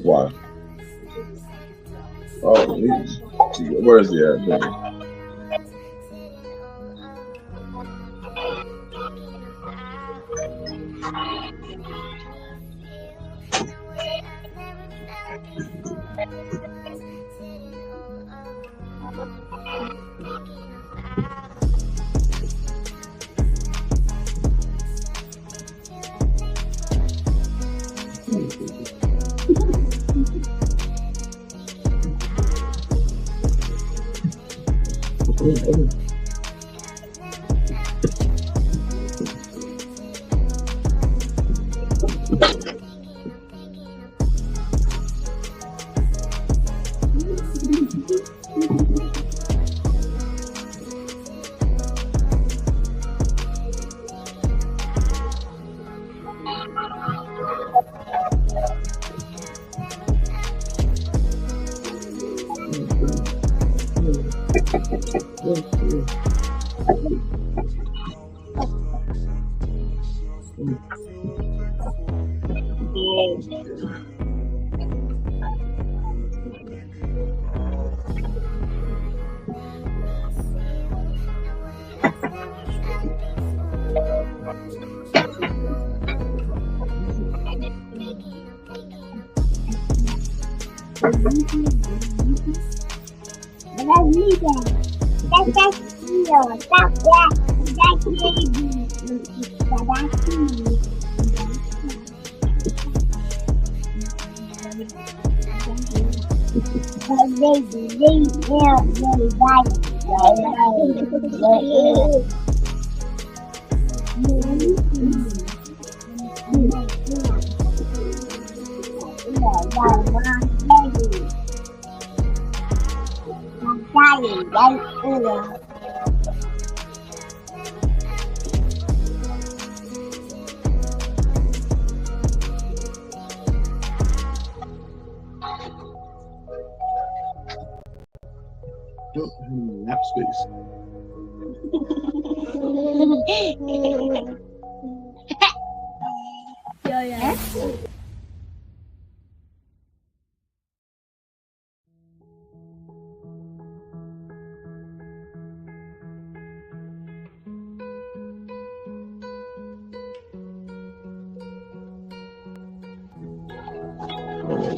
Why? Oh, where's the ad? Nap space.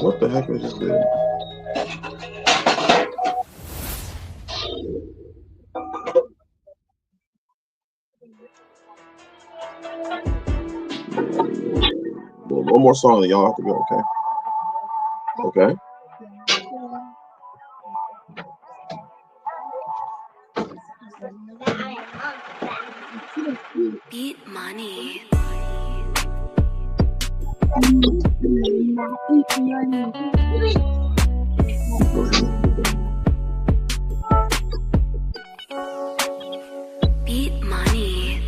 What the heck I just did? Well, one more song and y'all have to go, okay? Okay. Beat money. Beat money.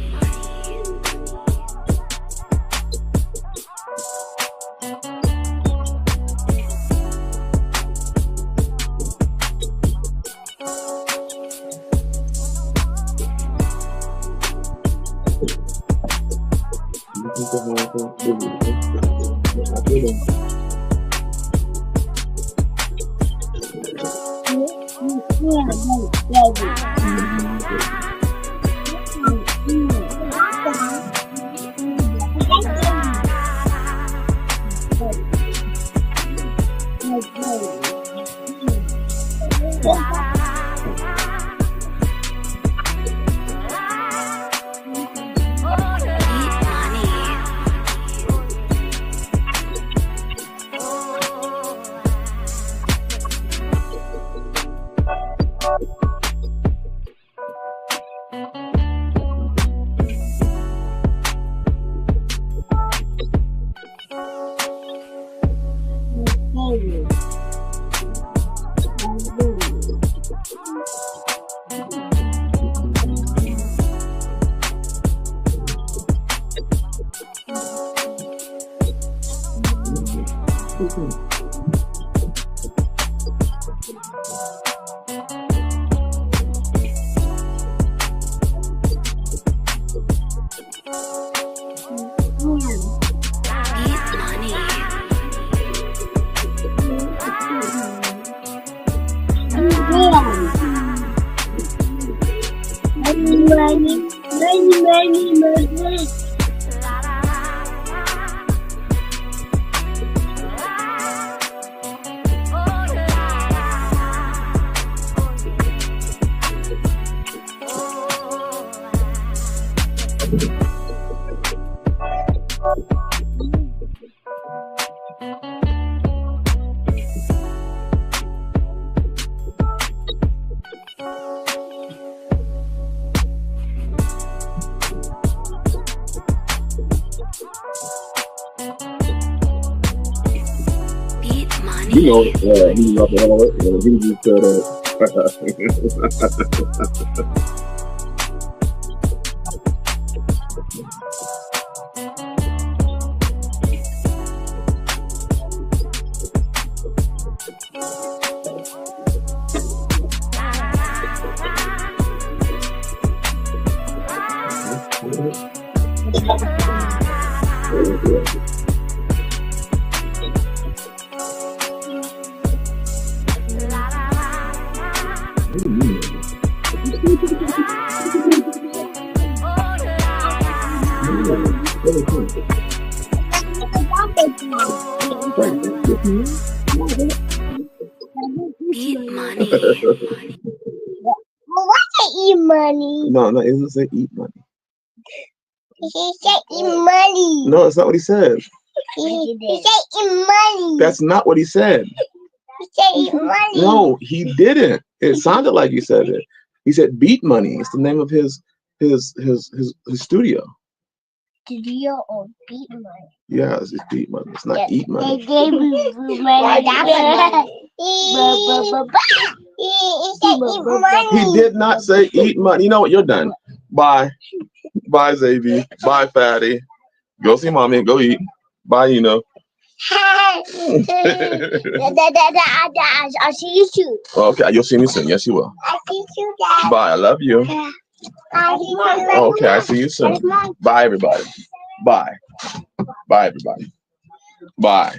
Beat You know, money. he was up all it, and he just Beat money. What's eat money? no, it doesn't say eat money. He said eat money. No, it's not what he said. He said eat money. That's not what he said. He said eat money. No, he didn't. It sounded like you said it. He said beat money. It's the name of his studio. Studio or beat money? Yeah, it's beat money. It's not eat money. They gave me money. He said eat money. He did not say eat money. You know what? You're done. Bye. Bye, Xavier. Bye, Fatty. Go see mommy and go eat. Bye, you know. I'll see you soon. Okay, you'll see me soon. Yes, you will. I'll see you, Dad. Bye. I love you. I'll see you. Okay, I see you soon. Bye, everybody. Bye. Bye, everybody. Bye.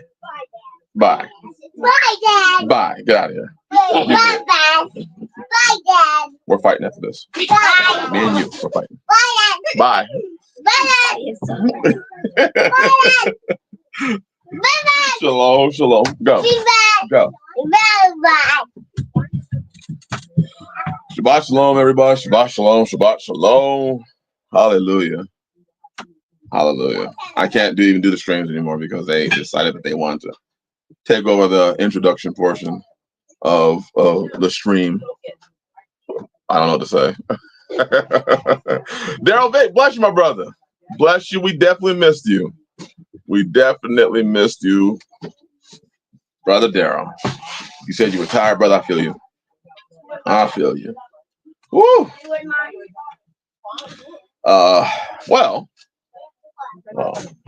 Bye. Bye, Dad. Bye. Get out of here. Bye, Dad. Bye, Dad. We're fighting after this. Bye. Me and you. We're fighting. Bye, Dad. Bye. Bye, Dad. Bye, Dad. Bye, Shalom, shalom. Go. Dad. Go. Bye, Shabbat shalom, everybody. Shabbat shalom. Shabbat shalom. Hallelujah. Hallelujah. I can't even do the streams anymore because they decided that they wanted to take over the introduction portion of the stream. I don't know what to say. Daryl Vick, bless you, my brother. Bless you. We definitely missed you. We definitely missed you, brother Daryl. You said you were tired, brother. I feel you. I feel you. Woo. Well,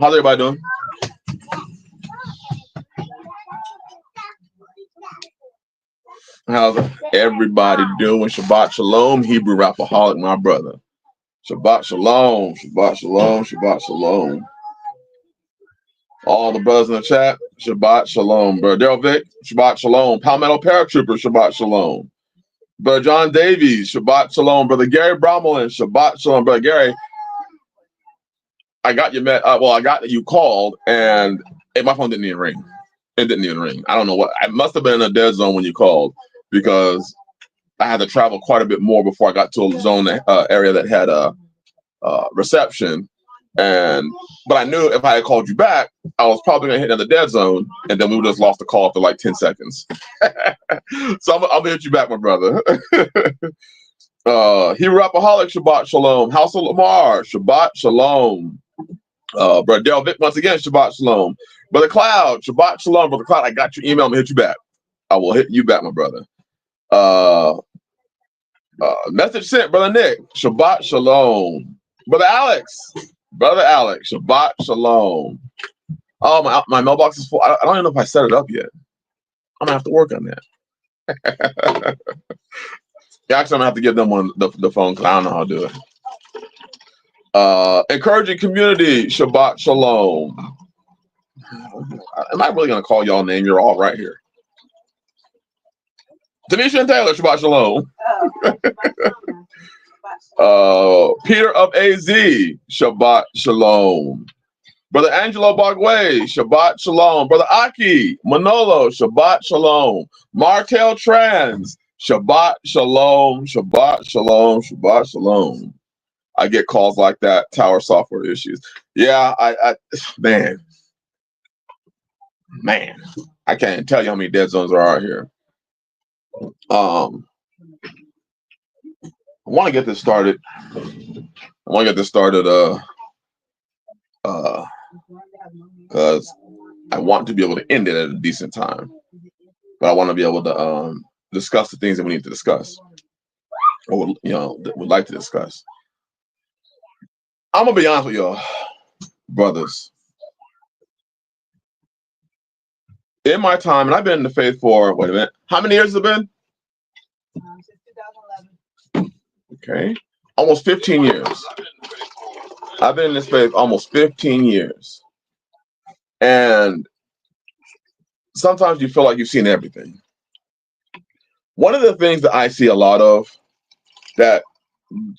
how's everybody doing? How's everybody doing? Shabbat shalom, Hebrew rapaholic, my brother. Shabbat shalom, Shabbat shalom, Shabbat shalom. All the brothers in the chat, Shabbat shalom. Brother Daryl Vick, Shabbat shalom. Palmetto Paratrooper, Shabbat shalom. Brother John Davies, Shabbat shalom. Brother Gary Bromelin, Shabbat shalom. Brother Gary, I got you I got that you called and my phone didn't even ring. It didn't even ring. I don't know what. I must have been in a dead zone when you called because I had to travel quite a bit more before I got to a zone area that had a reception. But I knew if I had called you back, I was probably gonna hit another dead zone, and then we would have just lost the call after like 10 seconds. So I'm gonna hit you back, my brother. Hebrew Rapaholic, Shabbat Shalom. House of Lamar, Shabbat Shalom. Brother Del Vic, once again, Shabbat Shalom. Brother Cloud, Shabbat Shalom. Brother Cloud, I got your email. I'm gonna hit you back. I will hit you back, my brother. Message sent, Brother Nick, Shabbat Shalom. Brother Alex, Shabbat Shalom. Oh, my mailbox is full. I don't even know if I set it up yet. I'm gonna have to work on that. Yeah, actually, I'm gonna have to give them the phone because I don't know how to do it. Encouraging community, Shabbat Shalom. Am I really gonna call y'all name? You're all right here. Tanisha and Taylor, Shabbat Shalom. Peter of AZ, Shabbat Shalom. Brother Angelo Bagway, Shabbat Shalom. Brother Aki, Manolo, Shabbat Shalom. Martel Trans, Shabbat Shalom, Shabbat Shalom, Shabbat Shalom. I get calls like that, tower software issues. Yeah, man, I can't tell you how many dead zones there are here. I want to get this started. Because I want to be able to end it at a decent time, but I want to be able to discuss the things that we need to discuss, or would like to discuss. I'm gonna be honest with y'all, brothers. In my time, and I've been in the faith for wait a minute, how many years has it been? Since 2011. Okay, almost 15 years. I've been in this faith almost 15 years, and sometimes you feel like you've seen everything. One of the things that I see a lot of that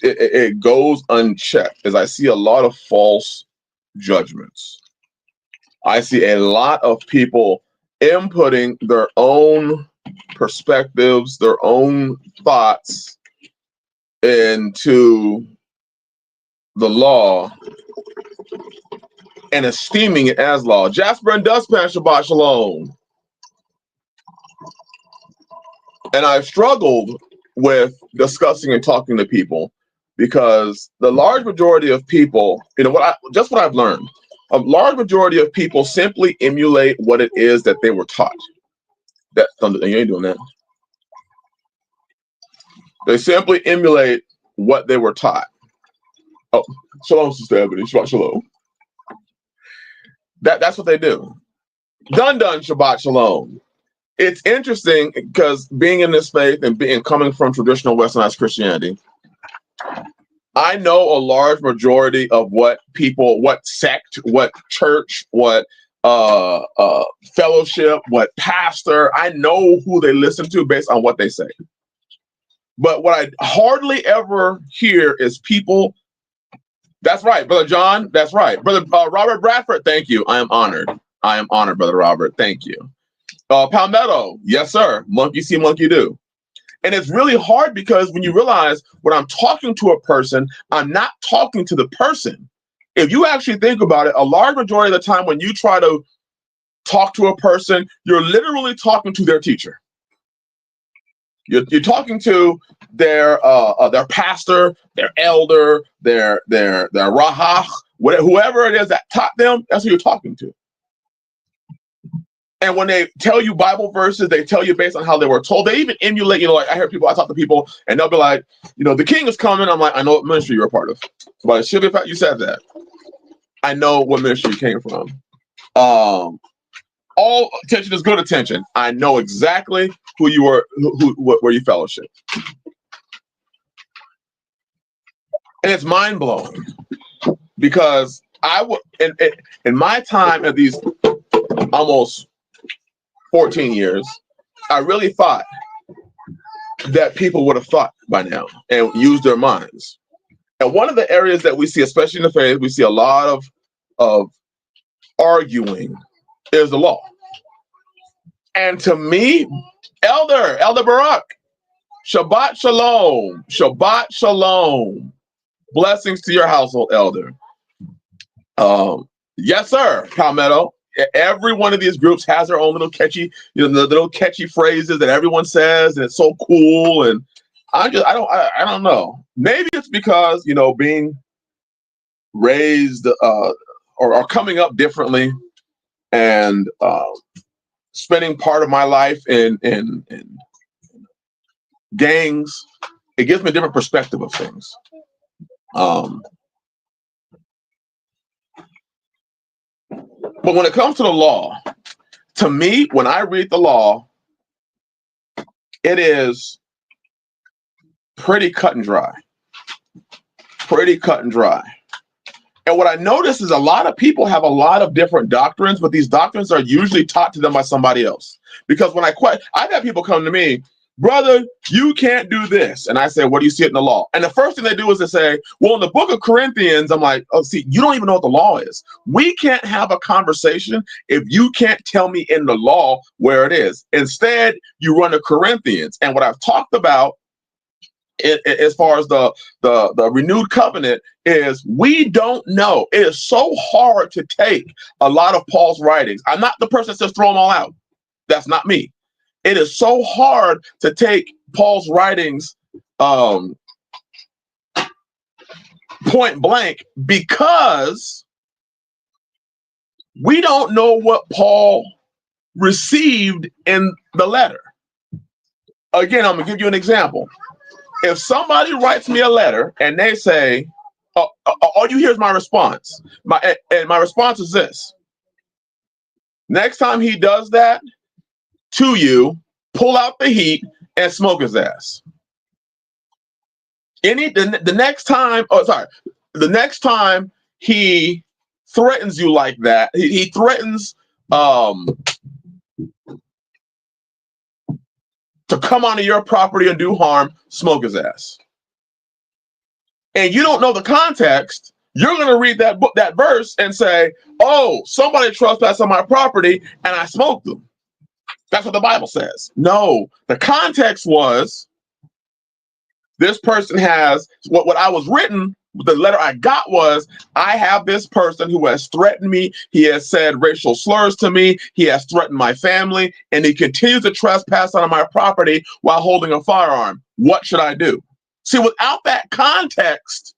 it goes unchecked is I see a lot of false judgments. I see a lot of people inputting their own perspectives, their own thoughts into the law and esteeming it as law. Jasper and Dustpan, Shabbat Shalom. And I've struggled with discussing and talking to people because the large majority of people, what I've learned, a large majority of people simply emulate what it is that they were taught. You ain't doing that. They simply emulate what they were taught. Oh, shalom, Sister Ebony. Shabbat Shalom. That's what they do. Done, Shabbat Shalom. It's interesting because being in this faith and coming from traditional Westernized Christianity, I know a large majority of what people, what sect, what church, what fellowship, what pastor, I know who they listen to based on what they say. But what I hardly ever hear is people. That's right, Brother John. That's right. Brother Robert Bradford, thank you. I am honored. Brother Robert. Thank you. Palmetto, yes, sir. Monkey see, monkey do. And it's really hard because when you realize when I'm talking to a person, I'm not talking to the person. If you actually think about it, a large majority of the time when you try to talk to a person, you're literally talking to their teacher. You're talking to their pastor, their elder, their rahach, whoever it is that taught them. That's who you're talking to. And when they tell you Bible verses, they tell you based on how they were told. They even emulate. Like I talk to people, and they'll be like, the king is coming. I'm like, I know what ministry you're a part of, but it should be fact you said that. I know what ministry you came from. All attention is good attention. I know exactly who you were, where you fellowship. And it's mind blowing because in my time at these almost 14 years, I really thought that people would have thought by now and used their minds. And one of the areas that we see, especially in the faith, we see a lot of arguing is the law. And to me, Elder Barak, Shabbat Shalom, Shabbat Shalom. Blessings to your household, Elder. Yes, sir, Palmetto. Every one of these groups has their own little catchy, the little catchy phrases that everyone says, and it's so cool. And I don't know. Maybe it's because being raised or coming up differently, and spending part of my life in gangs, it gives me a different perspective of things. But when it comes to the law, to me, when I read the law, it is pretty cut and dry. Pretty cut and dry. And what I notice is a lot of people have a lot of different doctrines, but these doctrines are usually taught to them by somebody else. Because when I've had people come to me brother, you can't do this. And I said, what do you see it in the law? And the first thing they do is they say, well, in the book of Corinthians, I'm like, oh, see, you don't even know what the law is. We can't have a conversation if you can't tell me in the law where it is. Instead, you run to Corinthians. And what I've talked about as far as the renewed covenant is we don't know. It is so hard to take a lot of Paul's writings. I'm not the person that says throw them all out. That's not me. It is so hard to take Paul's writings point blank because we don't know what Paul received in the letter. Again, I'm gonna give you an example. If somebody writes me a letter and they say, all you hear is my response. My response is this. Next time he does that to you, pull out the heat and smoke his ass. The next time he threatens you like that, he threatens to come onto your property and do harm, smoke his ass. And you don't know the context, you're going to read that verse and say, oh, somebody trespassed on my property and I smoked them. That's what the Bible says. No, the context was this person has what I was written. The letter I got was, I have this person who has threatened me. He has said racial slurs to me. He has threatened my family, and he continues to trespass on my property while holding a firearm. What should I do? See, without that context,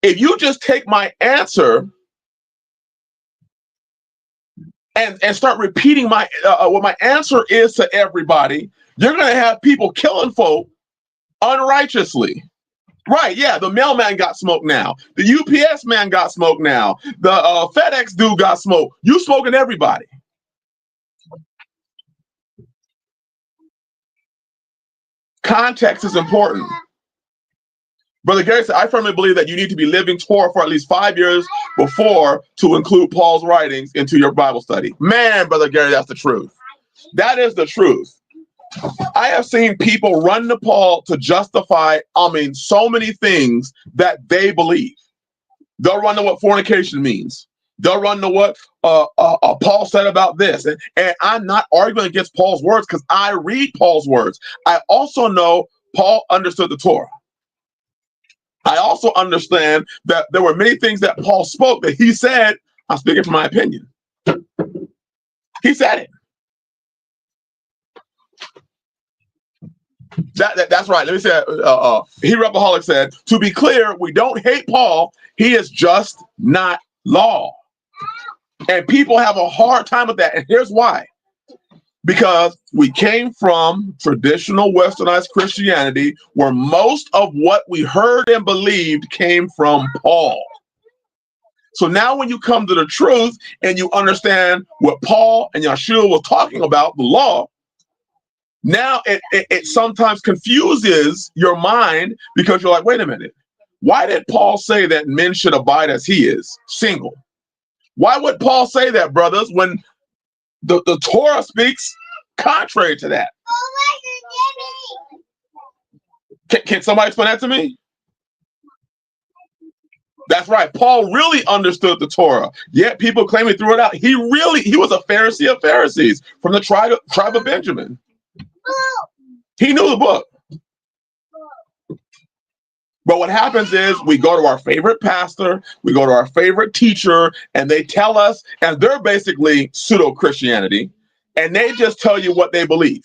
if you just take my answer and start repeating what my answer is to everybody, you're going to have people killing folk unrighteously. Right, yeah, the mailman got smoked now. The UPS man got smoked now. The FedEx dude got smoked. You smoking everybody. Context is important. Brother Gary said, I firmly believe that you need to be living Torah for at least 5 years before to include Paul's writings into your Bible study. Man, Brother Gary, that's the truth. That is the truth. I have seen people run to Paul to justify, so many things that they believe. They'll run to what fornication means. They'll run to what Paul said about this. And I'm not arguing against Paul's words because I read Paul's words. I also know Paul understood the Torah. I also understand that there were many things that Paul spoke that he said, I'm speaking from my opinion. He said it. That's right. Let me say, Heroaholic said, to be clear, we don't hate Paul. He is just not law. And people have a hard time with that. And here's why. Because we came from traditional westernized Christianity, where most of what we heard and believed came from Paul. So now when you come to the truth and you understand what Paul and Yeshua were talking about, the law, now it sometimes confuses your mind because you're like, wait a minute. Why did Paul say that men should abide as he is, single? Why would Paul say that, brothers, when the Torah speaks contrary to that? Can somebody explain that to me? That's right. Paul really understood the Torah. Yet people claim he threw it out. He was a Pharisee of Pharisees from the tribe of Benjamin. He knew the book. But what happens is we go to our favorite pastor, we go to our favorite teacher, and they tell us, and they're basically pseudo-Christianity, and they just tell you what they believe.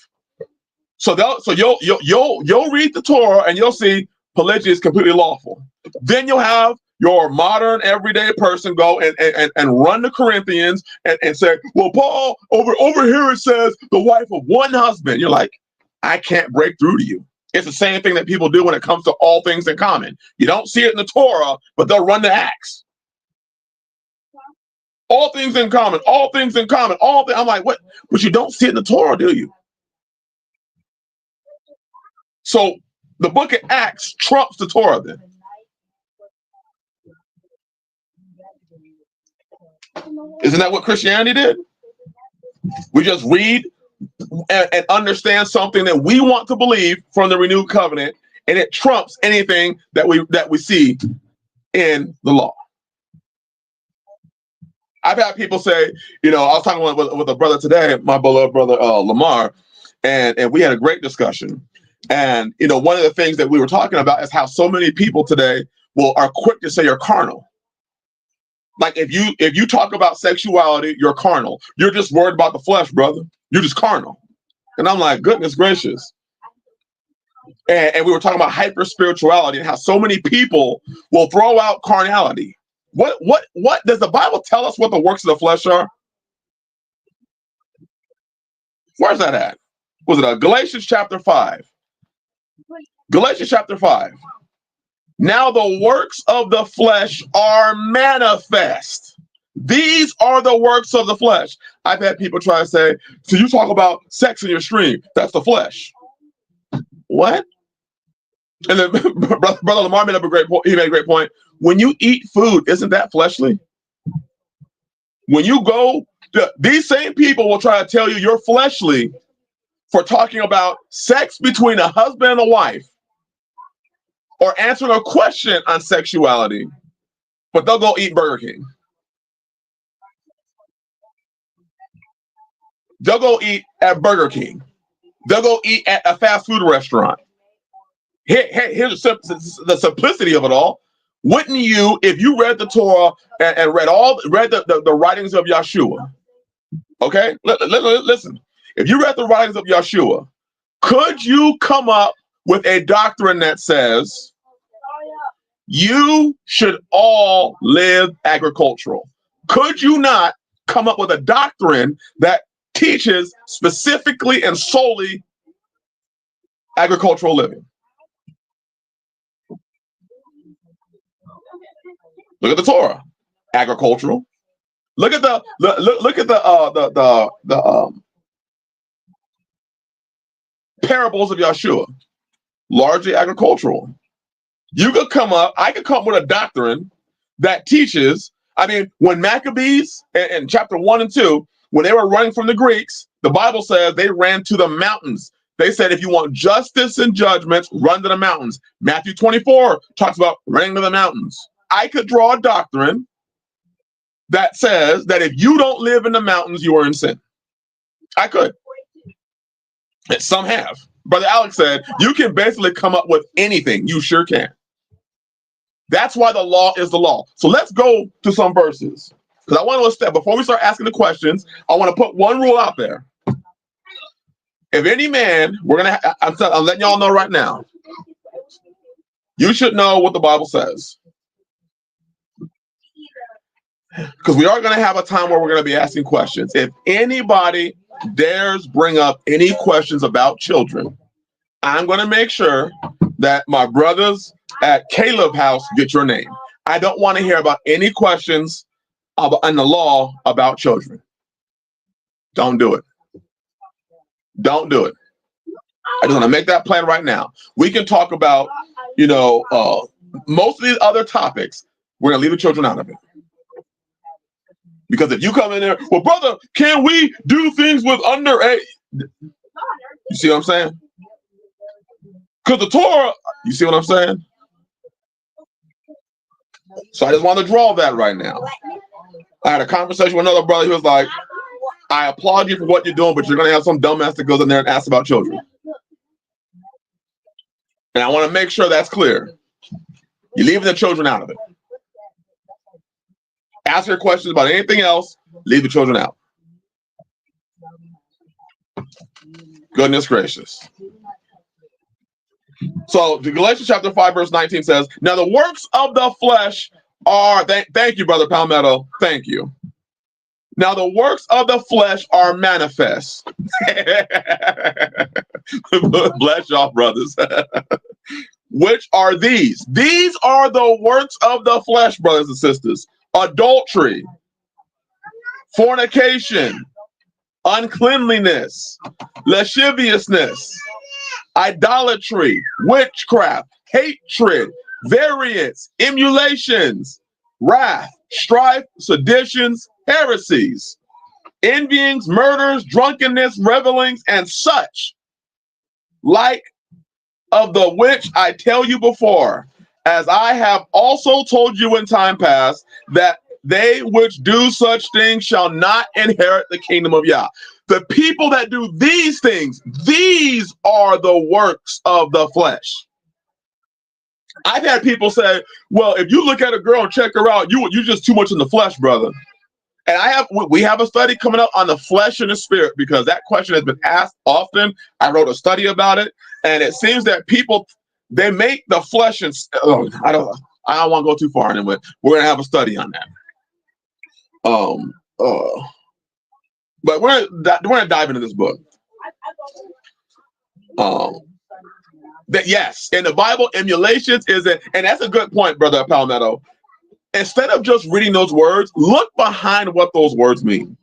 So you'll read the Torah and you'll see polygyny is completely lawful. Then you'll have your modern everyday person go and run to Corinthians and say, well, Paul, over here it says the wife of one husband. You're like, I can't break through to you. It's the same thing that people do when it comes to all things in common. You don't see it in the Torah, but they'll run to Acts. All things in common, all things in common, I'm like, what? But you don't see it in the Torah, do you? So the book of Acts trumps the Torah then. Isn't that what Christianity did? We just read and understand something that we want to believe from the renewed covenant, and it trumps anything that we see in the law. I've had people say, I was talking with a brother today, my beloved brother Lamar, and we had a great discussion. And one of the things that we were talking about is how so many people today are quick to say you're carnal. Like if you talk about sexuality, you're carnal. You're just worried about the flesh, brother. You're just carnal. And I'm like, goodness gracious. And we were talking about hyper spirituality and how so many people will throw out carnality. What does the Bible tell us what the works of the flesh are? Where's that at? Was it Galatians chapter 5? Galatians chapter 5. Now the works of the flesh are manifest. These are the works of the flesh. I've had people try to say, so you talk about sex in your stream, that's the flesh. What? And then brother Lamar made up a great point. He made a great point. When you eat food, isn't that fleshly? When you go, these same people will try to tell you you're fleshly for talking about sex between a husband and a wife or answering a question on sexuality, but they'll go eat Burger King. They'll go eat at Burger King. They'll go eat at a fast food restaurant. Here's the simplicity of it all. Wouldn't you, if you read the Torah and read the writings of Yeshua, okay? Listen, if you read the writings of Yeshua, could you come up with a doctrine that says you should all live agricultural? Could you not come up with a doctrine that teaches specifically and solely agricultural living? Look at the Torah, agricultural. Look at the parables of Yeshua, largely agricultural. I could come up with a doctrine that teaches. I mean, when Maccabees in chapter 1 and 2, when they were running from the Greeks, the Bible says they ran to the mountains. They said, if you want justice and judgment, run to the mountains. Matthew 24 talks about running to the mountains. I could draw a doctrine that says that if you don't live in the mountains, you are in sin. I could. And some have. Brother Alex said, you can basically come up with anything. You sure can. That's why the law is the law. So let's go to some verses. Because I want to step, before we start asking the questions, I want to put one rule out there. If any man, I'm letting y'all know right now, you should know what the Bible says. Because we are going to have a time where we're going to be asking questions. If anybody dares bring up any questions about children, I'm going to make sure that my brothers at Caleb House get your name. I don't want to hear about any questions in the law about children. Don't do it. Don't do it. I just want to make that plan right now. We can talk about, most of these other topics. We're going to leave the children out of it. Because if you come in there, well, brother, can we do things with underage? You see what I'm saying? Because the Torah, you see what I'm saying? So I just want to draw that right now. I had a conversation with another brother who was like, I applaud you for what you're doing, but you're going to have some dumbass that goes in there and asks about children. And I want to make sure that's clear. You're leaving the children out of it. Ask your questions about anything else, leave the children out. Goodness gracious. So Galatians chapter 5, verse 19 says, now the works of the flesh are, thank you, Brother Palmetto, thank you. Now the works of the flesh are manifest. Bless y'all, brothers. Which are these? These are the works of the flesh, brothers and sisters. Adultery, fornication, uncleanliness, lasciviousness, idolatry, witchcraft, hatred, variance, emulations, wrath, strife, seditions, heresies, envyings, murders, drunkenness, revelings, and such like of the which I tell you before, as I have also told you in time past, that they which do such things shall not inherit the kingdom of Yah. The people that do these things, these are the works of the flesh. I've had people say, well, if you look at a girl and check her out, you're just too much in the flesh, brother. And we have a study coming up on the flesh and the spirit, because that question has been asked often. I wrote a study about it, and it seems that people, they make the flesh and I don't want to go too far into it. We're gonna have a study on that. But we're gonna dive into this book. That yes, in the Bible, emulations is it, and that's a good point, brother Palmetto. Instead of just reading those words, look behind what those words mean.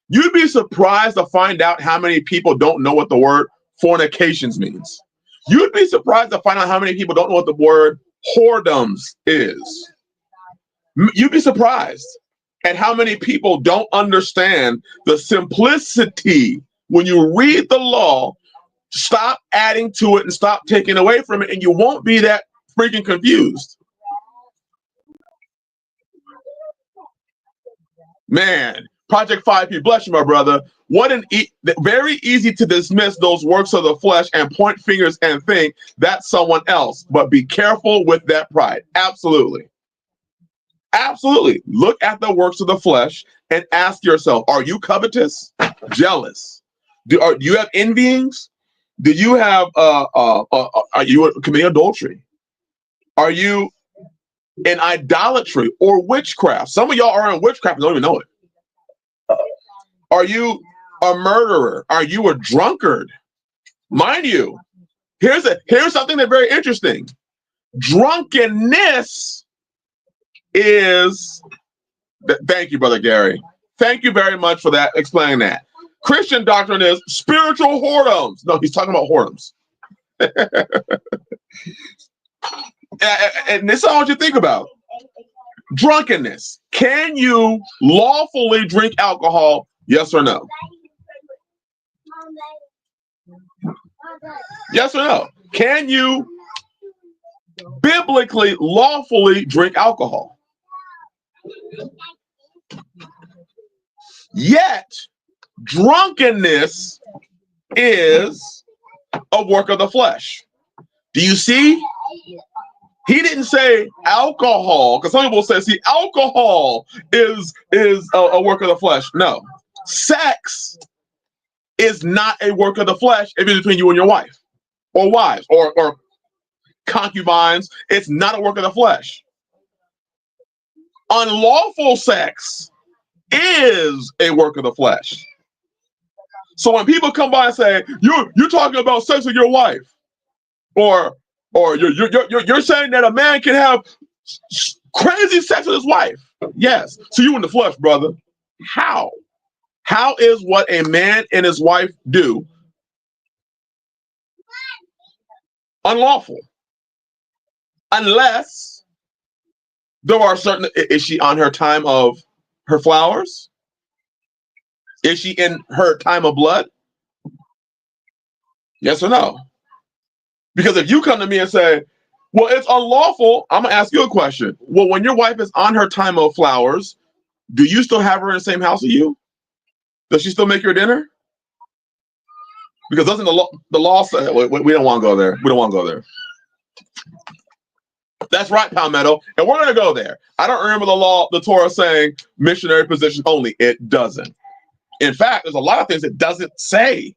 You'd be surprised to find out how many people don't know what the word fornications means. You'd be surprised to find out how many people don't know what the word whoredoms is. You'd be surprised at how many people don't understand the simplicity. When you read the law, stop adding to it and stop taking away from it, and you won't be that freaking confused. Man, Project 5P, bless you, my brother. What very easy to dismiss those works of the flesh and point fingers and think that's someone else. But be careful with that pride. Absolutely. Absolutely. Look at the works of the flesh and ask yourself, are you covetous, jealous? Do you have envyings? Do you have are you committing adultery? Are you in idolatry or witchcraft? Some of y'all are in witchcraft and don't even know it. Are you a murderer? Are you a drunkard? Mind you, here's something that's very interesting. Drunkenness is, thank you, Brother Gary. Thank you very much for that, explaining that. Christian doctrine is spiritual whoredoms. No, he's talking about whoredoms. And this is all you think about. Drunkenness. Can you lawfully drink alcohol? Yes or no? Yes or no? Can you biblically, lawfully drink alcohol? Yet, drunkenness is a work of the flesh. Do you see? He didn't say alcohol, because some people say, see, alcohol is a work of the flesh. No. Sex is not a work of the flesh if it's between you and your wife, or wives, or concubines. It's not a work of the flesh. Unlawful sex is a work of the flesh. So when people come by and say, you're talking about sex with your wife, or you're saying that a man can have crazy sex with his wife. Yes. So you in the flesh, brother. How? How is what a man and his wife do unlawful? Unless there are certain, is she on her time of her flowers? Is she in her time of blood? Yes or no? Because if you come to me and say, well, it's unlawful, I'm going to ask you a question. Well, when your wife is on her time of flowers, do you still have her in the same house with you? Does she still make your dinner? Because doesn't the law say, we don't want to go there. We don't want to go there. That's right, Palmetto. And we're going to go there. I don't remember the Torah saying missionary position only. It doesn't. In fact, there's a lot of things it doesn't say.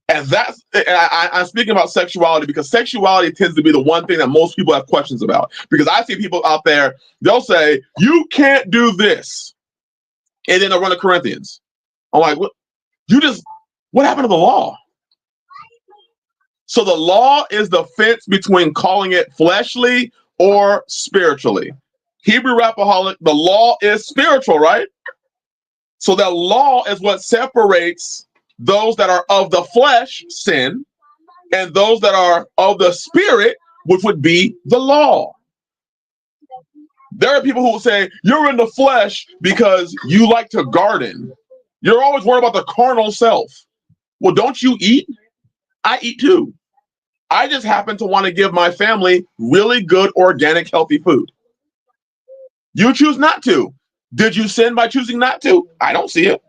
And I'm speaking about sexuality, because sexuality tends to be the one thing that most people have questions about. Because I see people out there, they'll say, you can't do this. And then they'll run to Corinthians. I'm like, what happened to the law? So the law is the fence between calling it fleshly or spiritually. Hebrew Rapaholic, the law is spiritual, right? So the law is what separates those that are of the flesh, sin, and those that are of the spirit, which would be the law. There are people who will say, you're in the flesh because you like to garden. You're always worried about the carnal self. Well, don't you eat? I eat too. I just happen to want to give my family really good, organic, healthy food. You choose not to. Did you sin by choosing not to? I don't see it.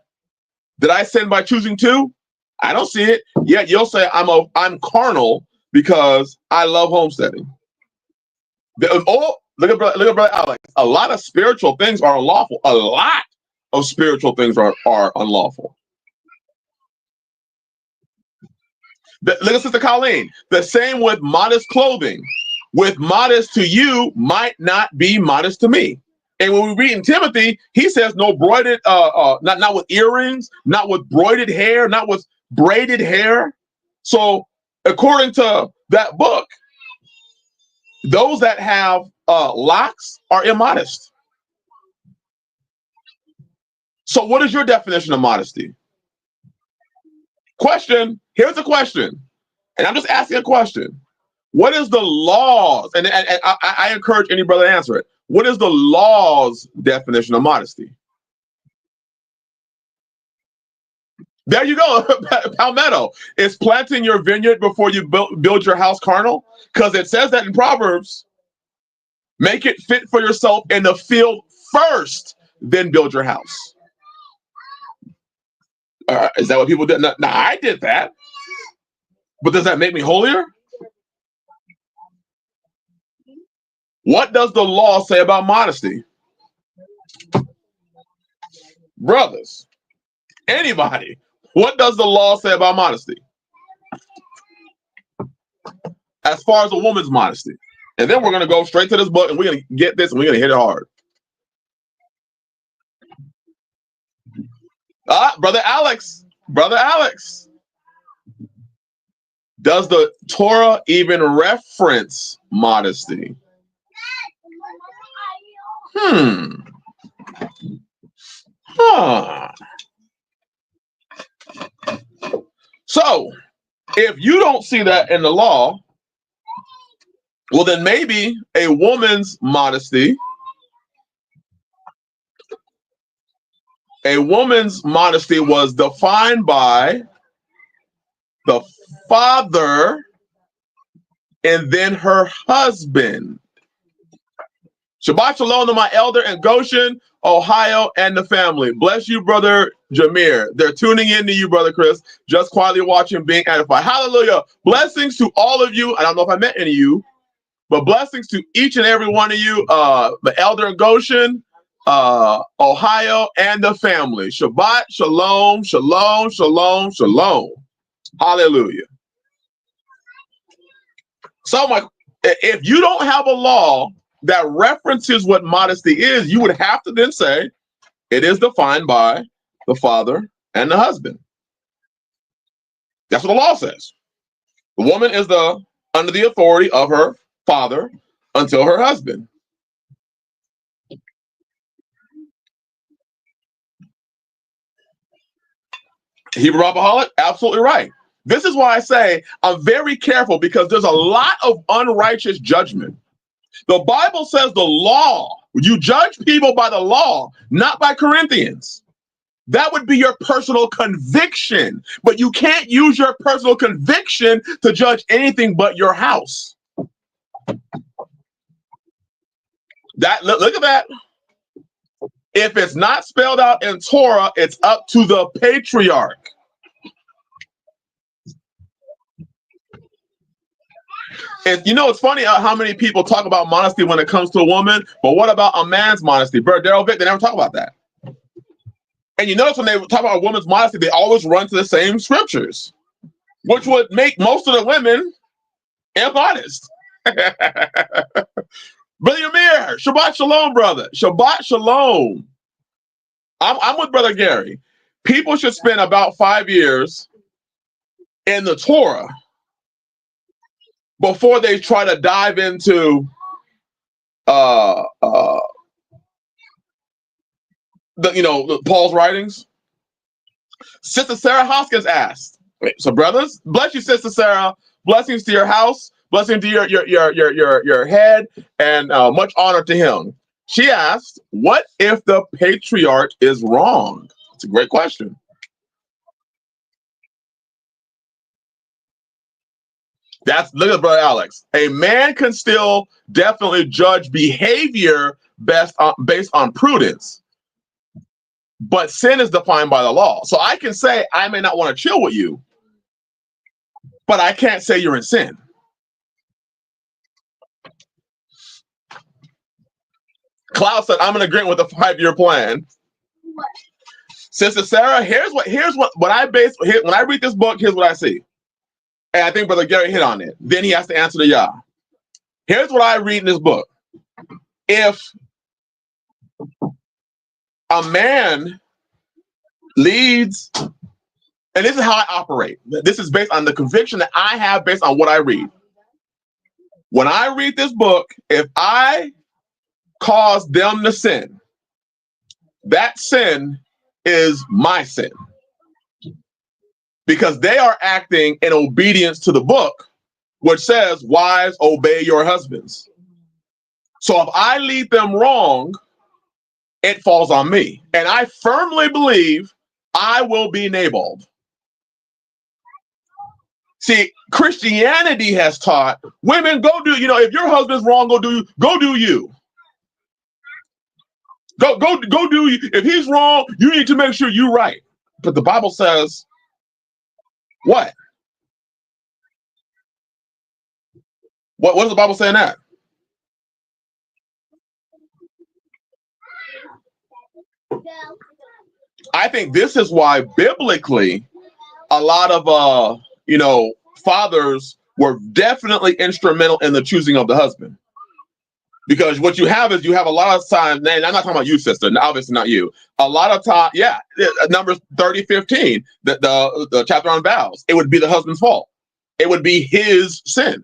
Did I sin by choosing to? I don't see it. Yet you'll say I'm carnal because I love homesteading. Look at brother Alex. A lot of spiritual things are unlawful. A lot of spiritual things are unlawful. Look at Sister Colleen. The same with modest clothing. With modest to you might not be modest to me. And when we read in Timothy, he says no broided, not with earrings, not with broided hair, not with braided hair. So according to that book, those that have locks are immodest. So what is your definition of modesty? Question. Here's a question. And I'm just asking a question. What is the law's, and I encourage any brother to answer it. What is the law's definition of modesty? There you go, Palmetto. Is planting your vineyard before you build your house carnal? Because it says that in Proverbs. Make it fit for yourself in the field first, then build your house. Is that what people did? No, I did that. But does that make me holier? What does the law say about modesty? Brothers, anybody, what does the law say about modesty? As far as a woman's modesty. And then we're going to go straight to this book and we're going to get this and we're going to hit it hard. Brother Alex. Does the Torah even reference modesty? So, if you don't see that in the law, well, then maybe a woman's modesty was defined by the father and then her husband. Shabbat shalom to my elder in Goshen, Ohio, and the family. Bless you, brother Jameer. They're tuning in to you, brother Chris. Just quietly watching, being edified. Hallelujah. Blessings to all of you. I don't know if I met any of you, but blessings to each and every one of you. The elder in Goshen, Ohio, and the family. Shabbat shalom, shalom, shalom, shalom. Hallelujah. So, if you don't have a law that references what modesty is, you would have to then say it is defined by the father and the husband. That's what the law says. The woman is under the authority of her father until her husband. Hebrew Rapaholic, absolutely right. This is why I say I'm very careful because there's a lot of unrighteous judgment. The Bible says the law, you judge people by the law, not by Corinthians. That would be your personal conviction, but you can't use your personal conviction to judge anything but your house. Look at that. If it's not spelled out in Torah, it's up to the patriarch. And it's funny how many people talk about modesty when it comes to a woman, but what about a man's modesty? Bert Daryl Vick, they never talk about that. And you notice when they talk about a woman's modesty, they always run to the same scriptures, which would make most of the women immodest. Brother Amir, Shabbat Shalom, brother. Shabbat Shalom. I'm with Brother Gary. People should spend about 5 years in the Torah before they try to dive into Paul's writings. Sister Sarah Hoskins asked. So, brothers, bless you, Sister Sarah. Blessings to your house. Blessing to your head, and much honor to him. She asked, "What if the patriarch is wrong?" It's a great question. Look at brother Alex. A man can still definitely judge behavior based on prudence, but sin is defined by the law. So I can say I may not want to chill with you, but I can't say you're in sin. Klaus said, I'm in agreement with the 5-year plan. Sister Sarah, here's what when I read this book, here's what I see. And I think Brother Gary hit on it. Then he has to answer the Yah. Here's what I read in this book. If a man leads, and this is how I operate. This is based on the conviction that I have based on what I read. When I read this book, if I cause them to sin, that sin is my sin. Because they are acting in obedience to the book, which says, wives, obey your husbands. So if I lead them wrong, it falls on me. And I firmly believe I will be nabled. See, Christianity has taught women, go do, if your husband's wrong, go do you. Go do you. If he's wrong, you need to make sure you're right. But the Bible says, what? What does the Bible say in that? I think this is why biblically a lot of fathers were definitely instrumental in the choosing of the husband. Because what you have is a lot of times, and I'm not talking about you, sister, obviously not you. A lot of time, Numbers 30:15, the chapter on vows, it would be the husband's fault. It would be his sin.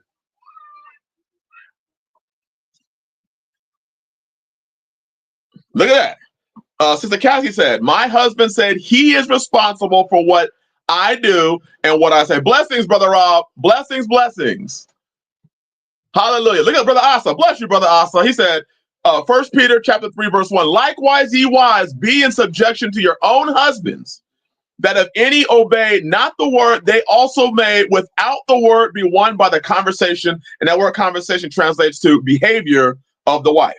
Look at that. Sister Cassie said, my husband said he is responsible for what I do and what I say. Blessings, Brother Rob. Blessings, blessings. Hallelujah. Look at Brother Asa. Bless you, Brother Asa. He said, 1 Peter chapter 3, verse 1, likewise, ye wives, be in subjection to your own husbands, that if any obey not the word, they also may without the word be won by the conversation. And that word conversation translates to behavior of the wife.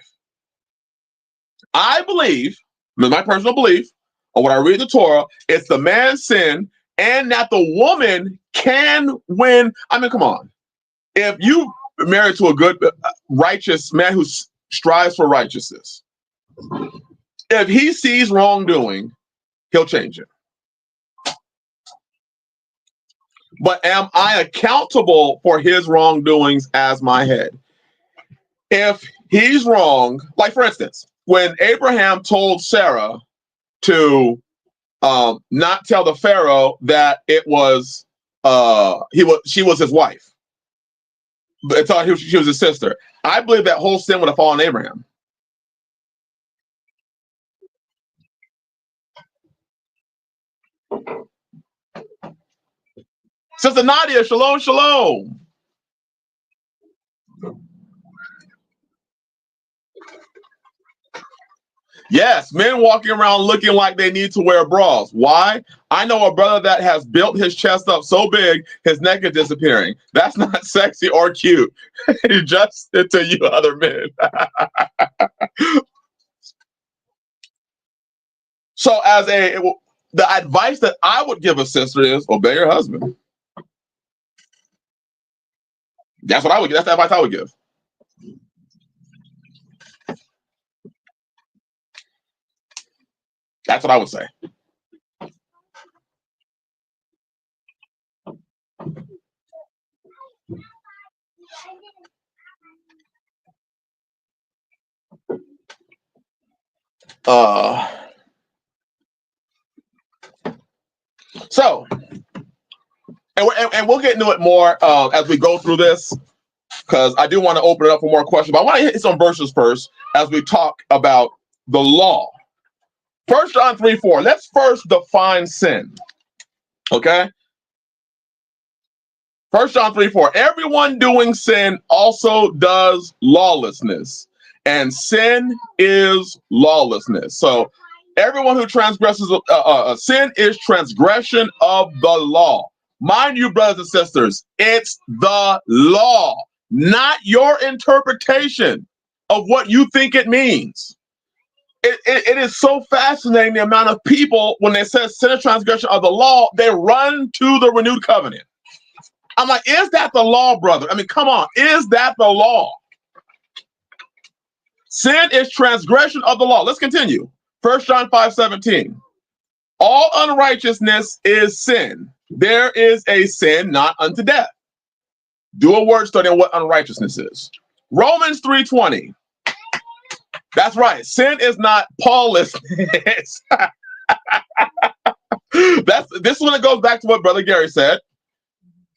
I believe, my personal belief, or when I read the Torah, it's the man's sin and that the woman can win. I mean, come on. If you married to a good, righteous man who strives for righteousness, if he sees wrongdoing, he'll change it. But am I accountable for his wrongdoings as my head? If he's wrong, like for instance, when Abraham told Sarah to not tell the Pharaoh that it was she was his wife, but thought she was his sister. I believe that whole sin would have fallen on Abraham. Sister Nadia, shalom, shalom. Yes, men walking around looking like they need to wear bras. Why? I know a brother that has built his chest up so big, his neck is disappearing. That's not sexy or cute. Just to you other men. So the advice that I would give a sister is obey your husband. That's what I would give. That's the advice I would give. That's what I would say. So, and we'll get into it more as we go through this, because I do want to open it up for more questions. But I want to hit some verses first as we talk about the law. 1 John 3:4. Let's first define sin. Okay? 1 John 3:4. Everyone doing sin also does lawlessness, and sin is lawlessness. So everyone who transgresses sin is transgression of the law. Mind you, brothers and sisters, it's the law, not your interpretation of what you think it means. It is so fascinating the amount of people, when they say sin or transgression of the law, they run to the renewed covenant. I'm like, is that the law, brother? I mean, come on, is that the law? Sin is transgression of the law. Let's continue. 1 John 5:17. All unrighteousness is sin. There is a sin not unto death. Do a word study on what unrighteousness is. Romans 3:20. That's right. Sin is not lawlessness. This one that goes back to what Brother Gary said.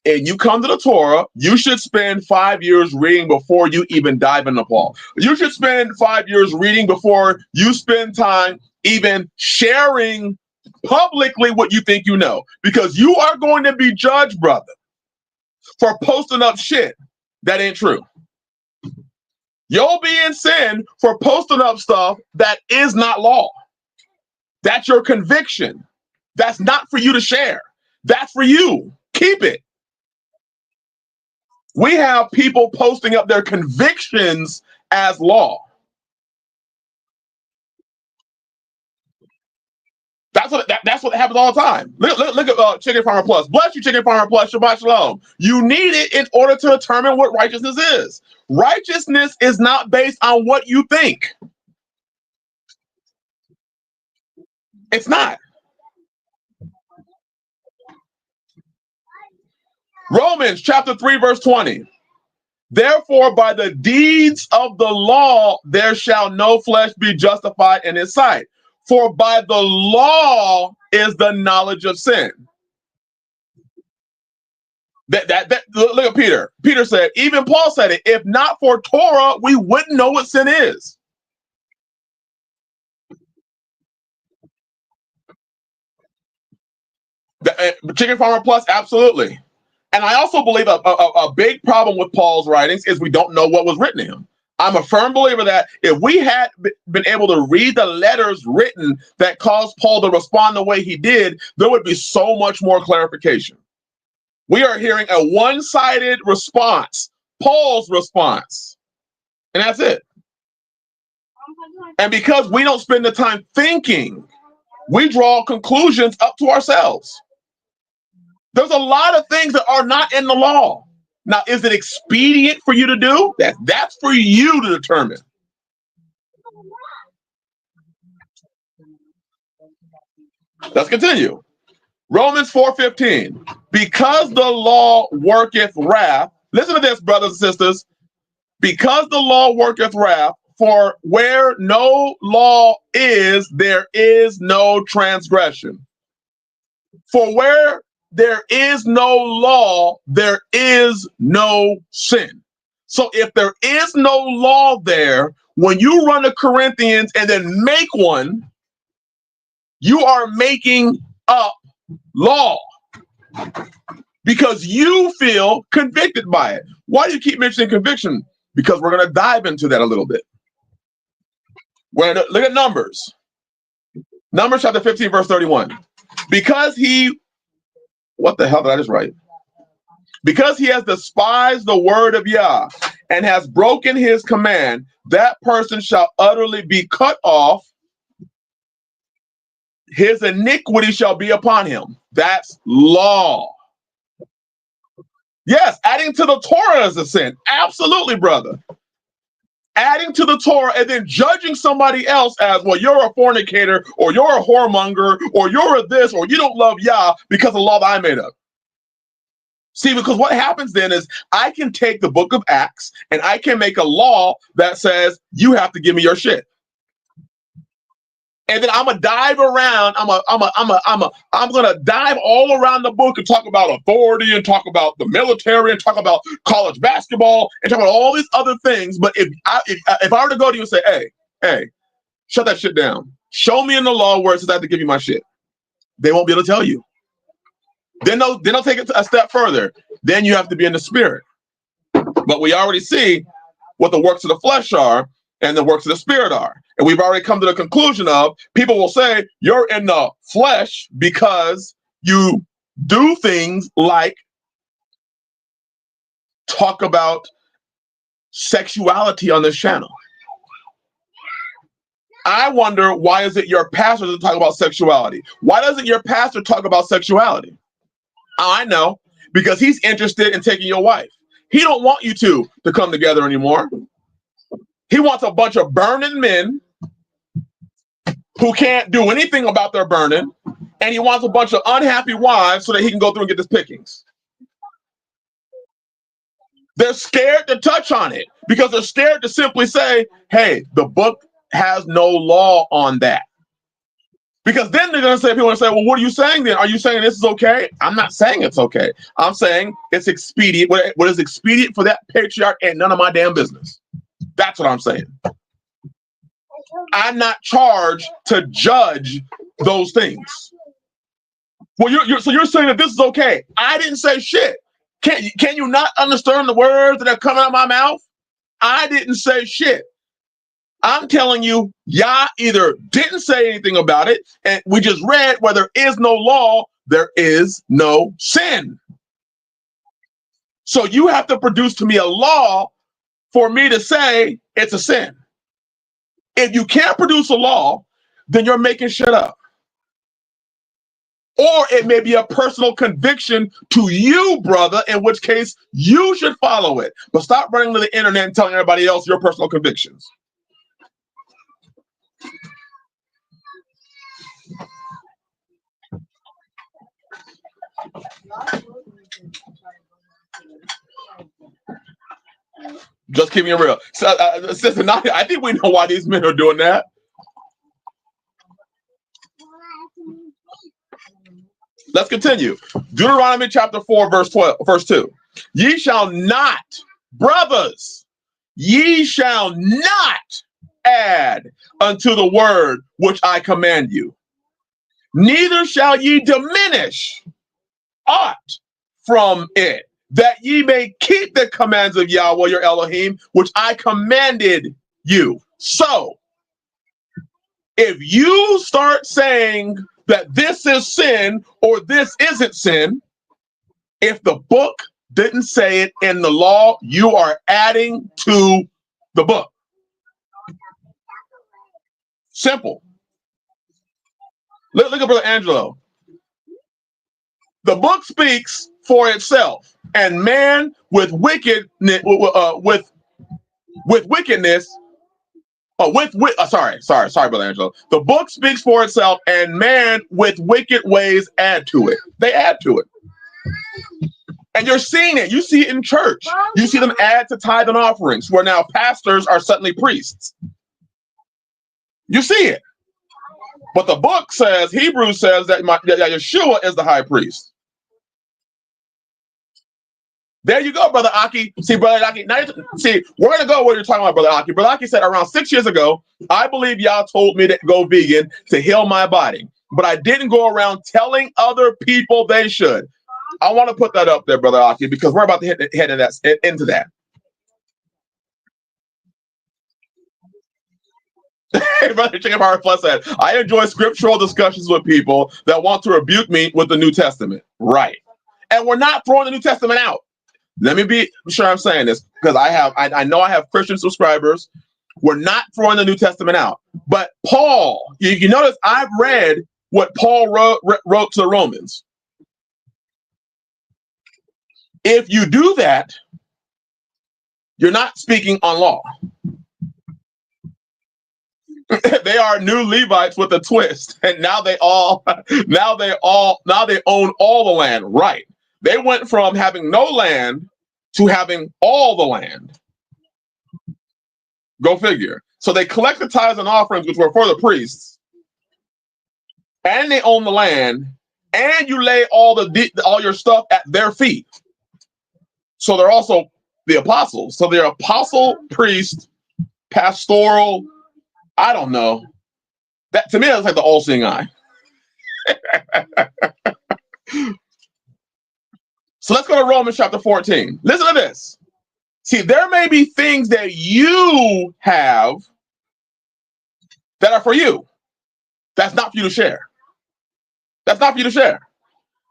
And you come to the Torah, you should spend 5 years reading before you even dive into Paul. You should spend 5 years reading before you spend time even sharing publicly what you think you know. Because you are going to be judged, brother, for posting up shit that ain't true. You'll be in sin for posting up stuff that is not law. That's your conviction. That's not for you to share. That's for you. Keep it. We have people posting up their convictions as law. That's what happens all the time. Look at Chicken Farmer Plus. Bless you, Chicken Farmer Plus. Shabbat Shalom. You need it in order to determine what righteousness is. Righteousness is not based on what you think. It's not. Romans chapter 3, verse 20. Therefore, by the deeds of the law, there shall no flesh be justified in his sight. For by the law is the knowledge of sin. Look at Peter. Peter said, even Paul said it, if not for Torah, we wouldn't know what sin is. Chicken Farmer Plus, absolutely. And I also believe a big problem with Paul's writings is we don't know what was written in him. I'm a firm believer that if we had been able to read the letters written that caused Paul to respond the way he did, there would be so much more clarification. We are hearing a one-sided response, Paul's response, and that's it. And because we don't spend the time thinking, we draw conclusions up to ourselves. There's a lot of things that are not in the law. Now, is it expedient for you to do? That's for you to determine. Let's continue. Romans 4:15. Because the law worketh wrath. Listen to this, brothers and sisters. Because the law worketh wrath, for where no law is, there is no transgression. For where there is no law, there is no sin. So if there is no law there, when you run to Corinthians and then make one, you are making up law because you feel convicted by it. Why do you keep mentioning conviction? Because we're going to dive into that a little bit. We're going to look at Numbers. Numbers chapter 15, verse 31. Because what the hell did I just write? Because he has despised the word of Yah and has broken his command, that person shall utterly be cut off. His iniquity shall be upon him. That's law. Yes, adding to the Torah is a sin. Absolutely, brother. Adding to the Torah and then judging somebody else as, well, you're a fornicator, or you're a whoremonger, or you're a this, or you don't love Yah because of the law that I made up. See, because what happens then is I can take the book of Acts and I can make a law that says you have to give me your shit. And then I'm gonna dive around. I'm gonna dive all around the book and talk about authority and talk about the military and talk about college basketball and talk about all these other things. But if I were to go to you and say, hey, shut that shit down. Show me in the law where it says I have to give you my shit. They won't be able to tell you. Then they'll take it a step further. Then you have to be in the spirit. But we already see what the works of the flesh are and the works of the spirit are. And we've already come to the conclusion of people will say you're in the flesh because you do things like talk about sexuality on this channel. I wonder, why is it your pastor doesn't talk about sexuality? Why doesn't your pastor talk about sexuality? Oh, I know, because he's interested in taking your wife. He don't want you two to come together anymore. He wants a bunch of burning men who can't do anything about their burning, and he wants a bunch of unhappy wives so that he can go through and get his pickings. They're scared to touch on it because they're scared to simply say, hey, the book has no law on that. Because then they're going to say, people are going to say, well, what are you saying then? Are you saying this is okay? I'm not saying it's okay. I'm saying it's expedient. What is expedient for that patriarch ain't none of my damn business. That's what I'm saying. I'm not charged to judge those things. Well, so you're saying that this is okay. I didn't say shit. Can you not understand the words that are coming out of my mouth? I didn't say shit. I'm telling you, Yah either didn't say anything about it, and we just read where there is no law, there is no sin. So you have to produce to me a law for me to say it's a sin. If you can't produce a law, then you're making shit up. Or it may be a personal conviction to you, brother, in which case you should follow it. But stop running to the internet and telling everybody else your personal convictions. Just keeping it real. So, Sister Nadia, I think we know why these men are doing that. Let's continue. Deuteronomy chapter 4, verse 2. Ye shall not, brothers, ye shall not add unto the word which I command you. Neither shall ye diminish aught from it, that ye may keep the commands of Yahweh your Elohim, which I commanded you. So, if you start saying that this is sin or this isn't sin, if the book didn't say it in the law, you are adding to the book. Simple. Look at Brother Angelo. The book speaks for itself, and man with wickedness, sorry, Brother Angelo. The book speaks for itself, and man with wicked ways add to it. They add to it. And you're seeing it. You see it in church. You see them add to tithe and offerings, where now pastors are suddenly priests. You see it. But the book says, Hebrews says that Yeshua is the high priest. There you go, Brother Aki. See, Brother Aki, now we're going to go where you're talking about, Brother Aki. Brother Aki said around 6 years ago, I believe y'all told me to go vegan to heal my body. But I didn't go around telling other people they should. I want to put that up there, Brother Aki, because we're about to head into that. Hey, Brother Chicken Power Plus said, I enjoy scriptural discussions with people that want to rebuke me with the New Testament. Right. And we're not throwing the New Testament out. Let me be sure I'm saying this, because I know I have Christian subscribers. We're not throwing the New Testament out. But Paul, you notice I've read what Paul wrote to the Romans. If you do that, you're not speaking on law. They are new Levites with a twist, and now they own all the land. Right? They went from having no land to having all the land. Go figure. So they collect the tithes and offerings, which were for the priests, and they own the land, and you lay all your stuff at their feet. So they're also the apostles. So they're apostle, priest, pastoral. I don't know. That to me, that's like the all-seeing eye. So let's go to Romans chapter 14. Listen to this. See, there may be things that you have that are for you. That's not for you to share. That's not for you to share.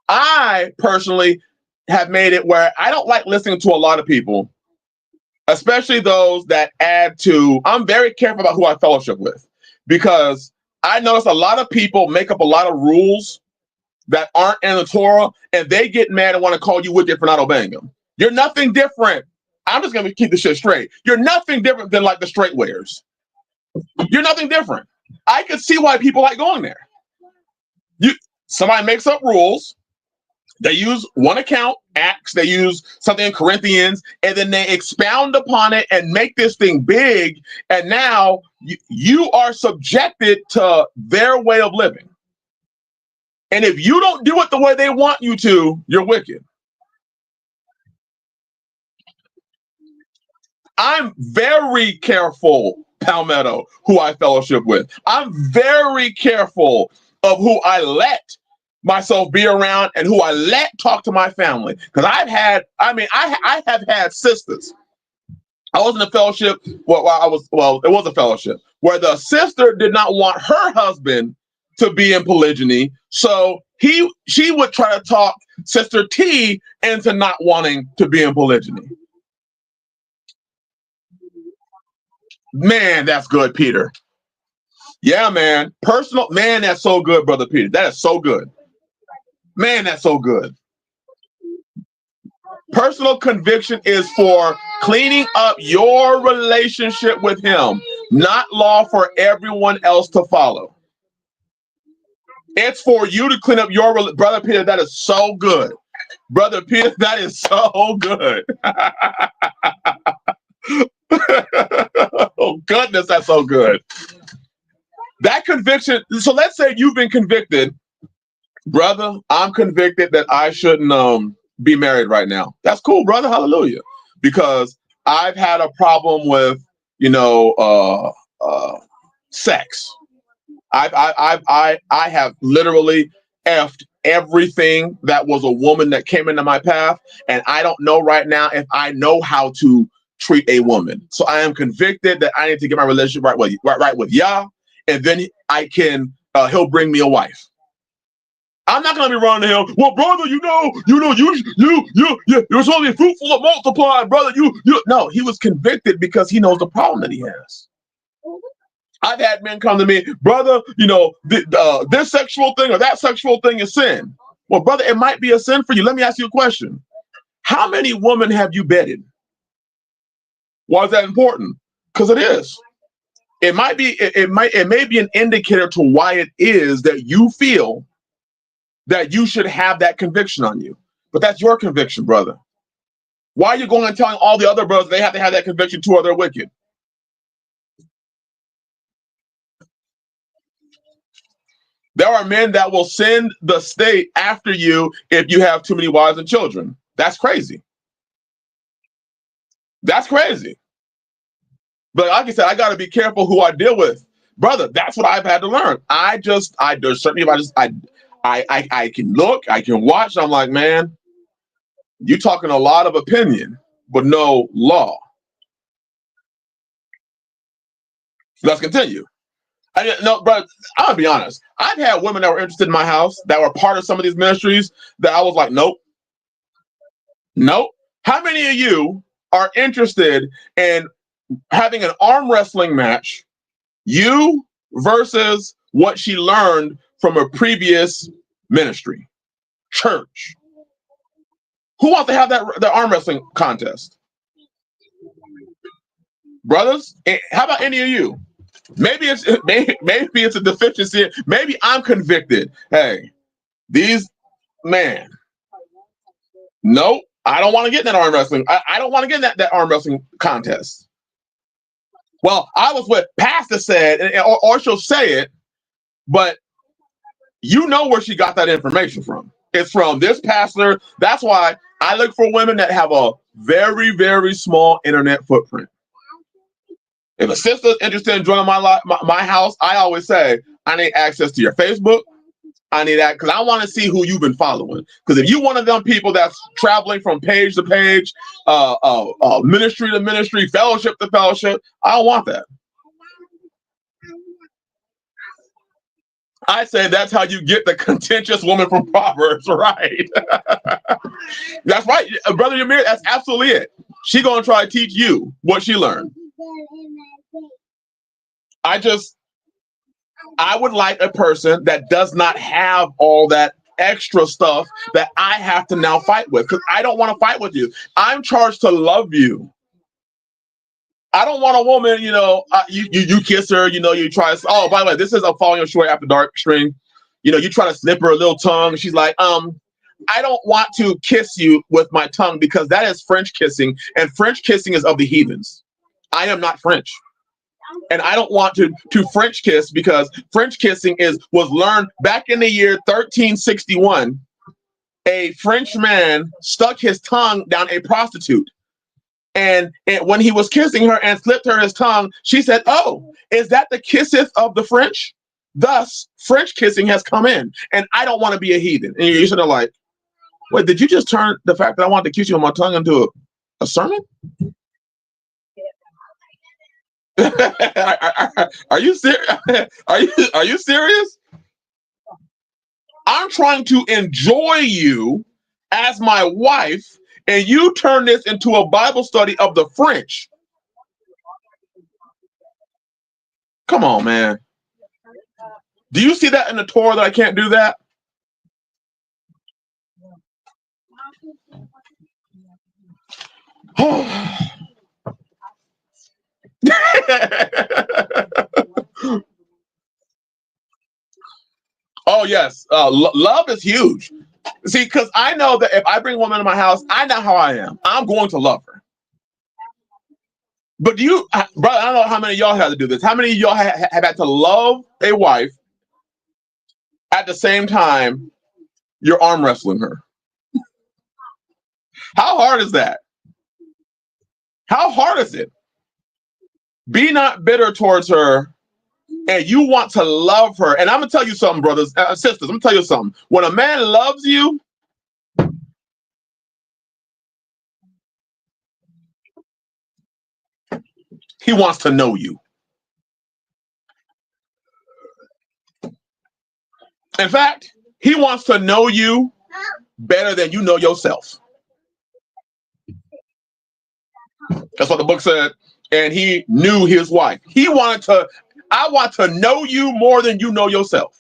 I personally have made it where I don't like listening to a lot of people, especially those that add to. I'm very careful about who I fellowship with because I notice a lot of people make up a lot of rules that aren't in the Torah, and they get mad and want to call you wicked for not obeying them. You're nothing different. I'm just going to keep the shit straight. You're nothing different than like the straight wears. You're nothing different. I could see why people like going there. Somebody makes up rules. They use one account, Acts, they use something in Corinthians, and then they expound upon it and make this thing big. And now you are subjected to their way of living. And if you don't do it the way they want you to, you're wicked. I'm very careful, Palmetto, who I fellowship with. I'm very careful of who I let myself be around and who I let talk to my family. Because I have had sisters. I was in a fellowship, it was a fellowship, where the sister did not want her husband to be in polygyny. So she would try to talk Sister T into not wanting to be in polygyny. Man, that's good, Peter. Yeah, man. Man, that's so good, Brother Peter. That is so good. Man, that's so good. Personal conviction is for cleaning up your relationship with him, not law for everyone else to follow. It's for you to clean up your Brother Peter. That is so good. Brother Peter, that is so good. Oh, goodness, that's so good. That conviction. So let's say you've been convicted. Brother, I'm convicted that I shouldn't be married right now. That's cool, brother. Hallelujah. Because I've had a problem with, sex. I have literally effed everything that was a woman that came into my path, and I don't know right now if I know how to treat a woman. So I am convicted that I need to get my relationship right with Yah, and then he'll bring me a wife. I'm not gonna be running to him. Well, brother, you're supposed to be fruitful and multiply, brother. No, he was convicted because he knows the problem that he has. I've had men come to me, brother, this sexual thing or that sexual thing is sin. Well, brother, it might be a sin for you. Let me ask you a question. How many women have you bedded? Why is that important? Because it is. It may be an indicator to why it is that you feel that you should have that conviction on you. But that's your conviction, brother. Why are you going and telling all the other brothers they have to have that conviction too or they're wicked? There are men that will send the state after you if you have too many wives and children. That's crazy. That's crazy. But like I said, I got to be careful who I deal with. Brother, that's what I've had to learn. There's certain people I can look, I can watch. I'm like, man, you're talking a lot of opinion, but no law. Let's continue. No, bro, I'm gonna be honest. I've had women that were interested in my house that were part of some of these ministries that I was like, nope. How many of you are interested in having an arm wrestling match, you versus what she learned from a previous ministry, church? Who wants to have the arm wrestling contest? Brothers, how about any of you? Maybe it's a deficiency. Maybe I'm convicted. Hey, man. Nope. I don't want to get in that arm wrestling. I don't want to get in that arm wrestling contest. Well, I was what Pastor said, or she'll say it, but you know where she got that information from. It's from this pastor. That's why I look for women that have a very, very small internet footprint. If a sister's interested in joining my house, I always say, I need access to your Facebook. I need that because I want to see who you've been following. Because if you one of them people that's traveling from page to page, ministry to ministry, fellowship to fellowship, I don't want that. I say that's how you get the contentious woman from Proverbs, right? That's right, brother Yamir. That's absolutely it. She gonna try to teach you what she learned. I just, I would like a person that does not have all that extra stuff that I have to now fight with because I don't want to fight with you. I'm charged to love you. I don't want a woman, you kiss her, you try to. Oh, by the way, this is a Falling Short After Dark string. You try to slip her a little tongue. She's like, I don't want to kiss you with my tongue because that is French kissing, and French kissing is of the heathens. I am not French, and I don't want to French kiss because French kissing was learned back in the year 1361. A French man stuck his tongue down a prostitute. And when he was kissing her and slipped her his tongue, she said, "Oh, is that the kisseth of the French? Thus, French kissing has come in, and I don't want to be a heathen." And you're sort of like, "Wait, did you just turn the fact that I wanted to kiss you on my tongue into a sermon?" Are you serious? Are you serious? I'm trying to enjoy you as my wife, and you turn this into a Bible study of the French. Come on, man. Do you see that in the Torah that I can't do that? Oh yes, love is huge. See, because I know that if I bring a woman to my house, I know how I am. I'm going to love her. But do you, brother? I don't know how many of y'all had to do this. How many of y'all have had to love a wife at the same time you're arm wrestling her? How hard is that? How hard is it? Be not bitter towards her, and you want to love her. And I'm gonna tell you something, brothers, sisters. I'm gonna tell you something. When a man loves you, he wants to know you. In fact, he wants to know you better than you know yourself. That's what the book said. And he knew his wife. I want to know you more than you know yourself.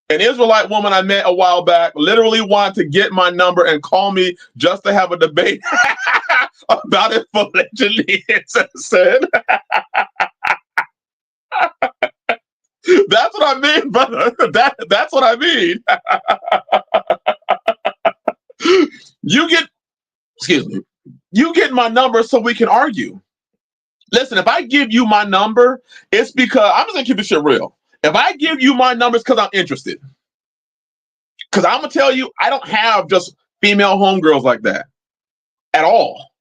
An Israelite woman I met a while back literally wanted to get my number and call me just to have a debate about it for allegedly. Said, that's what I mean, brother. That's what I mean. You get, excuse me, you get my number so we can argue. Listen, if I give you my number, it's because I'm just gonna keep this shit real. If I give you my number, it's because I'm interested. Because I'm gonna tell you, I don't have just female homegirls like that at all.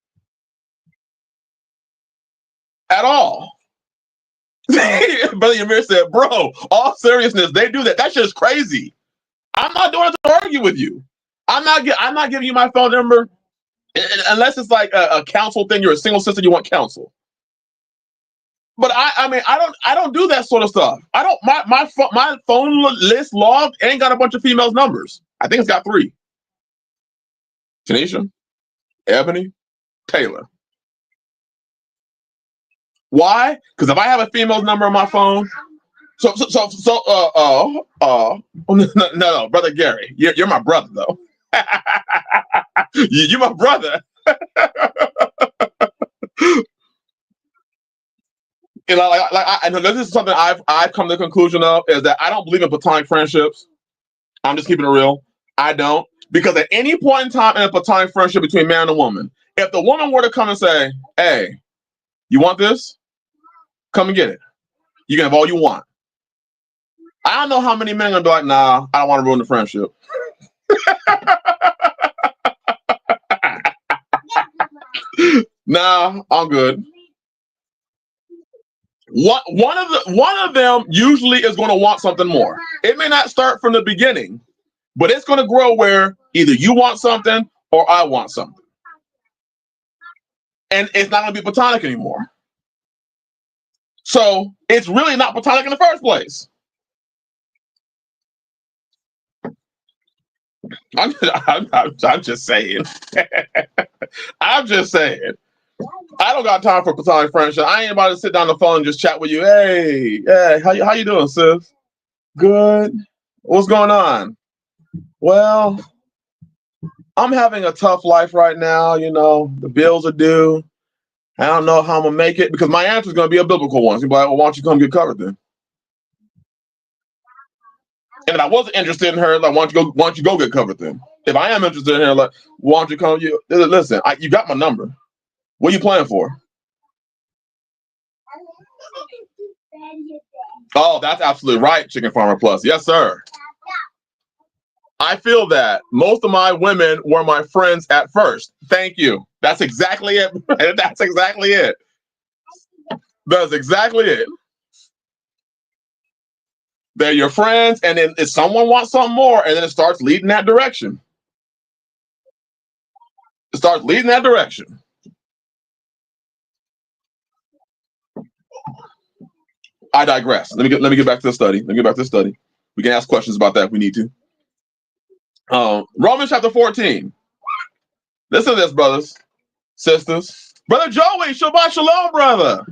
At all. Brother Yamir said, "Bro, all seriousness, they do that. That shit is crazy. I'm not doing it to argue with you. I'm not giving you my phone number unless it's like a counsel thing. You're a single sister, you want counsel. But I mean, I don't do that sort of stuff. I don't. My phone list log ain't got a bunch of females' numbers. I think it's got 3: Tanisha, Ebony, Taylor. Why? Because if I have a female's number on my phone, no, brother Gary, you're my brother though. You're my brother. I know this is something I've come to the conclusion of is that I don't believe in platonic friendships. I'm just keeping it real. I don't, because at any point in time in a platonic friendship between man and a woman, if the woman were to come and say, "Hey, you want this? Come and get it. You can have all you want." I don't know how many men are gonna be like, "Nah, I don't want to ruin the friendship." Nah, I'm good. One of them usually is going to want something more. It may not start from the beginning, but it's going to grow where either you want something or I want something, and it's not going to be platonic anymore. So it's really not platonic in the first place. I'm just saying. I'm just saying. I don't got time for platonic friendship. I ain't about to sit down the phone and just chat with you. Hey, how you doing, sis? Good. What's going on? Well, I'm having a tough life right now. You know, the bills are due. I don't know how I'm gonna make it because my answer is gonna be a biblical one. She'll be like, well, why don't you come get covered then? And if I wasn't interested in her, like, why don't you go get covered then? If I am interested in her, like, why don't you come? Listen, you got my number. What are you playing for? Oh, that's absolutely right, Chicken Farmer Plus. Yes, sir. I feel that most of my women were my friends at first. Thank you. That's exactly it. That's exactly it. That's exactly it. They're your friends, and then if someone wants something more, and then it starts leading that direction. It starts leading that direction. I digress. Let me get back to the study. Let me get back to the study. We can ask questions about that if we need to. Romans chapter 14. Listen to this, brothers, sisters. Brother Joey, Shabbat Shalom, brother.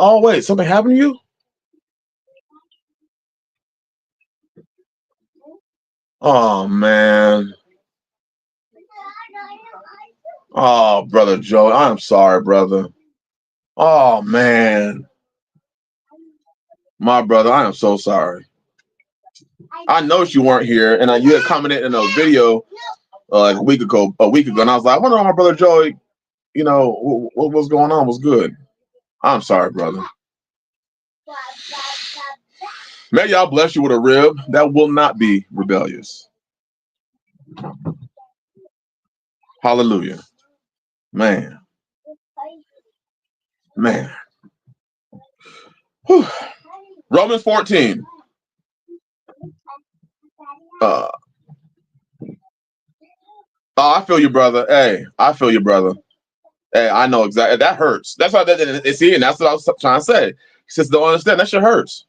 Oh, wait, something happened to you? Oh, man. Oh, brother Joey, I'm sorry, brother. Oh, man. My brother, I am so sorry. I noticed you weren't here, and you had commented in a video like a week ago, and I was like, I wonder why my brother Joey, what was going on was good. I'm sorry, brother. May y'all bless you with a rib that will not be rebellious. Hallelujah. Man. Whew. Romans 14. Oh, I feel you, brother. Hey, I feel you, brother. Hey, I know exactly. That hurts. That's why see, and that's what I was trying to say. Sisters don't understand. That shit hurts.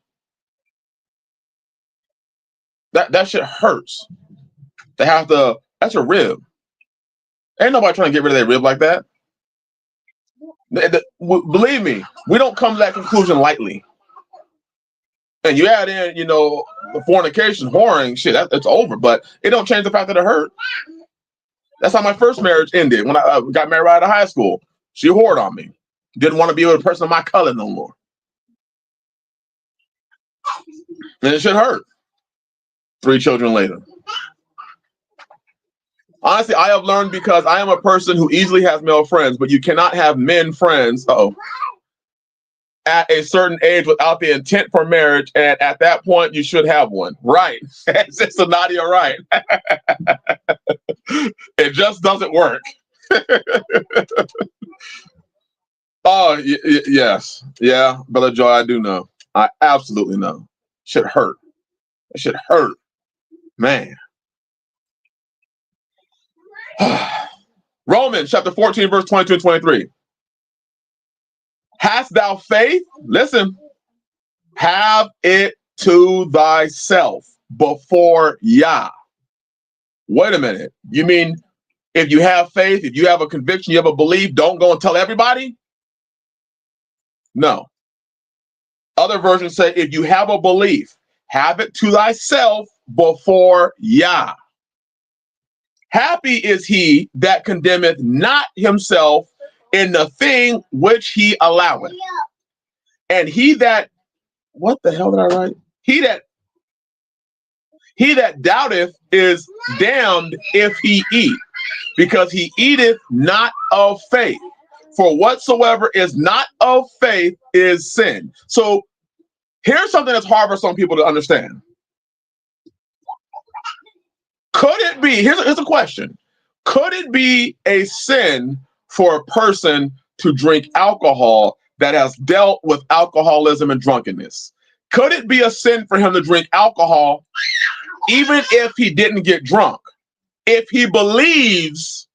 That shit hurts. They have to. That's a rib. Ain't nobody trying to get rid of their rib like that. Believe me, we don't come to that conclusion lightly. And you add in, the fornication, whoring, shit, it's over. But it don't change the fact that it hurt. That's how my first marriage ended when I got married out of high school. She whored on me. Didn't want to be with a person of my color no more. And it should hurt. 3 children later. Honestly, I have learned because I am a person who easily has male friends, but you cannot have men friends at a certain age without the intent for marriage. And at that point, you should have one. Right. Sister Nadia, right. It just doesn't work. Oh, yes. Yeah, Brother Joy, I do know. I absolutely know. Should hurt. It should hurt. Man. Romans chapter 14, verse 22 and 23. Hast thou faith? Listen. Have it to thyself before Yah. Wait a minute. You mean if you have faith, if you have a conviction, you have a belief, don't go and tell everybody? No. Other versions say if you have a belief, have it to thyself before Yah. Happy is he that condemneth not himself in the thing which he alloweth. And he that, what the hell did I write? He that doubteth is damned if he eat, because he eateth not of faith. For whatsoever is not of faith is sin. So here's something that's hard for some people to understand. Could it be, here's a question. Could it be a sin for a person to drink alcohol that has dealt with alcoholism and drunkenness? Could it be a sin for him to drink alcohol even if he didn't get drunk, if he believes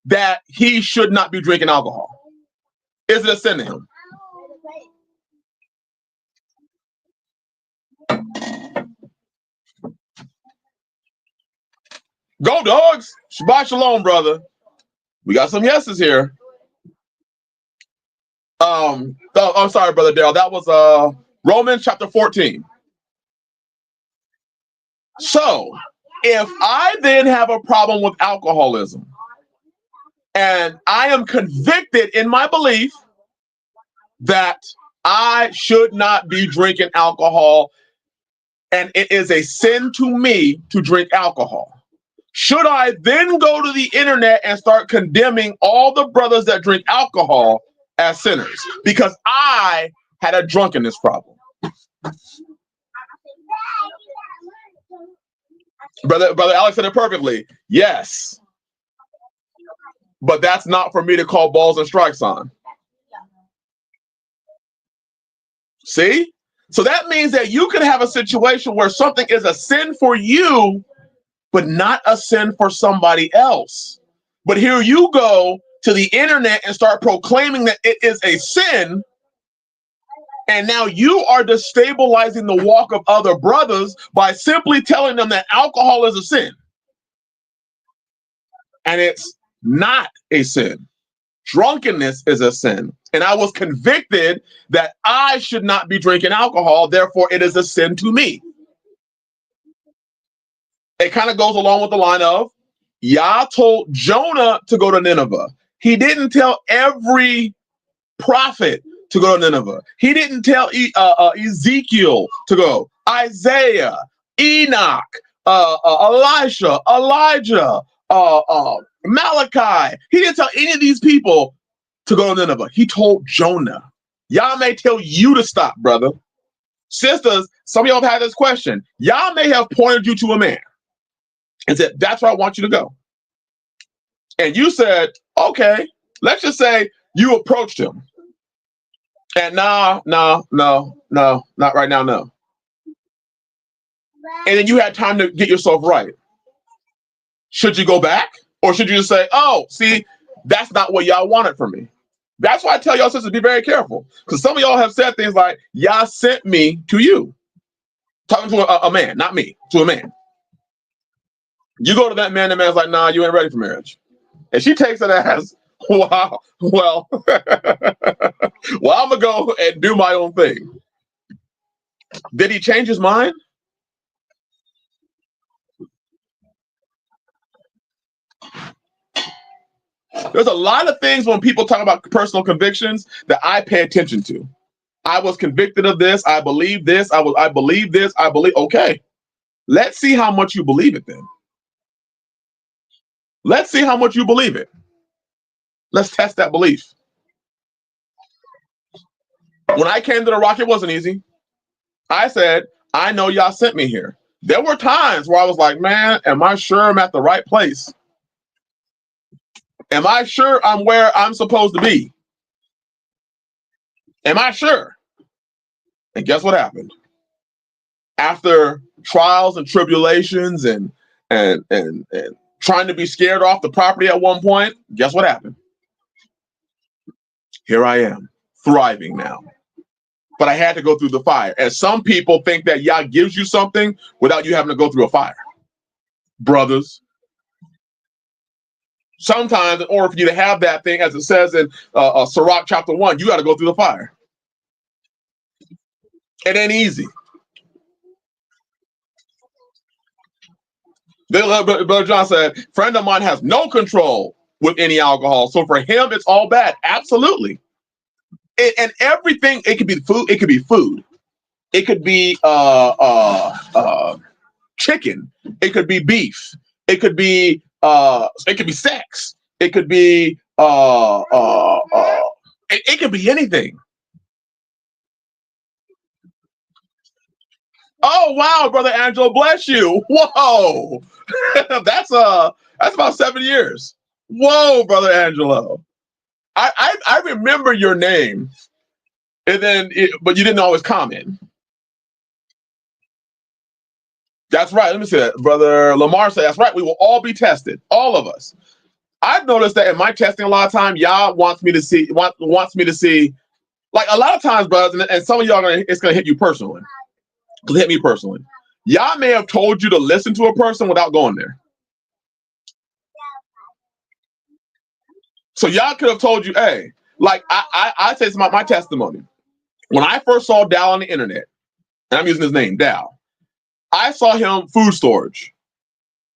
that he should not be drinking alcohol? Is it a sin to him? Go dogs. Shabbat shalom, brother. We got some yeses here. Oh, I'm sorry, brother Daryl. That was Romans chapter 14. So if I then have a problem with alcoholism and I am convicted in my belief that I should not be drinking alcohol and it is a sin to me to drink alcohol, should I then go to the internet and start condemning all the brothers that drink alcohol as sinners because I had a drunkenness problem? Brother Alex said it perfectly. Yes, but that's not for me to call balls and strikes on. See? So that means that you can have a situation where something is a sin for you, but not a sin for somebody else. But here you go to the internet and start proclaiming that it is a sin. And now you are destabilizing the walk of other brothers by simply telling them that alcohol is a sin. And it's not a sin. Drunkenness is a sin. And I was convicted that I should not be drinking alcohol. Therefore, it is a sin to me. It kind of goes along with the line of Yah told Jonah to go to Nineveh. He didn't tell every prophet to go to Nineveh. He didn't tell Ezekiel to go. Isaiah, Enoch, Elisha, Elijah, Malachi. He didn't tell any of these people to go to Nineveh. He told Jonah. Yah may tell you to stop, brother. Sisters, some of y'all have had this question. Yah may have pointed you to a man and said, that's where I want you to go. And you said, okay, let's just say you approached him. And no, not right now, no. And then you had time to get yourself right. Should you go back? Or should you just say, oh, see, that's not what y'all wanted from me? That's why I tell y'all sisters, be very careful. Because some of y'all have said things like, y'all sent me to you. Talking to a man, not me, to a man. You go to that man, the man's like, nah, you ain't ready for marriage. And she takes it as, wow, well, I'm going to go and do my own thing. Did he change his mind? There's a lot of things when people talk about personal convictions that I pay attention to. I was convicted of this. I believe this. I believe this. I believe. Okay. Let's see how much you believe it then. Let's see how much you believe it. Let's test that belief. When I came to the Rock, it wasn't easy. I said, I know y'all sent me here. There were times where I was like, man, am I sure I'm at the right place? Am I sure I'm where I'm supposed to be? Am I sure? And guess what happened? After trials and tribulations and trying to be scared off the property at one point, guess what happened? Here I am, thriving now. But I had to go through the fire. And some people think that Yah gives you something without you having to go through a fire. Brothers, sometimes in order for you to have that thing, as it says in Sirach chapter 1, you got to go through the fire. It ain't easy. Brother John said, friend of mine has no control with any alcohol. So for him, it's all bad. Absolutely. And everything, it could be food. It could be food. It could be chicken. It could be beef. It could be sex. It could be it could be anything. Oh wow, brother Angelo, bless you. Whoa, that's about 7 years. Whoa, brother Angelo, I remember your name, and then but you didn't always comment. That's right. Let me see that. Brother Lamar said, that's right. We will all be tested. All of us. I've noticed that in my testing a lot of time, Yah wants me to see, like a lot of times, brothers, and some of y'all, it's going to hit you personally. It'll hit me personally. Yah may have told you to listen to a person without going there. So y'all could have told you, hey, like I say it's my testimony. When I first saw Dow on the internet, and I'm using his name, Dow, I saw him food storage.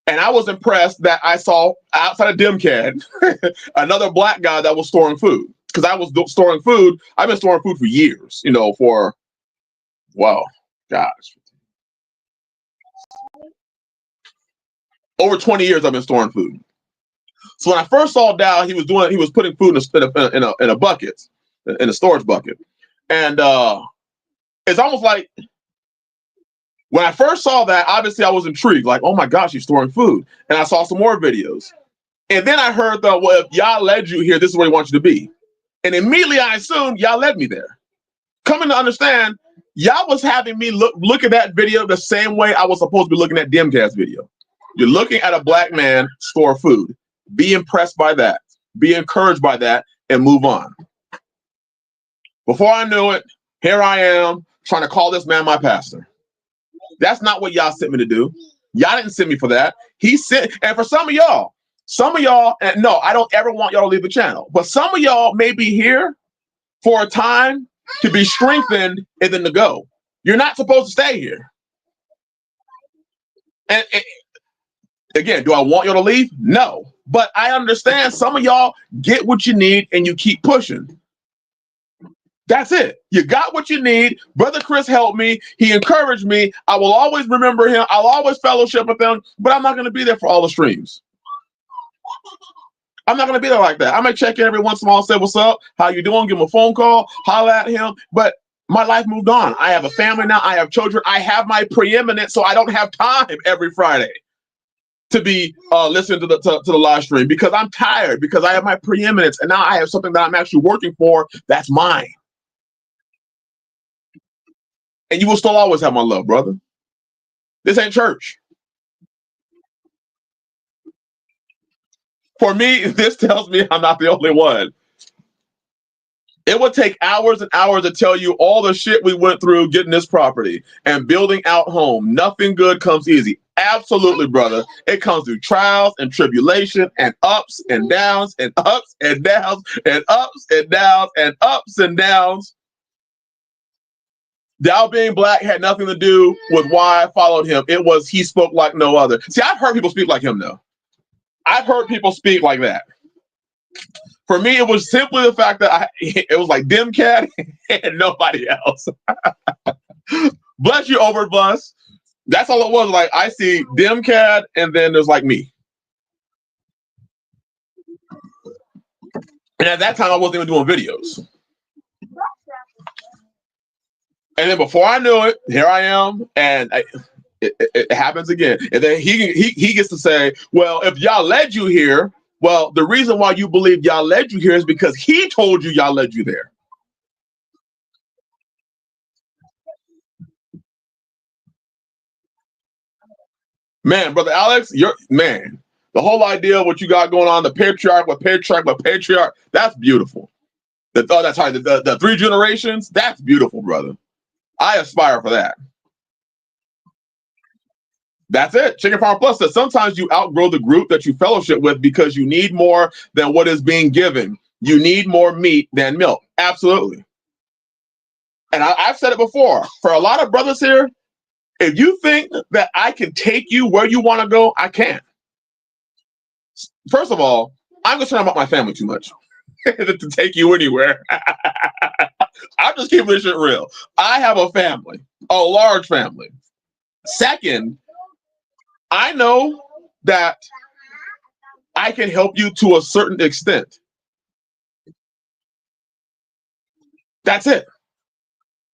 And I was impressed that I saw outside of Dimcad another black guy that was storing food. Because I was storing food. I've been storing food for years, you know, for, wow, gosh. Over 20 years I've been storing food. So when I first saw Dow, he was putting food in a bucket, in a storage bucket. And it's almost like when I first saw that, obviously I was intrigued, like, oh my gosh, he's storing food. And I saw some more videos. And then I heard that, well, if Yah led you here, this is where he wants you to be. And immediately I assumed Yah led me there. Coming to understand, Yah was having me look at that video the same way I was supposed to be looking at Dimcast video. You're looking at a black man store food. Be impressed by that. Be encouraged by that and move on. Before I knew it, here I am trying to call this man my pastor. That's not what Yah sent me to do. Yah didn't send me for that. He sent, and for some of y'all, and no, I don't ever want y'all to leave the channel, but some of y'all may be here for a time to be strengthened and then to go. You're not supposed to stay here. And again, do I want y'all to leave? No. But I understand some of y'all get what you need and you keep pushing. That's it. You got what you need. Brother Chris helped me. He encouraged me. I will always remember him. I'll always fellowship with him, but I'm not going to be there for all the streams. I'm not going to be there like that. I might check in every once in a while and say, what's up? How you doing? Give him a phone call, holler at him. But my life moved on. I have a family now. I have children. I have my preeminence, so I don't have time every Friday to be listening to the live stream because I'm tired, because I have my preeminence, and now I have something that I'm actually working for that's mine. And you will still always have my love, brother. This ain't church. For me, this tells me I'm not the only one. It would take hours and hours to tell you all the shit we went through getting this property and building out home. Nothing good comes easy. Absolutely, brother. It comes through trials and tribulation and ups and downs and ups and downs and ups and downs and ups and downs. Dow being black had nothing to do with why I followed him. It was he spoke like no other. See, I've heard people speak like him, though. I've heard people speak like that. For me, it was simply the fact that it was like Dimcat and nobody else. Bless you, Overbus. That's all it was. Like, I see Dimcat and then there's like me. And at that time, I wasn't even doing videos. And then before I knew it, here I am, and it happens again. And then he gets to say, well, if Yah led you here, well, the reason why you believe Yah led you here is because he told you Yah led you there. Man, Brother Alex, the whole idea of what you got going on, the patriarch, that's beautiful. The 3 generations, that's beautiful, brother. I aspire for that. That's it. Chicken Farm Plus says sometimes you outgrow the group that you fellowship with because you need more than what is being given. You need more meat than milk. Absolutely. And I've said it before. For a lot of brothers here, if you think that I can take you where you want to go, I can't. First of all, I'm concerned about my family too much to take you anywhere. I'm just keeping this shit real. I have a family, a large family. Second, I know that I can help you to a certain extent. That's it.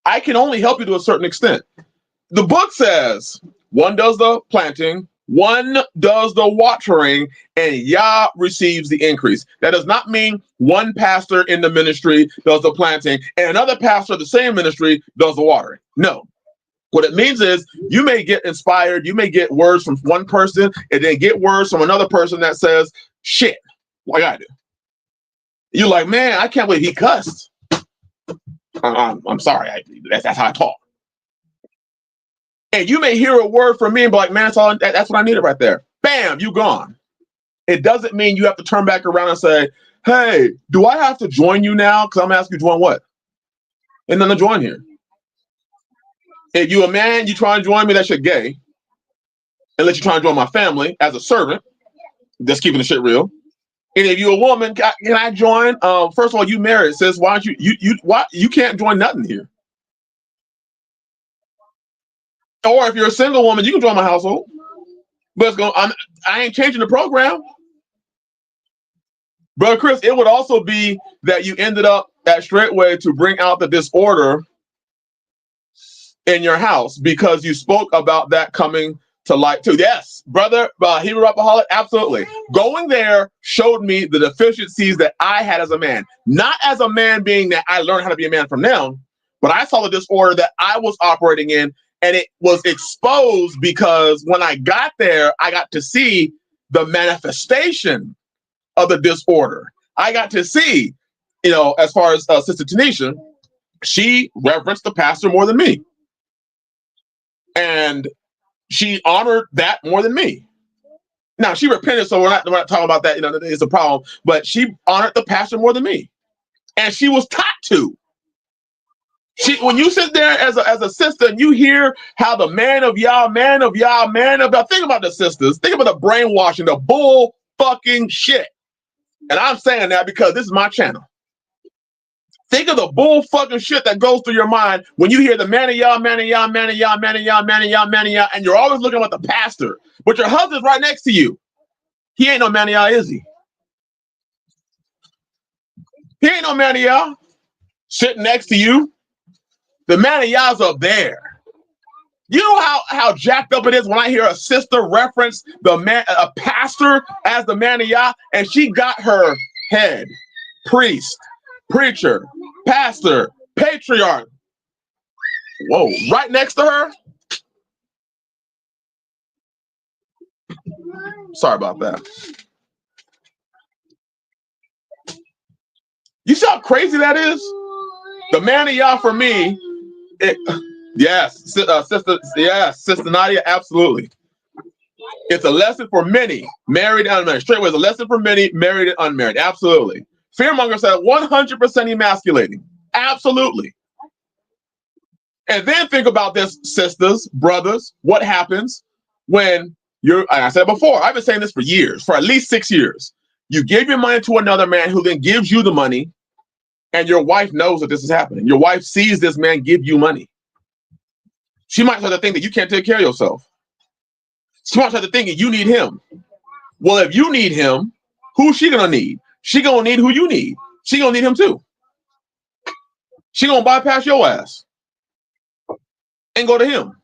I can only help you to a certain extent. The book says one does the planting, one does the watering, and Yah receives the increase. That does not mean one pastor in the ministry does the planting and another pastor of the same ministry does the watering. No. What it means is you may get inspired, you may get words from one person and then get words from another person that says, shit, like I do. You're like, man, I can't believe he cussed. I'm sorry, that's how I talk. And you may hear a word from me and be like, man, that's what I needed right there. Bam, you gone. It doesn't mean you have to turn back around and say, hey, do I have to join you now? Because I'm asking you to join what? And then to join here. If you a man, you try and join me, that's your gay. Unless you try and join my family as a servant. Just keeping the shit real. And if you a woman, can I join? First of all, you married, sis. Why don't why you can't join nothing here? Or if you're a single woman, you can join my household. But I ain't changing the program. Brother Chris, it would also be that you ended up at Straightway to bring out the disorder in your house because you spoke about that coming to light too. Yes, brother, Hebrew Rapaholic, absolutely. Going there showed me the deficiencies that I had as a man. Not as a man being that I learned how to be a man from them, but I saw the disorder that I was operating in, and it was exposed because when I got there, I got to see the manifestation of the disorder. I got to see, as far as Sister Tanisha, she reverenced the pastor more than me. And she honored that more than me. Now she repented, so we're not talking about that. It's a problem. But she honored the pastor more than me, and she was taught to. When you sit there as a sister and you hear how the man of Yah, think about the sisters, think about the brainwashing, the bull fucking shit. And I'm saying that because this is my channel. Think of the bull fucking shit that goes through your mind when you hear the man of Yah, and you're always looking at the pastor, but your husband's right next to you. He ain't no man of Yah, is he? He ain't no man of Yah sitting next to you. The man of Yah's up there. You know how jacked up it is when I hear a sister reference a pastor as the man of Yah, and she got her head, priest, preacher, pastor, patriarch. Whoa, right next to her? Sorry about that. You see how crazy that is? The man of Yah for me, Sister Nadia, absolutely. It's a lesson for many, married and unmarried. Straightway is a lesson for many, married and unmarried. Absolutely. Fearmonger said 100% emasculating. Absolutely. And then think about this, sisters, brothers, what happens when I said before, I've been saying this for years, for at least 6 years. You give your money to another man who then gives you the money, and your wife knows that this is happening. Your wife sees this man give you money. She might start to think that you can't take care of yourself. She might start to think that you need him. Well, if you need him, who's she gonna need? She gonna need who you need. She gonna need him too. She gonna bypass your ass and go to him.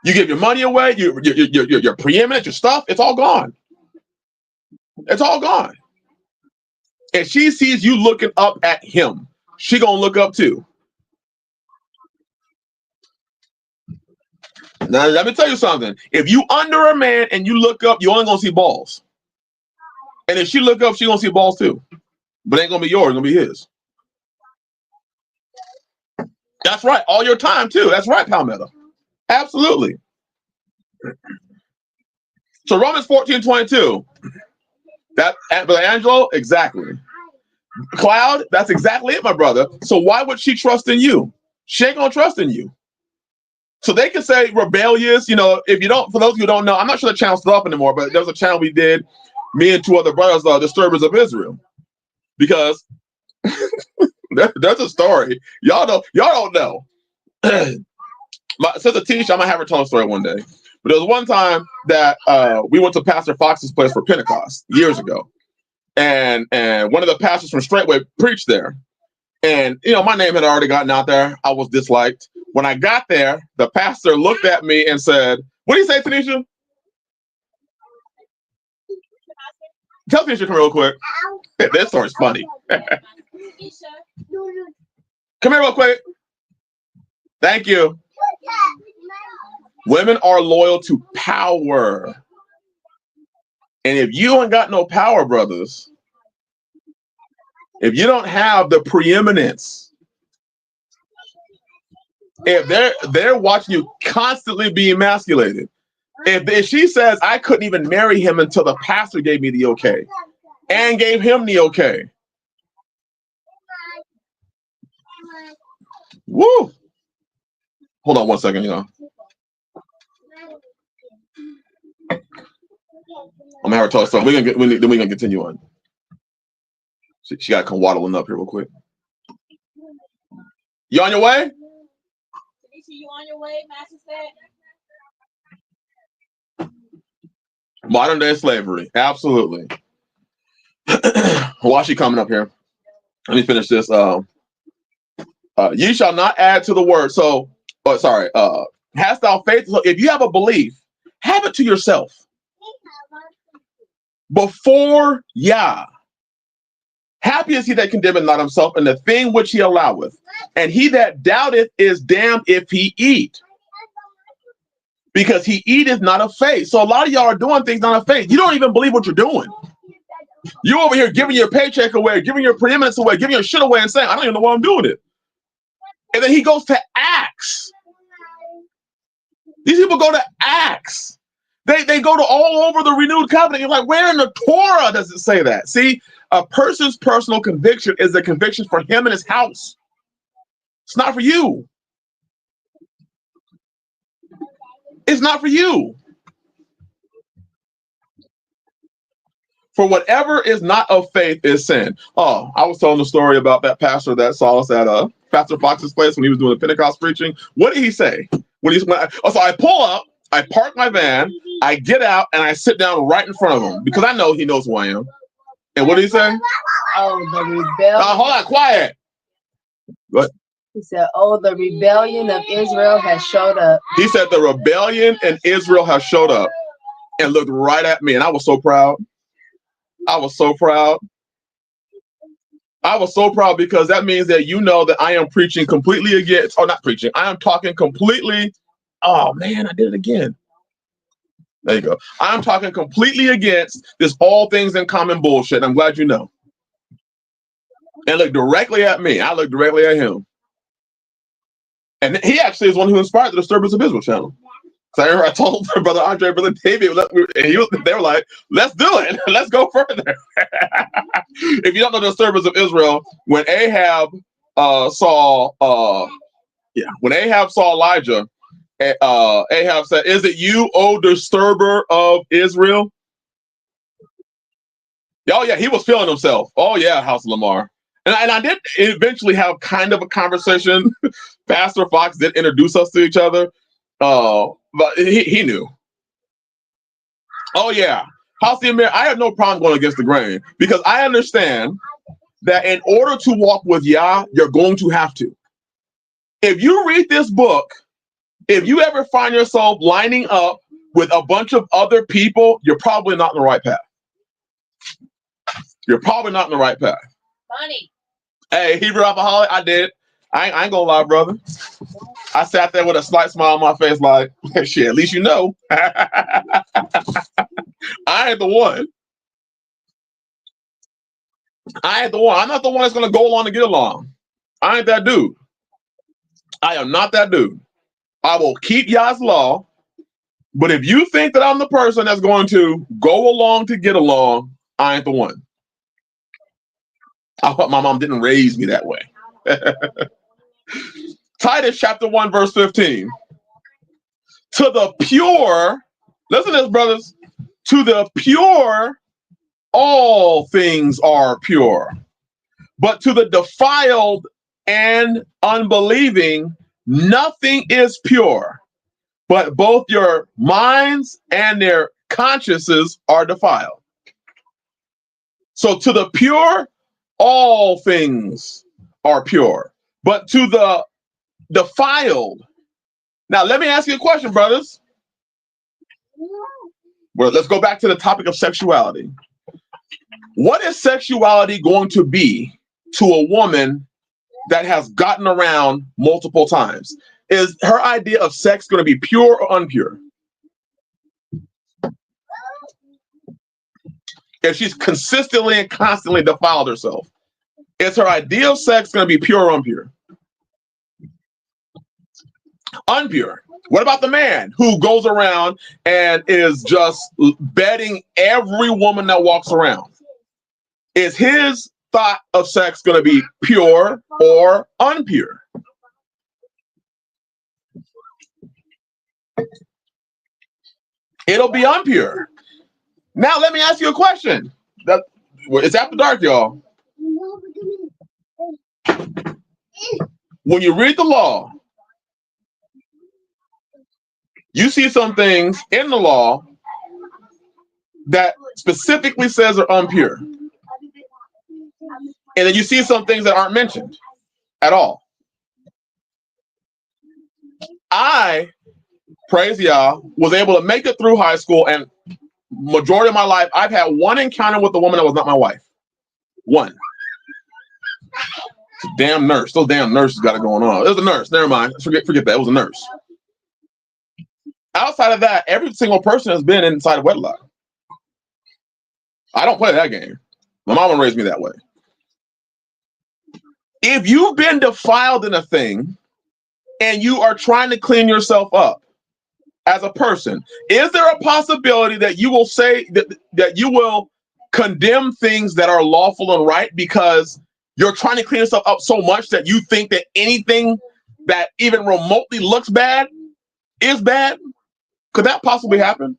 You give your money away, you're preeminent, your stuff, it's all gone. It's all gone. And she sees you looking up at him. She gonna look up too. Now, let me tell you something. If you under a man and you look up, you only gonna see balls. And if she look up, she gonna see balls too. But it ain't gonna be yours, it's gonna be his. That's right. All your time too. That's right, Palmetto. Absolutely. So Romans 14:22. That, Brother Angelo, exactly. Cloud, that's exactly it, my brother. So why would she trust in you? She ain't gonna trust in you. So they can say rebellious, if you don't, for those of you who don't know, I'm not sure the channel's still up anymore, but there was a channel we did, me and 2 other brothers, Disturbers of Israel. Because that's a story. Y'all don't know. My sister Tisha, I'm gonna have her tell a story one day. But there was one time that we went to Pastor Fox's place for Pentecost years ago. And one of the pastors from Straightway preached there. And, my name had already gotten out there. I was disliked. When I got there, the pastor looked at me and said, what do you say, Tanisha? Tell Tanisha to come real quick. This story's funny. Come here real quick. Thank you. Women are loyal to power. And if you ain't got no power, brothers, if you don't have the preeminence, if they're watching you constantly be emasculated, if she says, I couldn't even marry him until the pastor gave me the okay, and gave him the okay. Woo! Hold on one second, y'all. I'm gonna have her tell us something. Then we're gonna continue on. She gotta come waddling up here real quick. You on your way? Tanisha, you on your way, Master said? Modern day slavery, absolutely. While she coming up here, let me finish this. Ye shall not add to the word. So, hast thou faith? So if you have a belief, have it to yourself before Yah. Happy is he that condemneth not himself in the thing which he alloweth, and he that doubteth is damned if he eat, because he eateth not of faith. So a lot of y'all are doing things not of faith. You don't even believe what you're doing. You over here giving your paycheck away, giving your preeminence away, giving your shit away, and saying, I don't even know why I'm doing it. And then he goes to Acts. These people go to Acts. They go to all over the renewed covenant. You're like, where in the Torah does it say that? See, a person's personal conviction is a conviction for him and his house. It's not for you. It's not for you. For whatever is not of faith is sin. Oh, I was telling the story about that pastor that saw us at Pastor Fox's place when he was doing the Pentecost preaching. So I pull up, I park my van, I get out, and I sit down right in front of him because I know he knows who I am. And what did he say? Oh, the rebellion. Hold on, quiet. What? He said, oh, the rebellion of Israel has showed up. He said the rebellion in Israel has showed up and looked right at me. And I was so proud. I was so proud. I was so proud because that means that you know that I am preaching completely against, or not preaching, I am talking completely. Oh man, I did it again. There you go. I'm talking completely against this all things in common bullshit. I'm glad you know. And look directly at me. I look directly at him. And he actually is one who inspired the Disturbance of Israel channel. So I told Brother Andre, Brother David, they were like, let's do it. Let's go further. If you don't know the Disturbance of Israel, when Ahab saw Elijah, Ahab said, is it you, O disturber of Israel? Oh, yeah, he was feeling himself. Oh, yeah, House of Lamar. And I did eventually have kind of a conversation. Pastor Fox did introduce us to each other. But he knew. Oh, yeah. House of Amir, I have no problem going against the grain because I understand that in order to walk with Yah, you're going to have to. If you read this book, if you ever find yourself lining up with a bunch of other people, you're probably not in the right path. You're probably not in the right path. Funny. Hey, Hebrew alcoholic, I did. I ain't gonna lie, brother. I sat there with a slight smile on my face, like, shit, at least you know. I ain't the one. I ain't the one. I'm not the one that's gonna go along to get along. I ain't that dude. I am not that dude. I will keep Yah's law, but if you think that I'm the person that's going to go along to get along, I ain't the one. I hope my mom didn't raise me that way. Titus chapter 1, verse 15. To the pure, listen to this, brothers. To the pure, all things are pure. But to the defiled and unbelieving, nothing is pure. But both your minds and their consciences are defiled. So to the pure, all things are pure. But to the defiled. Now, let me ask you a question, brothers. Well, let's go back to the topic of sexuality. What is sexuality going to be to a woman that has gotten around multiple times? Is her idea of sex going to be pure or impure? If she's consistently and constantly defiled herself, is her idea of sex going to be pure or impure? Unpure. What about the man who goes around and is just bedding every woman that walks around? is his thought of sex going to be pure or unpure? It'll be unpure. Now, let me ask you a question. It's after dark, y'all. When you read the law, you see some things in the law that specifically says are impure. And then you see some things that aren't mentioned at all. I, praise Yah, was able to make it through high school, and majority of my life, I've had one encounter with a woman that was not my wife. One. Damn nurse. Those damn nurses got it going on. It was a nurse. Never mind. Forget that. It was a nurse. Outside of that, every single person has been inside of wedlock. I don't play that game. My mama raised me that way. If you've been defiled in a thing and you are trying to clean yourself up as a person, is there a possibility that you will say that you will condemn things that are lawful and right because you're trying to clean yourself up so much that you think that anything that even remotely looks bad is bad? Could that possibly happen?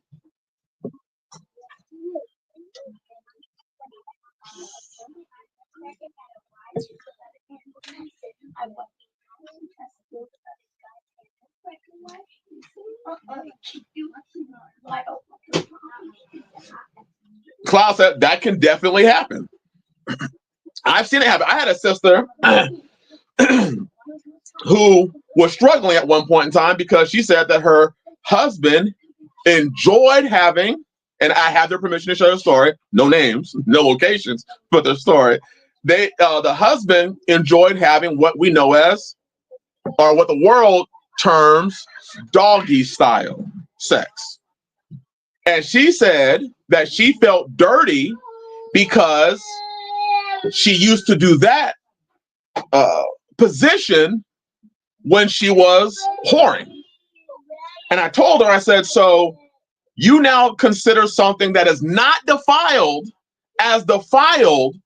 Klaus said that can definitely happen. I've seen it happen. I had a sister who was struggling at one point in time because she said that her husband enjoyed having, and I have their permission to share the story, no names, no locations, but the story. The husband enjoyed having what we know as, or what the world terms, doggy style sex. And she said that she felt dirty because she used to do that position when she was whoring. And I told her, I said, so you now consider something that is not defiled as defiled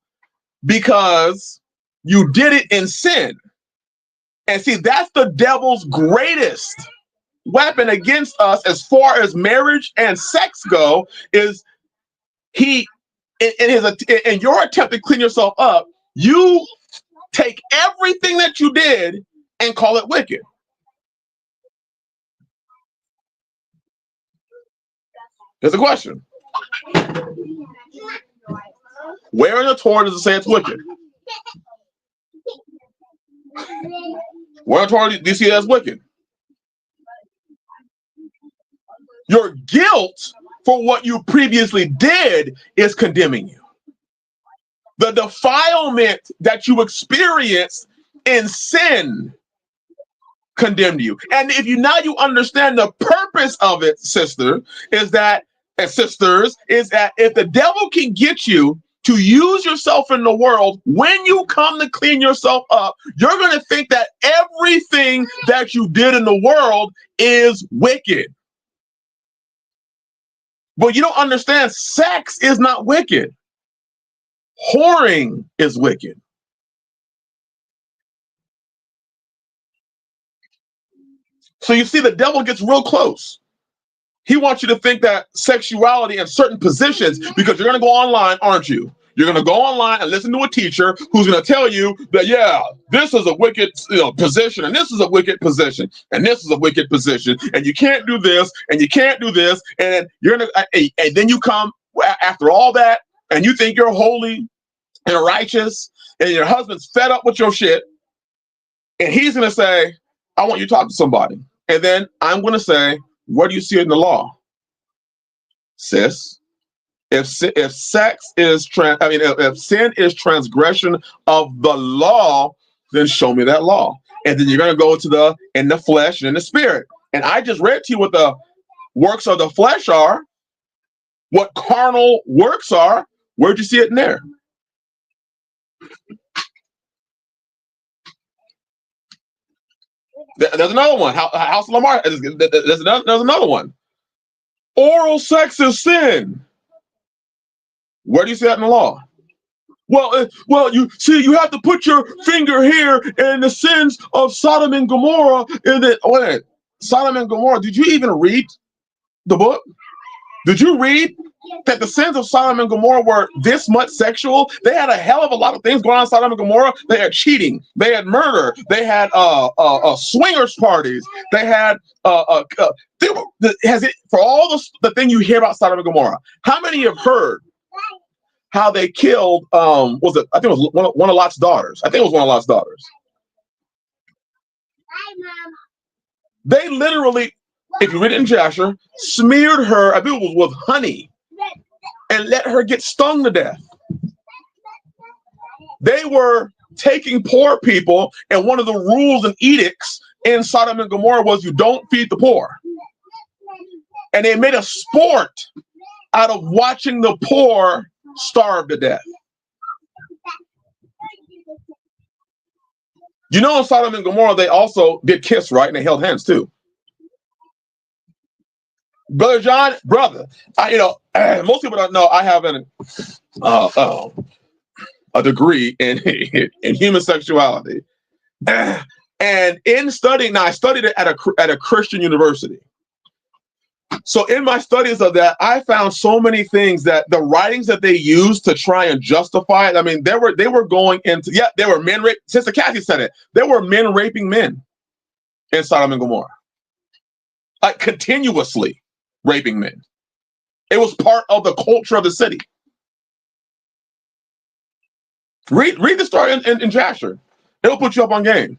because you did it in sin. And see, that's the devil's greatest weapon against us as far as marriage and sex go, is he, in your attempt to clean yourself up, you take everything that you did and call it wicked. Here's a question. Where in the Torah does it say it's wicked? Where in the Torah do you see it as wicked? Your guilt for what you previously did is condemning you. The defilement that you experienced in sin condemned you. And if you understand the purpose of it, sister, is that, and sisters, is that if the devil can get you to use yourself in the world, when you come to clean yourself up, you're going to think that everything that you did in the world is wicked. But you don't understand, sex is not wicked. Whoring is wicked. So you see, the devil gets real close. He wants you to think that sexuality in certain positions, because you're going to go online, aren't you? You're going to go online and listen to a teacher who's going to tell you that, yeah, this is a wicked position, and this is a wicked position, and this is a wicked position, and you can't do this, and you can't do this, and you're going to, and then you come after all that, and you think you're holy and righteous, and your husband's fed up with your shit, and he's going to say, I want you to talk to somebody. And then I'm going to say, where do you see it in the law? Sis, if sin is transgression of the law, then show me that law. And then you're going to go to in the flesh and in the spirit. And I just read to you what the works of the flesh are, what carnal works are. Where'd you see it in there? There's another one. House of Lamar. There's another one. Oral sex is sin. Where do you see that in the law? well, you see, you have to put your finger here in the sins of Sodom and Gomorrah. And then, wait, Sodom and Gomorrah. Did you even read the book? Did you read that the sins of Sodom and Gomorrah were this much sexual? They had a hell of a lot of things going on in Sodom and Gomorrah. They had cheating. They had murder. They had swingers parties. They had for all the thing you hear about Sodom and Gomorrah. How many have heard how they killed? Was it? I think it was one of Lot's daughters. I think it was one of Lot's daughters. They literally, if you read it in Jasher, smeared her, I think it was with honey, and let her get stung to death. They were taking poor people, and one of the rules and edicts in Sodom and Gomorrah was you don't feed the poor. And they made a sport out of watching the poor starve to death. You know, in Sodom and Gomorrah, they also did kiss, right? And they held hands too. Brother John, brother, most people don't know I have a degree in human sexuality, and in studying, now I studied it at a Christian university. So in my studies of that, I found so many things that the writings that they used to try and justify it. I mean, they were going into, they were men rape. Sister Kathy said it. There were men raping men in Sodom and Gomorrah, like continuously raping men. It was part of the culture of the city. Read the story in Jasher. It'll put you up on game.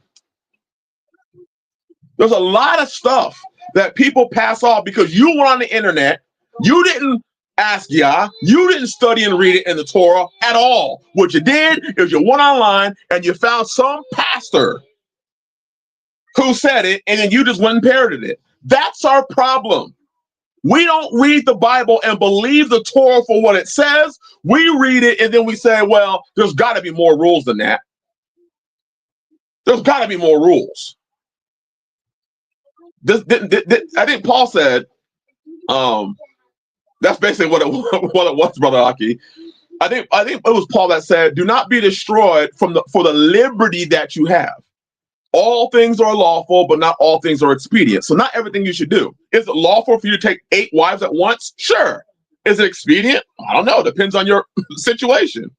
There's a lot of stuff that people pass off because you went on the internet. You didn't ask Yah. You didn't study and read it in the Torah at all. What you did is you went online and you found some pastor who said it, and then you just went and parroted it. That's our problem. We don't read the Bible and believe the Torah for what it says. We read it and then we say, well, there's got to be more rules than that. There's got to be more rules. I think Paul said, that's basically what it was, Brother Aki. I think it was Paul that said, do not be destroyed for the liberty that you have. All things are lawful, but not all things are expedient. So not everything you should do. Is it lawful for you to take 8 wives at once? Sure. Is it expedient? I don't know. Depends on your situation.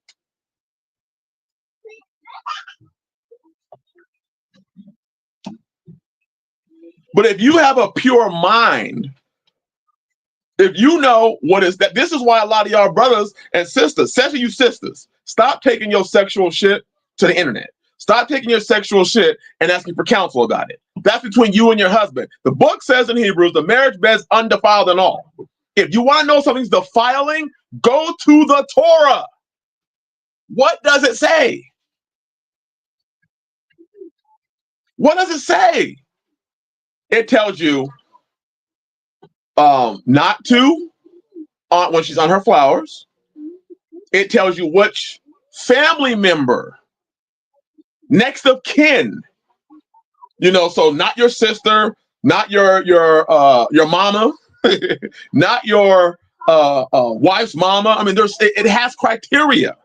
But if you have a pure mind, if you know what is that, this is why a lot of y'all brothers and sisters, especially you sisters, stop taking your sexual shit to the internet. Stop taking your sexual shit and asking for counsel about it. That's between you and your husband. The book says in Hebrews, the marriage bed is undefiled and all. If you want to know something's defiling, go to the Torah. What does it say? What does it say? It tells you not to when she's on her flowers. It tells you which family member, next of kin, so not your sister, not your mama, not your wife's mama. I mean, it has criteria.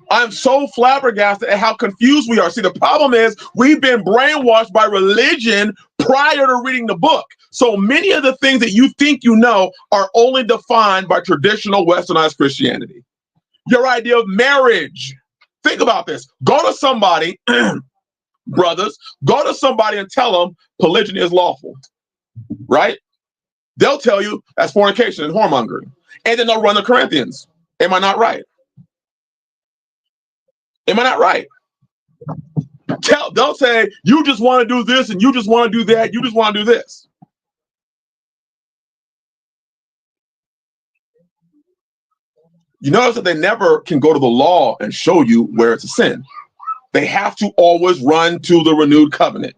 I'm so flabbergasted at how confused we are. See, the problem is we've been brainwashed by religion prior to reading the book. So many of the things that you think you know are only defined by traditional westernized Christianity. Your idea of marriage. Think about this. Go to somebody, brothers, go to somebody and tell them polygyny is lawful, right? They'll tell you that's fornication and whoremongering. And then they'll run the Corinthians. Am I not right? Am I not right? They'll say, you just want to do this and you just want to do that. You just want to do this. You notice that they never can go to the law and show you where it's a sin. They have to always run to the renewed covenant.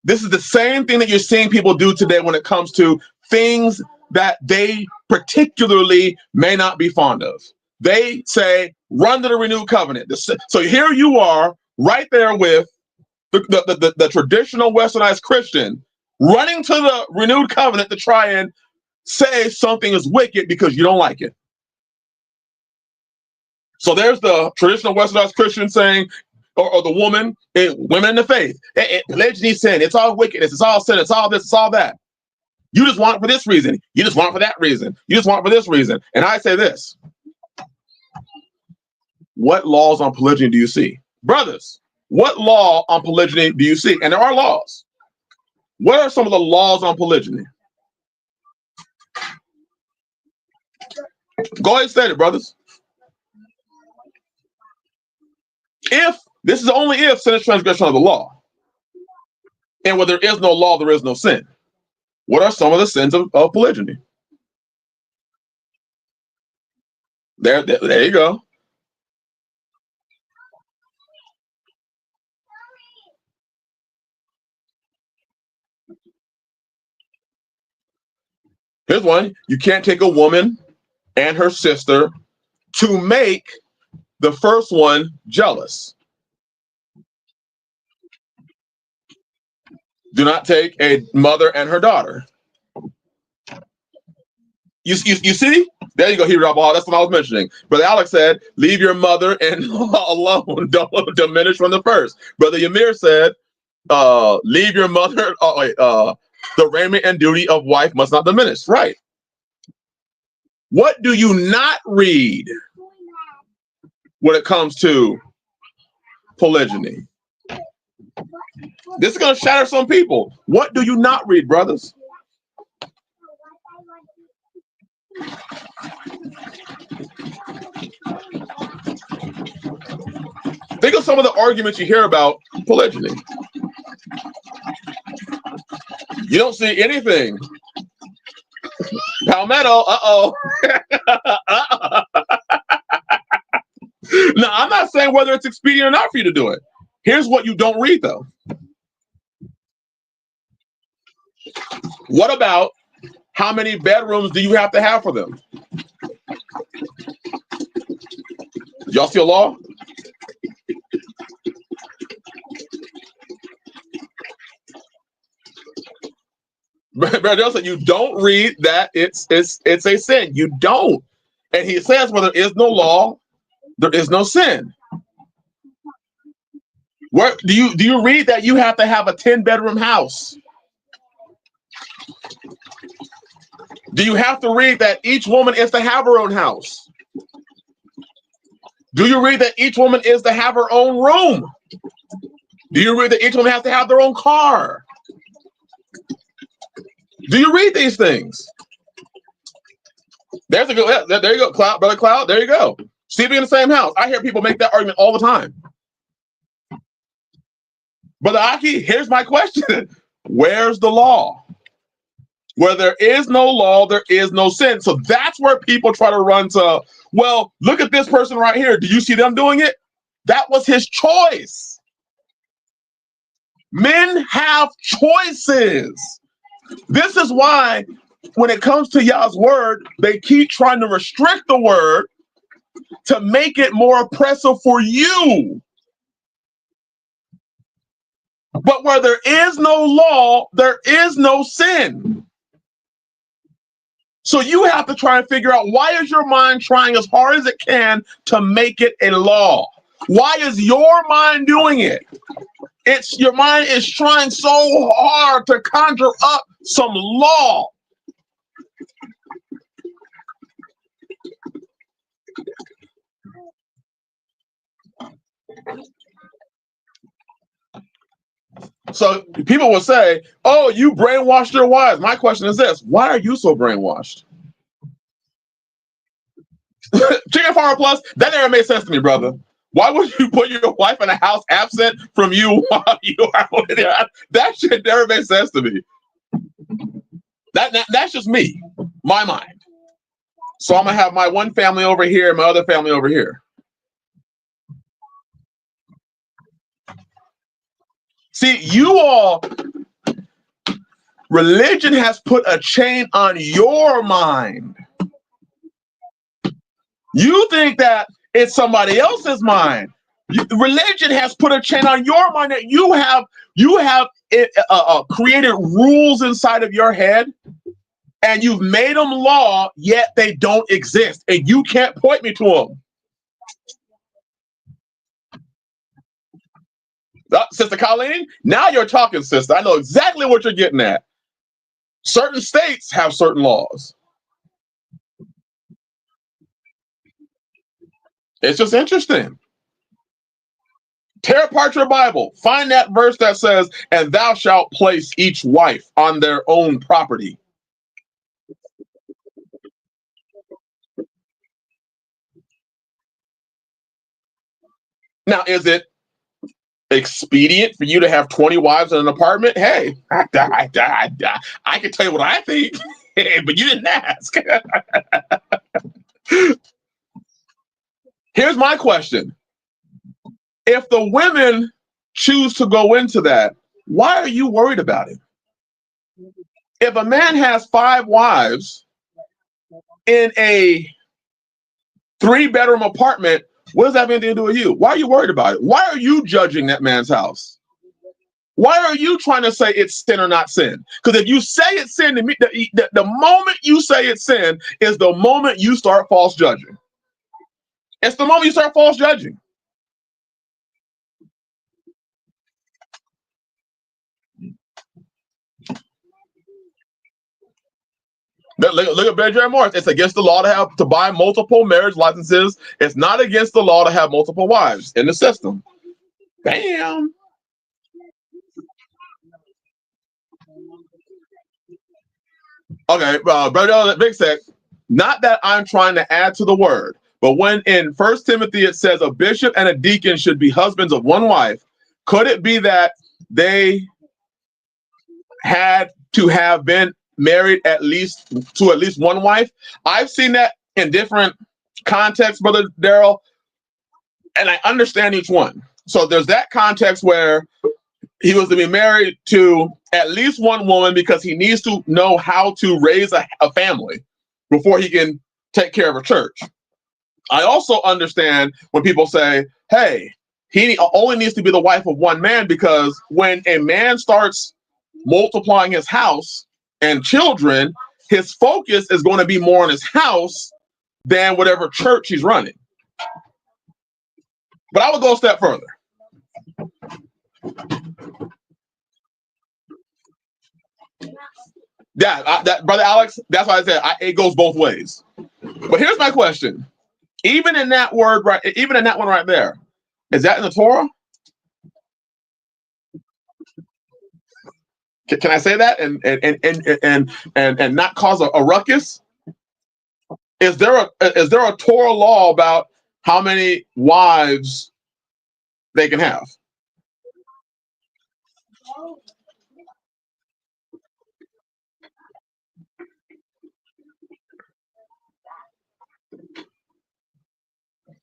This is the same thing that you're seeing people do today when it comes to things that they particularly may not be fond of. They say, run to the renewed covenant. So here you are right there with the traditional westernized Christian running to the renewed covenant to try and say something is wicked because you don't like it. So there's the traditional Westernized Christian saying, or the woman, women in the faith, polygyny is sin. It's all wickedness. It's all sin. It's all this. It's all that. You just want it for this reason. You just want it for that reason. You just want it for this reason. And I say this. What laws on polygyny do you see? Brothers, what law on polygyny do you see? And there are laws. What are some of the laws on polygyny? Go ahead and state it, brothers. If, this is only if sin is transgression of the law. And where there is no law, there is no sin. What are some of the sins of polygyny? There you go. Here's one. You can't take a woman and her sister to make the first one jealous. Do not take a mother and her daughter. You see? There you go, Hebrew alcohol. That's what I was mentioning. Brother Alex said, leave your mother-in-law alone. Don't diminish from the first. Brother Ymir said, leave your mother, the raiment and duty of wife must not diminish. Right. What do you not read when it comes to polygyny? This is going to shatter some people. What do you not read, brothers? Think of some of the arguments you hear about polygyny. You don't see anything. Palmetto, No, I'm not saying whether it's expedient or not for you to do it. Here's what you don't read, though. What about how many bedrooms do you have to have for them? Y'all see a law? Brother said you don't read that it's a sin. You don't. And he says, well, there is no law, there is no sin. Where do you read that you have to have a 10-bedroom house? Do you have to read that each woman is to have her own house? Do you read that each woman is to have her own room? Do you read that each woman has to have their own car? Do you read these things? There's a good, there you go, Cloud, Brother Cloud, there you go. Sleeping in the same house. I hear people make that argument all the time. Brother Aki, here's my question. Where's the law? Where there is no law, there is no sin. So that's where people try to run to, well, look at this person right here. Do you see them doing it? That was his choice. Men have choices. This is why when it comes to Yah's word, they keep trying to restrict the word to make it more oppressive for you. But where there is no law, there is no sin. So you have to try and figure out, why is your mind trying as hard as it can to make it a law? Why is your mind doing it? It's your mind is trying so hard to conjure up some law. So people will say, oh, you brainwashed your wives. My question is this: why are you so brainwashed? Chicken Farmer Plus, that never made sense to me, brother. Why would you put your wife in a house absent from you while you are over there? That shit never made sense to me. That's just me, my mind. So I'm gonna have my one family over here and my other family over here. See, you all, religion has put a chain on your mind. You think that it's somebody else's mind. Religion has put a chain on your mind that you have created rules inside of your head, and you've made them law, yet they don't exist, and you can't point me to them. Sister Colleen, now you're talking, sister. I know exactly what you're getting at. Certain states have certain laws. It's just interesting. Tear apart your Bible. Find that verse that says, and thou shalt place each wife on their own property. Now, is it expedient for you to have 20 wives in an apartment? Hey, I can tell you what I think, but you didn't ask. Here's my question. If the women choose to go into that, why are you worried about it? If a man has 5 wives in a 3-bedroom apartment, what does that have anything to do with you? Why are you worried about it? Why are you judging that man's house? Why are you trying to say it's sin or not sin? Because if you say it's sin, the moment you say it's sin is the moment you start false judging. It's the moment you start false judging. Look at Benjamin Morris. It's against the law to buy multiple marriage licenses. It's not against the law to have multiple wives in the system. Bam. Okay, Brother Big Sec, not that I'm trying to add to the word, but when in 1 Timothy it says a bishop and a deacon should be husbands of one wife, could it be that they had to have been married at least one wife? I've seen that in different contexts, Brother Daryl, and I understand each one. So there's that context where he was to be married to at least one woman because he needs to know how to raise a family before he can take care of a church. I also understand when people say, hey, he only needs to be the wife of one man, because when a man starts multiplying his house and children, his focus is going to be more on his house than whatever church he's running. But I would go a step further. Yeah, Brother Alex, that's why I said it goes both ways. But here's my question. Even in that one right there, is that in the Torah? Can I say that and not cause a ruckus? Is there a Torah law about how many wives they can have?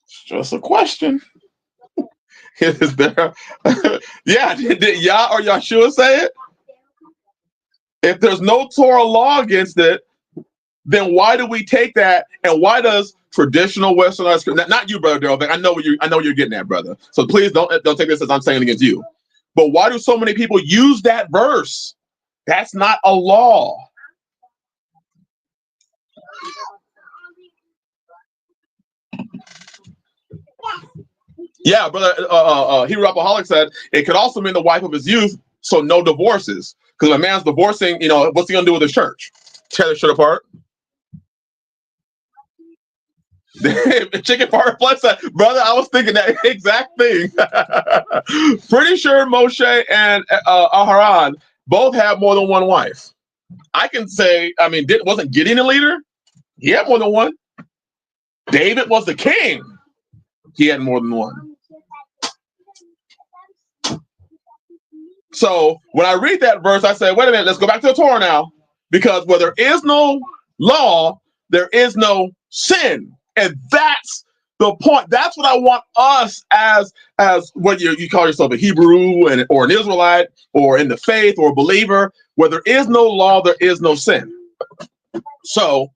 It's just a question. Is there? Yeah, did Yah or Yahshua say it? If there's no Torah law against it, then why do we take that? And why does traditional Westernized, not you, Brother Daryl, I know what you're getting at, brother. So please don't take this as I'm saying against you. But why do so many people use that verse? That's not a law. Yeah, Brother Hebrew Alcoholic said it could also mean the wife of his youth, so no divorces. Because if a man's divorcing, what's he gonna do with his church? Tear the shit apart. Chicken fire flesh said, brother, I was thinking that exact thing. Pretty sure Moshe and Aharon both have more than one wife. I can say, wasn't Gideon a leader? He had more than one. David was the king. He had more than one. So when I read that verse, I say, wait a minute, let's go back to the Torah now. Because where there is no law, there is no sin. And that's the point. That's what I want us as whether you call yourself a Hebrew or an Israelite or in the faith or a believer, where there is no law, there is no sin. So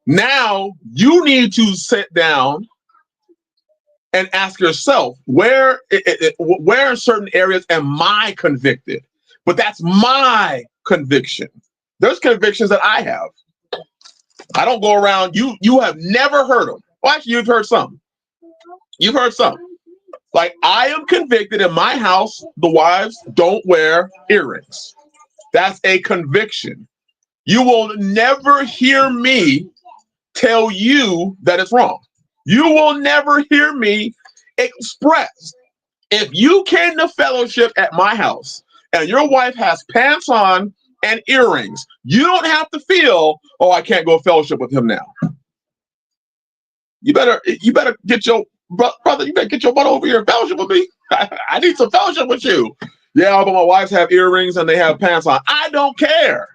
now you need to sit down and ask yourself, where in certain areas am I convicted? But that's my conviction. There's convictions that I have. I don't go around. You have never heard them. Well, actually, you've heard some. You've heard some. Like, I am convicted in my house, the wives don't wear earrings. That's a conviction. You will never hear me tell you that it's wrong. You will never hear me express. If you came to fellowship at my house and your wife has pants on and earrings, you don't have to feel, oh, I can't go fellowship with him now. You better get your brother. You better get your butt over here and fellowship with me. I need some fellowship with you. Yeah, but my wives have earrings and they have pants on. I don't care,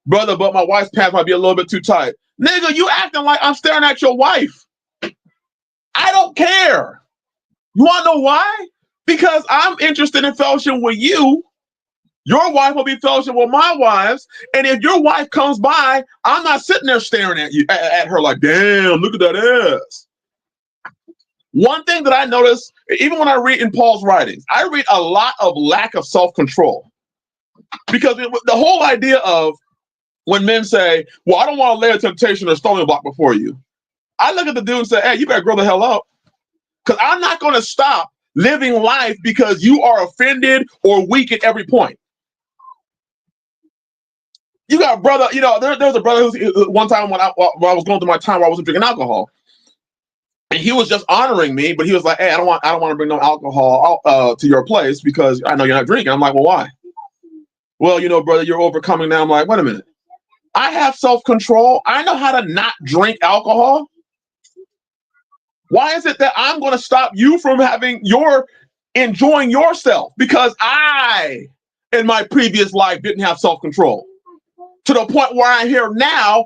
brother. But my wife's pants might be a little bit too tight. Nigga, you acting like I'm staring at your wife. I don't care. You want to know why? Because I'm interested in fellowship with you. Your wife will be fellowship with my wives, and if your wife comes by, I'm not sitting there staring at you at her like, damn, look at that ass. One thing that I notice, even when I read in Paul's writings, I read a lot of lack of self-control. Because the whole idea of when men say, well, I don't want to lay a temptation or stumbling block before you. I look at the dude and say, hey, you better grow the hell up. Because I'm not going to stop living life because you are offended or weak at every point. You got a brother, there's a brother who's one time when I was going through my time where I wasn't drinking alcohol. And he was just honoring me, but he was like, hey, I don't want to bring no alcohol to your place because I know you're not drinking. I'm like, well, why? Well, brother, you're overcoming now. I'm like, wait a minute. I have self-control. I know how to not drink alcohol. Why is it that I'm going to stop you from enjoying yourself? Because I, in my previous life, didn't have self-control. To the point where I'm here now,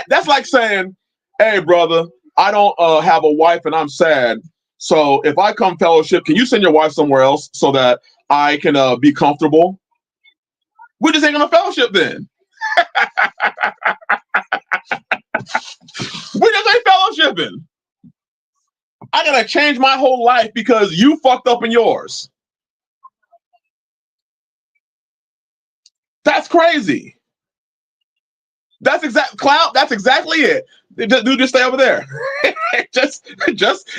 that's like saying, hey, brother, I don't have a wife and I'm sad. So if I come fellowship, can you send your wife somewhere else so that I can be comfortable? We just ain't gonna fellowship then. We just ain't fellowshipping. I gotta change my whole life because you fucked up in yours. That's crazy. That's exactly it. Dude, just stay over there. just,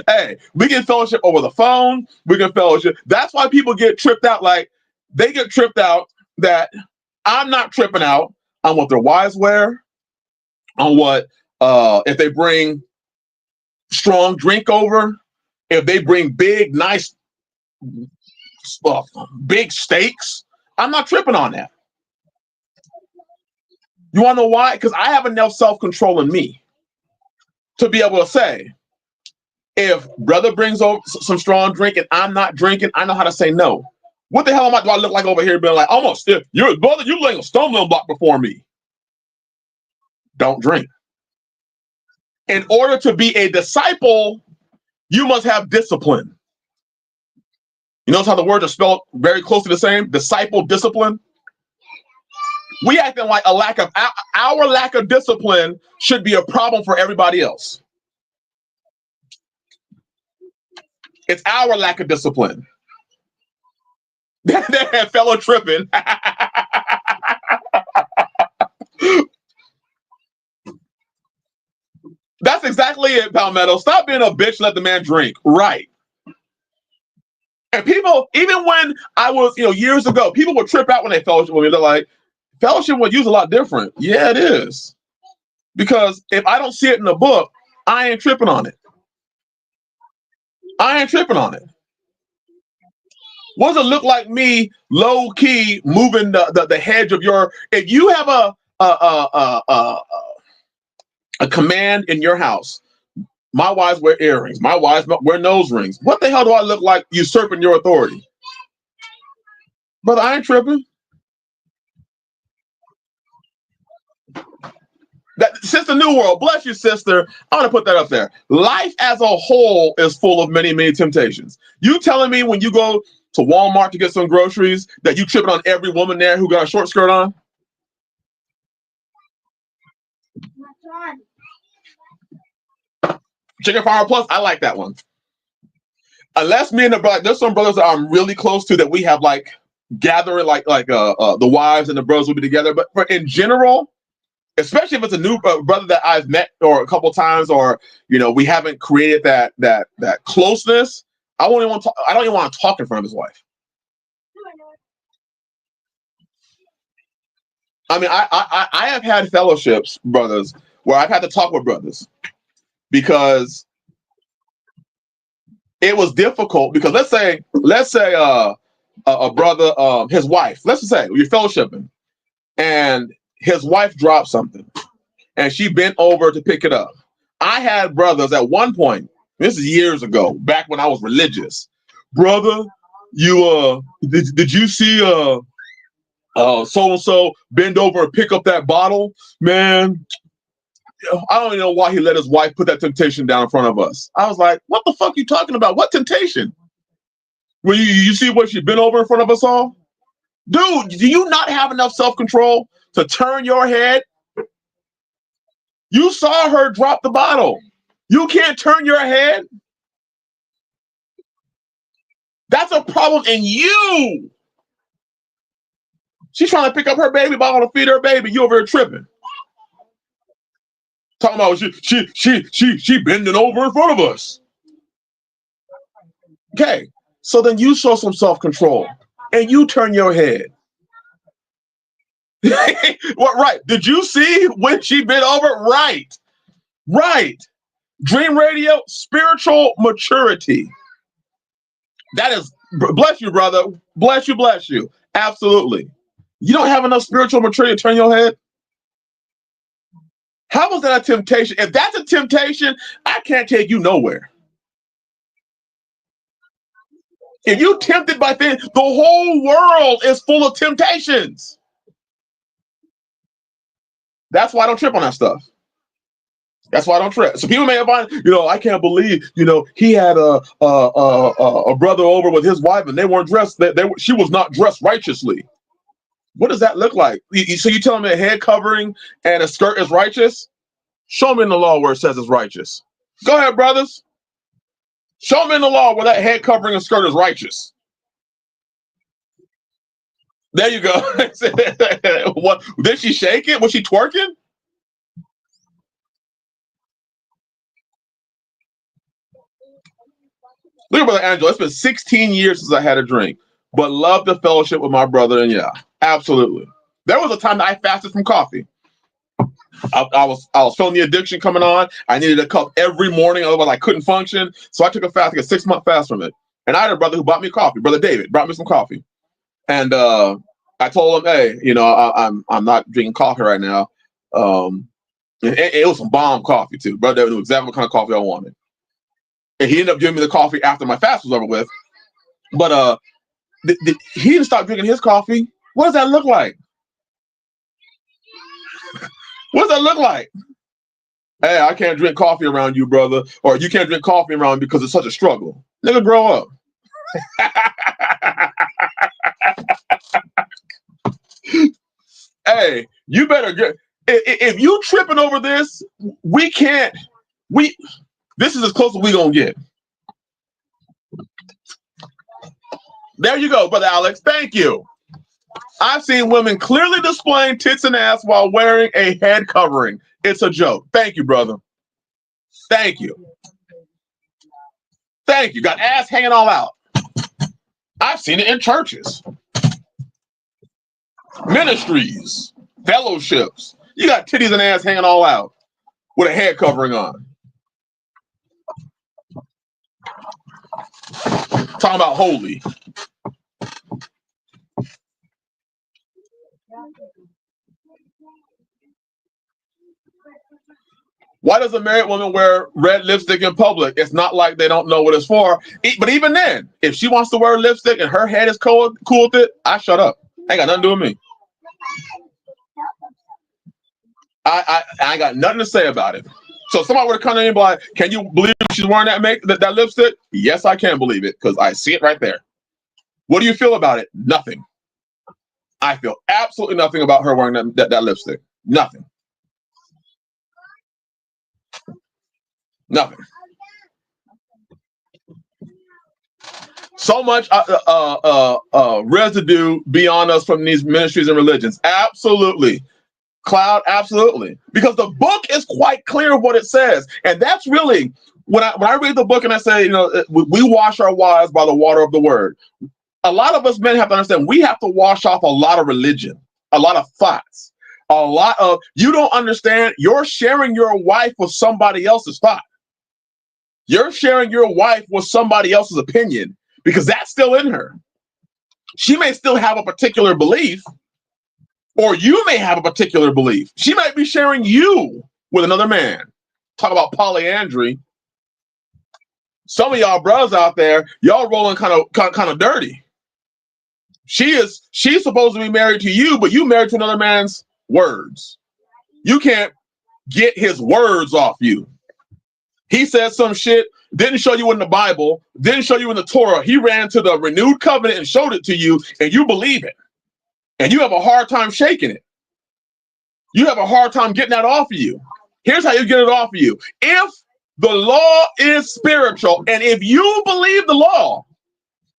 hey, we can fellowship over the phone. We can fellowship. That's why people get tripped out. Like, they get tripped out that I'm not tripping out on what their wives wear, on what, if they bring strong drink over, if they bring big, nice, big steaks. I'm not tripping on that. You want to know why? Because I have enough self-control in me to be able to say, if brother brings over some strong drink and I'm not drinking, I know how to say no. What the hell do I look like over here being like, almost, you're brother, you're laying a stumbling block before me. Don't drink. In order to be a disciple, you must have discipline. You notice how the words are spelled very close to the same? Disciple, discipline. We acting like our lack of discipline should be a problem for everybody else. It's our lack of discipline. That fellow tripping. That's exactly it, Palmetto. Stop being a bitch, let the man drink. Right. And people, even when I was, years ago, people would trip out when they fellowship with me. They're like, fellowship with you is a lot different. Yeah, it is. Because if I don't see it in the book, I ain't tripping on it. I ain't tripping on it. What does it look like me low key moving the hedge of your? If you have a command in your house, my wives wear earrings, my wives wear nose rings. What the hell do I look like usurping your authority? Brother, I ain't tripping. Sister New World, bless you, sister. I'm gonna put that up there. Life as a whole is full of many, many temptations. You telling me when you go to Walmart to get some groceries that you tripping on every woman there who got a short skirt on? Chicken Farmer Plus, I like that one. Unless me and the brother, there's some brothers that I'm really close to that we have like gathering, like the wives and the brothers will be together. But in general, especially if it's a new brother that I've met or a couple times, or we haven't created that closeness. I won't even want to. I don't even want to talk in front of his wife. I mean, I have had fellowships, brothers, where I've had to talk with brothers because it was difficult. Because let's say a brother, his wife, let's just say you're fellowshipping, and his wife dropped something, and she bent over to pick it up. I had brothers at one point. This is years ago, back when I was religious. Brother, you did you see so and so bend over and pick up that bottle? Man, I don't even know why he let his wife put that temptation down in front of us. I was like, what the fuck are you talking about? What temptation? Well, you see what she bent over in front of us all? Dude, do you not have enough self-control to turn your head? You saw her drop the bottle. You can't turn your head? That's a problem in you. She's trying to pick up her baby bottle to feed her baby. You over here tripping. Talking about she bending over in front of us. Okay, so then you show some self-control and you turn your head. What? Right? Did you see when she bent over? Right. Dream Radio, spiritual maturity. That is, bless you, brother. Bless you. Absolutely. You don't have enough spiritual maturity to turn your head? How was that a temptation? If that's a temptation, I can't take you nowhere. If you're tempted by things, the whole world is full of temptations. That's why I don't trip on that stuff. That's why I don't trip. So people may have, I can't believe, he had a brother over with his wife and they weren't dressed. She was not dressed righteously. What does that look like? So you telling me a head covering and a skirt is righteous? Show me in the law where it says it's righteous. Go ahead, brothers. Show me in the law where that head covering and skirt is righteous. There you go. What? Did she shake it? Was she twerking? Look at Brother Angelo. It's been 16 years since I had a drink, but love the fellowship with my brother. And yeah, absolutely. There was a time that I fasted from coffee. I was feeling the addiction coming on. I needed a cup every morning, otherwise I couldn't function. So I took a fast, like a 6-month fast from it. And I had a brother who bought me coffee. Brother David brought me some coffee, and I told him, hey, I'm not drinking coffee right now. It was some bomb coffee too. Brother David knew exactly what kind of coffee I wanted. And he ended up giving me the coffee after my fast was over with. But he didn't stop drinking his coffee. What does that look like? What does that look like? Hey, I can't drink coffee around you, brother. Or you can't drink coffee around me because it's such a struggle. Nigga, grow up. Hey, you better get. If you tripping over this, this is as close as we gonna get. There you go, Brother Alex. Thank you. I've seen women clearly displaying tits and ass while wearing a head covering. It's a joke. Thank you, brother. Thank you. Got ass hanging all out. I've seen it in churches, ministries, fellowships. You got titties and ass hanging all out with a head covering on. Talking about holy. Why does a married woman wear red lipstick in public? It's not like they don't know what it's for. But even then, if she wants to wear lipstick and her head is cool with it, I shut up. Ain't got nothing to do with me. I ain't got nothing to say about it. So if somebody were to come to me and be like, can you believe she's wearing that lipstick? Yes, I can believe it because I see it right there. What do you feel about it? Nothing. I feel absolutely nothing about her wearing that lipstick. Nothing. Nothing. So much residue beyond us from these ministries and religions. Absolutely. Cloud, absolutely. Because the book is quite clear of what it says. And that's really, when I read the book and I say, we wash our wives by the water of the word. A lot of us men have to understand we have to wash off a lot of religion, a lot of thoughts, you don't understand, you're sharing your wife with somebody else's thought. You're sharing your wife with somebody else's opinion because that's still in her. She may still have a particular belief, or you may have a particular belief. She might be sharing you with another man. Talk about polyandry. Some of y'all brothers out there, y'all rolling kind of dirty. She's supposed to be married to you, but you married to another man's words. You can't get his words off you. He said some shit, didn't show you in the Bible, didn't show you in the Torah. He ran to the renewed covenant and showed it to you, and you believe it. And you have a hard time shaking it. You have a hard time getting that off of you. Here's how you get it off of you. If the law is spiritual, and if you believe the law,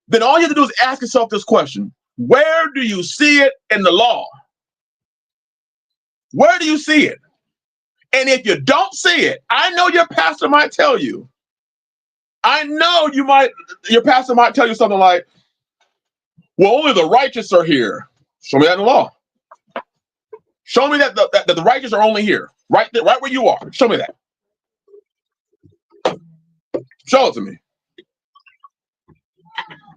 then all you have to do is ask yourself this question. Where do you see it in the law? Where do you see it? And if you don't see it, I know your pastor might tell you. I know your pastor might tell you something like, well, only the righteous are here. Show me that in the law. Show me that the righteous are only here, right there, right where you are. Show me that. Show it to me.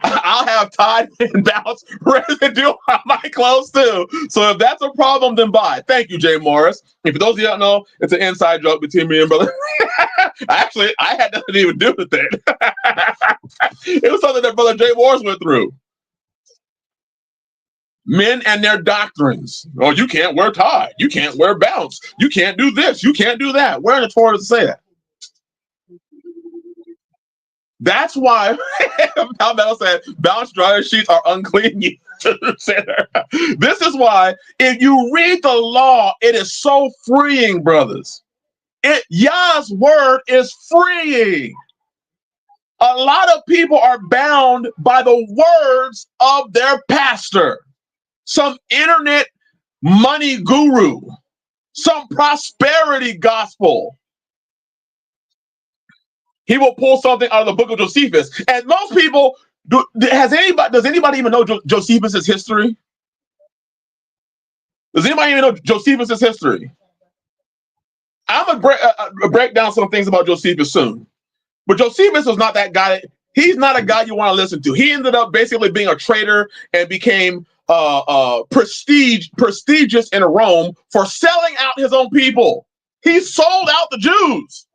I'll have Todd and Bounce ready to do my clothes too. So if that's a problem, then buy. Thank you, Jay Morris. And for those of you who don't know, it's an inside joke between me and brother. Actually, I had nothing to even do with it. It was something that brother Jay Morris went through. Men and their doctrines. Oh, you can't wear tie. You can't wear bounce. You can't do this. You can't do that. Where in the Torah does it say that? That's why Metal said bounce dryer sheets are unclean. This is why if you read the law, it is so freeing, brothers. Yah's word is freeing. A lot of people are bound by the words of their pastor, some internet money guru, some prosperity gospel. He will pull something out of the book of Josephus. And most people, does anybody even know Josephus' history? Does anybody even know Josephus' history? I'm going to break down some things about Josephus soon. But Josephus was not that guy. He's not a guy you want to listen to. He ended up basically being a traitor and became prestigious in Rome for selling out his own people. He sold out the Jews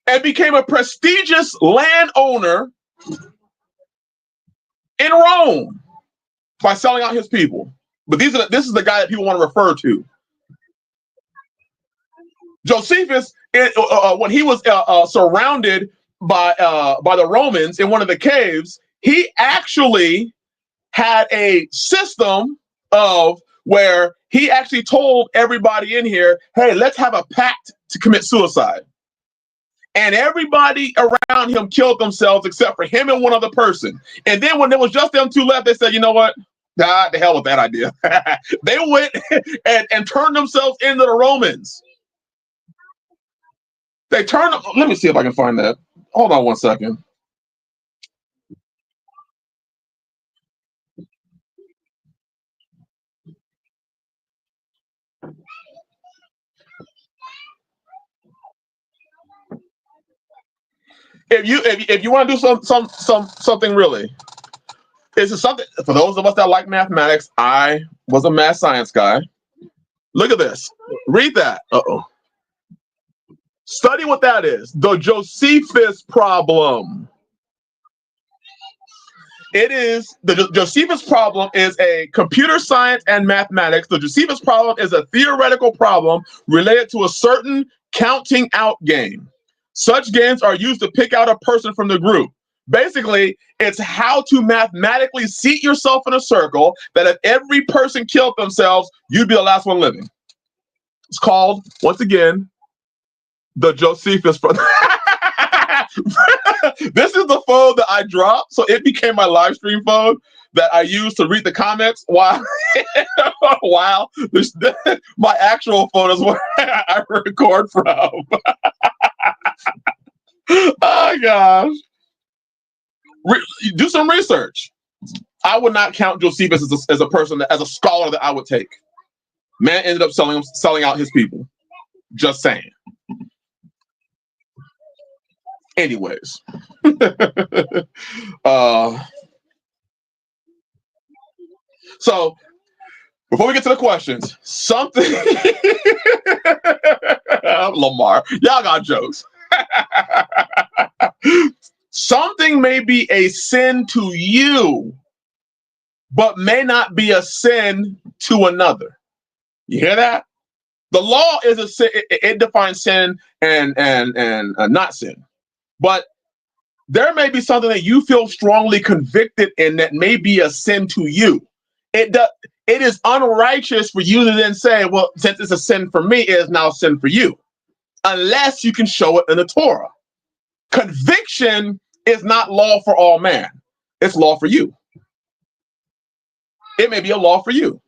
and became a prestigious landowner in Rome by selling out his people. But this is the guy that people want to refer to. Josephus, when he was surrounded by the Romans in one of the caves, he actually had a system of where he actually told everybody in here, hey, let's have a pact to commit suicide. And everybody around him killed themselves except for him and one other person. And then when there was just them two left, they said, you know what? Nah, the hell with that idea. They went and turned themselves into the Romans. They turned. Let me see if I can find that. Hold on one second. If you want to do something really, this is something for those of us that like mathematics. I was a math science guy. Look at this. Read that. Study what that is. The Josephus problem. It is the Josephus problem is a computer science and mathematics. The Josephus problem is a theoretical problem related to a certain counting out game. Such games are used to pick out a person from the group. Basically, it's how to mathematically seat yourself in a circle that if every person killed themselves, you'd be the last one living. It's called, once again, the Josephus problem. This is the phone that I dropped, so it became my live stream phone that I used to read the comments while my actual phone is where I record from. Oh gosh. Do some research. I would not count Josephus as a person, as a scholar that I would take. Man ended up selling out his people. Just saying. Anyways. So before we get to the questions, something Lamar, y'all got jokes. Something may be a sin to you, but may not be a sin to another. You hear that? The law is a sin. It defines sin and not sin. But there may be something that you feel strongly convicted in that may be a sin to you. It is unrighteous for you to then say, well, since it's a sin for me, it is now sin for you. Unless you can show it in the Torah. Conviction is not law for all man. It's law for you. It may be a law for you.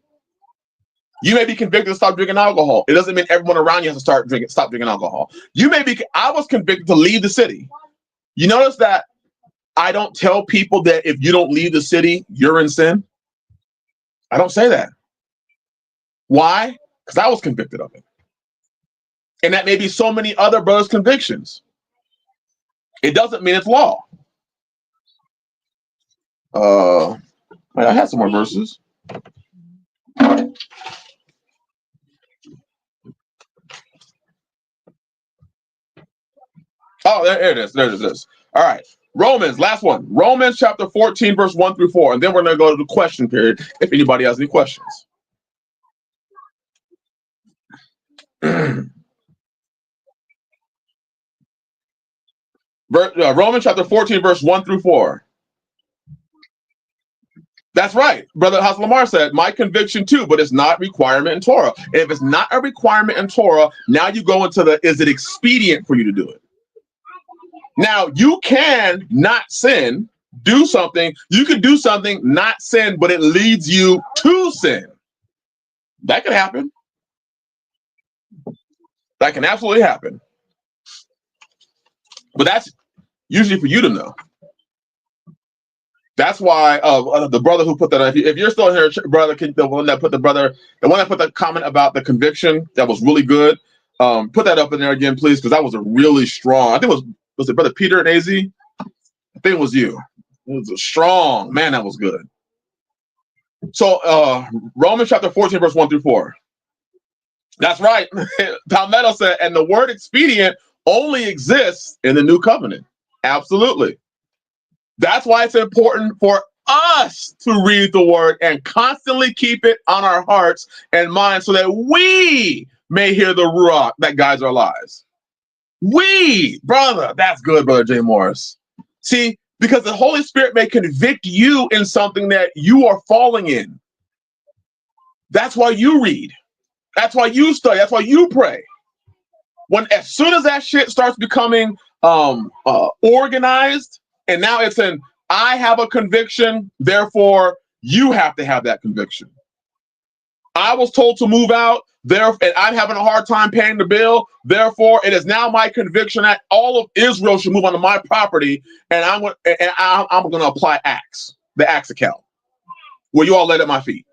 You may be convicted to stop drinking alcohol. It doesn't mean everyone around you has to stop drinking alcohol. I was convicted to leave the city. You notice that I don't tell people that if you don't leave the city, you're in sin. I don't say that. Why? Because I was convicted of it. And that may be so many other brothers' convictions. It doesn't mean it's law. I had some more verses. Oh, there it is. There it is. All right. Romans, last one. Romans chapter 14, verse 1 through 4. And then we're going to go to the question period if anybody has any questions. Romans chapter 14, verse 1 through 4. That's right. Brother Lamar said, my conviction too, but it's not requirement in Torah. And if it's not a requirement in Torah, now you go into the, is it expedient for you to do it? Now, you can not sin, do something. You can do something, not sin, but it leads you to sin. That can happen. That can absolutely happen. But that's usually for you to know. That's why the brother who put that, if you're still here, brother, the one that put the comment about the conviction, that was really good. Put that up in there again, please, because that was a really strong. I think was it Brother Peter and AZ? I think it was you. It was a strong man. That was good. So Romans chapter 14, verse 1 through 4. That's right. Palmetto said, and the word expedient only exists in the new covenant. Absolutely. That's why it's important for us to read the word and constantly keep it on our hearts and minds so that we may hear the ruach that guides our lives. Brother, that's good, Brother J. Morris. See, because the Holy Spirit may convict you in something that you are falling in. That's why you read. That's why you study. That's why you pray. As soon as that shit starts becoming organized, and now it's I have a conviction, therefore you have to have that conviction. I was told to move out, and I'm having a hard time paying the bill. Therefore, it is now my conviction that all of Israel should move onto my property, and I'm going to apply the Acts account, where you all lay at my feet.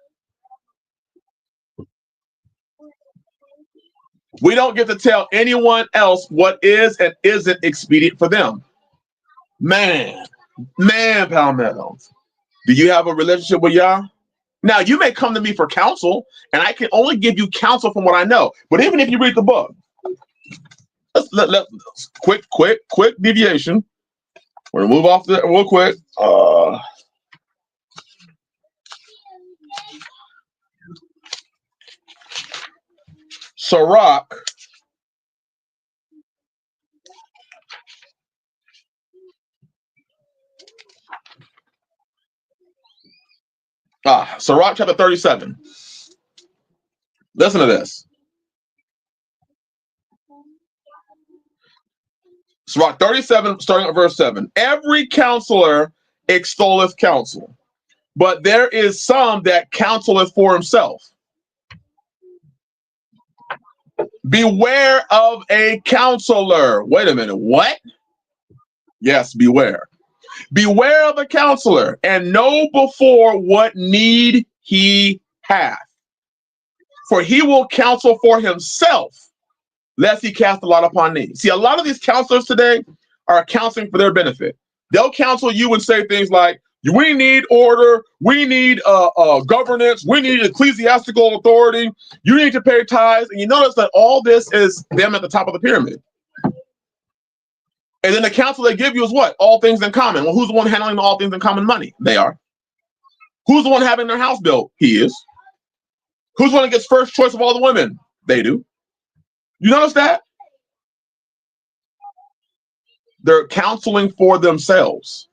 We don't get to tell anyone else what is and isn't expedient for them. Man, Palmetto, do you have a relationship with Yah? Now, you may come to me for counsel, and I can only give you counsel from what I know. But even if you read the book, quick deviation. We're going to move off there real quick. Sirach. Sirach chapter 37. Listen to this. Sirach 37, starting at verse 7. Every counselor extolleth counsel, but there is some that counseleth for himself. Beware of a counselor. Wait a minute, what? Yes, beware. Beware of a counselor, and know before what need he hath. For he will counsel for himself, lest he cast a lot upon thee. See, a lot of these counselors today are counseling for their benefit. They'll counsel you and say things like, we need order, we need governance, we need ecclesiastical authority, you need to pay tithes. And you notice that all this is them at the top of the pyramid. And then the counsel they give you is what? All things in common. Well, who's the one handling the all things in common money? They are. Who's the one having their house built? He is. Who's the one that gets first choice of all the women? They do. You notice that? They're counseling for themselves.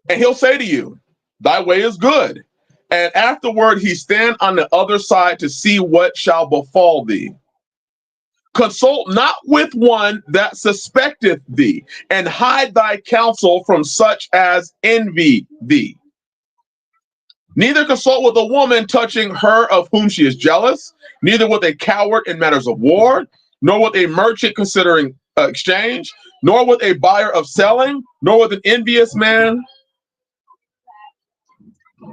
And he'll say to you, thy way is good. And afterward he stand on the other side to see what shall befall thee. Consult not with one that suspecteth thee, and hide thy counsel from such as envy thee. Neither consult with a woman touching her of whom she is jealous, neither with a coward in matters of war, nor with a merchant considering exchange, nor with a buyer of selling, nor with an envious man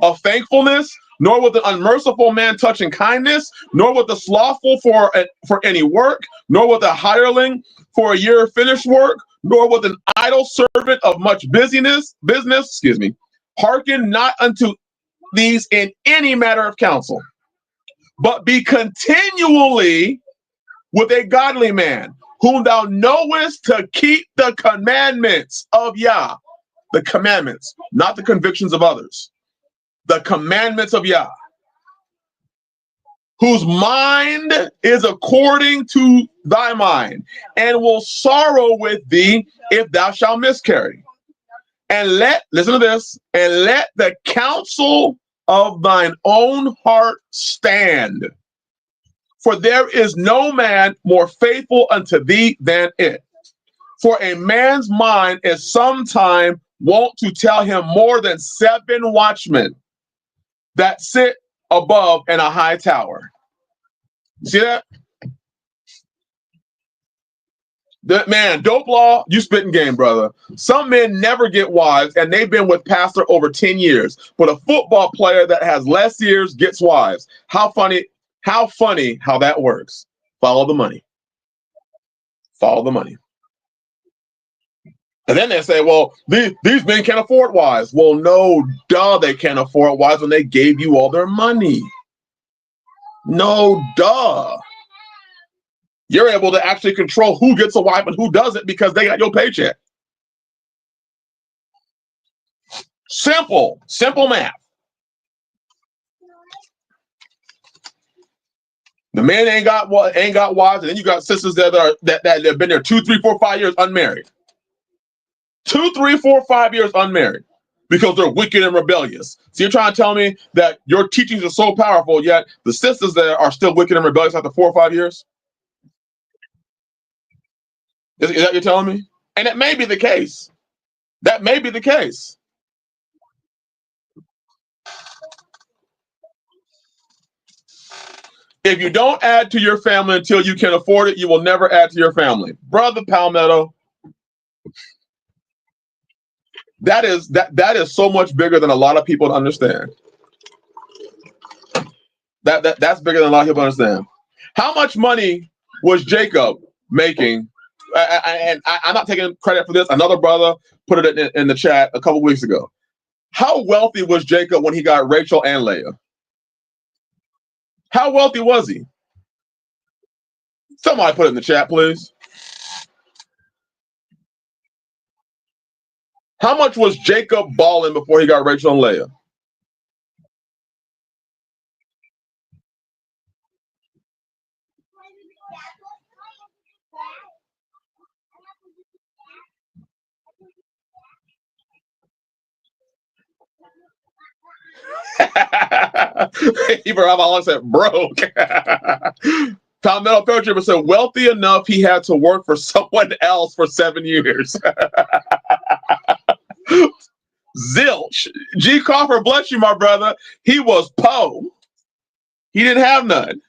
of thankfulness, nor with an unmerciful man touching kindness, nor with the slothful for any work, nor with a hireling for a year finished work, nor with an idle servant of much business. Hearken not unto these in any matter of counsel, but be continually with a godly man, whom thou knowest to keep the commandments of Yah. The commandments, not the convictions of others. The commandments of Yah, whose mind is according to thy mind, and will sorrow with thee if thou shalt miscarry. And listen to this, and let the counsel of thine own heart stand. For there is no man more faithful unto thee than it. For a man's mind is sometime wont to tell him more than 7 watchmen that sit above in a high tower. See that? Man, dope law, you spitting game, brother. Some men never get wives, and they've been with pastor over 10 years. But a football player that has less years gets wives. How funny how that works. Follow the money. Follow the money. And then they say, well, these men can't afford wives. Well, no, duh, they can't afford wives when they gave you all their money. No, duh. You're able to actually control who gets a wife and who doesn't because they got your paycheck. Simple math. The man ain't got wives, and then you got sisters that have been there 2, 3, 4, 5 years unmarried. 2, 3, 4, 5 years unmarried because they're wicked and rebellious. So you're trying to tell me that your teachings are so powerful, yet the sisters there are still wicked and rebellious after 4 or 5 years? Is that what you're telling me? And it may be the case. That may be the case. If you don't add to your family until you can afford it, you will never add to your family. Brother Palmetto, that is so much bigger than a lot of people understand. That's bigger than a lot of people understand. How much money was Jacob making? And I'm not taking credit for this. Another brother put it in the chat a couple weeks ago. How wealthy was Jacob when he got Rachel and Leah? How wealthy was he? Somebody put it in the chat, please. How much was Jacob balling before he got Rachel and Leah? Ibrahim Allah said broke. Palmetto Fairtripper said, wealthy enough he had to work for someone else for 7 years. Zilch. G. Crawford, bless you, my brother. He was poor. He didn't have none.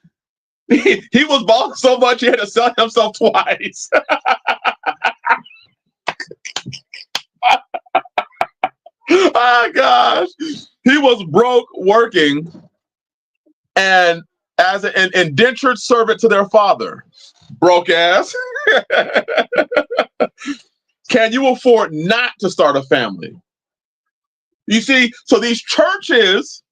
He was balling so much he had to sell himself twice. Oh gosh. He was broke working and as an indentured servant to their father. Broke ass. Can you afford not to start a family? You see, so these churches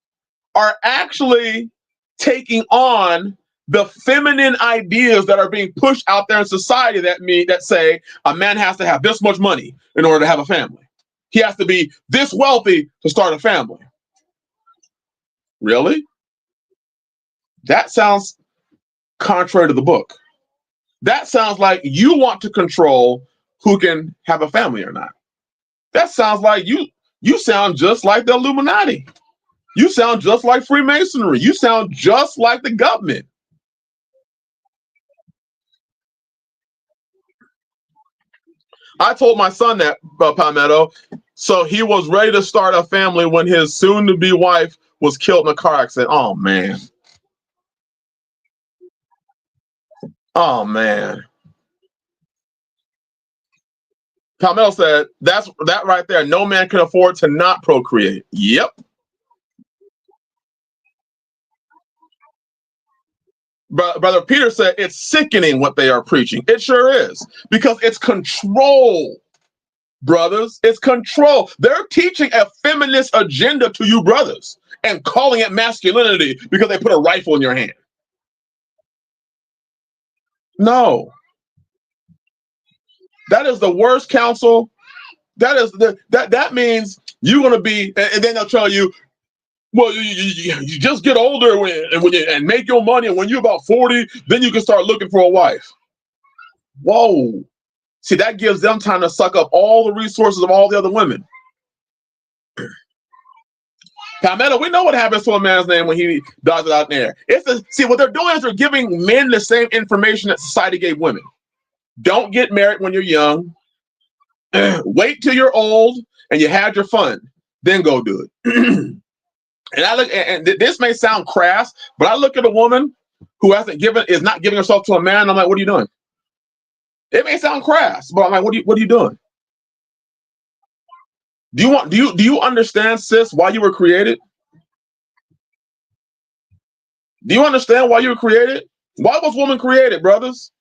are actually taking on the feminine ideas that are being pushed out there in society that say a man has to have this much money in order to have a family. He has to be this wealthy to start a family. Really? That sounds contrary to the book. That sounds like you want to control who can have a family or not. That sounds like you sound just like the Illuminati. You sound just like Freemasonry. You sound just like the government. I told my son that, Palmetto, so he was ready to start a family when his soon-to-be wife was killed in a car accident. Oh, man. Oh, man. Palmetto said, that right there, no man can afford to not procreate. Yep. Brother Peter said, it's sickening what they are preaching. It sure is, because it's control. Brothers, it's control. They're teaching a feminist agenda to you brothers and calling it masculinity because they put a rifle in your hand. No. That is the worst counsel. That means you're going to be, and then they'll tell you, well, you just get older and make your money, and when you're about 40, then you can start looking for a wife. Whoa. See, that gives them time to suck up all the resources of all the other women. Palmetto, we know what happens to a man's name when he does it out there. See, what they're doing is they're giving men the same information that society gave women. Don't get married when you're young. Wait till you're old and you had your fun. Then go do it. And I look, and this may sound crass, but I look at a woman who is not giving herself to a man. I'm like, what are you doing? It may sound crass, but I'm like, what are you doing? Do you understand, sis, why you were created? Do you understand why you were created? Why was woman created, brothers?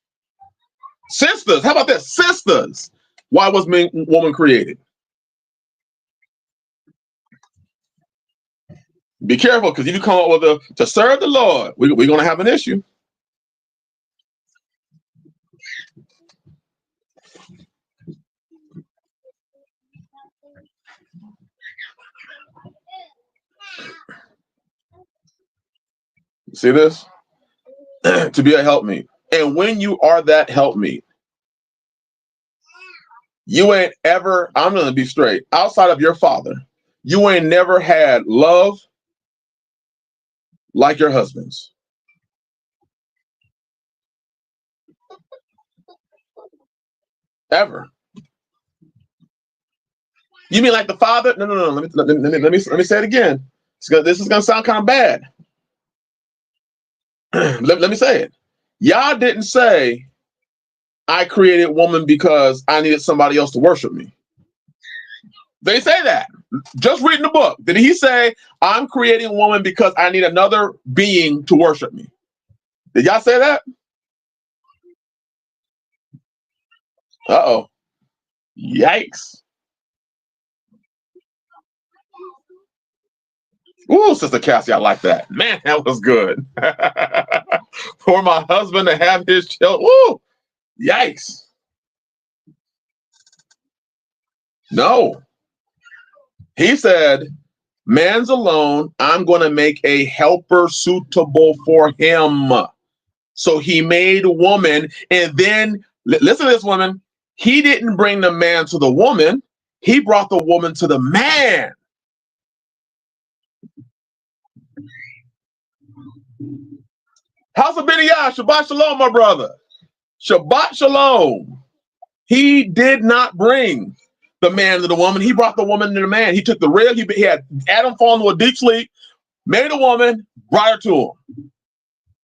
Sisters, how about that? Sisters. Why was woman created? Be careful, because if you come up with to serve the Lord, we're going to have an issue. See this? To be a helpmeet. And when you are that helpmeet, you ain't ever, I'm going to be straight, outside of your father, you ain't never had love like your husband's. Ever. You mean like the father? No. Let me say it again. This is going to sound kind of bad. let me say it. Y'all didn't say, I created woman because I needed somebody else to worship me. They say that. Just reading the book. Did he say, I'm creating woman because I need another being to worship me? Did y'all say that? Uh-oh. Yikes. Ooh, Sister Cassie, I like that. Man, that was good. For my husband to have his children. Ooh, yikes. No. He said, man's alone. I'm going to make a helper suitable for him. So he made a woman. And then, listen to this, woman. He didn't bring the man to the woman. He brought the woman to the man. House of Beniyah, Shabbat Shalom, my brother. Shabbat Shalom. He did not bring the man to the woman. He brought the woman to the man. He took the rib. He had Adam fall into a deep sleep, made a woman, brought her to him.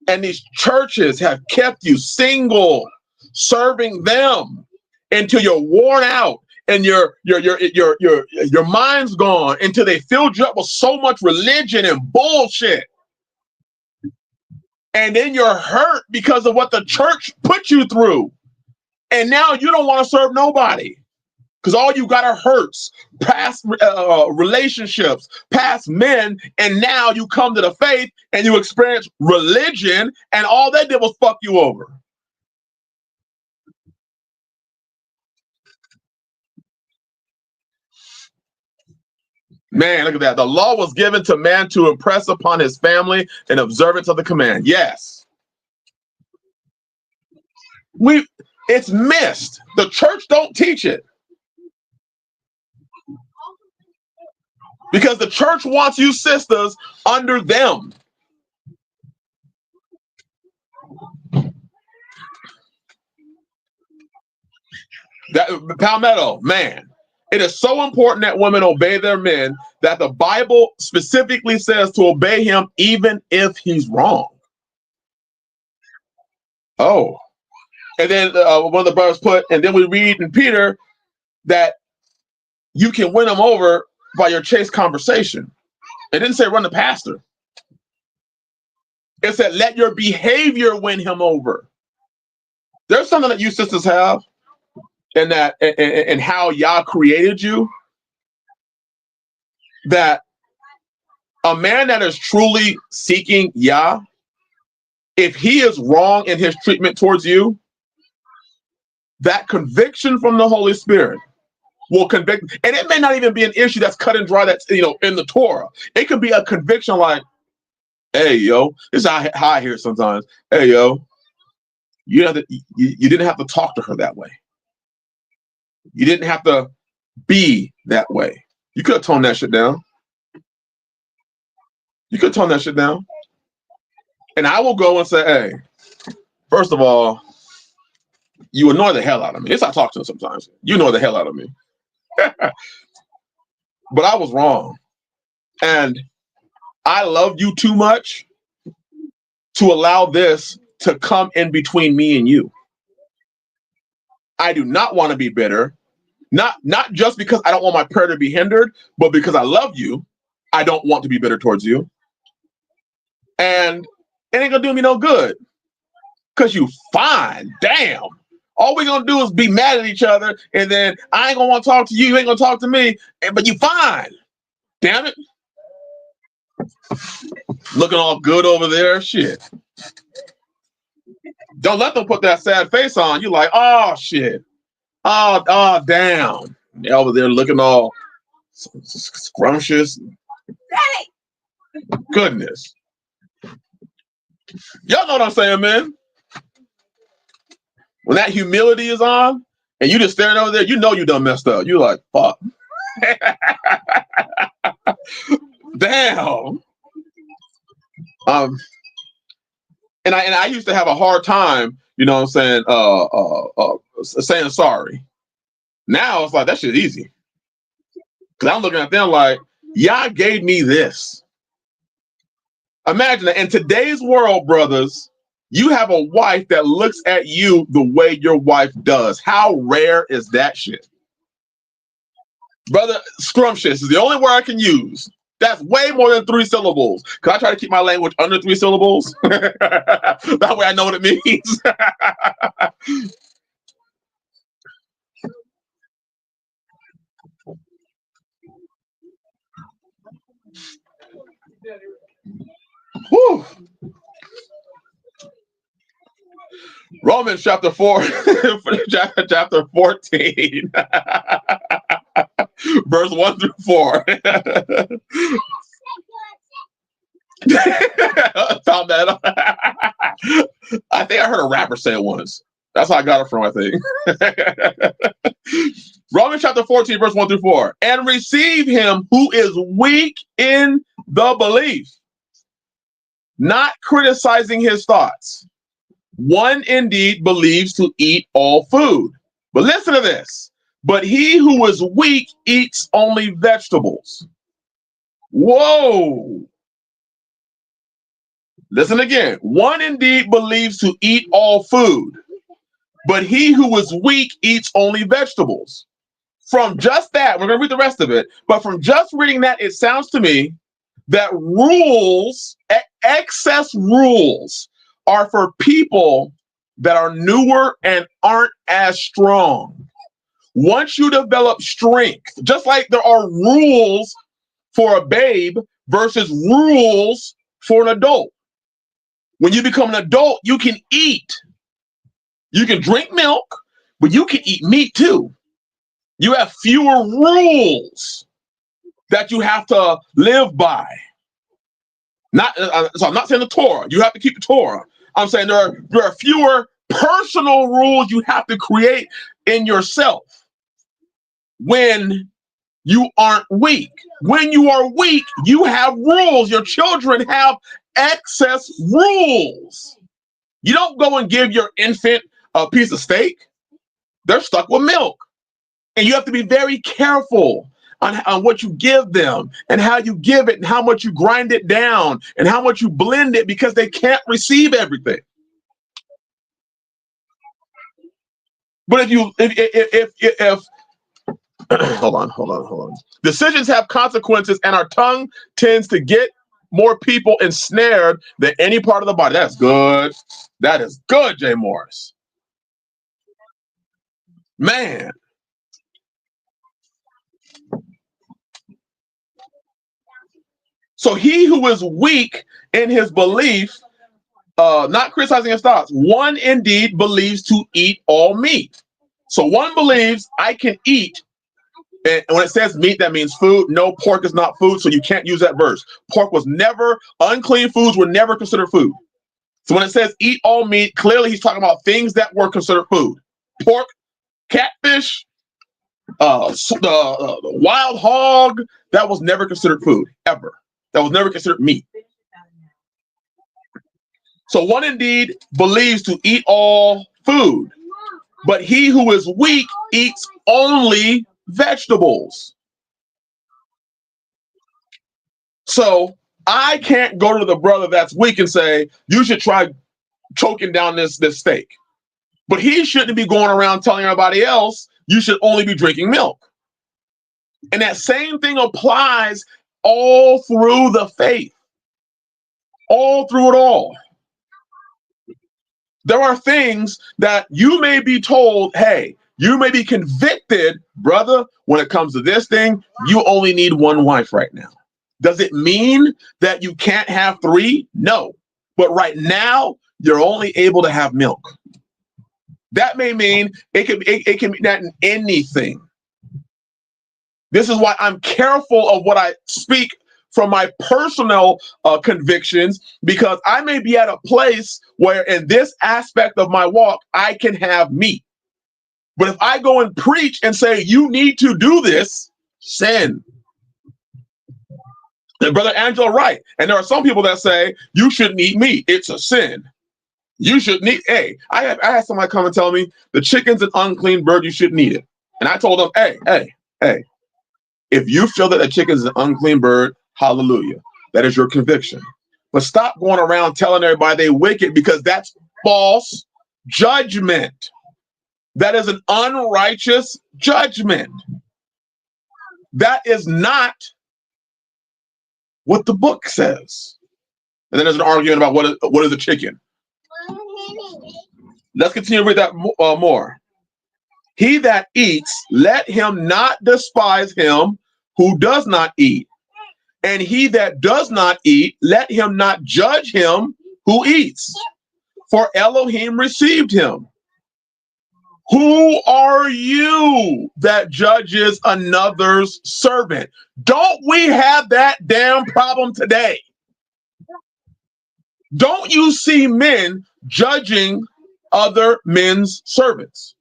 And these churches have kept you single, serving them until you're worn out and your mind's gone, until they filled you up with so much religion and bullshit. And then you're hurt because of what the church put you through. And now you don't want to serve nobody because all you got are hurts, past relationships, past men. And now you come to the faith and you experience religion, and all they did was fuck you over. Man, look at that. The law was given to man to impress upon his family an observance of the command. Yes. It's missed. The church don't teach it. Because the church wants you sisters under them. That Palmetto, man. It is so important that women obey their men that the Bible specifically says to obey him even if he's wrong. Oh. And then one of the brothers put, and then we read in Peter that you can win them over by your chaste conversation. It didn't say run the pastor. It said let your behavior win him over. There's something that you sisters have, and that and how Yah created you, that a man that is truly seeking Yah, if he is wrong in his treatment towards you, that conviction from the Holy Spirit will convict. And it may not even be an issue that's cut and dry, that's in the Torah. It could be a conviction like, hey, yo, this is how I hear it sometimes. Hey, yo, you didn't have to talk to her that way. You didn't have to be that way. You could have toned that shit down. You could tone that shit down. And I will go and say, hey, first of all, you annoy the hell out of me. It's how I talk to them sometimes. You annoy the hell out of me. But I was wrong. And I love you too much to allow this to come in between me and you. I do not want to be bitter. Not just because I don't want my prayer to be hindered, but because I love you, I don't want to be bitter towards you. And it ain't gonna do me no good. Cause you fine. Damn. All we gonna do is be mad at each other, and then I ain't gonna want to talk to you, you ain't gonna talk to me, but you fine. Damn it. Looking all good over there. Shit. Don't let them put that sad face on. You like, oh shit. Oh damn. They're over there looking all scrumptious. Goodness. Y'all know what I'm saying, man. When that humility is on and you just staring over there, you know you done messed up. You're like, fuck. Damn. And I used to have a hard time, you know what I'm saying, saying sorry. Now it's like that shit's easy. Cause I'm looking at them like, y'all gave me this. Imagine that in today's world, brothers, you have a wife that looks at you the way your wife does. How rare is that shit? Brother, scrumptious is the only word I can use. That's way more than 3 syllables. Cause I try to keep my language under 3 syllables. That way I know what it means. Whew. Romans chapter 4, chapter 14, verse 1 through 4. Found that. I think I heard a rapper say it once. That's how I got it from, I think. Romans chapter 14, verse 1 through 4. And receive him who is weak in the belief. not criticizing his thoughts. One indeed believes to eat all food. But listen to this. But he who is weak eats only vegetables. Whoa. Listen again. One indeed believes to eat all food, but he who is weak eats only vegetables. From just that, we're going to read the rest of it, but from just reading that, it sounds to me that rules, excess rules, are for people that are newer and aren't as strong. Once you develop strength, just like there are rules for a babe versus rules for an adult. When you become an adult, you can eat. You can drink milk, but you can eat meat too. You have fewer rules that you have to live by. So I'm not saying the Torah. You have to keep the Torah. I'm saying there are fewer personal rules you have to create in yourself when you aren't weak. When you are weak, you have rules. Your children have excess rules. You don't go and give your infant a piece of steak. They're stuck with milk. And you have to be very careful on what you give them and how you give it and how much you grind it down and how much you blend it because they can't receive everything. But if hold on. Decisions have consequences and our tongue tends to get more people ensnared than any part of the body. That's good. That is good, Jay Morris. Man. So he who is weak in his belief, not criticizing his thoughts, one indeed believes to eat all meat. So one believes I can eat. And when it says meat, that means food. No, pork is not food, so you can't use that verse. Pork was never, unclean foods were never considered food. So when it says eat all meat, clearly he's talking about things that were considered food. Pork, catfish, the wild hog, that was never considered food, ever. That was never considered meat. So one indeed believes to eat all food, but he who is weak eats only vegetables. So I can't go to the brother that's weak and say, you should try choking down this steak. But he shouldn't be going around telling everybody else you should only be drinking milk. And that same thing applies all through the faith. All through it all. There are things that you may be told, hey, you may be convicted, brother, when it comes to this thing, you only need one wife right now. Does it mean that you can't have three? No. But right now, you're only able to have milk. That may mean it can mean that in anything. This is why I'm careful of what I speak from my personal convictions, because I may be at a place where in this aspect of my walk, I can have meat. But if I go and preach and say, you need to do this, sin. And Brother Angelo, right. And there are some people that say, you shouldn't eat meat. It's a sin. You shouldn't eat. Hey, I had somebody come and tell me the chicken's an unclean bird, you shouldn't eat it. And I told them, hey, if you feel that a chicken is an unclean bird, hallelujah. That is your conviction. But stop going around telling everybody they're wicked, because that's false judgment. That is an unrighteous judgment. That is not what the book says. And then there's an argument about what is a chicken. Let's continue to read that more. He that eats, let him not despise him who does not eat. And he that does not eat, let him not judge him who eats. For Elohim received him. Who are you that judges another's servant? Don't we have that damn problem today? Don't you see men judging other men's servants?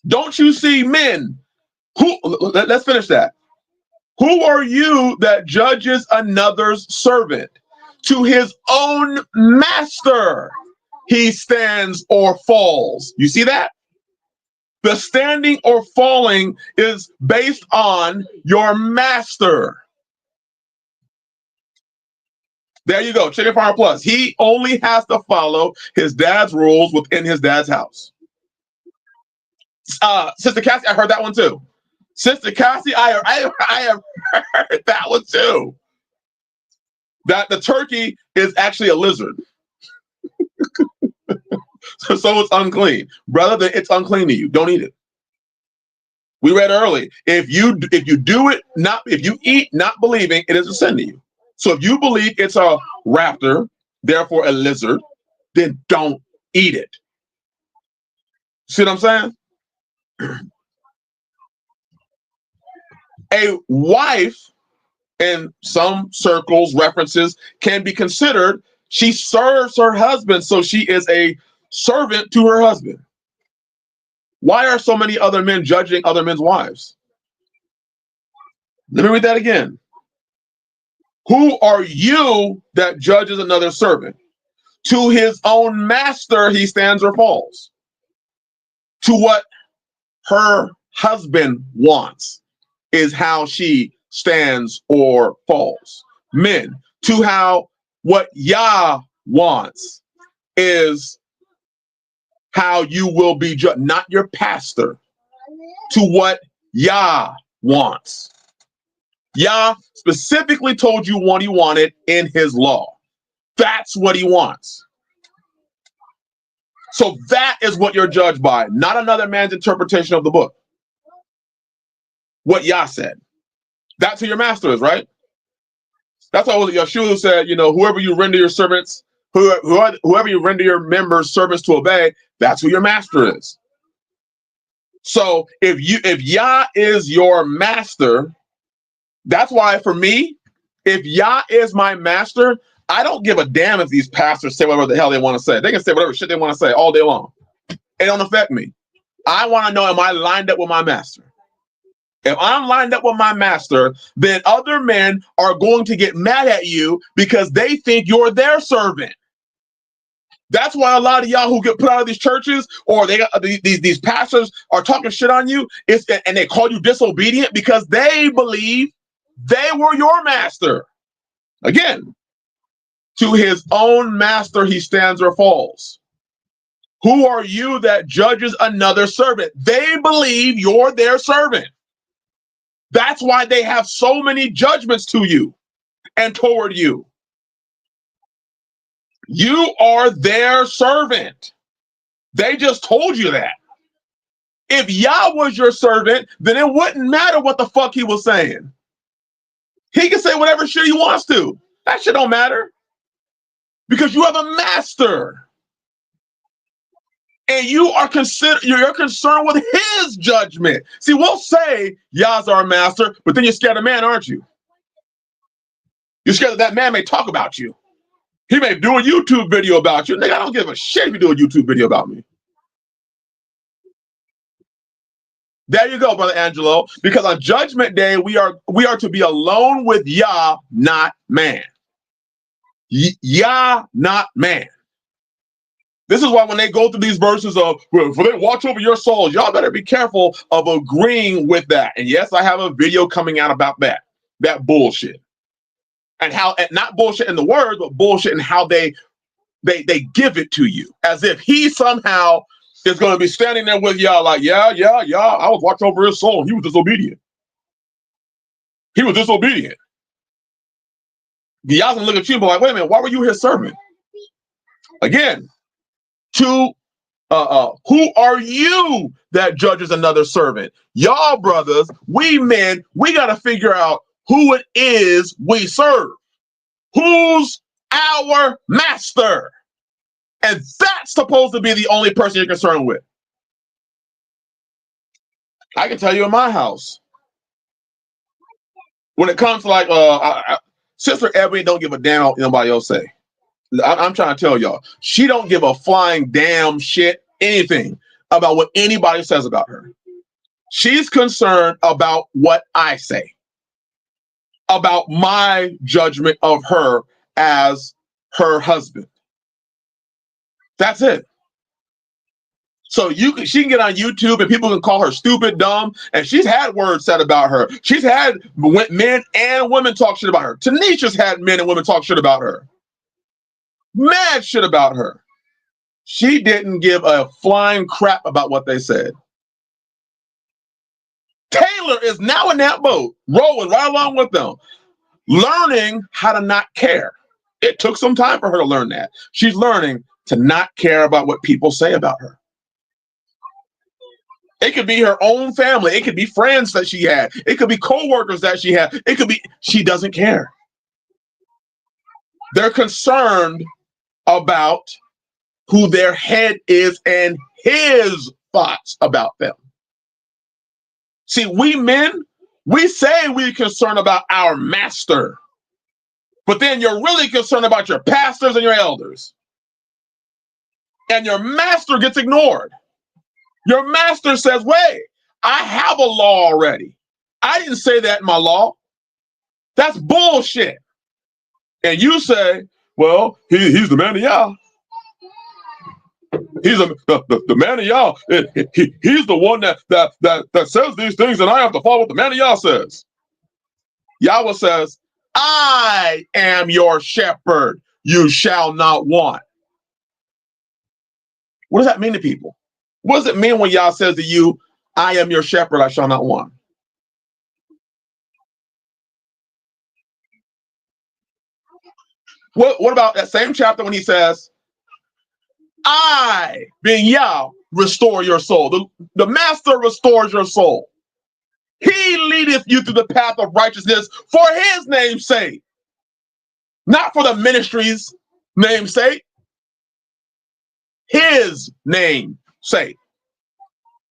Don't you see men who, let's finish that. Who are you that judges another's servant? To his own master he stands or falls. You see that? The standing or falling is based on your master. There you go, Chicken Farmer Plus. He only has to follow his dad's rules within his dad's house. Sister Cassie, I heard that one too. Sister Cassie, I have heard that one too. That the turkey is actually a lizard. So it's unclean. Brother, it's unclean to you. Don't eat it. We read early. If you eat not believing, it is a sin to you. So if you believe it's a raptor, therefore a lizard, then don't eat it. See what I'm saying? A wife in some circles, references, can be considered, she serves her husband, so she is a servant to her husband. Why are so many other men judging other men's wives? Let me read that again. Who are you that judges another servant? To his own master he stands or falls. To what her husband wants is how she stands or falls. Men, to how what Yah wants is how you will be judged, not your pastor. To what Yah wants. Yah specifically told you what he wanted in his law. That's what he wants. So that is what you're judged by, not another man's interpretation of the book. What Yah said. That's who your master is, right? That's why Yeshua said, whoever you render your servants, whoever you render your members servants to obey, that's who your master is. So if Yah is your master, that's why for me, if Yah is my master, I don't give a damn if these pastors say whatever the hell they want to say. They can say whatever shit they want to say all day long. It don't affect me. I want to know, am I lined up with my master? If I'm lined up with my master, then other men are going to get mad at you because they think you're their servant. That's why a lot of y'all who get put out of these churches, or they got these pastors are talking shit on you, and they call you disobedient because they believe they were your master. Again, to his own master he stands or falls. Who are you that judges another servant? They believe you're their servant. That's why they have so many judgments to you and toward you. You are their servant. They just told you that. If Yah was your servant, then it wouldn't matter what the fuck he was saying. He can say whatever shit he wants to. That shit don't matter. Because you have a master. And you're concerned with his judgment. See, we'll say Yah's our master, but then you're scared of man, aren't you? You're scared that man may talk about you. He may do a YouTube video about you. Nigga, I don't give a shit if you do a YouTube video about me. There you go, Brother Angelo. Because on Judgment Day, we are to be alone with Yah, not man. Yah, not man. This is why when they go through these verses of, well, for they watch over your souls, y'all better be careful of agreeing with that. And yes, I have a video coming out about that bullshit. And how, not bullshit in the words, but bullshit in how they give it to you. As if he somehow is going to be standing there with y'all like, yeah, I was watching over his soul. He was disobedient. Y'all gonna look at you and be like, wait a minute, why were you his servant? Again, who are you that judges another servant? Y'all brothers, we men, we got to figure out who it is we serve. Who's our master? And that's supposed to be the only person you're concerned with. I can tell you in my house, when it comes to like, Sister Ebony don't give a damn what nobody else say. I'm trying to tell y'all, she don't give a flying damn shit, anything about what anybody says about her. She's concerned about what I say, about my judgment of her as her husband. That's it. So she can get on YouTube and people can call her stupid, dumb, and she's had words said about her. She's had men and women talk shit about her. Tanisha's had men and women talk shit about her. Mad shit about her. She didn't give a flying crap about what they said. Taylor is now in that boat, rolling right along with them, learning how to not care. It took some time for her to learn that. She's learning to not care about what people say about her. It could be her own family. It could be friends that she had. It could be co-workers that she had. It could be, she doesn't care. They're concerned about who their head is and his thoughts about them. See, we men, we say we're concerned about our master, but then you're really concerned about your pastors and your elders. And your master gets ignored. Your master says, wait, I have a law already. I didn't say that in my law. That's bullshit. And you say, well, he's the man of Yah. He's the man of Yah. He's the one that says these things, and I have to follow what the man of Yah says. Yahweh says, I am your shepherd. You shall not want. What does that mean to people? What does it mean when Yah says to you, I am your shepherd, I shall not want? What about that same chapter when he says, I, being Yah, restore your soul. The master restores your soul. He leadeth you through the path of righteousness for his name's sake. Not for the ministry's name's sake. His name's sake.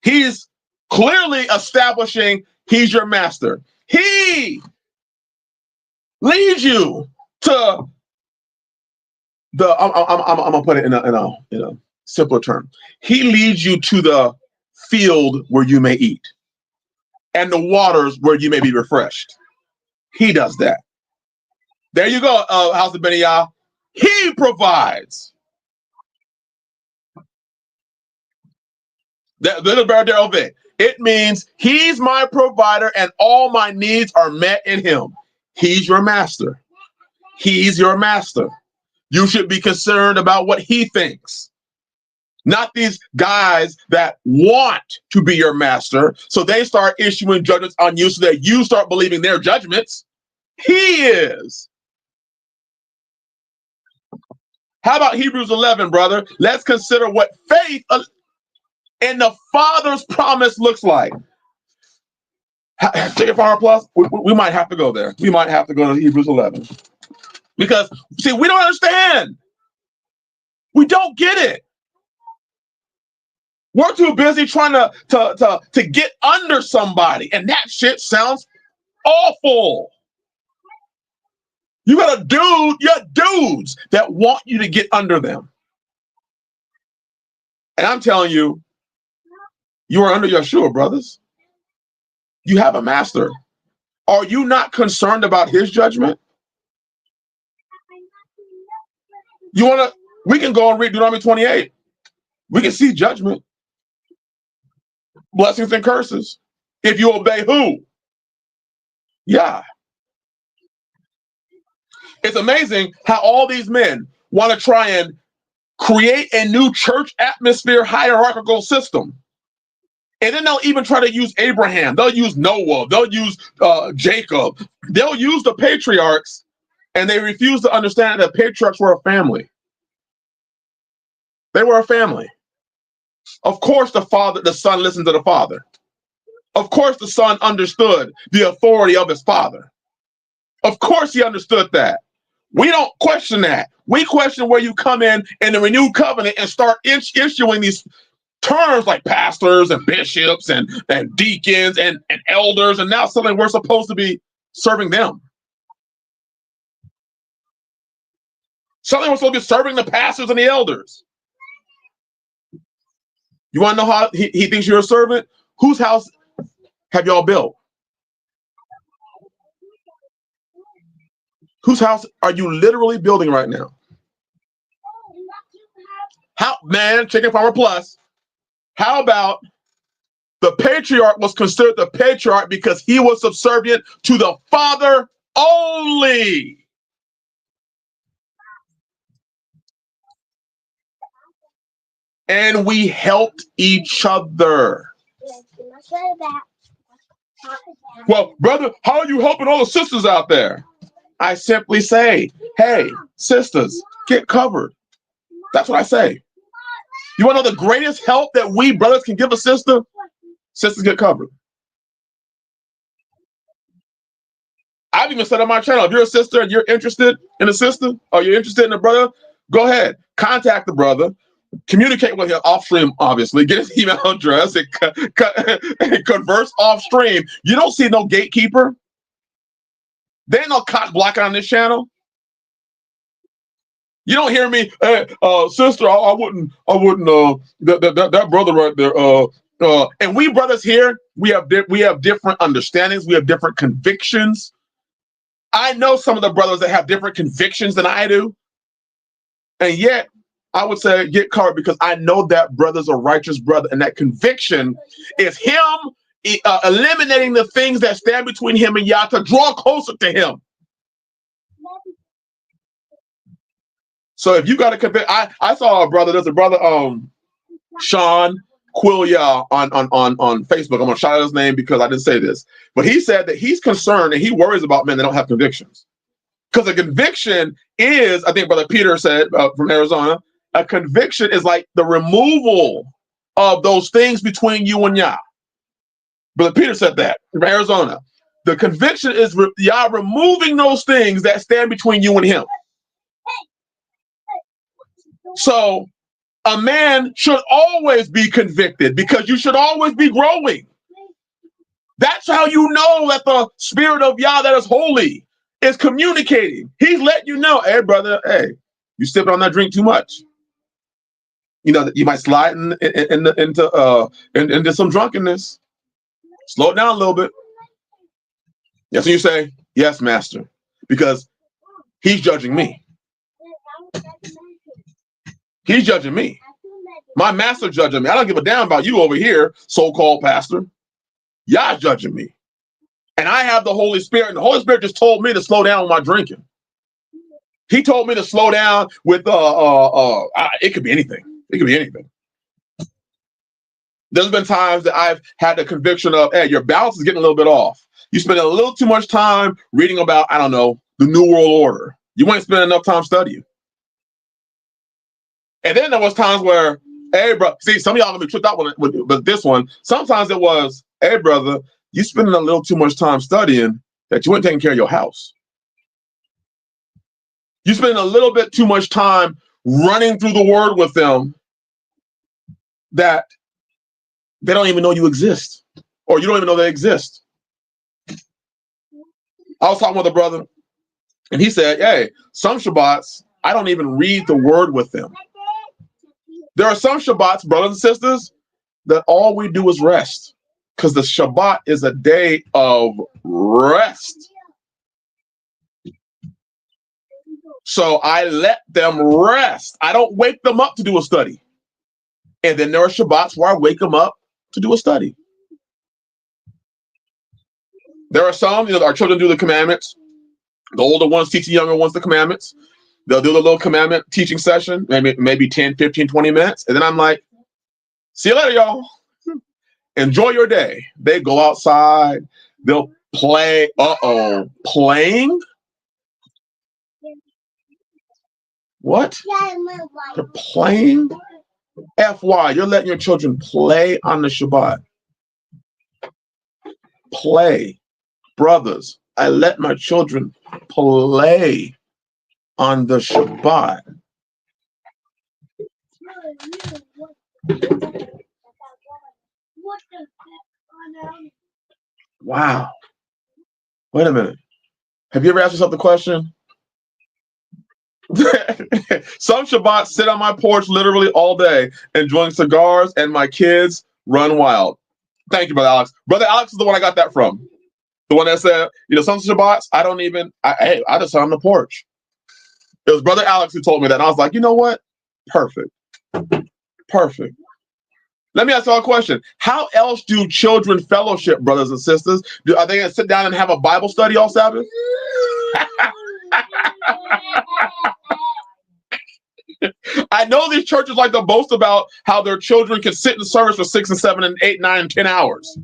He's clearly establishing he's your master. He leads you to I'm gonna put it in a simpler term. He leads you to the field where you may eat and the waters where you may be refreshed. He does that. There you go, House of Beniyah. He provides. It means he's my provider and all my needs are met in him. He's your master. He's your master. You should be concerned about what he thinks. Not these guys that want to be your master, so they start issuing judgments on you so that you start believing their judgments. He is. How about Hebrews 11, brother? Let's consider what faith in the Father's promise looks like. Take it for plus. We might have to go there. We might have to go to Hebrews 11. Because, see, we don't understand. We don't get it. We're too busy trying to get under somebody, and that shit sounds awful. You got dudes that want you to get under them. And I'm telling you, you are under Yeshua, brothers. You have a master. Are you not concerned about his judgment? We can go and read Deuteronomy 28. We can see judgment. Blessings and curses. If you obey who? Yeah. It's amazing how all these men want to try and create a new church atmosphere hierarchical system. And then they'll even try to use Abraham. They'll use Noah. They'll use Jacob. They'll use the patriarchs, and they refuse to understand that patriarchs were a family. They were a family. Of course, the son listened to the father. Of course, the son understood the authority of his father. Of course, he understood that. We don't question that. We question where you come in the renewed covenant and start issuing these terms like pastors and bishops and deacons and elders, and now suddenly we're supposed to be serving them. Suddenly we're supposed to be serving the pastors and the elders. You want to know how he thinks you're a servant? Whose house have y'all built? Whose house are you literally building right now? How, man, Chicken Farmer Plus. How about the patriarch was considered the patriarch because he was subservient to the father only. And we helped each other. Well, brother, how are you helping all the sisters out there? I simply say, hey, sisters, get covered. That's what I say. You want to know the greatest help that we brothers can give a sister? Sisters, get covered. I've even said on my channel, if you're a sister and you're interested in a sister or you're interested in a brother, go ahead, contact the brother, communicate with him off stream, obviously, get his email address and converse off stream. You don't see no gatekeeper. There ain't no cock blocking on this channel. You don't hear me, hey, sister, I wouldn't, that brother right there, and we brothers here, we have different understandings, we have different convictions. I know some of the brothers that have different convictions than I do, and yet I would say get covered because I know that brother's a righteous brother, and that conviction is him eliminating the things that stand between him and Yah to draw closer to him. So if you got to convict, I saw a brother. There's a brother, Sean Quillia on Facebook. I'm gonna shout out his name because I didn't say this, but he said that he's concerned and he worries about men that don't have convictions, because a conviction is, I think Brother Peter said from Arizona, a conviction is like the removal of those things between you and Yah. Brother Peter said that from Arizona. The conviction is Yah removing those things that stand between you and him. So a man should always be convicted because you should always be growing. That's how you know that the spirit of Yah that is holy is communicating. He's letting you know, hey, brother, hey, you sipping on that drink too much. You know, you might slide into some drunkenness. Slow it down a little bit. Yes, and you say, yes, master, because he's judging me. He's judging me. My master judging me. I don't give a damn about you over here, so-called pastor. Y'all judging me. And I have the Holy Spirit, and the Holy Spirit just told me to slow down with my drinking. He told me to slow down with it could be anything. It could be anything. There's been times that I've had the conviction of, hey, your balance is getting a little bit off. You spend a little too much time reading about, I don't know, the New World Order. You ain't spending enough time studying. And then there was times where, hey, bro, see, some of y'all gonna be tripped out with this one. Sometimes it was, hey, brother, you spending a little too much time studying that you ain't taking care of your house. You spending a little bit too much time running through the word with them that they don't even know you exist, or you don't even know they exist. I was talking with a brother, and he said, hey, some Shabbats, I don't even read the word with them. There are some Shabbats, brothers and sisters, that all we do is rest, because the Shabbat is a day of rest. So I let them rest. I don't wake them up to do a study. And then there are Shabbats where I wake them up to do a study. There are some, our children do the commandments. The older ones teach the younger ones the commandments. They'll do the little commandment teaching session, maybe 10, 15, 20 minutes. And then I'm like, see you later, y'all. Enjoy your day. They go outside. They'll play. Playing? What? They're playing? FY, you're letting your children play on the Shabbat. Play. Brothers, I let my children play on the Shabbat. Wow. Wait a minute. Have you ever asked yourself the question? Some Shabbats sit on my porch literally all day, enjoying cigars, and my kids run wild. Thank you, Brother Alex. Brother Alex is the one I got that from. The one that said, some Shabbats, I don't even, I just sit on the porch. It was Brother Alex who told me that. And I was like, you know what? Perfect. Perfect. Let me ask y'all a question. How else do children fellowship, brothers and sisters? Are they going to sit down and have a Bible study all Sabbath? I know these churches like to boast about how their children can sit in service for 6 and 7 and 8, 9, and 10 hours.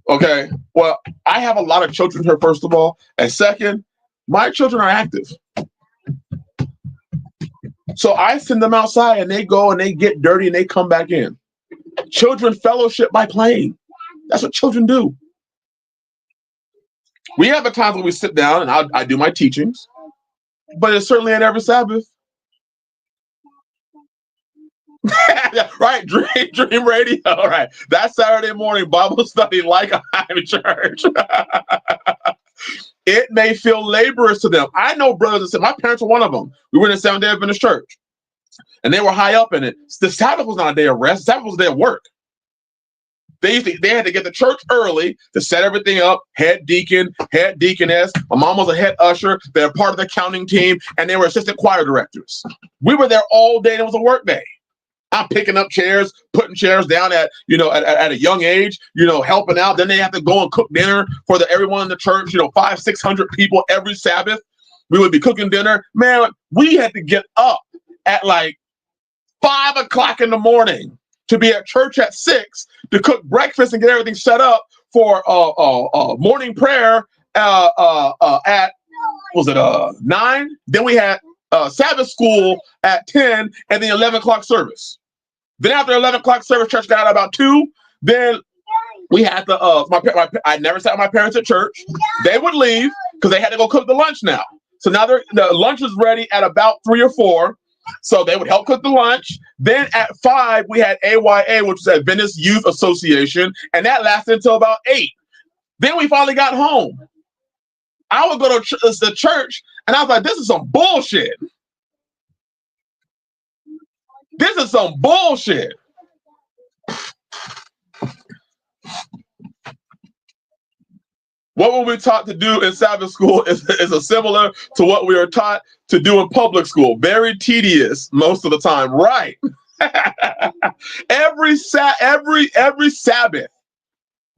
Okay. Well, I have a lot of children here, first of all. And second, my children are active. So I send them outside and they go and they get dirty and they come back in. Children fellowship by playing. That's what children do. We have a time when we sit down and I do my teachings, but it's certainly ain't every Sabbath. Right, Dream Radio. All right, that Saturday morning Bible study like I'm in church. It may feel laborious to them. I know brothers and sisters. My parents were one of them. We were in the Seventh-day Adventist church, and they were high up in it. The Sabbath was not a day of rest. The Sabbath was a day of work. They had to get to church early to set everything up. Head deacon, head deaconess. My mom was a head usher. They're part of the counting team, and they were assistant choir directors. We were there all day, and it was a work day. I'm picking up chairs, putting chairs down at a young age, helping out. Then they have to go and cook dinner for everyone in the church, 500, 600 people every Sabbath. We would be cooking dinner. Man, we had to get up at like 5 o'clock in the morning to be at church at 6 to cook breakfast and get everything set up for morning prayer at 9. Then we had Sabbath school at 10 and then 11 o'clock service. Then after 11 o'clock service, church got out about 2. Then we had I never sat with my parents at church. They would leave because they had to go cook the lunch now. So now the lunch was ready at about 3 or 4. So they would help cook the lunch. Then at 5, we had AYA, which was Adventist Youth Association, and that lasted until about 8. Then we finally got home. I would go to the church, and I was like, this is some bullshit. This is some bullshit. What were we taught to do in Sabbath school is similar to what we were taught to do in public school. Very tedious most of the time, right? Every Sabbath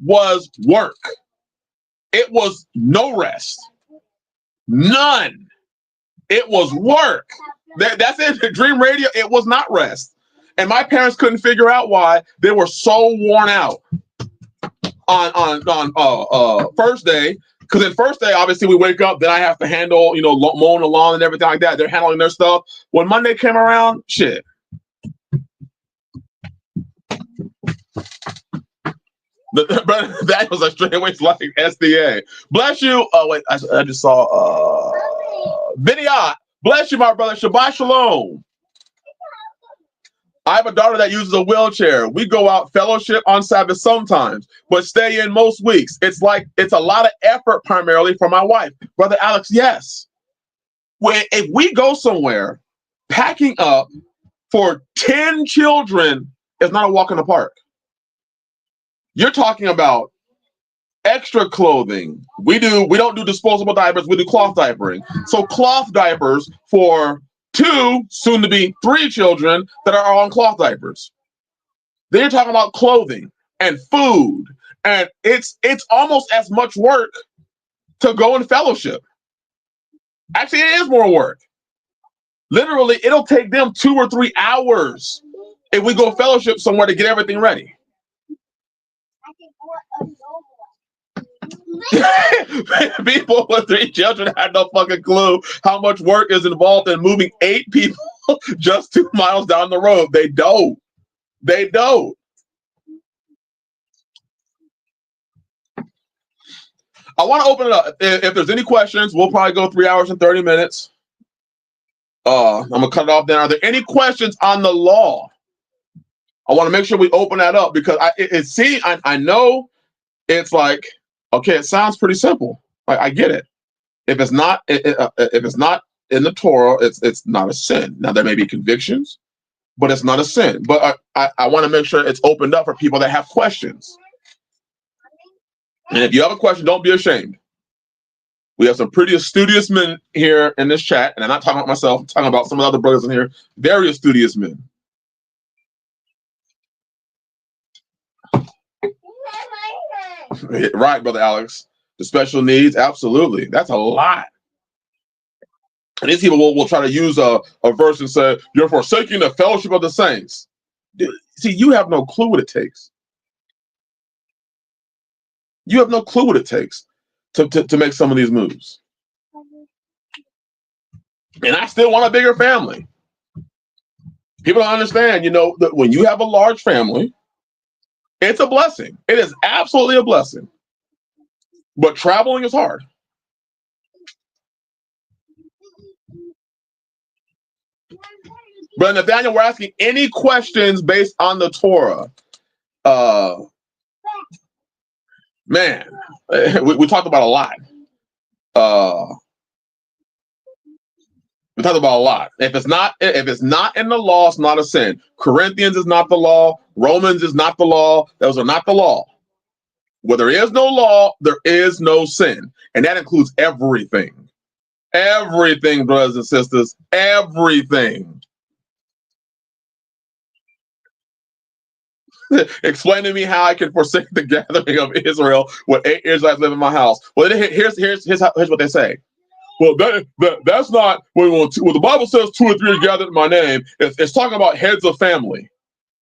was work. It was no rest. None. It was work. That's it. Dream Radio, it was not rest. And my parents couldn't figure out why they were so worn out on first day. Because in first day, obviously, we wake up, then I have to handle, mowing the lawn and everything like that. They're handling their stuff. When Monday came around, shit. That was a straightaway like SDA. Bless you. Oh, wait, I just saw Vinyat. Bless you, my brother. Shabbat Shalom. I have a daughter that uses a wheelchair. We go out fellowship on Sabbath sometimes, but stay in most weeks. It's a lot of effort primarily for my wife. Brother Alex, yes. If we go somewhere, packing up for 10 children is not a walk in the park. You're talking about extra clothing. We don't do disposable diapers, we do cloth diapering. So cloth diapers for 2, soon to be 3 children that are on cloth diapers. Then you're talking about clothing and food, and it's almost as much work to go in fellowship. Actually, it is more work. Literally, it'll take them 2 or 3 hours if we go fellowship somewhere to get everything ready. People with 3 children had no fucking clue how much work is involved in moving 8 people just 2 miles down the road. They don't. I want to open it up. If there's any questions, we'll probably go 3 hours and 30 minutes. I'm gonna cut it off then. Are there any questions on the law? I want to make sure we open that up because I know it's like, okay, it sounds pretty simple. I get it. If it's not in the Torah, it's not a sin. Now there may be convictions, but it's not a sin. But I want to make sure it's opened up for people that have questions. And if you have a question, don't be ashamed. We have some pretty studious men here in this chat, and I'm not talking about myself. I'm talking about some of the other brothers in here. Very studious men. Right, Brother Alex. The special needs, absolutely. That's a lot. And these people will try to use a verse and say, you're forsaking the fellowship of the saints. Dude, see, you have no clue what it takes. You have no clue what it takes to make some of these moves. And I still want a bigger family. People don't understand, that when you have a large family, it's a blessing. It is absolutely a blessing. But traveling is hard. But Nathaniel, we're asking any questions based on the Torah. Man, we talked about a lot. We talked about a lot. If it's not in the law, it's not a sin. Corinthians is not the law. Romans is not the law. Those are not the law. Where there is no law, there is no sin. And that includes everything. Everything, brothers and sisters. Everything. Explain to me how I can forsake the gathering of Israel when 8 Israelites live in my house. Well, here's what they say. Well, that's not when the Bible says 2 or 3 are gathered in my name. It's talking about heads of family,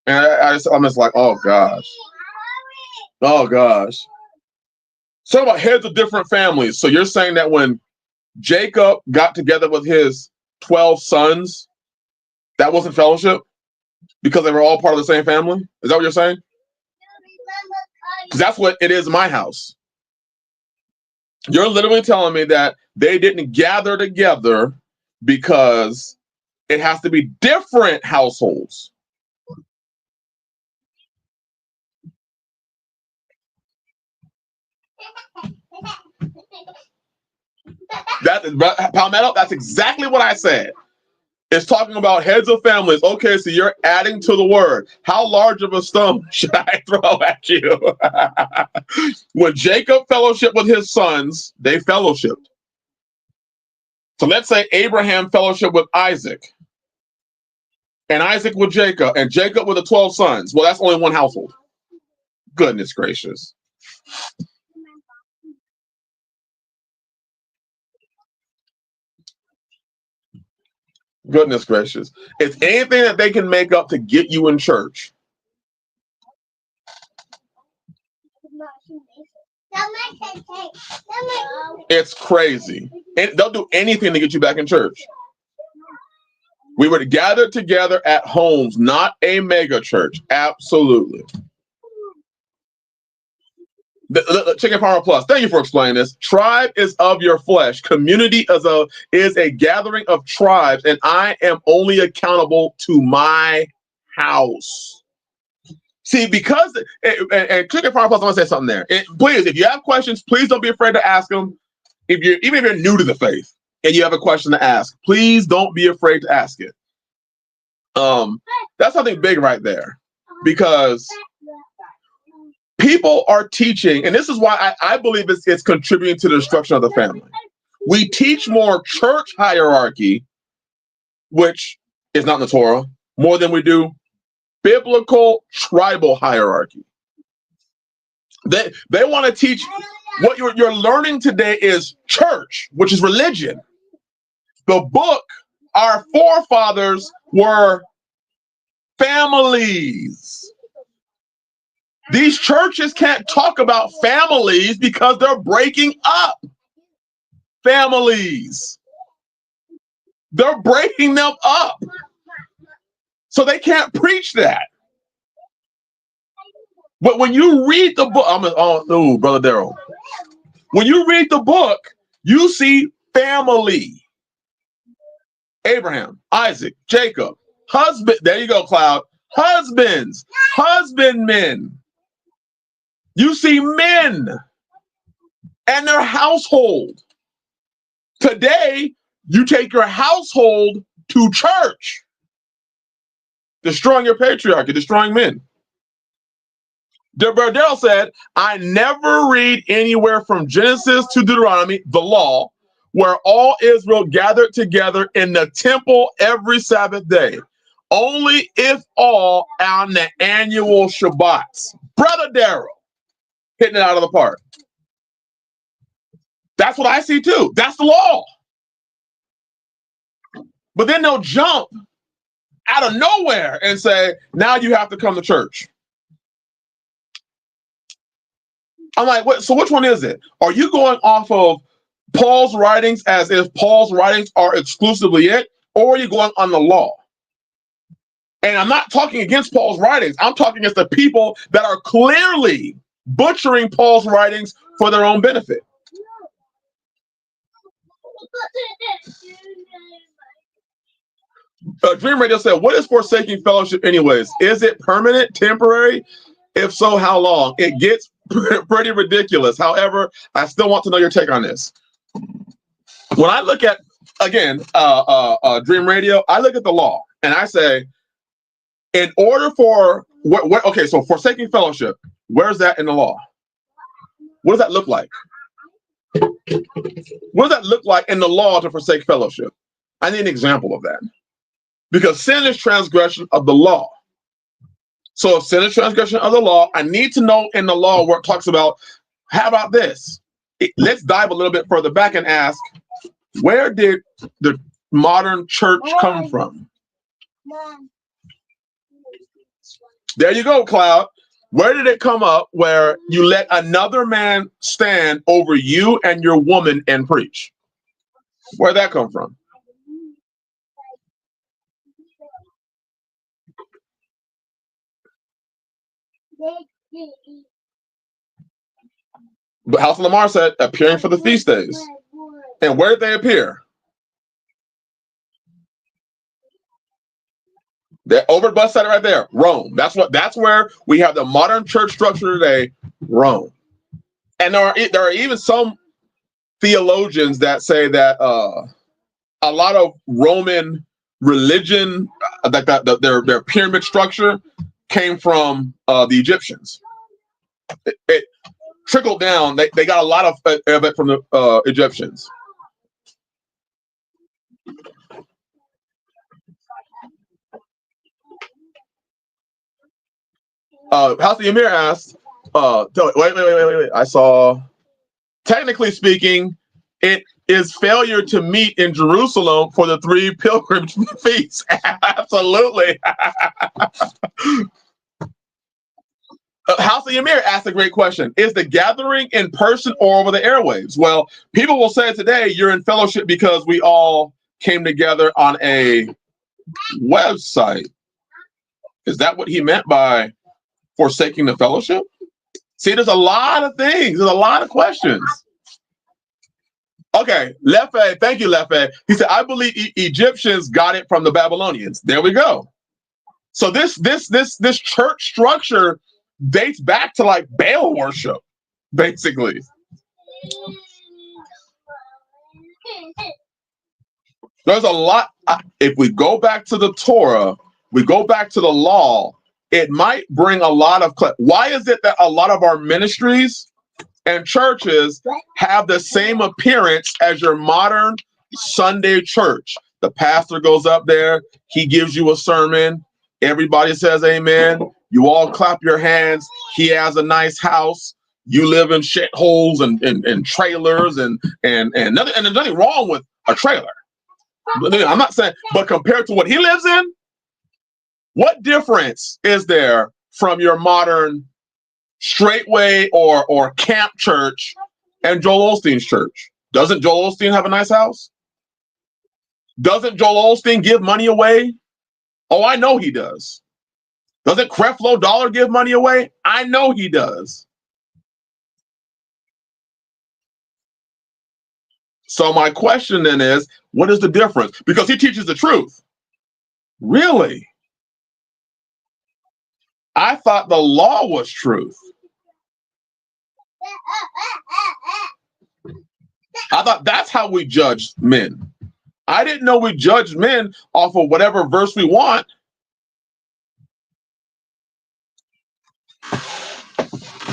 and I'm just like, oh gosh. It's talking about heads of different families. So you're saying that when Jacob got together with his 12 sons, that wasn't fellowship because they were all part of the same family? Is that what you're saying? Because that's what it is in my house. You're literally telling me that they didn't gather together because it has to be different households. Palmetto, that's exactly what I said. It's talking about heads of families. Okay, so you're adding to the word. How large of a stone should I throw at you? When Jacob fellowshiped with his sons, they fellowshiped. So let's say Abraham fellowshiped with Isaac, and Isaac with Jacob, and Jacob with the 12 sons. Well, that's only one household. Goodness gracious. Goodness gracious. It's anything that they can make up to get you in church. It's crazy. And they'll do anything to get you back in church. We were gathered together at homes, not a mega church. Absolutely. The Chicken Farmer Plus, thank you for explaining this. Tribe is of your flesh. Community is a gathering of tribes, and I am only accountable to my house. See, because and Chicken Farmer Plus, I want to say something there. Please, if you have questions, please don't be afraid to ask them. Even if you're new to the faith and you have a question to ask, please don't be afraid to ask it. That's something big right there, because people are teaching, and this is why I believe it's contributing to the destruction of the family. We teach more church hierarchy, which is not in the Torah, more than we do biblical tribal hierarchy. They want to teach what you're learning today is church, which is religion. The book, our forefathers were families. These churches can't talk about families because they're breaking up families. They're breaking them up. So they can't preach that. But when you read the book, Brother Daryl. When you read the book, you see family. Abraham, Isaac, Jacob, husband. There you go, Cloud. Husbands, husbandmen. You see men and their household. Today, you take your household to church, destroying your patriarchy, destroying men. Burdell said, I never read anywhere from Genesis to Deuteronomy, the law, where all Israel gathered together in the temple every Sabbath day. Only if all on the annual Shabbats. Brother Darrell, hitting it out of the park. That's what I see too. That's the law. But then they'll jump out of nowhere and say, now you have to come to church. I'm like, what? So which one is it? Are you going off of Paul's writings as if Paul's writings are exclusively it, or are you going on the law? And I'm not talking against Paul's writings. I'm talking against the people that are clearly butchering Paul's writings for their own benefit. Dream Radio said, what is forsaking fellowship anyways? Is it permanent, temporary? If so, how long? It gets pretty ridiculous. However, I still want to know your take on this. When I look at, again, Dream Radio, I look at the law and I say, in order for, okay, so forsaking fellowship, where's that in the law? What does that look like? What does that look like in the law to forsake fellowship? I need an example of that. Because sin is transgression of the law. So if sin is transgression of the law, I need to know in the law where it talks about, how about this? Let's dive a little bit further back and ask, where did the modern church come from? There you go, Cloud. Where did it come up where you let another man stand over you and your woman and preach? Where'd that come from? But House of Lamar said, appearing for the feast days. And where did they appear? They're over the bus side right there, Rome. That's where we have the modern church structure today, Rome. And there are even some theologians that say that a lot of Roman religion, like their pyramid structure, came from the Egyptians. It trickled down. They got a lot of it from the Egyptians. House of Ymir asked, wait. I saw, technically speaking, it is failure to meet in Jerusalem for the 3 pilgrimage feasts. Absolutely. House of Ymir asked a great question. Is the gathering in person or over the airwaves? Well, people will say today you're in fellowship because we all came together on a website. Is that what he meant by forsaking the fellowship? See, there's a lot of things. There's a lot of questions. Okay, Lefe, thank you, Lefe. He said, I believe Egyptians got it from the Babylonians. There we go. So this church structure dates back to like Baal worship, basically. There's a lot. If we go back to the Torah, we go back to the law, it might bring a lot of why is it that a lot of our ministries and churches have the same appearance as your modern Sunday church? The pastor goes up there, he gives you a sermon, everybody says amen, you all clap your hands, he has a nice house, you live in shitholes and trailers and there's nothing wrong with a trailer. I'm not saying, but compared to what he lives in, what difference is there from your modern straightway or camp church and Joel Osteen's church? Doesn't Joel Osteen have a nice house? Doesn't Joel Osteen give money away? Oh, I know he does. Doesn't Creflo Dollar give money away? I know he does. So my question then is, what is the difference? Because he teaches the truth. Really? I thought the law was truth. I thought that's how we judged men. I didn't know we judged men off of whatever verse we want.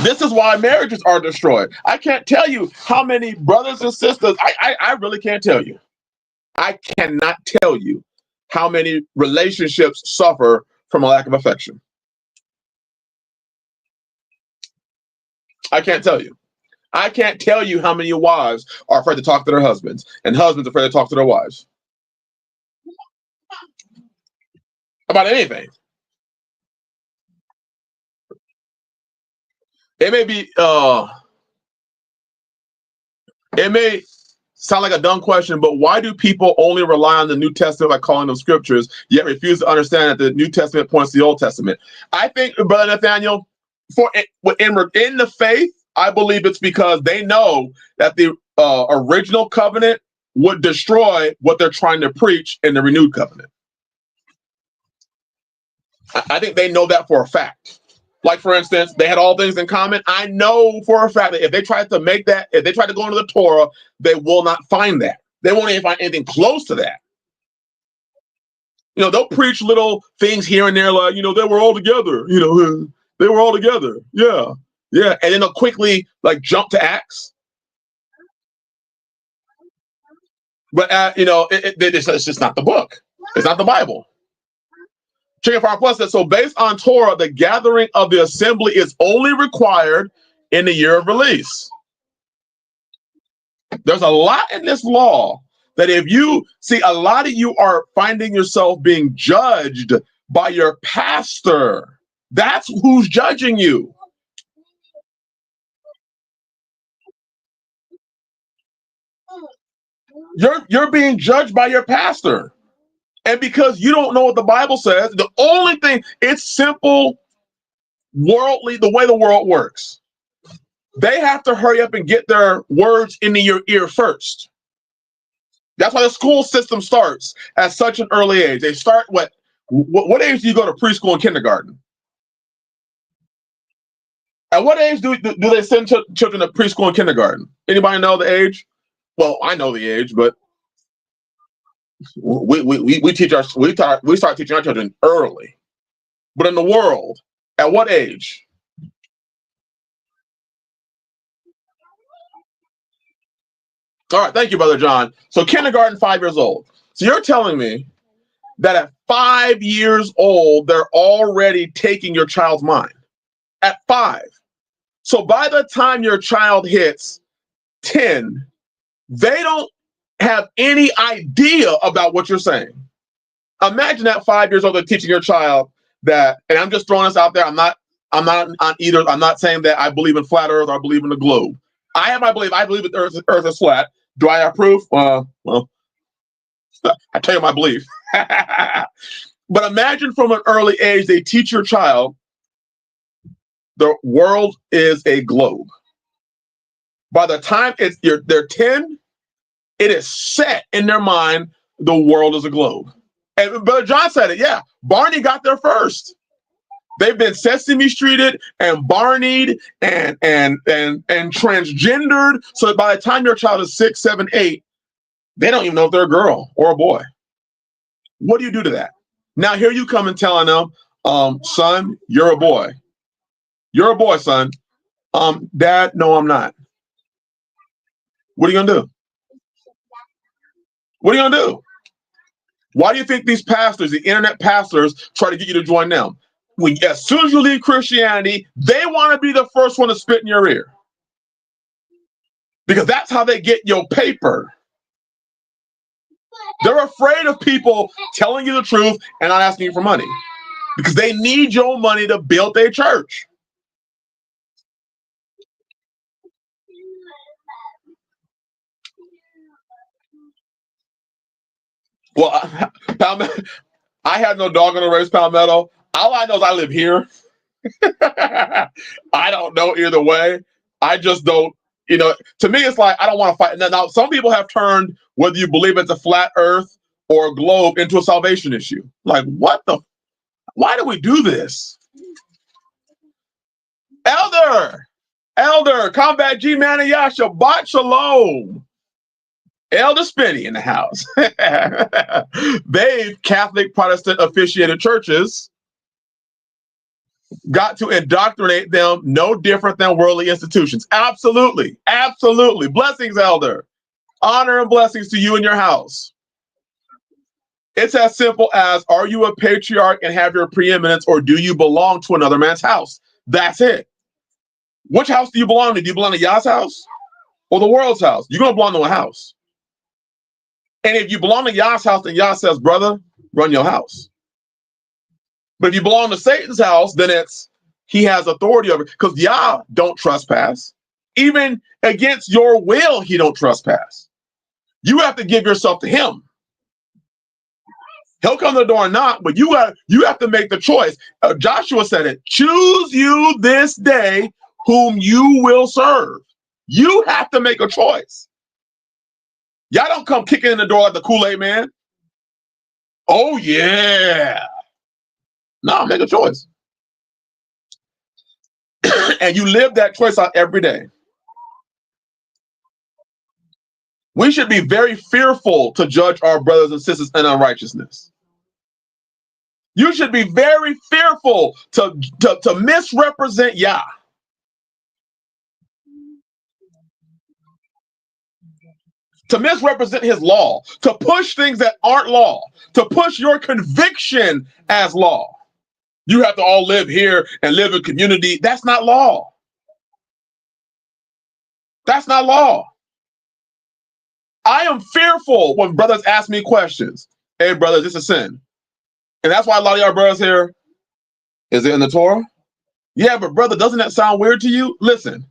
This is why marriages are destroyed. I can't tell you how many brothers and sisters, I really can't tell you. I cannot tell you how many relationships suffer from a lack of affection. I can't tell you. I can't tell you how many wives are afraid to talk to their husbands, and husbands are afraid to talk to their wives about anything. It may be, it may sound like a dumb question, but why do people only rely on the New Testament by calling them scriptures, yet refuse to understand that the New Testament points to the Old Testament? I think, Brother Nathaniel, in the faith, I believe it's because they know that the original covenant would destroy what they're trying to preach in the renewed covenant. I think they know that for a fact. Like, for instance, they had all things in common. I know for a fact that if they tried to make that, if they tried to go into the Torah, they will not find that. They won't even find anything close to that. You know, they'll preach little things here and there, like, you know, they were all together. You know, they were all together. Yeah, yeah. And then they'll quickly, like, jump to Acts. But, you know, it's just not the book. It's not the Bible. Chicken Fire Plus says, so based on Torah, the gathering of the assembly is only required in the year of release. There's a lot in this law that if you see, a lot of you are finding yourself being judged by your pastor. That's who's judging you. You're being judged by your pastor. And because you don't know what the Bible says, the only thing, it's simple, worldly, the way the world works. They have to hurry up and get their words into your ear first. That's why the school system starts at such an early age. They start what age do you go to preschool and kindergarten? At what age do they send children to preschool and kindergarten? Anybody know the age? Well, I know the age, but we start teaching our children early. But in the world, at what age? All right, thank you, Brother John. So kindergarten, 5 years old. So you're telling me that at 5 years old, they're already taking your child's mind. At 5. So by the time your child hits 10, they don't have any idea about what you're saying. Imagine at 5 years old, they're teaching your child that, and I'm just throwing this out there. I'm not on either. I'm not saying that I believe in flat Earth or I believe in the globe. I have my belief. I believe that Earth is flat. Do I approve? Well, I tell you my belief. But imagine from an early age, they teach your child the world is a globe. By the time they're 10, it is set in their mind the world is a globe. And Brother John said it, yeah. Barney got there first. They've been Sesame Streeted and Barneyed and transgendered. So that by the time your child is 6, 7, 8, they don't even know if they're a girl or a boy. What do you do to that? Now here you come and telling them, son, you're a boy. You're a boy, son. Dad, no, I'm not. What are you gonna do? What are you gonna do? Why do you think these pastors, the internet pastors, try to get you to join them? As soon as you leave Christianity, they want to be the first one to spit in your ear. Because that's how they get your paper. They're afraid of people telling you the truth and not asking you for money. Because they need your money to build their church. Well, I had no dog in the race, Palmetto. All I know is I live here. I don't know either way. I just don't, to me, it's like, I don't want to fight. Now, some people have turned whether you believe it's a flat earth or a globe into a salvation issue. Like, why do we do this? Elder, Combat G Manayah, Shabbat Shalom. Elder Spinney in the house. They've Catholic Protestant officiated churches got to indoctrinate them no different than worldly institutions. Absolutely. Absolutely. Blessings, elder. Honor and blessings to you and your house. It's as simple as, are you a patriarch and have your preeminence, or do you belong to another man's house? That's it. Which house do you belong to? Do you belong to Yah's house or the world's house? You're going to belong to a house. And if you belong to Yah's house, then Yah says, brother, run your house. But if you belong to Satan's house, then it's he has authority over it, because Yah don't trespass. Even against your will, he don't trespass. You have to give yourself to him. He'll come to the door and knock, but you have to make the choice. Joshua said it, choose you this day whom you will serve. You have to make a choice. Y'all don't come kicking in the door like the Kool-Aid man. Oh, yeah. No, make a choice. And you live that choice out every day. We should be very fearful to judge our brothers and sisters in unrighteousness. You should be very fearful to misrepresent Yah. To misrepresent his law, to push things that aren't law, to push your conviction as law. You have to all live here and live in community. That's not law. That's not law. I am fearful when brothers ask me questions. Hey, brother, this is sin. And that's why a lot of y'all brothers here, is it in the Torah? Yeah, but brother, doesn't that sound weird to you? Listen.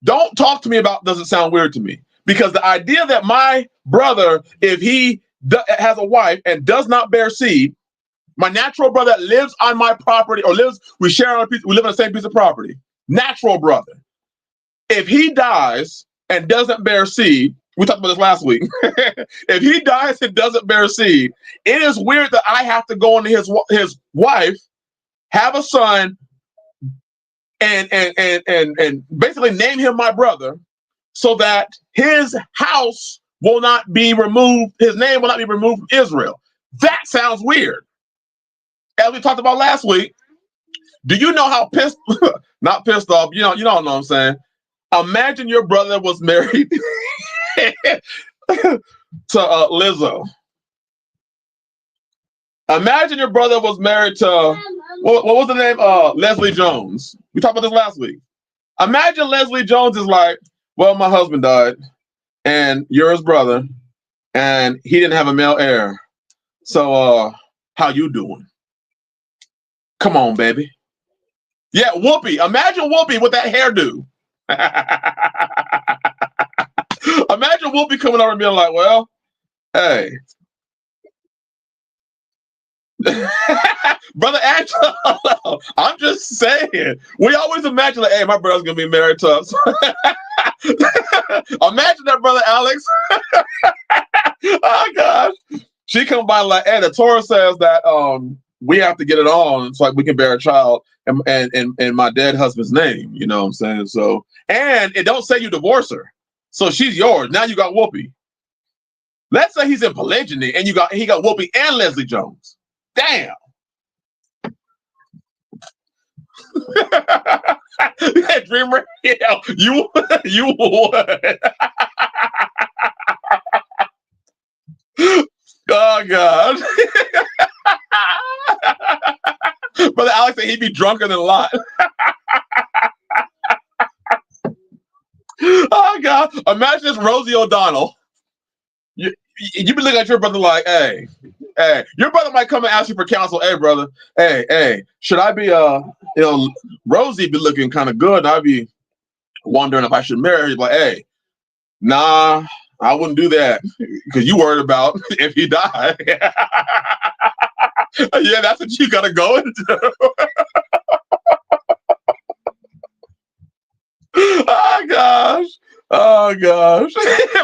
Don't talk to me about doesn't sound weird to me. Because the idea that my brother, if he has a wife and does not bear seed, my natural brother that lives on my property, or we share on a piece, we live on the same piece of property, natural brother, if he dies and doesn't bear seed, we talked about this last week. If he dies and doesn't bear seed, it is weird that I have to go into his wife, have a son, and basically name him my brother, so that his house will not be removed, his name will not be removed from Israel. That sounds weird. As we talked about last week, do you know how not pissed off, you don't know what I'm saying? Imagine your brother was married to Lizzo. Imagine your brother was married to, what was the name? Leslie Jones. We talked about this last week. Imagine Leslie Jones is like, well, my husband died, and you're his brother, and he didn't have a male heir. So, how you doing? Come on, baby. Yeah, Whoopi. Imagine Whoopi with that hairdo. Imagine Whoopi coming over and being like, well, hey. Brother Angelo, I'm just saying. We always imagine like, hey, my brother's gonna be married to us. Imagine that, brother Alex. Oh gosh. She come by like, hey, the Torah says that we have to get it on so like we can bear a child and my dead husband's name. You know what I'm saying? So, and it don't say you divorce her. So she's yours. Now you got Whoopi. Let's say he's in polygyny and he got Whoopi and Leslie Jones. Damn. Yeah, Dreamer, yeah, you would. Oh God. Brother Alex said he'd be drunker than a lot. Oh God. Imagine this Rosie O'Donnell. You be looking at your brother like, hey, your brother might come and ask you for counsel. Hey, brother, hey, should I be Rosie be looking kind of good, and I'd be wondering if I should marry her. Like, hey, nah, I wouldn't do that because you worried about if he died. Yeah, that's what you gotta go into. Oh gosh. Oh gosh.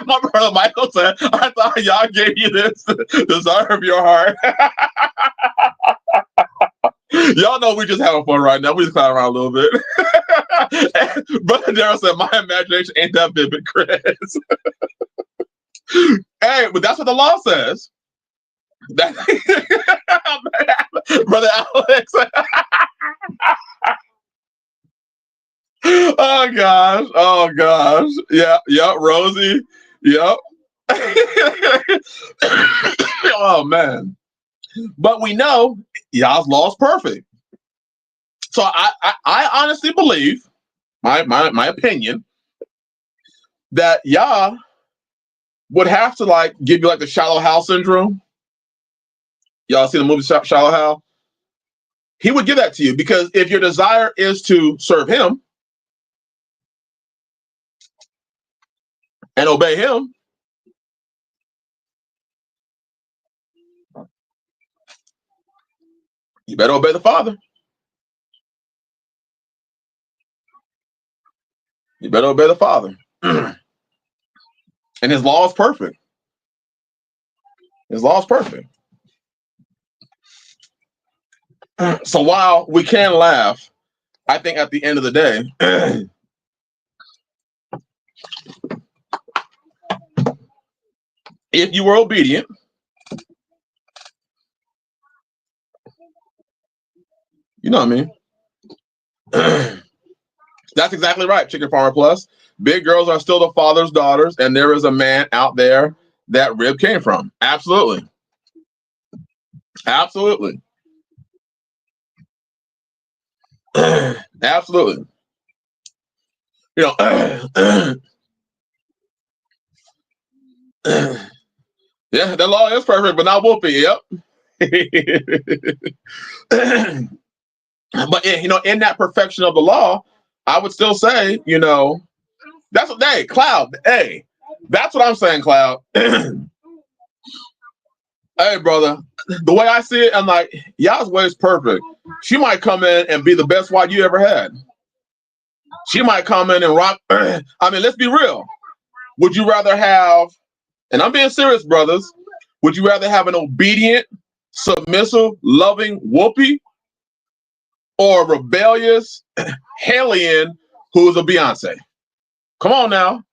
My brother Michael said, I thought y'all gave you this desire of your heart. Y'all know we just having fun right now. We just clown around a little bit. Brother Daryl said, my imagination ain't that vivid, Chris. Hey, but that's what the law says. That, Brother Alex. Oh gosh. Oh gosh. Yeah. Yep. Rosie. Yep. Oh man. But we know Yah's law is perfect. So I honestly believe, my opinion, that Yah would have to like give you like the shallow Hal syndrome. Y'all see the movie Shallow Hal? He would give that to you because if your desire is to serve him and obey him, you better obey the Father. You better obey the Father. And his law is perfect. His law is perfect. So while we can laugh, I think at the end of the day, if you were obedient, you know what I mean? That's exactly right, Chicken Farmer Plus. Big girls are still the father's daughters, and there is a man out there that rib came from. Absolutely. Absolutely. Absolutely. You know, yeah, the law is perfect, but not whoopee. Yep. But in that perfection of the law, I would still say, that's what Cloud. Hey, that's what I'm saying, Cloud. Hey, brother, the way I see it, I'm like, Yah's way is perfect. She might come in and be the best wife you ever had. She might come in and rock. I mean, let's be real. Would you rather have, and I'm being serious, brothers, would you rather have an obedient, submissive, loving whoopee or a rebellious hellion who's a Beyonce? Come on now.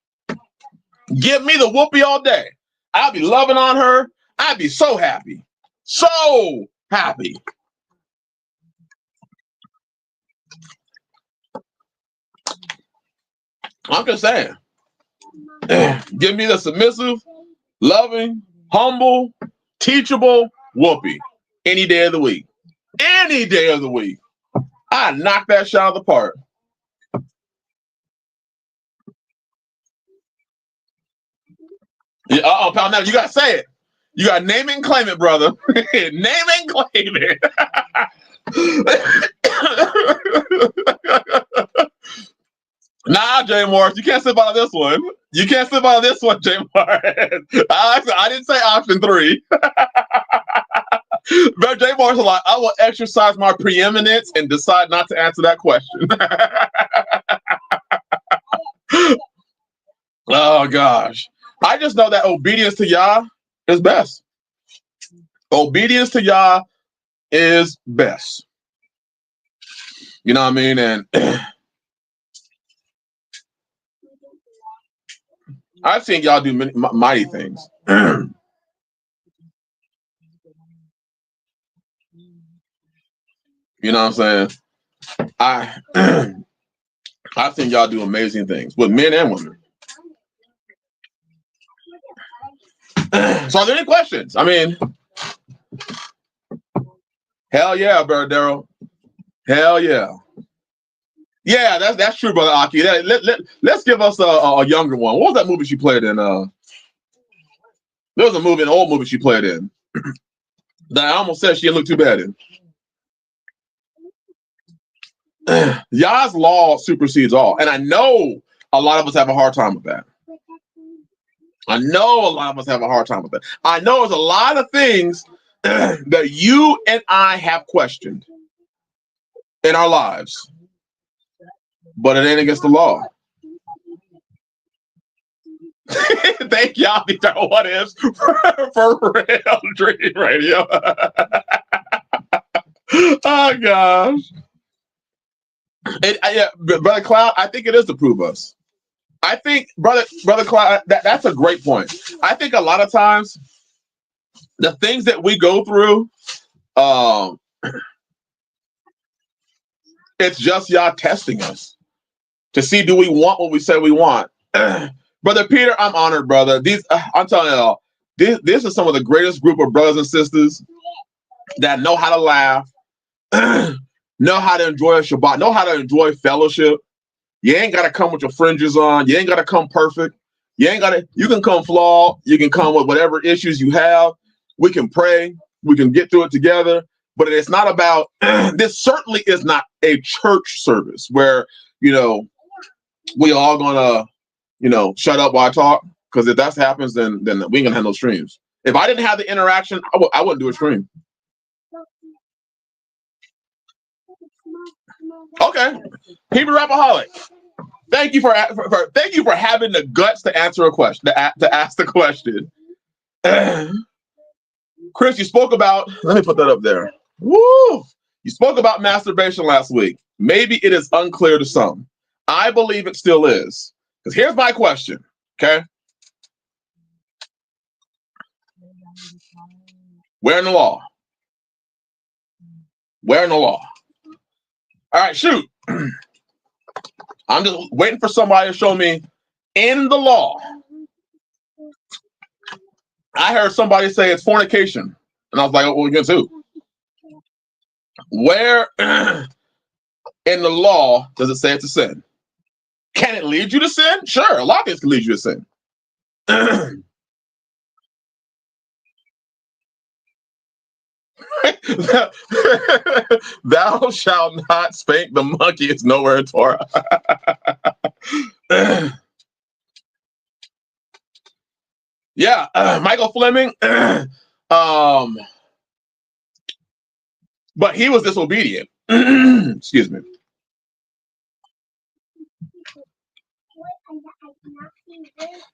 Give me the whoopee all day. I'll be loving on her. I'd be so happy. So happy. I'm just saying. Give me the submissive, loving, humble, teachable whoopee any day of the week. Any day of the week. I knock that shot out of the park. Yeah, pal, now you gotta say it. You gotta name it and claim it, brother. Name it and claim it. Nah, Jay Morris, you can't slip out of this one. You can't slip out of this one, Jay Morris. I didn't say option 3. But Jay Morris is like, I will exercise my preeminence and decide not to answer that question. Oh gosh. I just know that obedience to Yah is best. Obedience to Yah is best. You know what I mean? And I've seen y'all do many, mighty things. You know what I'm saying? I've seen y'all do amazing things with men and women. So are there any questions? I mean, hell yeah, Berdero. Hell yeah. Yeah, that's true, brother Aki. Let's give us a younger one. What was that movie she played in? There was a movie, an old movie she played in that I almost said she didn't look too bad in. Yah's law supersedes all. And I know a lot of us have a hard time with that. I know a lot of us have a hard time with that. I know there's a lot of things that you and I have questioned in our lives, but it ain't against the law. Thank y'all. These are what ifs for real Dream Radio. Oh gosh. Yeah, Brother Cloud, I think it is to prove us. I think, Brother Cloud, that's a great point. I think a lot of times the things that we go through, it's just y'all testing us to see, do we want what we say we want? Brother Peter, I'm honored, brother. I'm telling y'all, this is some of the greatest group of brothers and sisters that know how to laugh, know how to enjoy a Shabbat, know how to enjoy fellowship. You ain't got to come with your fringes on. You ain't got to come perfect. You can come flawed. You can come with whatever issues you have. We can pray. We can get through it together. But it's not about, this certainly is not a church service where, we all gonna, shut up while I talk. Because if that happens, then we ain't gonna have no streams. If I didn't have the interaction, I wouldn't do a stream. Okay, Hebrew Rapaholic. Thank you for having the guts to answer a question, to ask the question. Chris, you spoke about. Let me put that up there. Woo! You spoke about masturbation last week. Maybe it is unclear to some. I believe it still is. Because here's my question. Okay. Where in the law? Where in the law? All right, shoot. I'm just waiting for somebody to show me in the law. I heard somebody say it's fornication. And I was like, oh, well, against who? Where in the law does it say it's a sin? Can it lead you to sin? Sure, a lot of things can lead you to sin. Thou shalt not spank the monkey. It's nowhere in Torah. Yeah, Michael Fleming. But he was disobedient. Excuse me.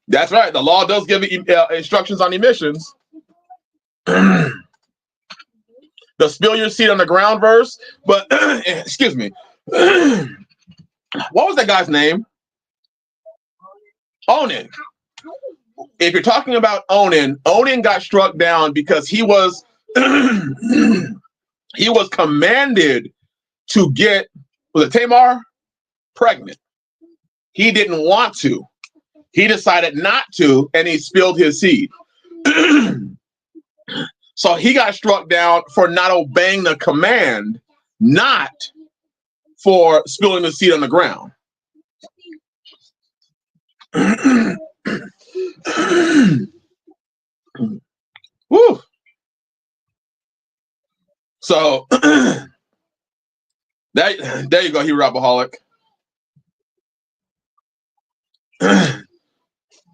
That's right. The law does give instructions on emissions. The spill your seed on the ground verse. But excuse me. What was that guy's name? Onan. If you're talking about Onan got struck down because he was he was commanded to get, was it Tamar, pregnant. He didn't want to. He decided not to, and he spilled his seed. So he got struck down for not obeying the command, not for spilling the seed on the ground. Woo. So there you go, Hebrew Rapaholic.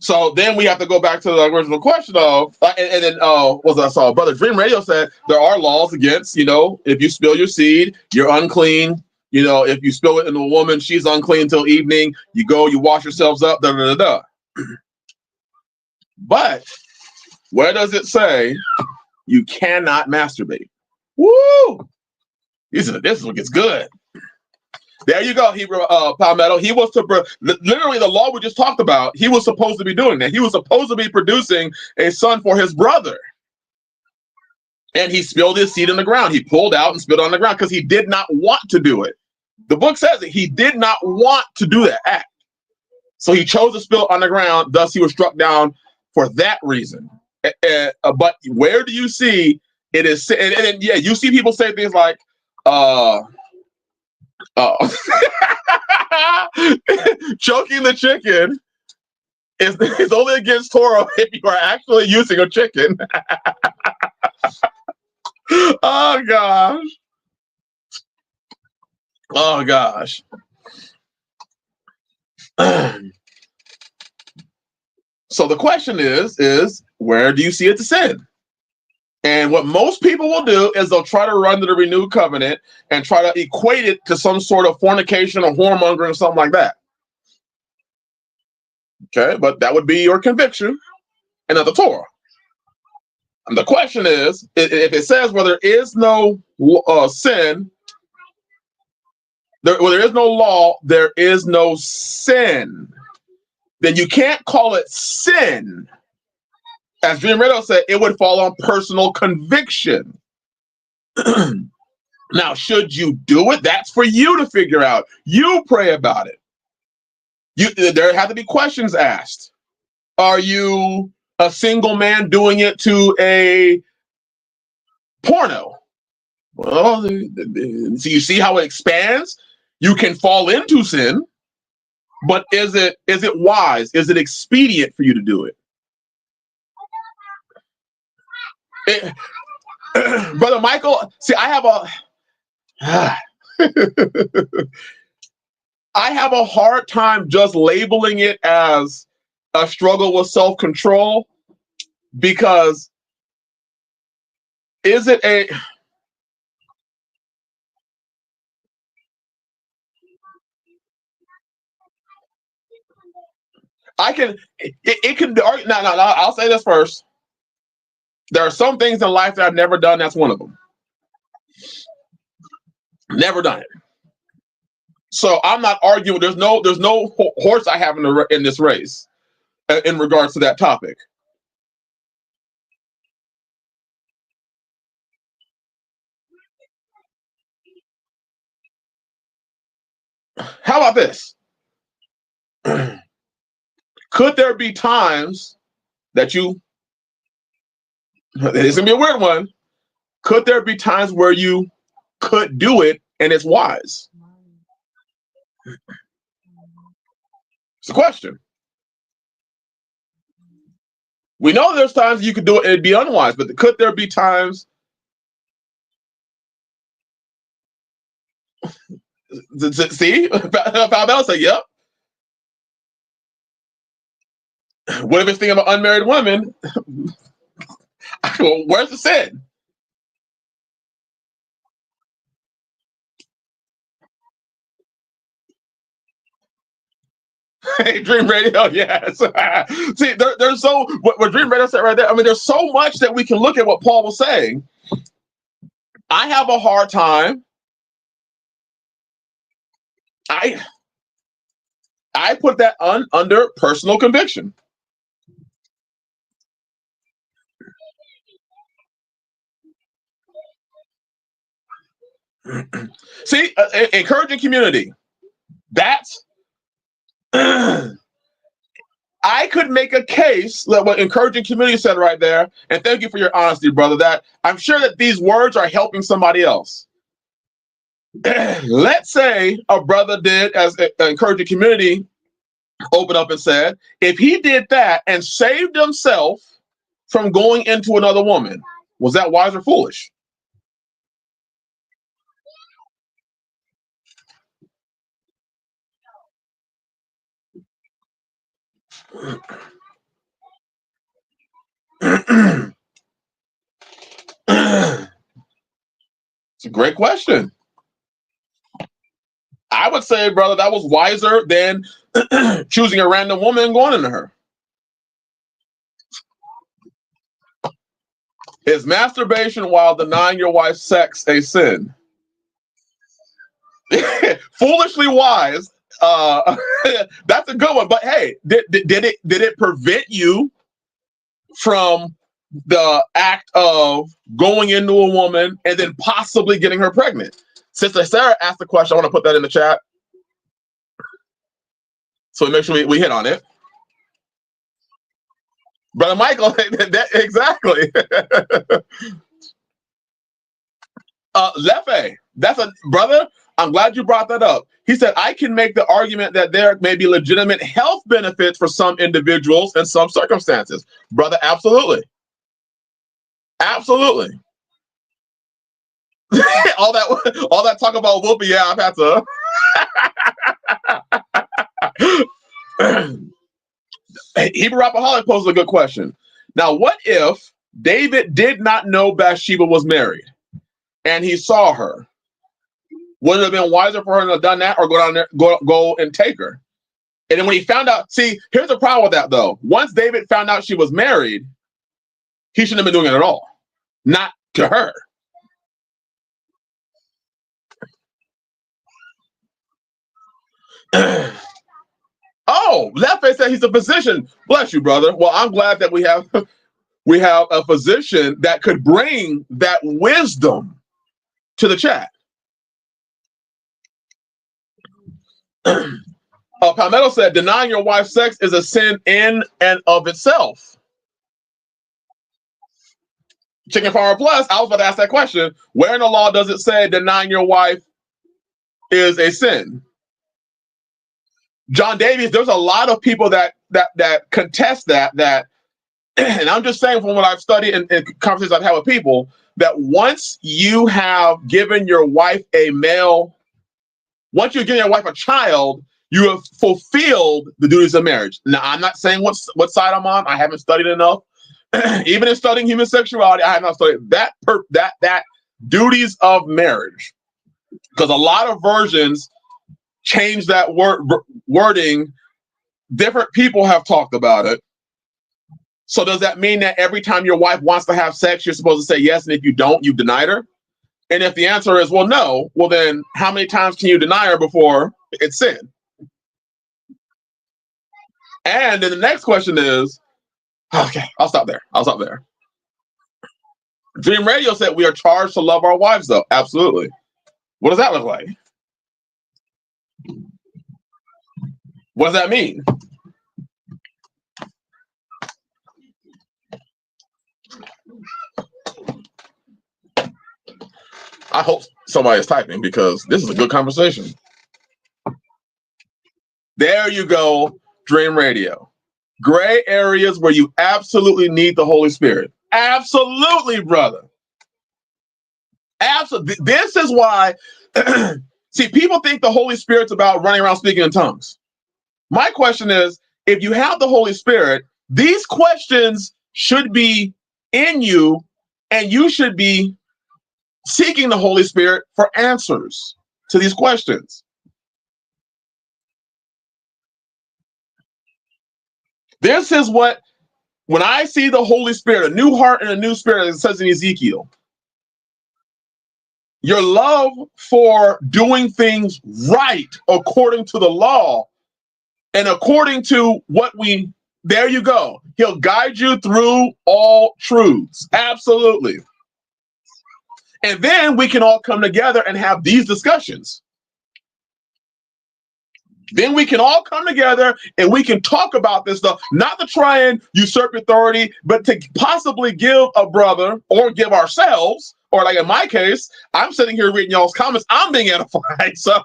So then we have to go back to the original question of, and then was I saw Brother Dream Radio said there are laws against, if you spill your seed, you're unclean. If you spill it in a woman, she's unclean until evening. You go, you wash yourselves up, da da da da. But where does it say you cannot masturbate? Woo! This is what gets good. There you go, Hebrew Palmetto. He was literally the law we just talked about. He was supposed to be doing that. He was supposed to be producing a son for his brother. And he spilled his seed on the ground. He pulled out and spilled on the ground because he did not want to do it. The book says it. He did not want to do that act. So he chose to spill on the ground. Thus, he was struck down for that reason. But where do you see it is? And yeah, you see people say things like, choking the chicken is only against Torah if you are actually using a chicken. Oh gosh. Oh gosh. So the question is where do you see it to sin? And what most people will do is they'll try to run to the renewed covenant and try to equate it to some sort of fornication or whoremongering or something like that. Okay, but that would be your conviction and of the Torah. And the question is, if it says where there is no sin, where there is no law, there is no sin, then you can't call it sin As Dream Radio said, it would fall on personal conviction. Now, should you do it? That's for you to figure out. You pray about it. There have to be questions asked. Are you a single man doing it to a porno? Well, so you see how it expands? You can fall into sin, but is it wise? Is it expedient for you to do it? Brother Michael, see, I have a hard time just labeling it as a struggle with self-control, because is it a it can be no, I'll say this first. There are some things in life that I've never done. That's one of them. Never done it. So I'm not arguing. There's no horse I have in this race in regards to that topic. How about this? Could there be times that it's gonna be a weird one. Could there be times where you could do it and it's wise? It's a question. We know there's times you could do it and it'd be unwise, but could there be times? See, Falbella said, "Yep." What if it's thinking about unmarried women? Well, where's the sin? Hey, Dream Radio, yes. See, there's so what Dream Radio said right there. I mean, there's so much that we can look at what Paul was saying. I have a hard time. I put that under personal conviction. See, encouraging community. That's I could make a case that what encouraging community said right there, and thank you for your honesty, brother, that I'm sure that these words are helping somebody else. Let's say a brother did, as encouraging community opened up and said, if he did that and saved himself from going into another woman, was that wise or foolish? It's a great question. I would say, brother, that was wiser than choosing a random woman and going into her. Is masturbation while denying your wife sex a sin? Foolishly wise. That's a good one. But hey, did it prevent you from the act of going into a woman and then possibly getting her pregnant? Sister Sarah asked the question. I want to put that in the chat so we make sure we hit on it. Brother Michael, exactly. Lefe, that's a brother. I'm glad you brought that up. He said, I can make the argument that there may be legitimate health benefits for some individuals in some circumstances. Brother, absolutely. Absolutely. all that talk about whoopee, yeah, I've had to. Hebrew Rapaholic posed a good question. Now, what if David did not know Bathsheba was married and he saw her? Would it have been wiser for her to have done that or go down there, go and take her? And then when he found out, see, here's the problem with that though. Once David found out she was married, he shouldn't have been doing it at all. Not to her. Oh, Lefe said he's a physician. Bless you, brother. Well, I'm glad that we have we have a physician that could bring that wisdom to the chat. Palmetto said, denying your wife sex is a sin in and of itself. Chicken Farmer Plus, I was about to ask that question. Where in the law does it say denying your wife is a sin? John Davies, there's a lot of people that contest that, and I'm just saying from what I've studied and conversations I've had with people, that once you have given your wife once you've given your wife a child, you have fulfilled the duties of marriage. Now, I'm not saying what side I'm on. I haven't studied enough. Even in studying human sexuality, I have not studied that duties of marriage, because a lot of versions change that wording. Different people have talked about it. So does that mean that every time your wife wants to have sex, you're supposed to say yes, and if you don't, you've denied her? And if the answer is, well, no, well, then how many times can you deny her before it's sin? And then the next question is, okay, I'll stop there. Dream Radio said we are charged to love our wives, though. Absolutely. What does that look like? What does that mean? I hope somebody is typing, because this is a good conversation. There you go, Dream Radio. Gray areas where you absolutely need the Holy Spirit. Absolutely, brother. Absolutely. This is why, see, people think the Holy Spirit's about running around speaking in tongues. My question is, if you have the Holy Spirit, these questions should be in you, and you should be seeking the Holy Spirit for answers to these questions. This is what, when I see the Holy Spirit, a new heart and a new spirit, as it says in Ezekiel, your love for doing things right according to the law and according to there you go. He'll guide you through all truths. Absolutely. And then we can all come together and have these discussions. Then we can all come together and we can talk about this stuff, not to try and usurp authority, but to possibly give a brother or give ourselves, or like in my case, I'm sitting here reading y'all's comments, I'm being edified. So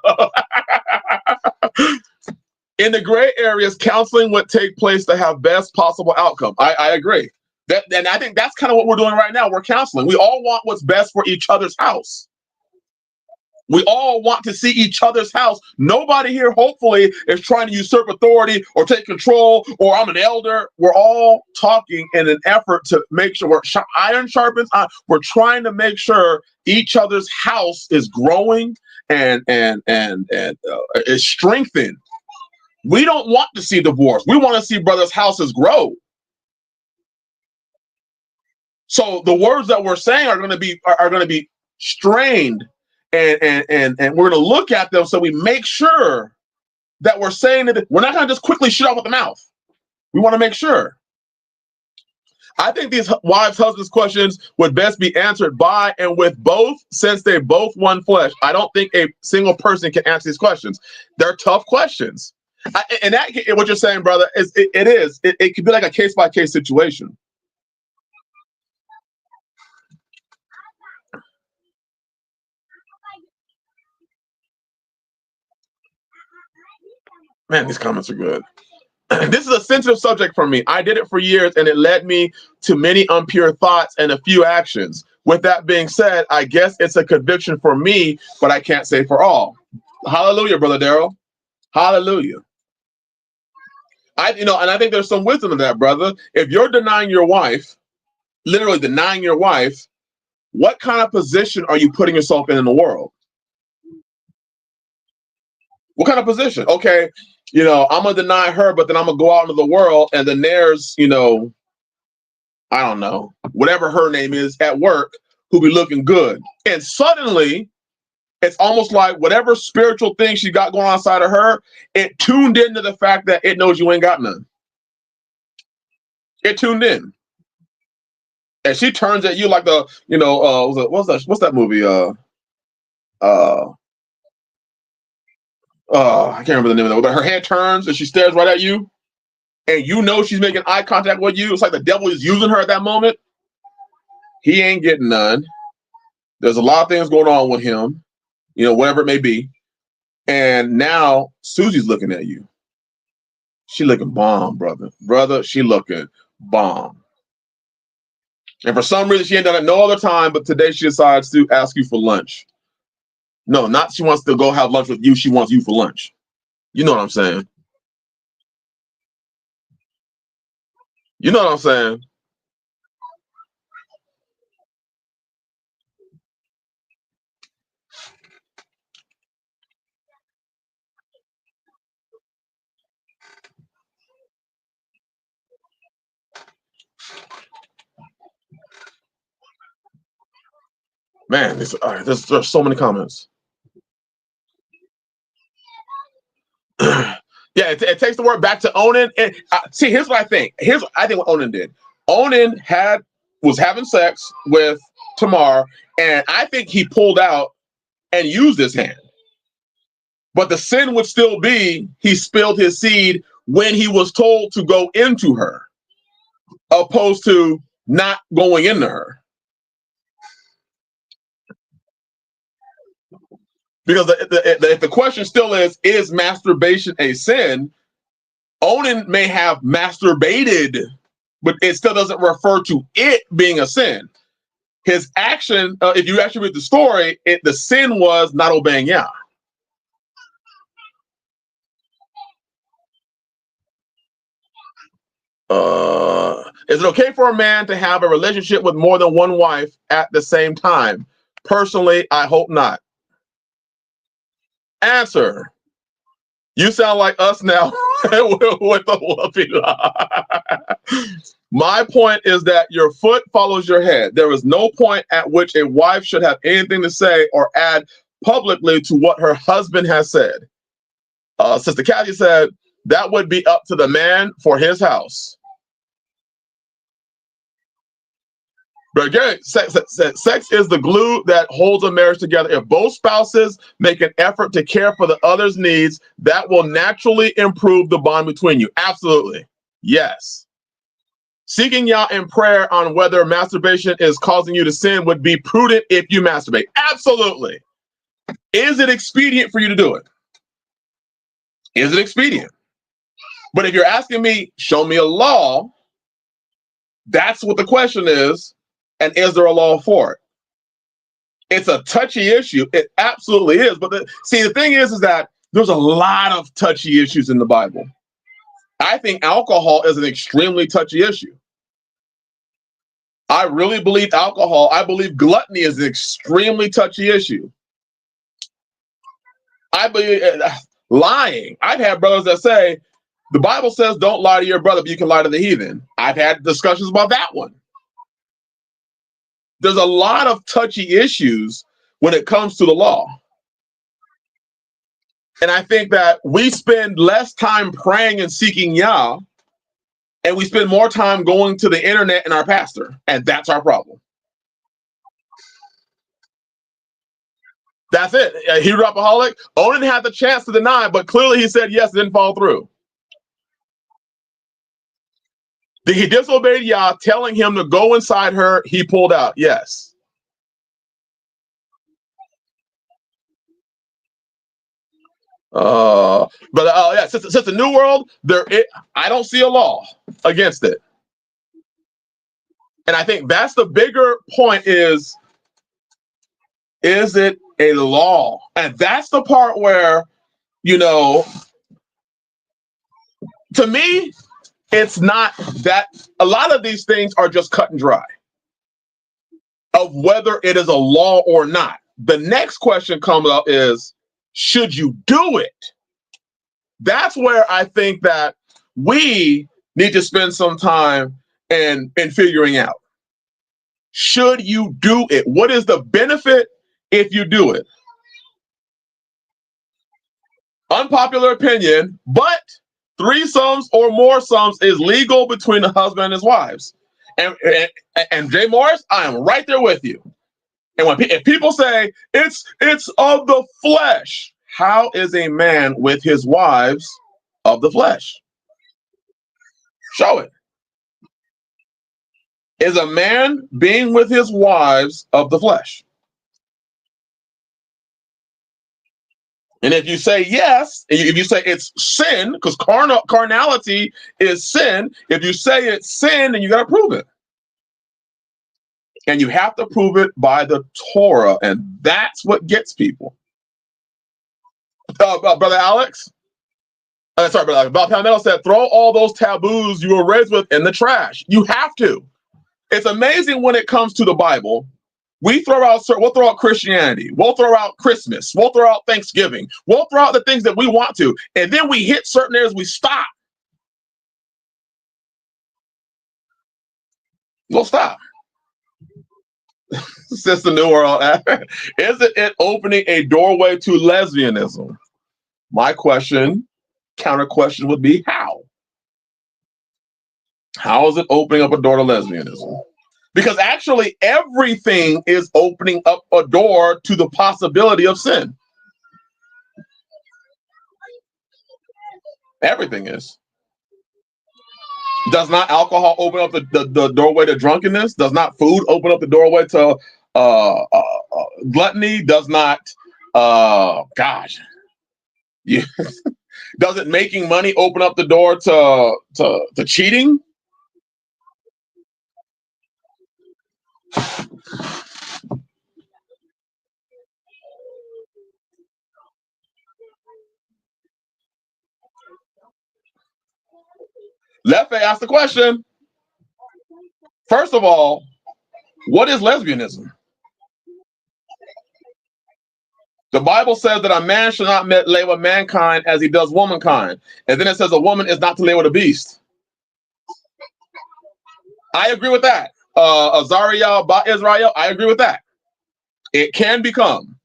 in the gray areas, counseling would take place to have best possible outcome. I agree. And I think that's kind of what we're doing right now. We're counseling. We all want what's best for each other's house. We all want to see each other's house. Nobody here, hopefully, is trying to usurp authority or take control, or I'm an elder. We're all talking in an effort to make sure iron sharpens iron. We're trying to make sure each other's house is growing and is strengthened. We don't want to see divorce. We want to see brothers' houses grow. So the words that we're saying are going to be strained. And we're going to look at them so we make sure that we're saying that we're not going to just quickly shit off with the mouth. We want to make sure. I think these wives, husbands questions would best be answered by and with both, since they both one flesh. I don't think a single person can answer these questions. They're tough questions. And that, what you're saying, brother, it could be like a case-by-case situation. Man, these comments are good. This is a sensitive subject for me. I did it for years, and it led me to many impure thoughts and a few actions. With that being said, I guess it's a conviction for me, but I can't say for all. Hallelujah, Brother Daryl. Hallelujah. And I think there's some wisdom in that, brother. If you're denying your wife, literally denying your wife, what kind of position are you putting yourself in the world? What kind of position? Okay, I'm gonna deny her, but then I'm gonna go out into the world, and then there's, I don't know, whatever her name is at work, who be looking good, and suddenly it's almost like whatever spiritual thing she got going on inside of her, it tuned into the fact that it knows you ain't got none. It tuned in. and she turns at you like the, what's that movie? I can't remember the name of it, but her head turns and she stares right at you, and you know she's making eye contact with you. It's like the devil is using her at that moment. He ain't getting none. There's a lot of things going on with him, whatever it may be. And now Susie's looking at you. She looking bomb, brother. Brother, she looking bomb. And for some reason, she ain't done it no other time, but today she decides to ask you for lunch. No, not she wants to go have lunch with you. She wants you for lunch. You know what I'm saying? You know what I'm saying? Man, there's so many comments. Yeah, it takes the word back to Onan. And see, here's what I think. I think what Onan did. Onan was having sex with Tamar, and I think he pulled out and used his hand. But the sin would still be he spilled his seed when he was told to go into her, opposed to not going into her. Because if the question still is masturbation a sin? Onan may have masturbated, but it still doesn't refer to it being a sin. His action, if you actually read the story, the sin was not obeying Yah. Is it okay for a man to have a relationship with more than one wife at the same time? Personally, I hope not. Answer. You sound like us now with the whoopee. My point is that your foot follows your head. There is no point at which a wife should have anything to say or add publicly to what her husband has said. Sister Kathy said that would be up to the man for his house. But again, sex is the glue that holds a marriage together. If both spouses make an effort to care for the other's needs, that will naturally improve the bond between you. Absolutely. Yes. Seeking Yah in prayer on whether masturbation is causing you to sin would be prudent if you masturbate. Absolutely. Is it expedient for you to do it? Is it expedient? But if you're asking me, show me a law, that's what the question is. And is there a law for it? It's a touchy issue. It absolutely is. But the thing is that there's a lot of touchy issues in the Bible. I think alcohol is an extremely touchy issue. I really believe alcohol. I believe gluttony is an extremely touchy issue. I believe lying. I've had brothers that say, the Bible says don't lie to your brother, but you can lie to the heathen. I've had discussions about that one. There's a lot of touchy issues when it comes to the law. And I think that we spend less time praying and seeking Yah, and we spend more time going to the internet and our pastor. And that's our problem. That's it. Hebrew alcoholic. Onan had the chance to deny, but clearly he said yes, didn't follow through. He disobeyed Yah, telling him to go inside her. He pulled out. Yes. Yeah, since the New World, I don't see a law against it. And I think that's the bigger point is it a law? And that's the part where, to me, it's not that. A lot of these things are just cut and dry of whether it is a law or not. The next question comes up is, should you do it? That's where I think that we need to spend some time in figuring out. Should you do it? What is the benefit if you do it? Unpopular opinion, but threesomes or more sums is legal between the husband and his wives. And Jay Morris, I am right there with you. And if people say it's of the flesh, how is a man with his wives of the flesh? Show it. Is a man being with his wives of the flesh? And if you say yes, if you say it's sin, because carnality is sin, if you say it's sin, then you got to prove it. And you have to prove it by the Torah, and that's what gets people. Brother Alex, sorry, Brother Alex, Bob Palmetto said, throw all those taboos you were raised with in the trash. You have to. It's amazing when it comes to the Bible. We'll throw out Christianity. We'll throw out Christmas. We'll throw out Thanksgiving. We'll throw out the things that we want to. And then we hit certain areas, we stop. We'll stop. Since the New World, isn't it opening a doorway to lesbianism? My counter question would be how? How is it opening up a door to lesbianism? Because actually everything is opening up a door to the possibility of sin. Everything is. Does not alcohol open up the doorway to drunkenness? Does not food open up the doorway to gluttony? Does not, yeah. Doesn't making money open up the door to cheating? Leffe asked the question. First of all, what is lesbianism? The Bible says that a man should not lay with mankind as he does womankind. And then it says a woman is not to lay with a beast. I agree with that. Azariah Ba Israel, I agree with that. It can become.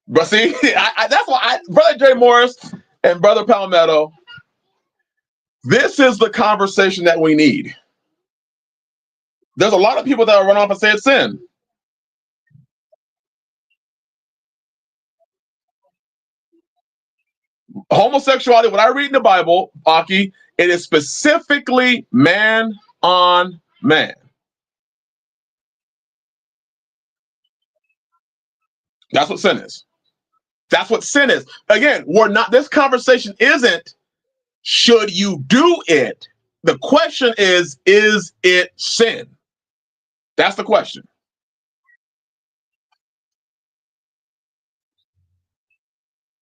But see, that's why Brother Jay Morris and Brother Palmetto, this is the conversation that we need. There's a lot of people that will run off and say it's sin. Homosexuality, what I read in the Bible, Aki, it is specifically man on man. That's what sin is. That's what sin is. Again, this conversation isn't should you do it? The question is it sin? That's the question.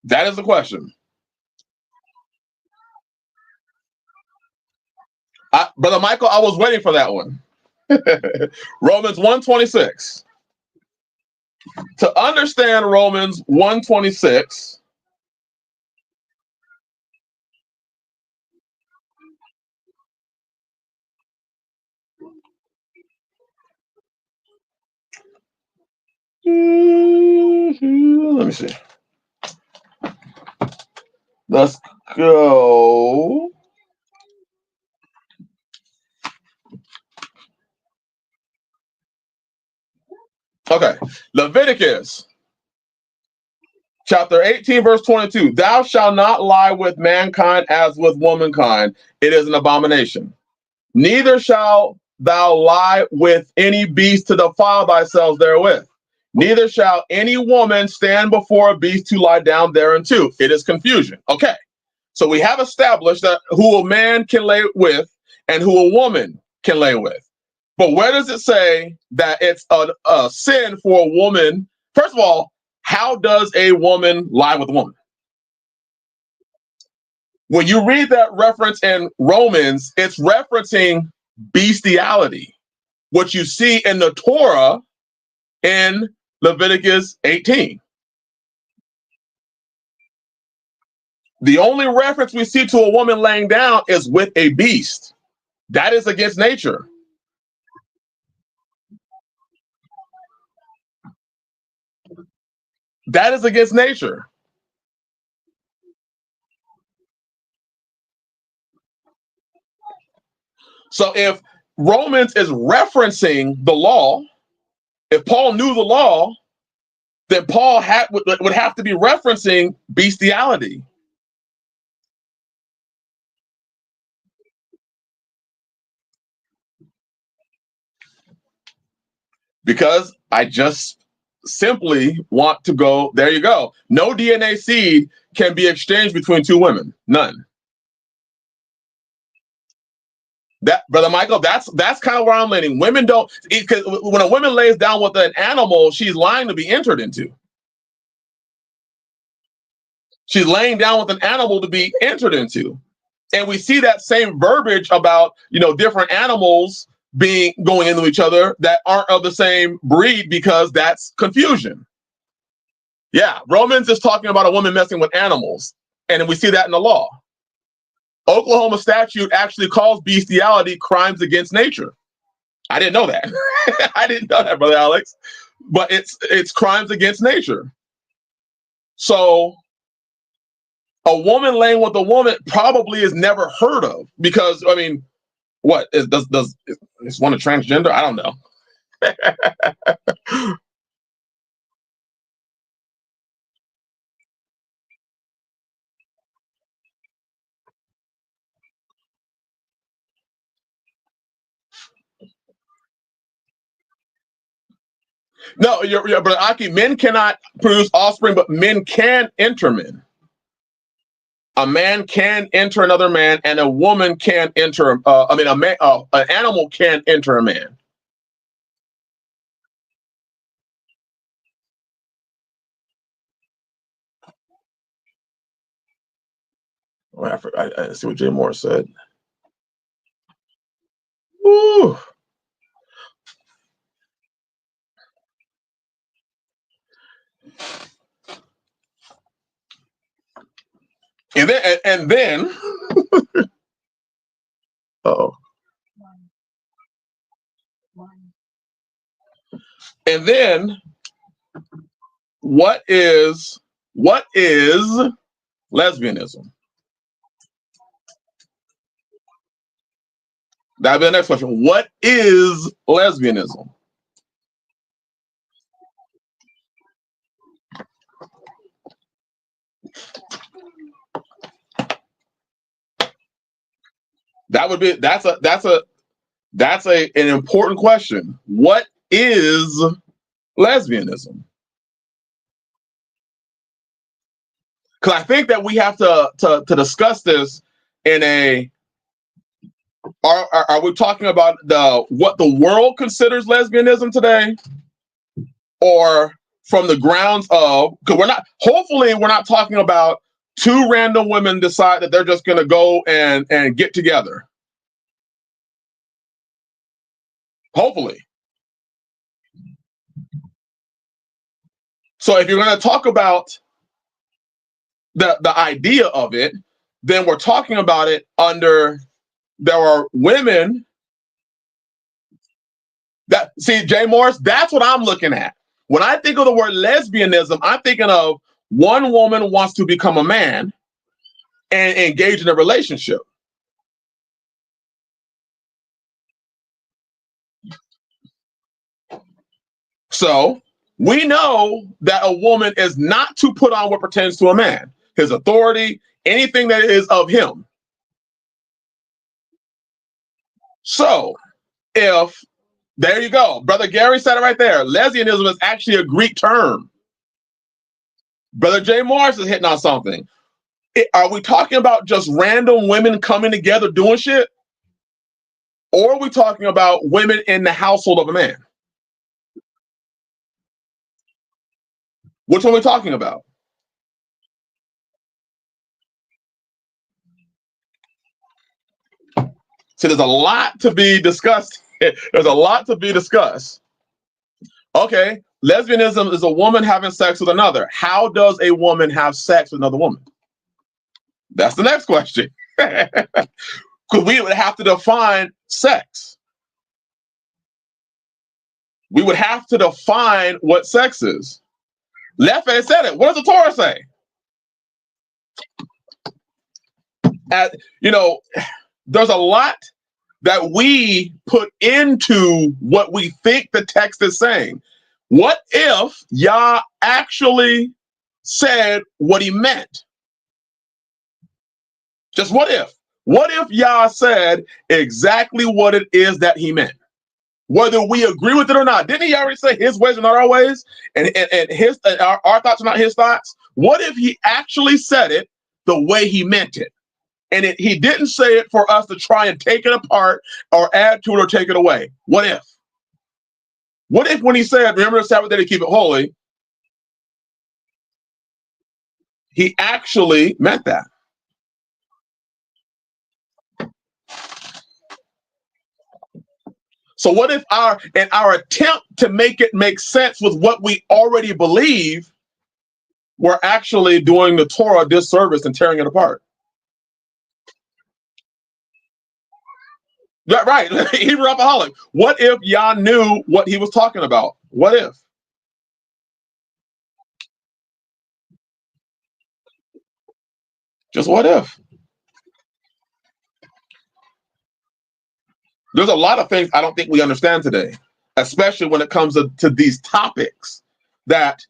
That is the question. Brother Michael, I was waiting for that one. Romans 1:26. To understand Romans 1:26, let me see. Let's go. Okay, Leviticus chapter 18, verse 22. Thou shalt not lie with mankind as with womankind. It is an abomination. Neither shalt thou lie with any beast to defile thyself therewith. Neither shall any woman stand before a beast to lie down thereunto. It is confusion. Okay, so we have established that who a man can lay with and who a woman can lay with. But where does it say that it's a sin for a woman? First of all, how does a woman lie with a woman? When you read that reference in Romans, it's referencing bestiality, what you see in the Torah in Leviticus 18. The only reference we see to a woman laying down is with a beast. That is against nature. That is against nature. So if Romans is referencing the law, if Paul knew the law, then Paul would have to be referencing bestiality. Because I just simply want to go, there you go. No DNA seed can be exchanged between two women. None. That, Brother Michael, that's kind of where I'm leaning. Women don't, because when a woman lays down with an animal, she's lying to be entered into. She's laying down with an animal to be entered into. And we see that same verbiage about, different animals going into each other that aren't of the same breed, because that's confusion. Yeah, Romans is talking about a woman messing with animals, and we see that in the law. Oklahoma statute actually calls bestiality crimes against nature. I didn't know that. I didn't know that, Brother Alex. But it's crimes against nature. So a woman laying with a woman probably is never heard of, because what is does is one a transgender? I don't know. No, you're but Aki, men cannot produce offspring, but men can enter men. A man can enter another man, and a woman can enter. A man, an animal can enter a man. Oh, I see what Jay Moore said. Woo. And then oh, and then what is lesbianism? That'll be the next question. What is lesbianism? That's an important question. What is lesbianism? Because I think that we have to discuss this in a. Are we talking about what the world considers lesbianism today, or from the grounds of, because we're not talking about two random women decide that they're just going to go and get together. Hopefully. So if you're going to talk about the idea of it, then we're talking about it under, there are women that, see, Jay Morris, that's what I'm looking at. When I think of the word lesbianism, I'm thinking of one woman wants to become a man and engage in a relationship. So we know that a woman is not to put on what pertains to a man, his authority, anything that is of him. So if, there you go, Brother Gary said it right there, lesbianism is actually a Greek term. Brother Jay Morris is hitting on something. Are we talking about just random women coming together doing shit? Or are we talking about women in the household of a man? Which one are we talking about? So there's a lot to be discussed. There's a lot to be discussed. Okay, lesbianism is a woman having sex with another. How does a woman have sex with another woman? That's the next question. Because we would have to define sex. We would have to define what sex is. Leffe said it. What does the Torah say? There's a lot that we put into what we think the text is saying. What if Yah actually said what he meant? Just what if? What if Yah said exactly what it is that he meant? Whether we agree with it or not. Didn't he already say his ways are not our ways? And our thoughts are not his thoughts? What if he actually said it the way he meant it? And he didn't say it for us to try and take it apart or add to it or take it away. What if? What if when he said, remember the Sabbath day to keep it holy, he actually meant that? So what if our attempt to make it make sense with what we already believe, we're actually doing the Torah a disservice and tearing it apart? Yeah, right. Hebrew alcoholic. What if Yah knew what he was talking about? What if? Just what if? There's a lot of things I don't think we understand today, especially when it comes to these topics that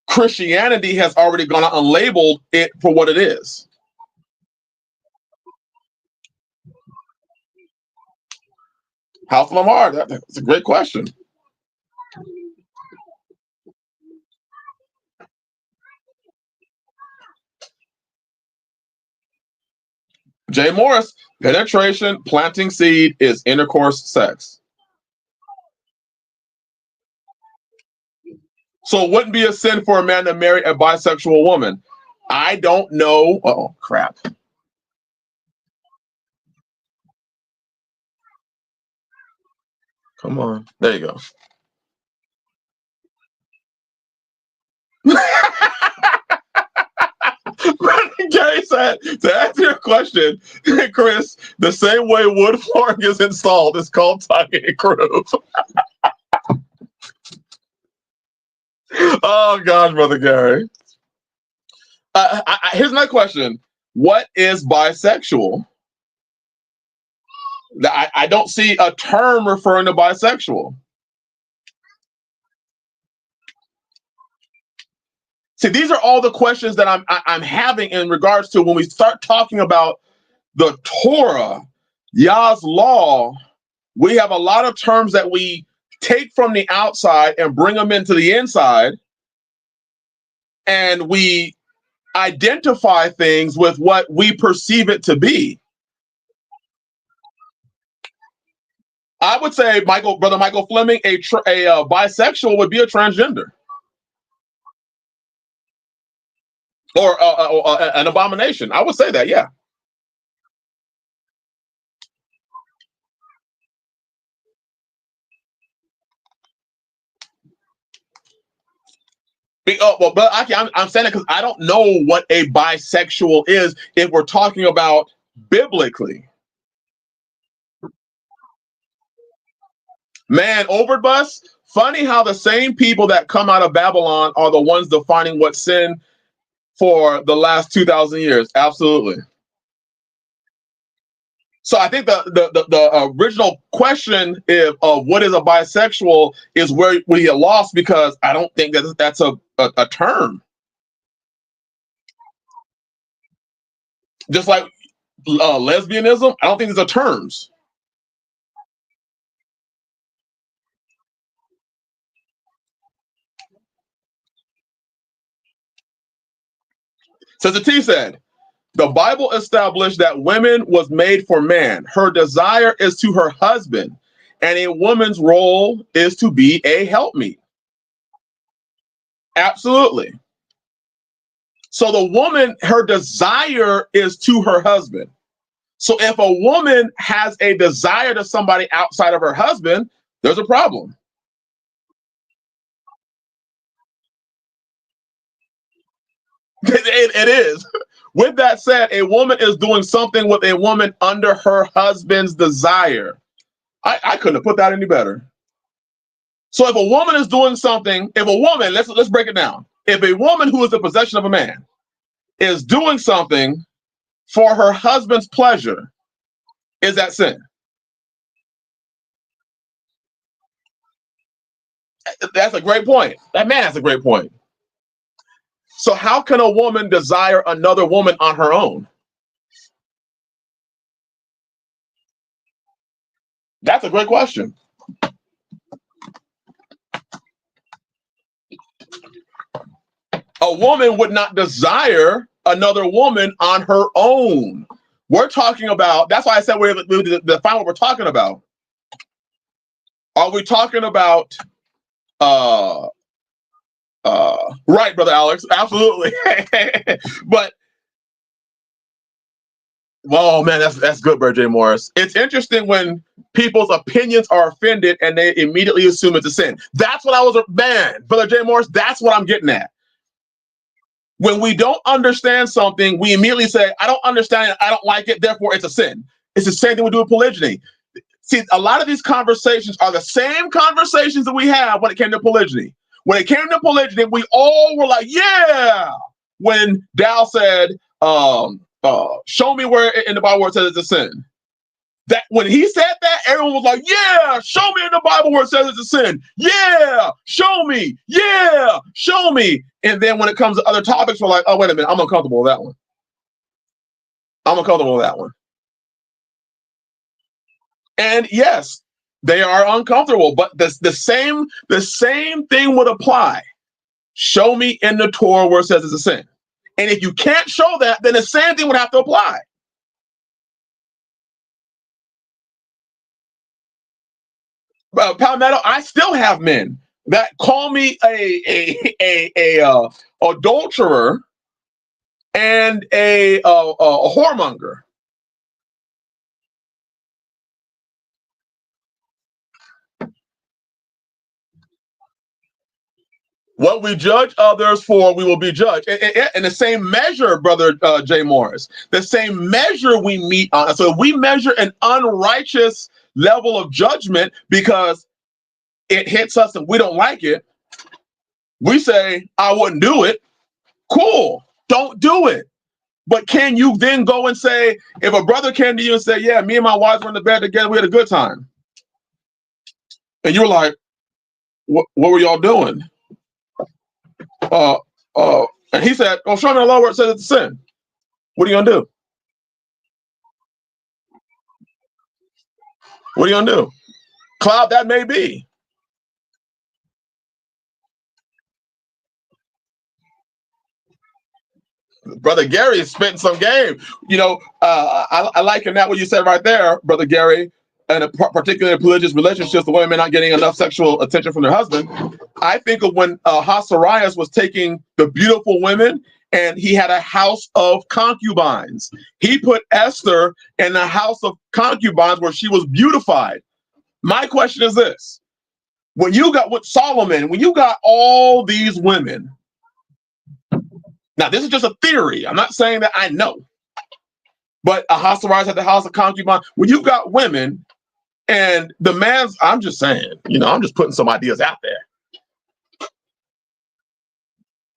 Christianity has already gone out and labeled it for what it is. House Lamar, that's a great question. Jay Morris, penetration, planting seed is intercourse sex. So it wouldn't be a sin for a man to marry a bisexual woman. I don't know. Oh, crap. Come on. There you go. Gary said, to answer your question, Chris, the same way wood flooring is installed is called tucking and groove. Oh, gosh, Brother Gary. Here's another question. What is bisexual? I don't see a term referring to bisexual. See, these are all the questions that I'm having in regards to when we start talking about the Torah, Yah's law. We have a lot of terms that we take from the outside and bring them into the inside, and we identify things with what we perceive it to be. I would say, Brother Michael Fleming, a bisexual would be a transgender or an abomination. I would say that, yeah. But actually, I'm saying it because I don't know what a bisexual is if we're talking about biblically. Man, Overbus, funny how the same people that come out of Babylon are the ones defining what's sin for the last 2,000 years. Absolutely. So I think the original question of what is a bisexual is where we get lost, because I don't think that's a term. Just like lesbianism, I don't think these are terms. Sister T said, the Bible established that woman was made for man. Her desire is to her husband, and a woman's role is to be a helpmeet. Absolutely. So the woman, her desire is to her husband. So if a woman has a desire to somebody outside of her husband, there's a problem. It is. With that said, a woman is doing something with a woman under her husband's desire. I couldn't have put that any better. So if a woman is doing something, if a woman, let's break it down. If a woman who is the possession of a man is doing something for her husband's pleasure, Is that sin? That's a great point. That's a great point. So how can a woman desire another woman on her own? That's a great question. A woman would not desire another woman on her own. We're talking about, that's why I said we define what we're talking about. Are we talking about, right, Brother Alex, absolutely. But, oh man, that's good, Brother J. Morris. It's interesting when people's opinions are offended and they immediately assume it's a sin. That's what Brother J. Morris, that's what I'm getting at. When we don't understand something, we immediately say, I don't understand it, I don't like it, therefore it's a sin. It's the same thing we do with polygyny. See, a lot of these conversations are the same conversations that we have when it came to polygyny. When it came to polygyny, we all were like, yeah. When Dal said, show me where in the Bible where it says it's a sin. That when he said that, everyone was like, yeah, show me in the Bible where it says it's a sin. Yeah, show me. Yeah, show me. And then when it comes to other topics, we're like, oh, wait a minute, I'm uncomfortable with that one. I'm uncomfortable with that one. And yes, they are uncomfortable, but the same thing would apply. Show me in the Torah where it says it's a sin. And if you can't show that, then the same thing would have to apply. Palmetto, I still have men that call me a adulterer and a whoremonger. What we judge others for, we will be judged. In the same measure, Brother J. Morris, the same measure we meet on. So we measure an unrighteous level of judgment because it hits us and we don't like it. We say, I wouldn't do it. Cool. Don't do it. But can you then go and say, if a brother came to you and said, yeah, me and my wife were in the bed together, we had a good time. And you were like, what were y'all doing? And he said, oh, show me the law where it says it's a sin. What are you gonna do? What are you gonna do? Cloud, that may be. Brother Gary is spitting some game. You know, I like in that what you said right there, Brother Gary, and particularly in religious relationships, the women not getting enough sexual attention from their husband. I think of when Hasarias was taking the beautiful women and he had a house of concubines. He put Esther in a house of concubines where she was beautified. My question is this. When you got with Solomon, when you got all these women, now this is just a theory. I'm not saying that I know, but Ahasuerus at the house of concubine. When you got women and the man's, I'm just saying, you know, I'm just putting some ideas out there.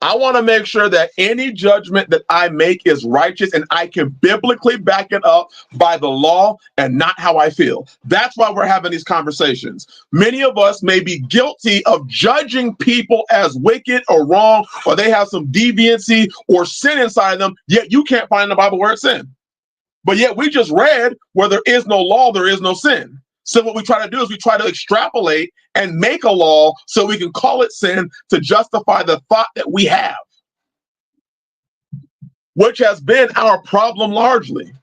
I want to make sure that any judgment that I make is righteous and I can biblically back it up by the law and not how I feel. That's why we're having these conversations. Many of us may be guilty of judging people as wicked or wrong, or they have some deviancy or sin inside them, yet you can't find in the Bible where it's sin. But yet we just read where there is no law, there is no sin. So what we try to do is we try to extrapolate and make a law so we can call it sin to justify the thought that we have, which has been our problem largely.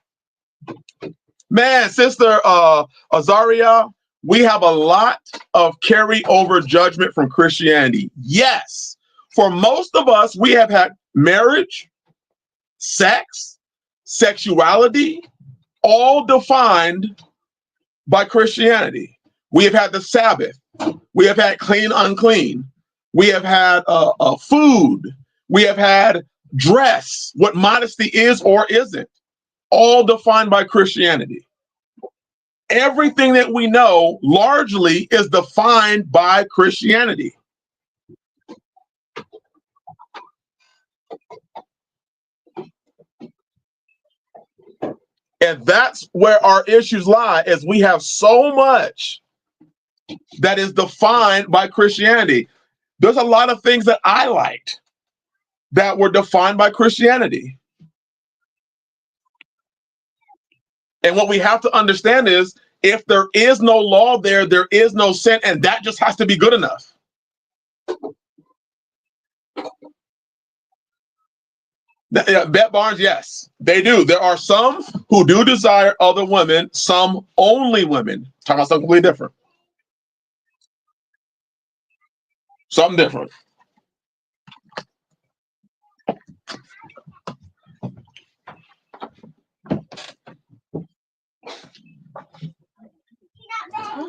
Man, Sister Azaria, we have a lot of carryover judgment from Christianity. Yes, for most of us, we have had marriage, sex, sexuality, all defined by Christianity. We have had the Sabbath. We have had clean, unclean. We have had food. We have had dress, what modesty is or isn't, all defined by Christianity. Everything that we know largely is defined by Christianity. And that's where our issues lie, is we have so much that is defined by Christianity. There's a lot of things that I liked that were defined by Christianity. And what we have to understand is, if there is no law there, there is no sin, and that just has to be good enough. Bet Barnes, yes, they do. There are some who do desire other women, some only women. Talking about something completely different. Something different.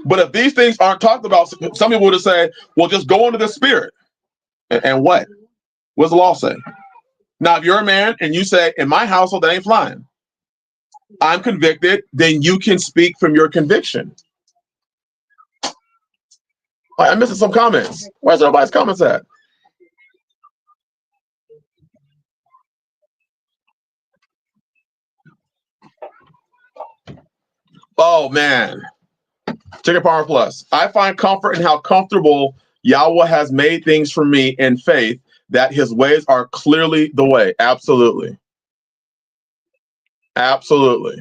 But if these things aren't talked about, some people would say, well, just go into the spirit. And what? What does the law say? Now, if you're a man and you say, in my household, that ain't flying, I'm convicted, then you can speak from your conviction. I'm missing some comments. Where's everybody's comments at? Oh, man. Chicken Power Plus. I find comfort in how comfortable Yahweh has made things for me in faith, that his ways are clearly the way. Absolutely. Absolutely.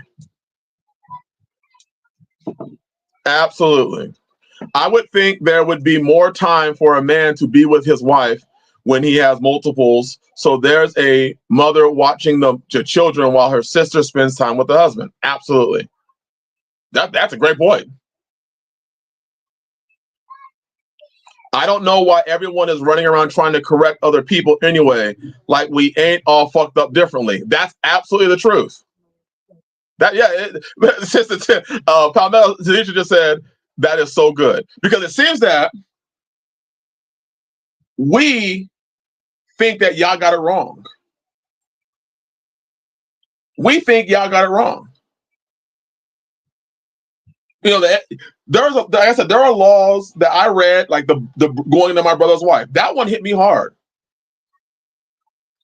Absolutely. I would think there would be more time for a man to be with his wife when he has multiples. So there's a mother watching the children while her sister spends time with the husband. Absolutely. That's a great point. I don't know why everyone is running around trying to correct other people anyway, like we ain't all fucked up differently. That's absolutely the truth. Sister Palmetto Tanisha just said that is so good, because it seems that we think that y'all got it wrong. We think y'all got it wrong. You know, like I said, there are laws that I read, like the going to my brother's wife. That one hit me hard.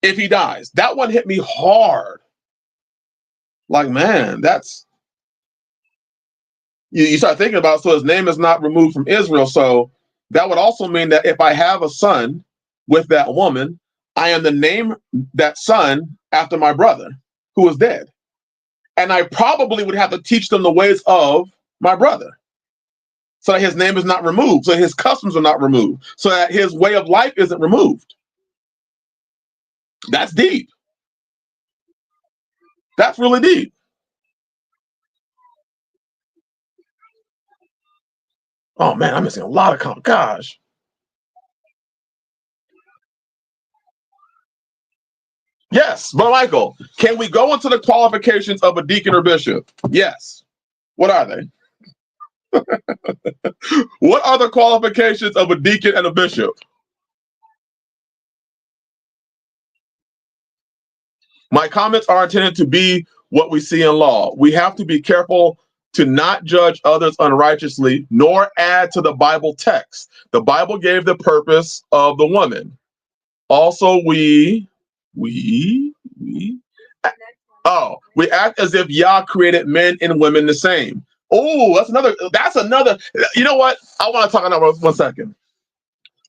If he dies, that one hit me hard. Like, man, that's you start thinking about. So his name is not removed from Israel. So that would also mean that if I have a son with that woman, I am to name that son after my brother who is dead. And I probably would have to teach them the ways of my brother, so that his name is not removed, so his customs are not removed, so that his way of life isn't removed. That's deep. That's really deep. Oh man, I'm missing a lot of comments. Gosh. Yes, but Michael, can we go into the qualifications of a deacon or bishop? Yes. What are they? What are the qualifications of a deacon and a bishop? My comments are intended to be what we see in law. We have to be careful to not judge others unrighteously, nor add to the Bible text. The Bible gave the purpose of the woman. Also, we act as if Yah created men and women the same. Oh, that's another. You know what? I want to talk on that 1 second,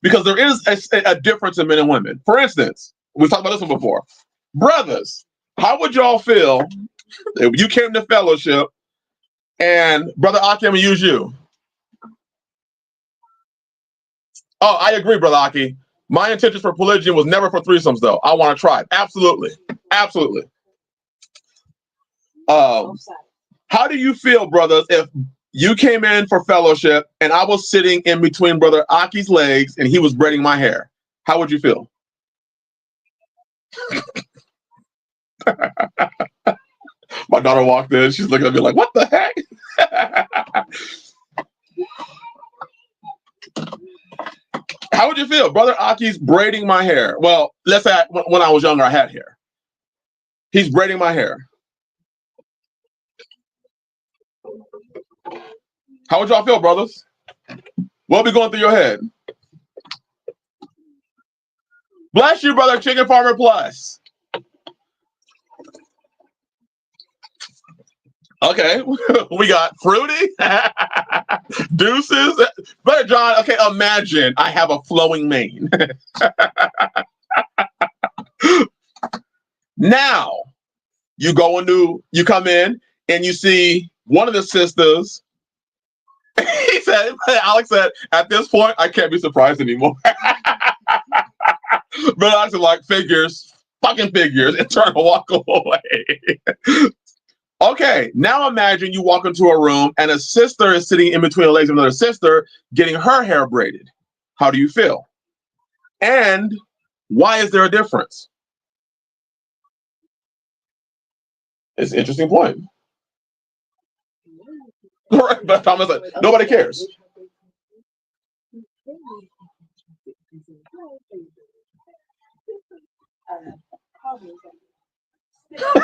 because there is a difference in men and women. For instance, we talked about this one before. Brothers, how would y'all feel if you came to fellowship and Brother Aki, I'm gonna use you? Oh, I agree, Brother Aki. My intentions for polygyny was never for threesomes, though. I want to try it. Absolutely. Absolutely. How do you feel, brothers, if you came in for fellowship and I was sitting in between Brother Aki's legs and he was braiding my hair? How would you feel? My daughter walked in. She's looking at me like, what the heck? How would you feel? Brother Aki's braiding my hair. Well, let's say when I was younger, I had hair. He's braiding my hair. How would y'all feel, brothers? What be going through your head? Bless you, Brother Chicken Farmer Plus. Okay, we got Fruity, Deuces. But John, okay, imagine I have a flowing mane. Now you come in and you see one of the sisters. He said, Alex said, at this point, I can't be surprised anymore. But Alex is like, figures, fucking figures, and turn and walk away. Okay, now imagine you walk into a room and a sister is sitting in between the legs of another sister getting her hair braided. How do you feel? And why is there a difference? It's an interesting point. Right, but Thomas like, nobody cares.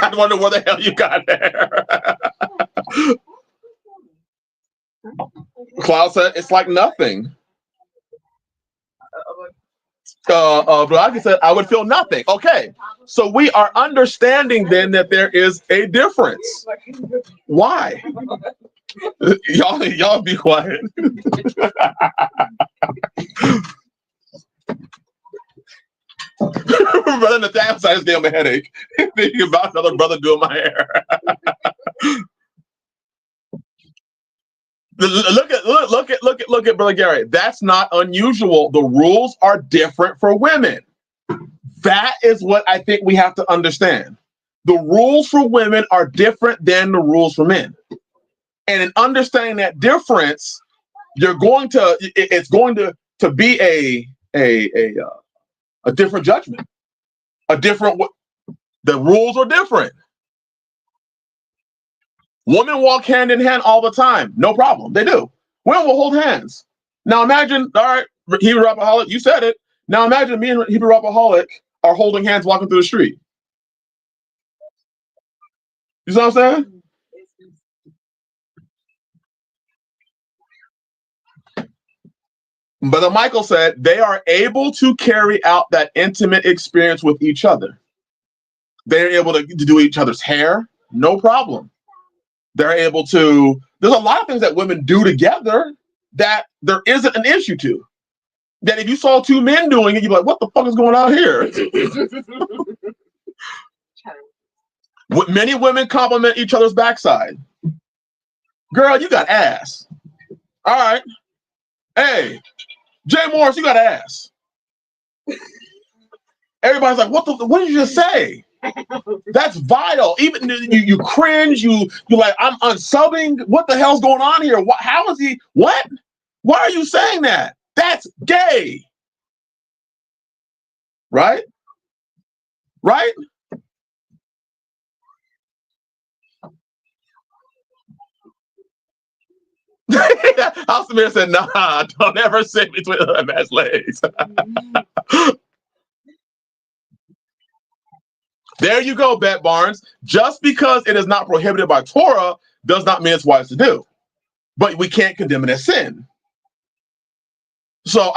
I wonder where the hell you got there. Cloud said it's like nothing. Blackie said I would feel nothing. Okay, so we are understanding then that there is a difference. Why? Y'all be quiet. Brother Nathaniel said, I just gave him a headache thinking about another brother doing my hair. Look at Brother Gary. That's not unusual. The rules are different for women. That is what I think we have to understand. The rules for women are different than the rules for men. And in understanding that difference, it's going to be a different judgment. The rules are different. Women walk hand in hand all the time. No problem. They do. Women will hold hands. Now imagine, all right, Hebrew Rapaholic, you said it. Now imagine me and Hebrew Rapaholic are holding hands walking through the street. You see what I'm saying? Brother Michael said they are able to carry out that intimate experience with each other. They're able to do each other's hair, no problem. They're able to, there's a lot of things that women do together that there isn't an issue to. That if you saw two men doing it, you'd be like, what the fuck is going on here? Many women compliment each other's backside. Girl, you got ass. All right. Hey, Jay Morris, you got ass. Everybody's like, what did you just say? That's vital. Even you cringe, you like, I'm unsubbing. What the hell's going on here? How is he? What? Why are you saying that? That's gay. Right? Right? Alcemir said, nah, don't ever sit between the man's legs. There you go, Bet Barnes. Just because it is not prohibited by Torah does not mean it's wise to do. But we can't condemn it as sin. So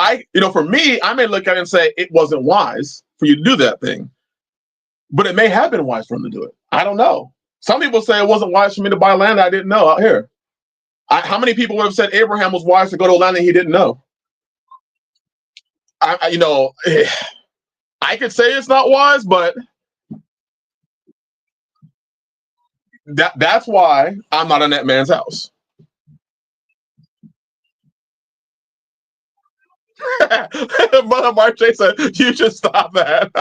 for me, I may look at it and say it wasn't wise for you to do that thing. But it may have been wise for him to do it. I don't know. Some people say it wasn't wise for me to buy land I didn't know out here. How many people would have said Abraham was wise to go to land that he didn't know? I could say it's not wise, but that's why I'm not in that man's house. Brother Marche said, you should stop that.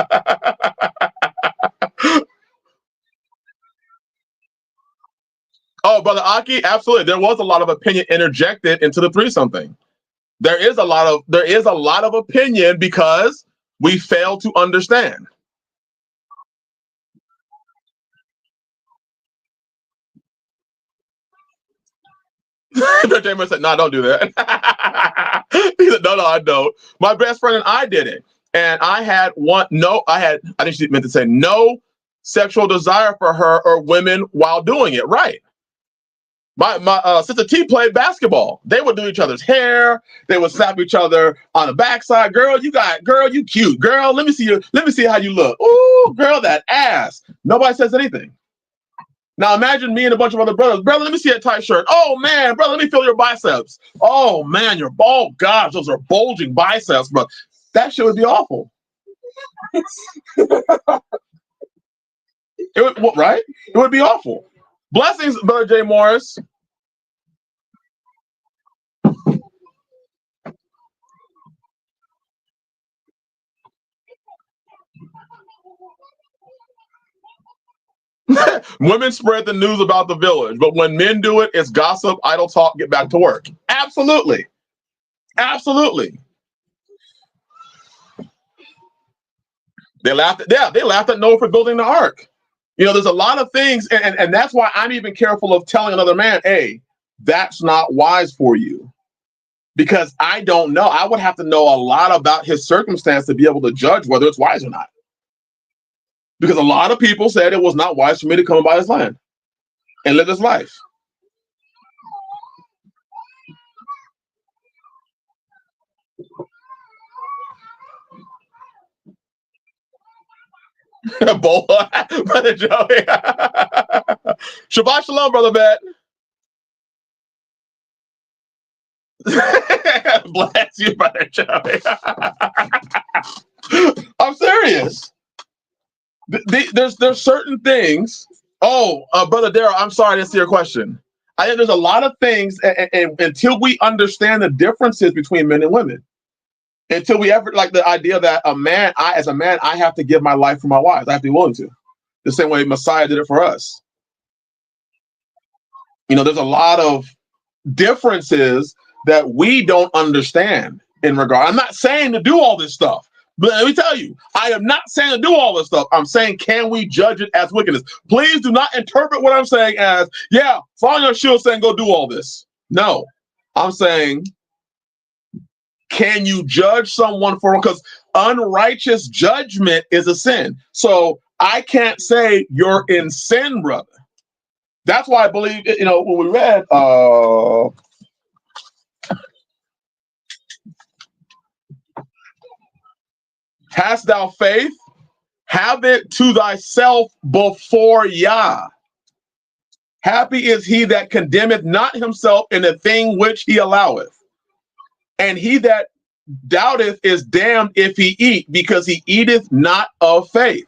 Oh, Brother Aki, absolutely. There was a lot of opinion interjected into the threesome. There is a lot of opinion because we fail to understand. James said, "No, don't do that." He said, "No, I don't." My best friend and I did it, and I had I think she meant to say no sexual desire for her or women while doing it. Right. My sister T played basketball. They would do each other's hair. They would slap each other on the backside. Girl, you cute. Girl, let me see how you look. Ooh, girl, that ass. Nobody says anything. Now imagine me and a bunch of other brothers. Brother, let me see that tight shirt. Oh man, brother, let me feel your biceps. Oh man, your ball, gosh, those are bulging biceps, bro. That shit would be awful. Right? It would be awful. Blessings, Brother Jay Morris. Women spread the news about the village, but when men do it, it's gossip, idle talk, get back to work. Absolutely. Absolutely. They laughed at Noah for building the ark. You know, there's a lot of things, and that's why I'm even careful of telling another man, hey, that's not wise for you. Because I don't know. I would have to know a lot about his circumstance to be able to judge whether it's wise or not. Because a lot of people said it was not wise for me to come and buy his land and live his life. Brother Joey. Shabbat shalom, Brother Bet. Bless you, Brother Joey. I'm serious. There's certain things. Oh, Brother Darrell, I'm sorry I didn't see your question. I think there's a lot of things, and until we understand the differences between men and women, until we ever like the idea that as a man, I have to give my life for my wife. I have to be willing to, the same way Messiah did it for us. You know, there's a lot of differences that we don't understand in regard. I'm not saying to do all this stuff. But let me tell you, I am not saying to do all this stuff. I'm saying, can we judge it as wickedness? Please do not interpret what I'm saying as, yeah, following your shoe saying go do all this. No, I'm saying, can you judge someone for, because unrighteous judgment is a sin. So I can't say you're in sin, brother. That's why I believe, you know, when we read, hast thou faith? Have it to thyself before Yah. Happy is he that condemneth not himself in the thing which he alloweth. And he that doubteth is damned if he eat, because he eateth not of faith.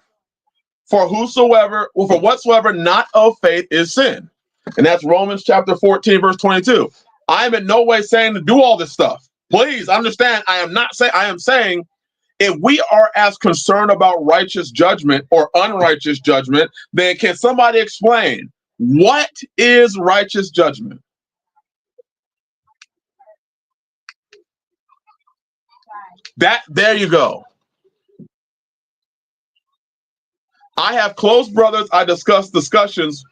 For whatsoever not of faith is sin. And that's Romans chapter 14, verse 22. I am in no way saying to do all this stuff. Please understand, I am saying, if we are as concerned about righteous judgment or unrighteous judgment, then can somebody explain what is righteous judgment? There you go. I have close brothers. I discuss discussions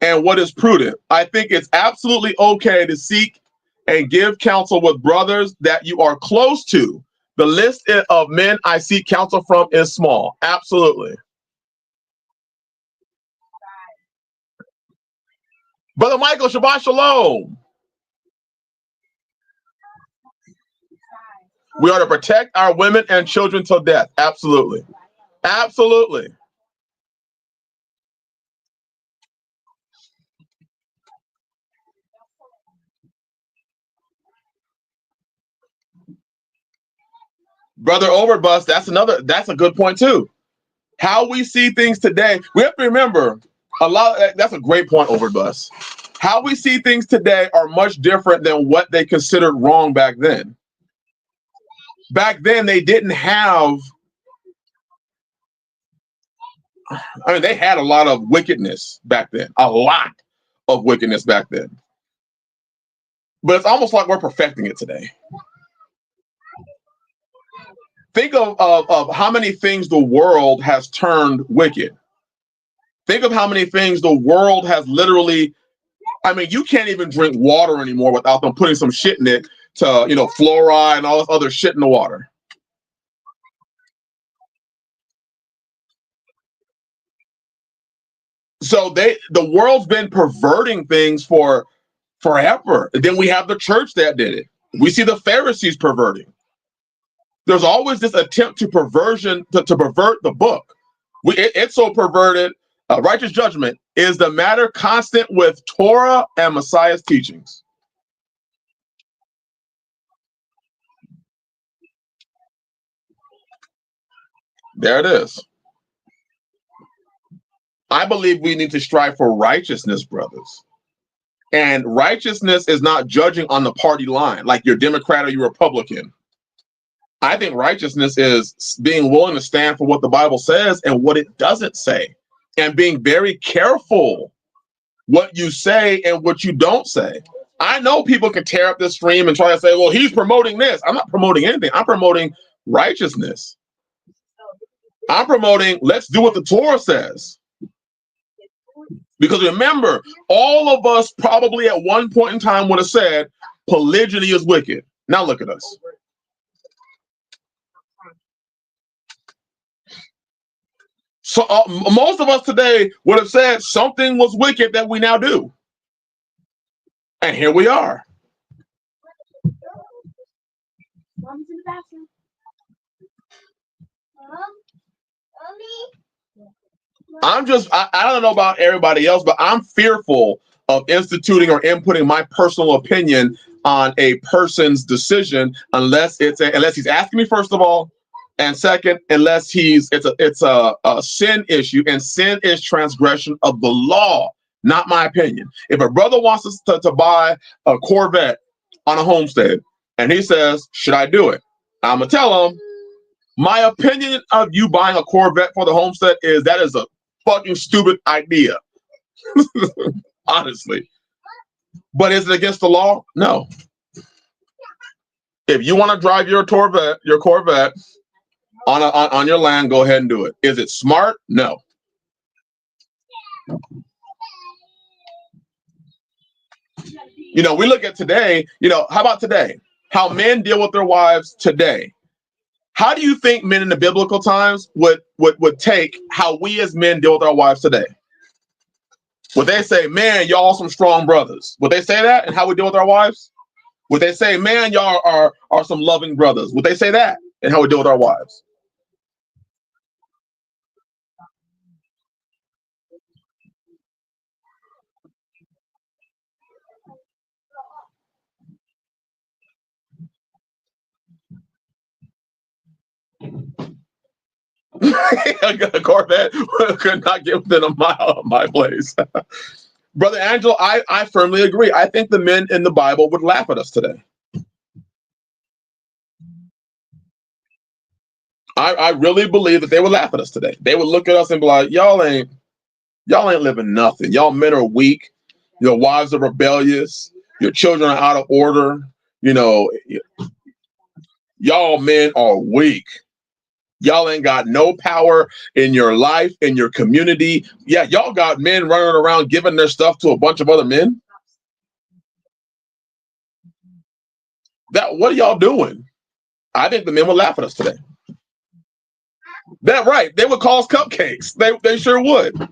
and what is prudent. I think it's absolutely okay to seek and give counsel with brothers that you are close to. The list of men I seek counsel from is small. Absolutely. Brother Michael, Shabbat Shalom. We are to protect our women and children till death. Absolutely. Absolutely. Brother Overbus, that's a good point too. How we see things today, we have to remember that's a great point, Overbus. How we see things today are much different than what they considered wrong back then. Back then, they didn't have, they had a lot of wickedness back then, a lot of wickedness back then. But it's almost like we're perfecting it today. Think of how many things the world has turned wicked. Think of how many things the world has literally, you can't even drink water anymore without them putting some shit in it to, fluoride and all this other shit in the water. So the world's been perverting things for forever. And then we have the church that did it. We see the Pharisees perverting. There's always this attempt to pervert the book. It's so perverted. Righteous judgment. Is the matter constant with Torah and Messiah's teachings? There it is. I believe we need to strive for righteousness, brothers. And righteousness is not judging on the party line, like you're Democrat or you're Republican. I think righteousness is being willing to stand for what the Bible says and what it doesn't say, and being very careful what you say and what you don't say. I know people can tear up this stream and try to say, well, he's promoting this. I'm not promoting anything. I'm promoting righteousness. I'm promoting, let's do what the Torah says. Because remember, all of us probably at one point in time would have said polygyny is wicked. Now look at us. So most of us today would have said something was wicked that we now do. And here we are. Mom's in the bathroom. I don't know about everybody else, but I'm fearful of instituting or inputting my personal opinion on a person's decision unless he's asking me, first of all, and second, unless it's a sin issue, and sin is transgression of the law, not my opinion. If a brother wants us to buy a Corvette on a homestead and he says, should I do it? I'm gonna tell him, my opinion of you buying a Corvette for the homestead is that is a fucking stupid idea. Honestly. But is it against the law? No. If you want to drive your Corvette on your land, go ahead and do it. Is it smart? No. You know, we look at today, how about today? How men deal with their wives today. How do you think men in the biblical times would take how we as men deal with our wives today? Would they say, man, y'all some strong brothers? Would they say that and how we deal with our wives? Would they say, man, y'all are some loving brothers? Would they say that and how we deal with our wives? A Corvette could not get within a mile of my place. Brother Angelo, I firmly agree. I think the men in the Bible would laugh at us today. I really believe that they would laugh at us today. They would look at us and be like, y'all ain't living nothing. Y'all men are weak. Your wives are rebellious. Your children are out of order. Y'all men are weak. Y'all ain't got no power in your life, in your community. Yeah, y'all got men running around giving their stuff to a bunch of other men. What are y'all doing? I think the men would laugh at us today. That's right. They would call us cupcakes. They sure would.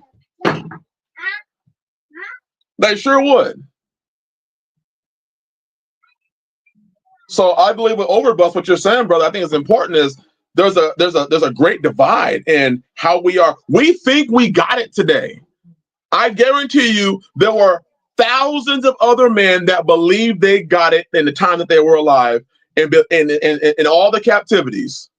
They sure would. So I believe with Overbus, what you're saying, brother, I think it's important is there's a great divide in how we are. We think we got it today. I guarantee you there were thousands of other men that believed they got it in the time that they were alive and in all the captivities.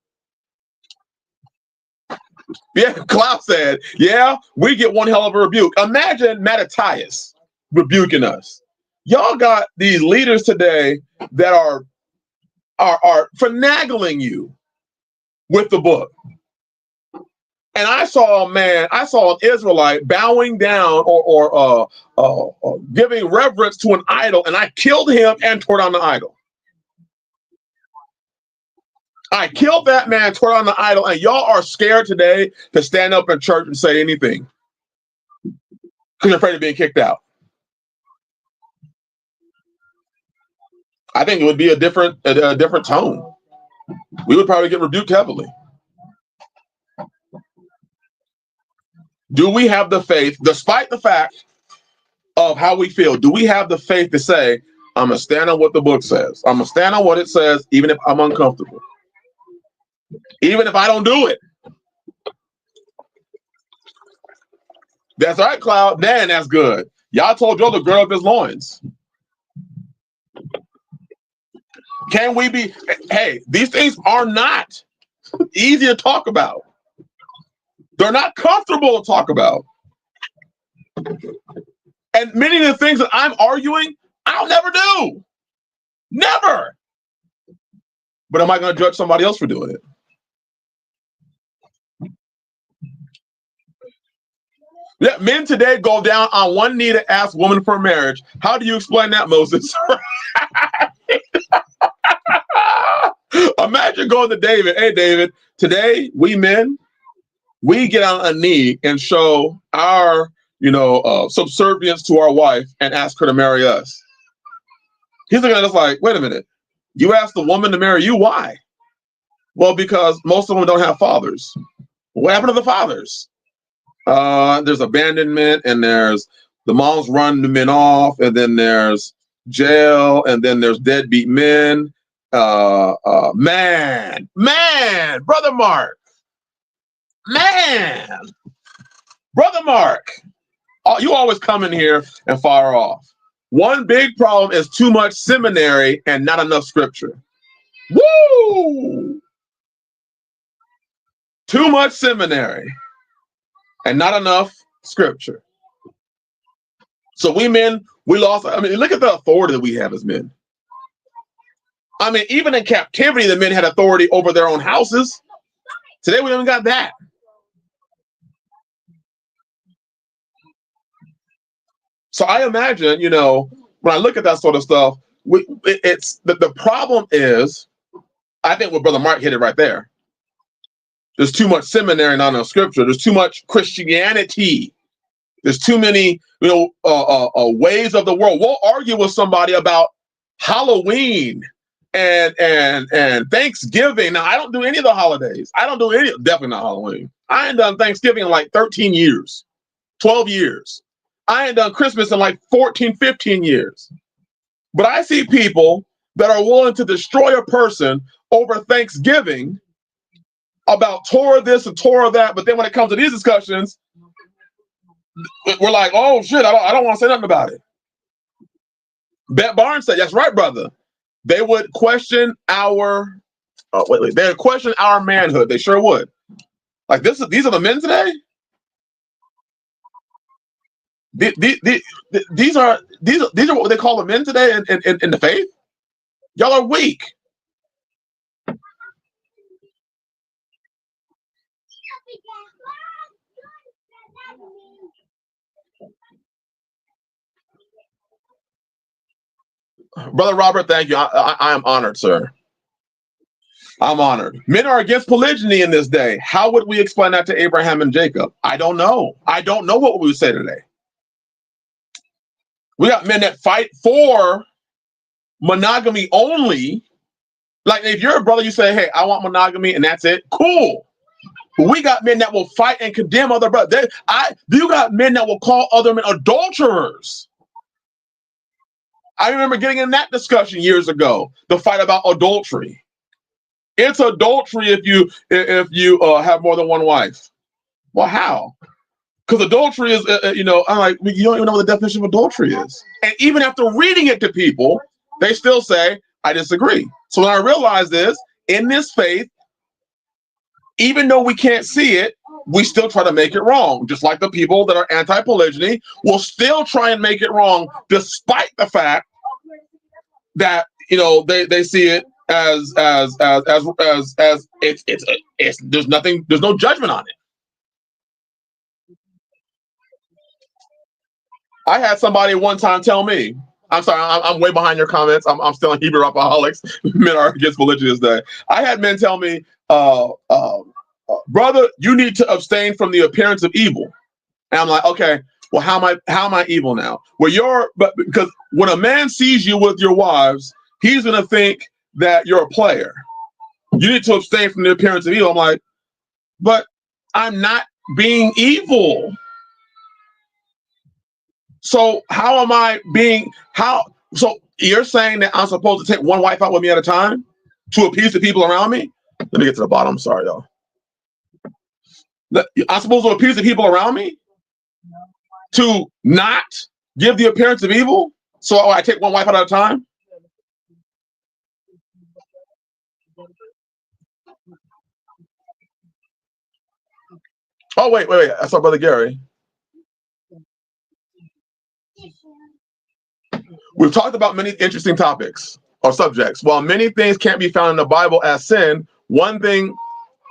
Yeah, Klaus said, yeah, we get one hell of a rebuke. Imagine Mattathias rebuking us. Y'all got these leaders today that are finagling you with the book. And I saw an Israelite bowing down or giving reverence to an idol, and I killed him and tore down the idol. I killed that man, tore down the idol, and y'all are scared today to stand up in church and say anything because you're afraid of being kicked out. I think it would be a different tone. We would probably get rebuked heavily. Do we have the faith, despite the fact of how we feel, do we have the faith to say, I'm going to stand on what the book says. I'm going to stand on what it says, even if I'm uncomfortable. Even if I don't do it. That's right, Cloud. Man, that's good. Y'all told Joe to gird up his loins. Can we be? Hey, these things are not easy to talk about. They're not comfortable to talk about. And many of the things that I'm arguing, I'll never do. Never. But am I going to judge somebody else for doing it? Yeah, men today go down on one knee to ask women for marriage. How do you explain that, Moses? Imagine going to David. Hey, David, today we men, we get on a knee and show our, subservience to our wife and ask her to marry us. He's looking at us like, wait a minute. You asked the woman to marry you? Why? Well, because most of them don't have fathers. What happened to the fathers? There's abandonment, and there's the moms run the men off, and then there's jail, and then there's deadbeat men. Man, brother Mark, brother Mark. You always come in here and fire off. One big problem is too much seminary and not enough scripture. Woo! Too much seminary and not enough scripture. So we men, we lost. I mean, look at the authority that we have as men. I mean, even in captivity, the men had authority over their own houses. Today, we haven't got that. So I imagine, when I look at that sort of stuff, it's the problem is, I think what Brother Mark hit it right there. There's too much seminary, not enough scripture. There's too much Christianity. There's too many, ways of the world. We'll argue with somebody about Halloween and Thanksgiving. Now, I don't do any of the holidays. I don't do any, definitely not Halloween. I ain't done Thanksgiving in like 13 years, 12 years. I ain't done Christmas in like 14, 15 years. But I see people that are willing to destroy a person over Thanksgiving about Torah this and Torah that. But then when it comes to these discussions, we're like, oh shit, I don't want to say nothing about it. Bet Barnes said, that's right, brother. They would question our they would question our manhood. They sure would. Like these are the men today? These are what they call the men today in the faith? Y'all are weak. Brother Robert, thank you. I am honored, sir. I'm honored. Men are against polygyny in this day. How would we explain that to Abraham and Jacob? I don't know. I don't know what we would say today. We got men that fight for monogamy only. Like if you're a brother, you say, hey, I want monogamy and that's it. Cool. But we got men that will fight and condemn other brothers. You got men that will call other men adulterers. I remember getting in that discussion years ago, the fight about adultery. It's adultery if you have more than one wife. Well, how? Because adultery is, I'm like, you don't even know what the definition of adultery is. And even after reading it to people, they still say, I disagree. So when I realized this, in this faith, even though we can't see it, we still try to make it wrong. Just like the people that are anti-polygyny will still try and make it wrong, despite the fact that, they see it as it's there's no judgment on it. I had somebody one time tell me, I'm sorry, I'm way behind your comments. I'm still in Hebrew alcoholics. Men are against religion this day. I had men tell me, brother, you need to abstain from the appearance of evil. And I'm like, okay, well, how am I evil now? Well, because when a man sees you with your wives, he's gonna think that you're a player. You need to abstain from the appearance of evil. I'm like, but I'm not being evil. So how am I being so you're saying that I'm supposed to take one wife out with me at a time to appease the people around me? Let me get to the bottom. I'm sorry, y'all. I'm supposed to appease the people around me? to not give the appearance of evil? So I take one wife at a time? Oh, wait. I saw Brother Gary. We've talked about many interesting topics or subjects. While many things can't be found in the Bible as sin, one thing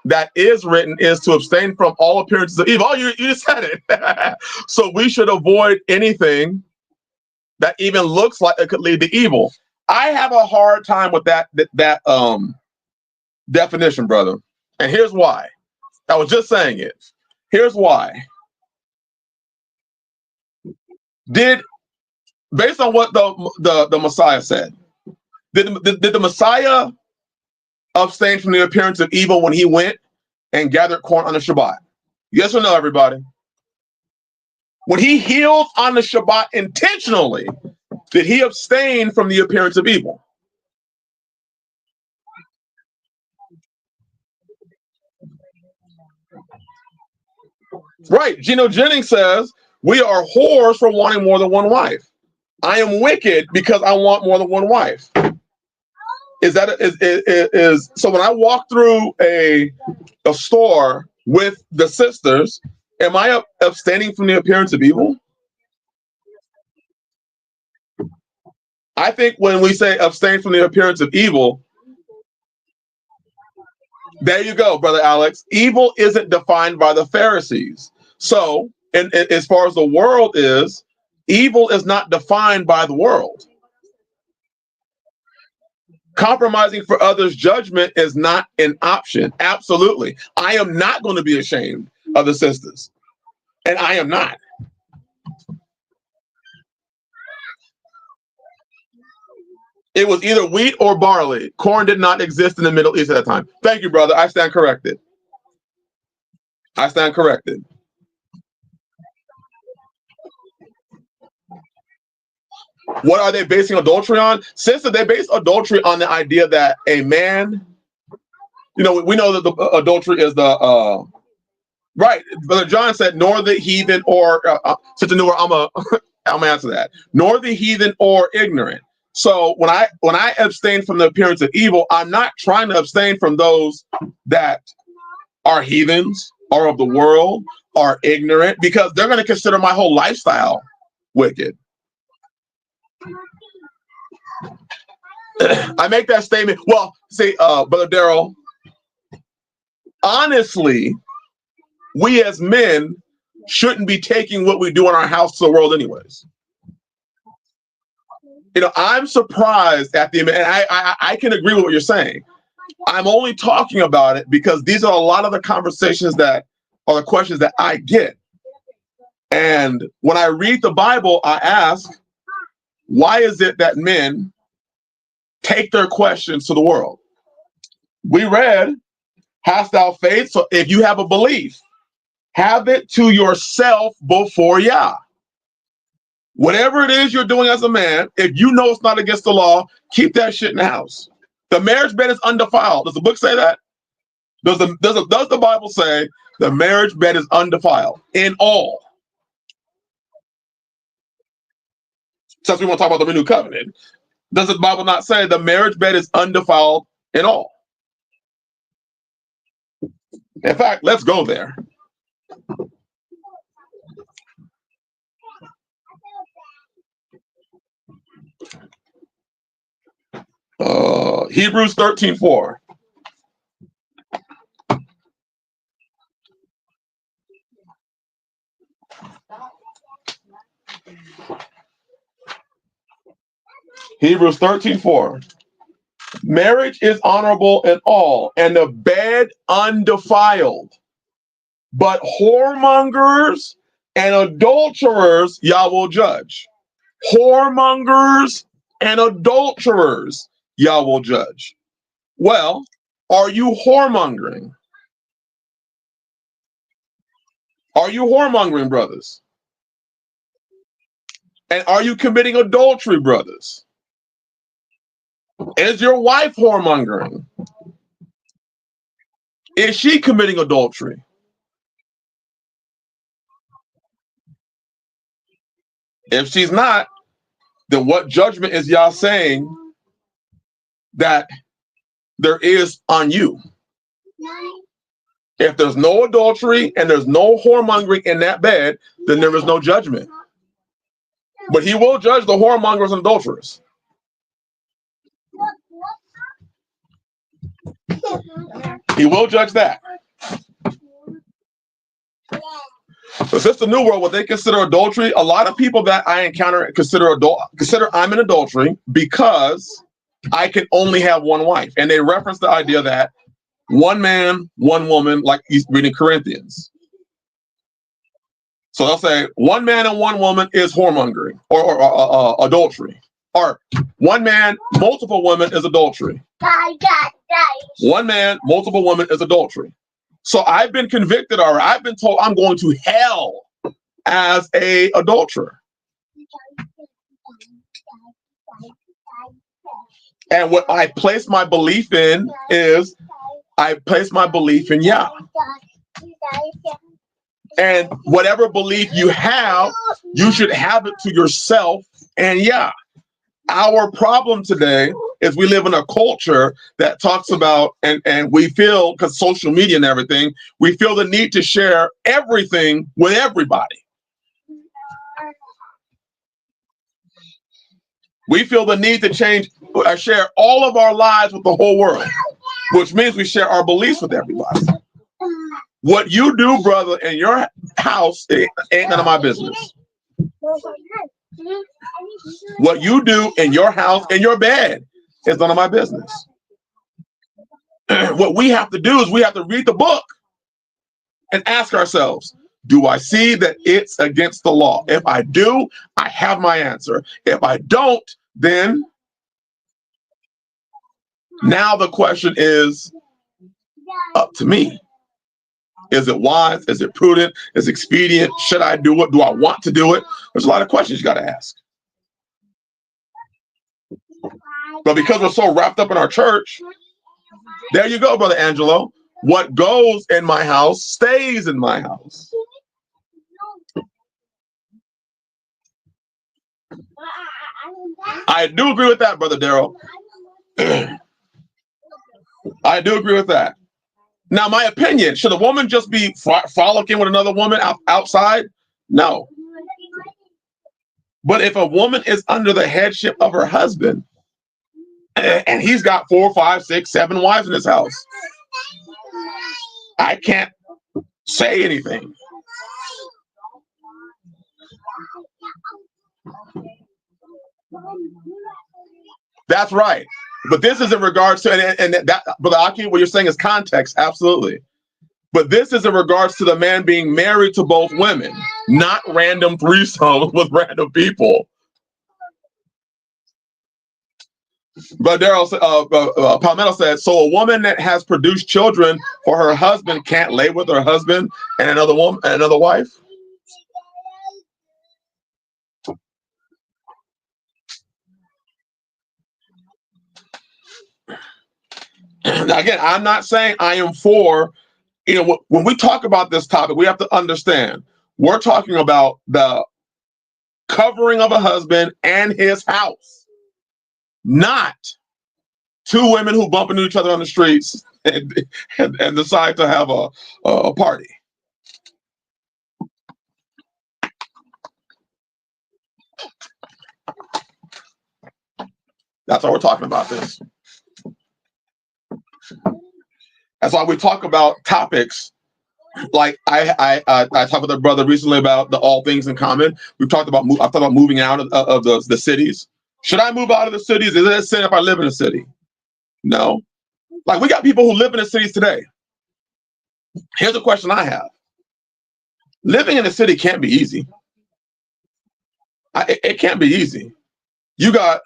that is written is to abstain from all appearances of evil. Oh, you just said it. So we should avoid anything that even looks like it could lead to evil. I have a hard time with that definition, brother. And here's why. I was just saying it. Here's why. Based on what the Messiah said, did the Messiah abstain from the appearance of evil when he went and gathered corn on the Shabbat? Yes or no, everybody? When he healed on the Shabbat intentionally, did he abstain from the appearance of evil? Right. Geno Jennings says, we are whores for wanting more than one wife. I am wicked because I want more than one wife. So when I walk through a store with the sisters, am I abstaining from the appearance of evil? I think when we say abstain from the appearance of evil, there you go, Brother Alex. Evil isn't defined by the Pharisees. So, and as far as the world is, evil is not defined by the world. Compromising for others' judgment is not an option. Absolutely. I am not going to be ashamed of the sisters. And I am not. It was either wheat or barley. Corn did not exist in the Middle East at that time. Thank you, brother. I stand corrected. I stand corrected. What are they basing adultery on? Sister, they base adultery on the idea that a man, we know that the adultery is the right. Brother John said, nor the heathen or Sister Newer, I'm gonna answer that. Nor the heathen or ignorant. So when I abstain from the appearance of evil, I'm not trying to abstain from those that are heathens or of the world or ignorant, because they're going to consider my whole lifestyle wicked. I make that statement. Well, see, Brother Daryl, honestly, we as men shouldn't be taking what we do in our house to the world anyways. I'm surprised at and I can agree with what you're saying. I'm only talking about it because these are a lot of the conversations that are the questions that I get. And when I read the Bible, I ask, why is it that men take their questions to the world? We read, hast thou faith? So if you have a belief, have it to yourself before Yah. Whatever it is you're doing as a man, if you know it's not against the law, keep that shit in the house. The marriage bed is undefiled. Does the book say that? Does the Bible say the marriage bed is undefiled in all? Since we want to talk about the renewed covenant, does the Bible not say the marriage bed is undefiled in all? In fact, let's go there. Hebrews 13:4. Hebrews 13:4. Marriage is honorable in all, and the bed undefiled. But whoremongers and adulterers Yah will judge. Whoremongers and adulterers Yah will judge. Well, are you whoremongering? Are you whoremongering, brothers? And are you committing adultery, brothers? Is your wife whoremongering? Is she committing adultery? If she's not, then what judgment is y'all saying that there is on you? If there's no adultery and there's no whoremongering in that bed, then there is no judgment. But he will judge the whoremongers and adulterers. He will judge that. But since the New World, what they consider adultery, a lot of people that I encounter consider I'm in adultery because I can only have one wife. And they reference the idea that one man, one woman, like he's reading Corinthians. So they'll say one man and one woman is whoremongering or adultery. Or one man, multiple women is adultery. One man, multiple women is adultery. So I've been convicted, or I've been told I'm going to hell as a adulterer. And what I place my belief in is I place my belief in Yah. And whatever belief you have, you should have it to yourself and Yah. Our problem today is we live in a culture that talks about, and we feel, because social media and everything, we feel the need to share everything with everybody. We feel the need to share all of our lives with the whole world, which means we share our beliefs with everybody. What you do, brother, in your house ain't none of my business. What you do in your house, in your bed, is none of my business. What we have to do is we have to read the book and ask ourselves, do I see that it's against the law? If I do, I have my answer. If I don't, then now the question is up to me. Is it wise? Is it prudent? Is it expedient? Should I do it? Do I want to do it? There's a lot of questions you got to ask. But because we're so wrapped up in our church, there you go, Brother Angelo. What goes in my house stays in my house. I do agree with that, Brother Daryl. I do agree with that. Now, my opinion, should a woman just be frolicking with another woman outside? No. But if a woman is under the headship of her husband, and he's got 4, 5, 6, 7 wives in his house, I can't say anything. That's right. But this is in regards to, and that, Brother Aki, what you're saying is context, absolutely. But this is in regards to the man being married to both women, not random threesomes with random people. But Daryl, Palmetto said, so a woman that has produced children for her husband can't lay with her husband and another woman, another wife? Now, again, I'm not saying I am for, when we talk about this topic, we have to understand, we're talking about the covering of a husband and his house, not two women who bump into each other on the streets and decide to have a party. That's why we're talking about this. That's why we talk about topics like I talked with a brother recently about the all things in common. We've talked about I've talked about moving out of the cities. Should I move out of the cities? Is it a sin if I live in a city? No. Like, we got people who live in the cities today. Here's a question I have. Living in a city can't be easy. It can't be easy. You got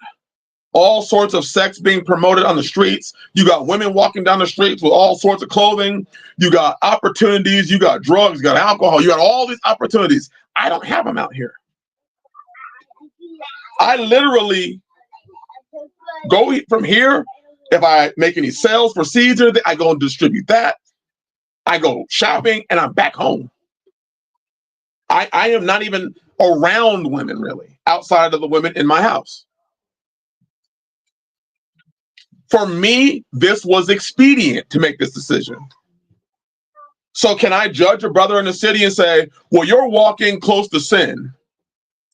all sorts of sex being promoted on the streets. You got women walking down the streets with all sorts of clothing. You got opportunities. You got drugs. You got alcohol. You got all these opportunities. I don't have them out here. I literally go from here. If I make any sales for Caesar, I go and distribute that. I go shopping and I'm back home. I am not even around women, really, outside of the women in my house. For me, this was expedient to make this decision. So can I judge a brother in the city and say, well, you're walking close to sin?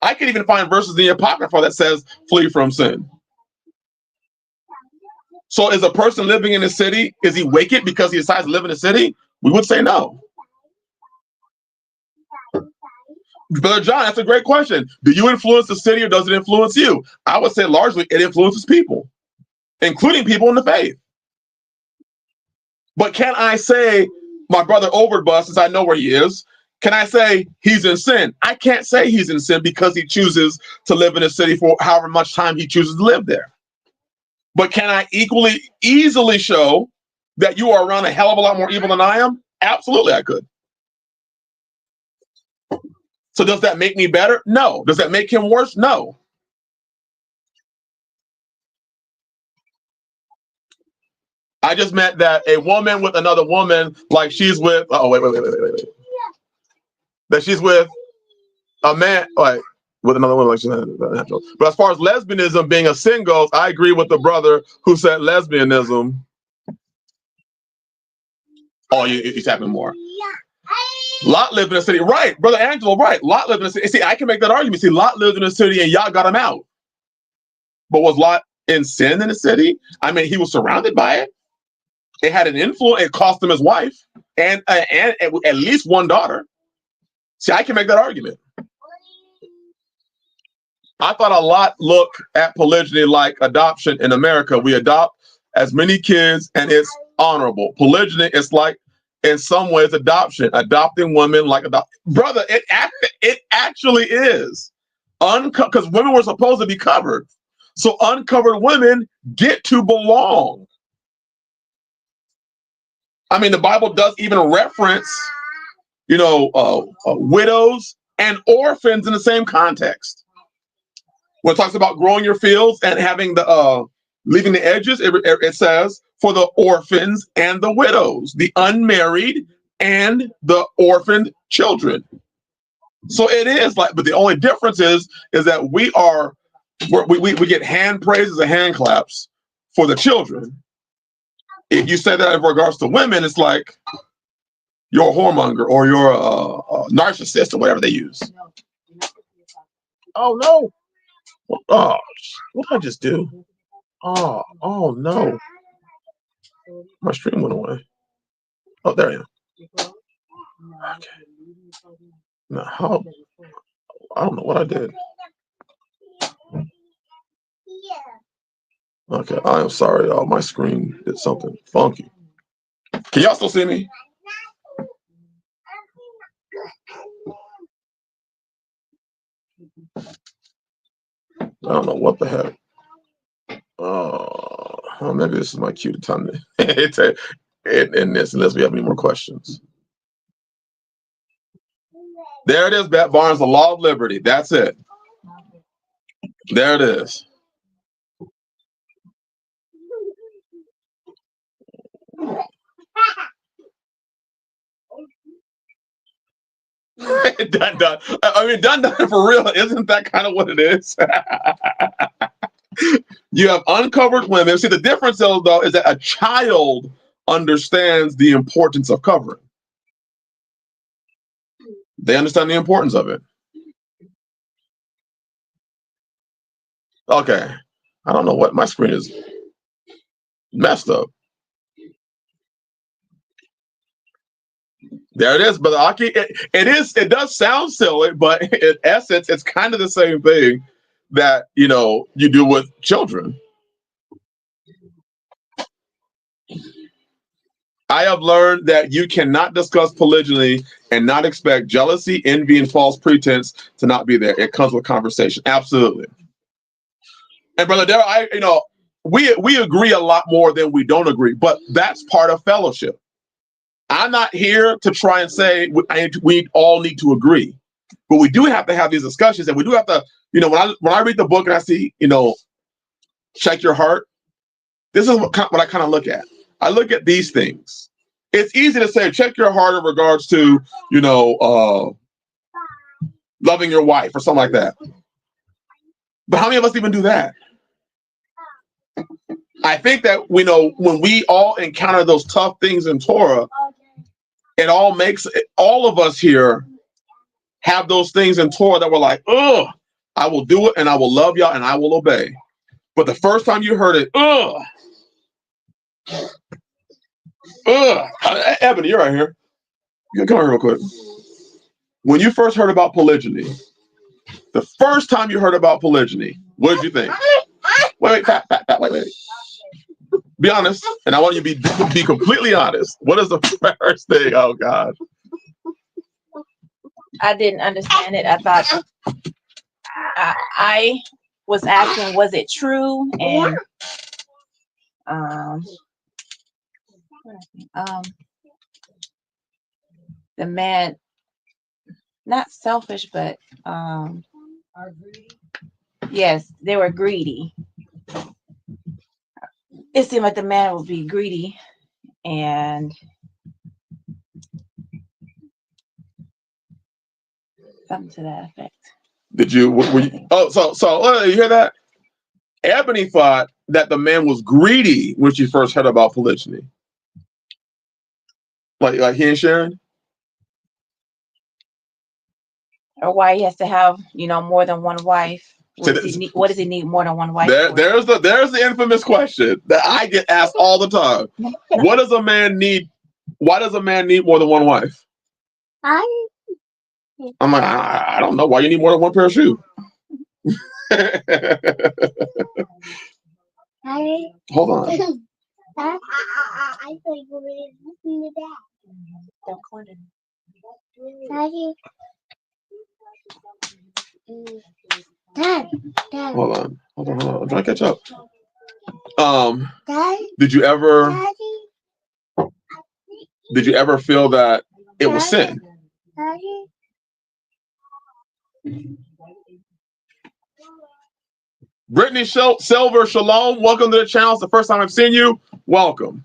I can even find verses in the Apocrypha that says, flee from sin. So is a person living in a city, is he wicked because he decides to live in a city? We would say no. Brother John, that's a great question. Do you influence the city or does it influence you? I would say largely it influences people, including people in the faith. But can I say my brother Overbus, since I know where he is, can I say he's in sin? I can't say he's in sin because he chooses to live in a city for however much time he chooses to live there. But can I easily show that you are around a hell of a lot more evil than I am? Absolutely, I could. So does that make me better? No. Does that make him worse? No. I just meant that a woman with another woman, like she's with, wait. That she's with a man, like with another woman, like she's natural. But as far as lesbianism being a sin goes, I agree with the brother who said lesbianism. Oh, you're tapping more. Lot lived in a city, right? Brother Angelo, right? Lot lived in a city. See, I can make that argument. See, Lot lived in a city and Yah got him out. But was Lot in sin in the city? I mean, he was surrounded by it. It had an influence. It cost him his wife and at least one daughter. See, I can make that argument. I thought a lot look at polygyny like adoption in America. We adopt as many kids and it's honorable. Polygyny is like, in some ways, adoption. Adopting women like brother, it actually is. Because women were supposed to be covered. So uncovered women get to belong. I mean, the Bible does even reference, widows and orphans in the same context. When it talks about growing your fields and having the leaving the edges, it says for the orphans and the widows, the unmarried and the orphaned children. So it is like, but the only difference is that we get hand praises and hand claps for the children. If you say that in regards to women, it's like you're a whoremonger or you're a narcissist or whatever they use. Oh no! Oh, what did I just do? Oh no! My stream went away. Oh, there I am. Okay. Now how? I don't know what I did. Okay, I am sorry, y'all. My screen did something funky. Can y'all still see me? I don't know what the heck. Maybe this is my cue to time to end this unless we have any more questions. There it is, Bet Barnes, the law of liberty. That's it. There it is. done. I mean, done for real. Isn't that kind of what it is? You have uncovered women. See, the difference, though, is that a child understands the importance of covering. They understand the importance of it. Okay. I don't know what my screen is messed up. There it is, but Aki, it does sound silly, but in essence, it's kind of the same thing that you do with children. I have learned that you cannot discuss polygyny and not expect jealousy, envy, and false pretense to not be there. It comes with conversation. Absolutely. And Brother Darrell, we agree a lot more than we don't agree, but that's part of fellowship. I'm not here to try and say we all need to agree, but we do have to have these discussions, and we do have to, when I read the book and I see, check your heart. This is what I kind of look at. I look at these things. It's easy to say check your heart in regards to, loving your wife or something like that. But how many of us even do that? I think that we know when we all encounter those tough things in Torah, it all makes all of us here have those things in Torah that we're like, ugh, I will do it and I will love y'all and I will obey. But the first time you heard it, ugh, Ebony, you're right here. You come here real quick. When you first heard about polygyny, the first time you heard about polygyny, what did you think? Wait, Pat, wait. Be honest, and I want you to be completely honest. What is the first thing? Oh God. I didn't understand it. I thought I was asking, was it true? And the man, not selfish, but yes, they were greedy. It seemed like the man would be greedy, and something to that effect. Did you? Were you? Oh, so you hear that? Ebony thought that the man was greedy when she first heard about polygyny. Like he and Sharon? Or why he has to have, more than one wife. What does he need more than one wife for? There's the infamous question that I get asked all the time. What does a man need? Why does a man need more than one wife? I'm like, I don't know. Why you need more than one pair of shoes? Hold on. I thought you were listening to that. Don't condemn. Dad. Hold on. I'm trying to catch up. Dad. Did you ever feel that it was sin? Brittany Silver, shalom. Welcome to the channel. It's the first time I've seen you. Welcome.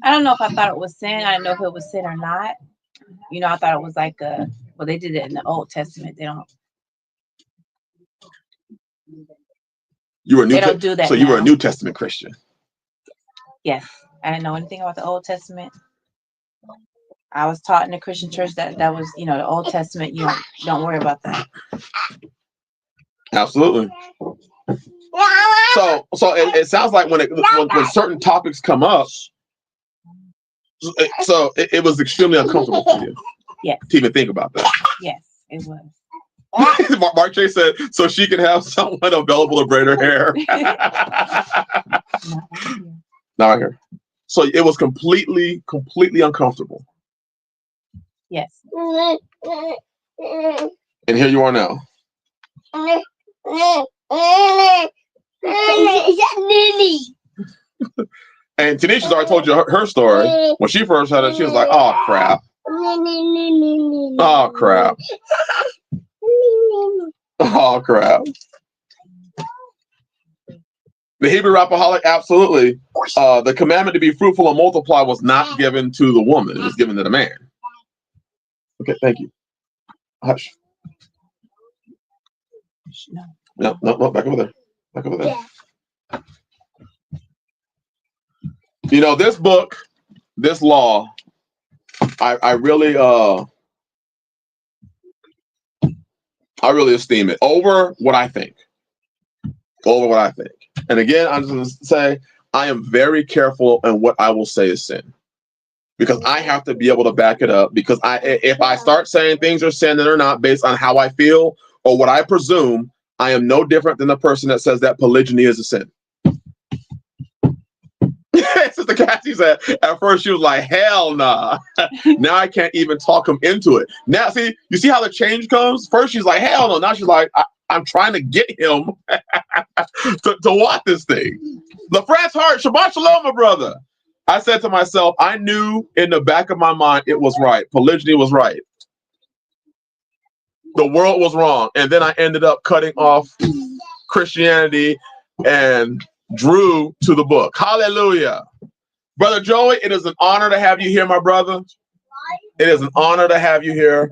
I don't know if I thought it was sin. I didn't know if it was sin or not. I thought it was like they did it in the Old Testament. They don't. You were They don't do that. So you were a New Testament Christian. Yes, I didn't know anything about the Old Testament. I was taught in the Christian church that was, the Old Testament. You don't worry about that. Absolutely. So it sounds like when certain topics come up, so it was extremely uncomfortable for you. Yes. To even think about that. Yes, it was. Mark J said, so she can have someone available to braid her hair. Not right here. So it was completely uncomfortable. Yes. And here you are now. And Tanisha's already told you her story. When she first heard it, she was like, oh crap. Oh crap. Oh crap. The Hebrew Rapaholic, absolutely. The commandment to be fruitful and multiply was not given to the woman, it was given to the man. Okay, thank you. Hush. No, back over there. Back over there. This book, this law, I really esteem it over what I think. And again, I'm just going to say, I am very careful in what I will say is sin. Because I have to be able to back it up. Because if I start saying things are sin that are not based on how I feel or what I presume, I am no different than the person that says that polygyny is a sin. Sister Cassie said, at first she was like, hell nah. Now I can't even talk him into it. Now, you see how the change comes? First she's like, hell no. Now she's like, I'm trying to get him to watch this thing. LaFrance Hart, Shabbat Shalom, my brother. I said to myself, I knew in the back of my mind it was right. Polygyny was right. The world was wrong. And then I ended up cutting off Christianity and drew to the book. Hallelujah. Brother Joey, it is an honor to have you here, my brother. It is an honor to have you here.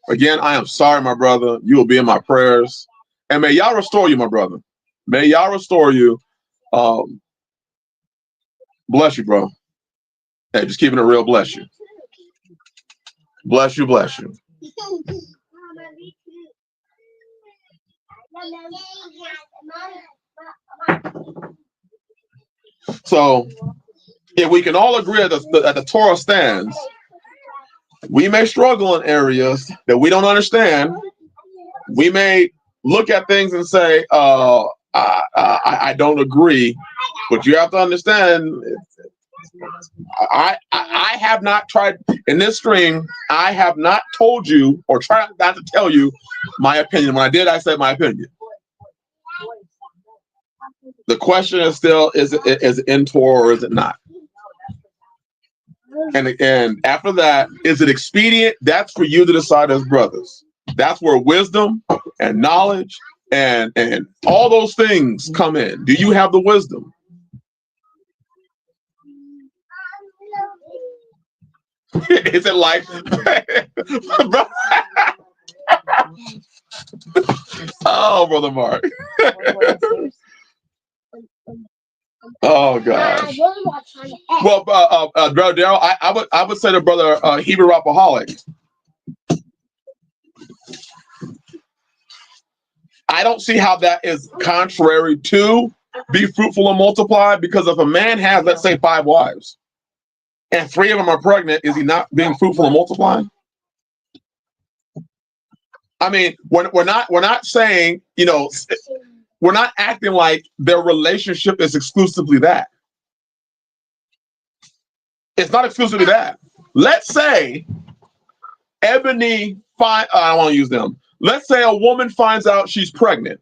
Again, I am sorry, my brother. You will be in my prayers. And may y'all restore you, my brother. May y'all restore you. Um, bless you, bro. Hey, just keeping it real. Bless you. Bless you, bless you. So, if we can all agree that the Torah stands, we may struggle in areas that we don't understand. We may look at things and say, I don't agree, but you have to understand, I have not tried in this stream. I have not told you or tried not to tell you my opinion. When I did, I said my opinion. The question is still, is it in Torah or is it not? And after that, is it expedient? That's for you to decide as brothers. That's where wisdom and knowledge and all those things come in. Do you have the wisdom? Is it like oh, Brother Mark. Oh gosh. Well, Daryl, I would say to Brother Hebrew Rapaholic, I don't see how that is contrary to be fruitful and multiply, because if a man has, let's say, 5 wives and 3 of them are pregnant, is he not being fruitful and multiplying? I mean, we're not saying, we're not acting like their relationship is exclusively that. It's not exclusively that. Let's say Ebony I don't want to use them. Let's say a woman finds out she's pregnant,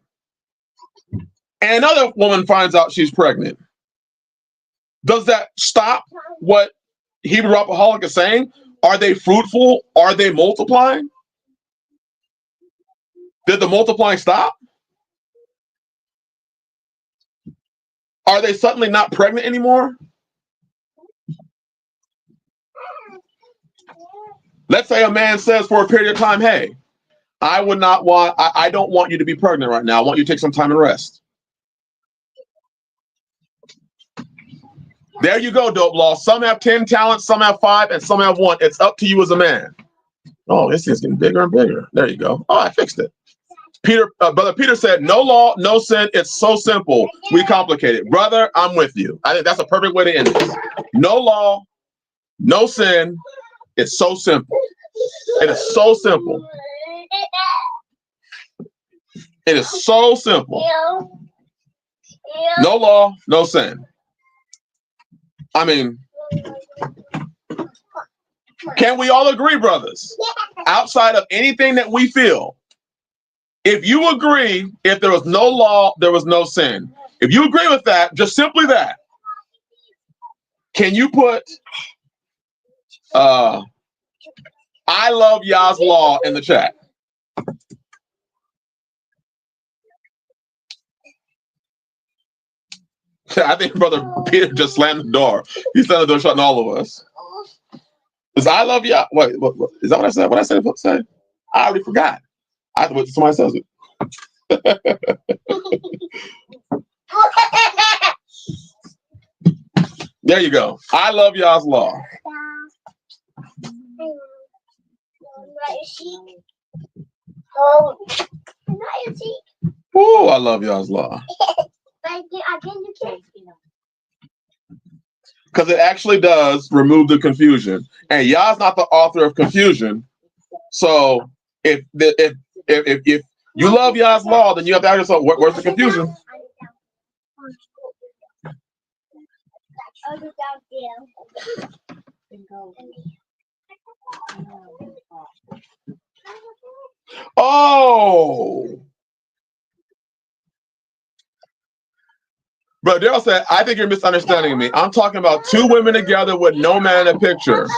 and another woman finds out she's pregnant. Does that stop what Hebrew Rapaholic is saying? Are they fruitful? Are they multiplying? Did the multiplying stop? Are they suddenly not pregnant anymore? Let's say a man says for a period of time, hey, I don't want you to be pregnant right now. I want you to take some time and rest. There you go, dope law. Some have 10 talents, some have 5, and some have 1. It's up to you as a man. Oh, this is getting bigger and bigger. There you go. Oh, I fixed it. Brother Peter said, no law, no sin. It's so simple. We complicate it. Brother, I'm with you. I think that's a perfect way to end this. No law, no sin. It's so simple. It is so simple. It is so simple. No law, no sin. I mean, can we all agree, brothers? Outside of anything that we feel, if you agree, if there was no law, there was no sin. If you agree with that, just simply that, can you put I love Yah's law in the chat? I think Brother Peter just slammed the door. He slammed the door shutting all of us. Because I love Yah. Wait, what, is that what I said? What I said? I already forgot. I have to wait till somebody says it. There you go. I love Yah's law. Oh, I love Yah's law. Because it actually does remove the confusion. And Yah's not the author of confusion. So if you love Yah's law, then you have to ask yourself, where's the confusion? Oh, Bro, Daryl said, I think you're misunderstanding me. I'm talking about 2 women together with no man in a picture.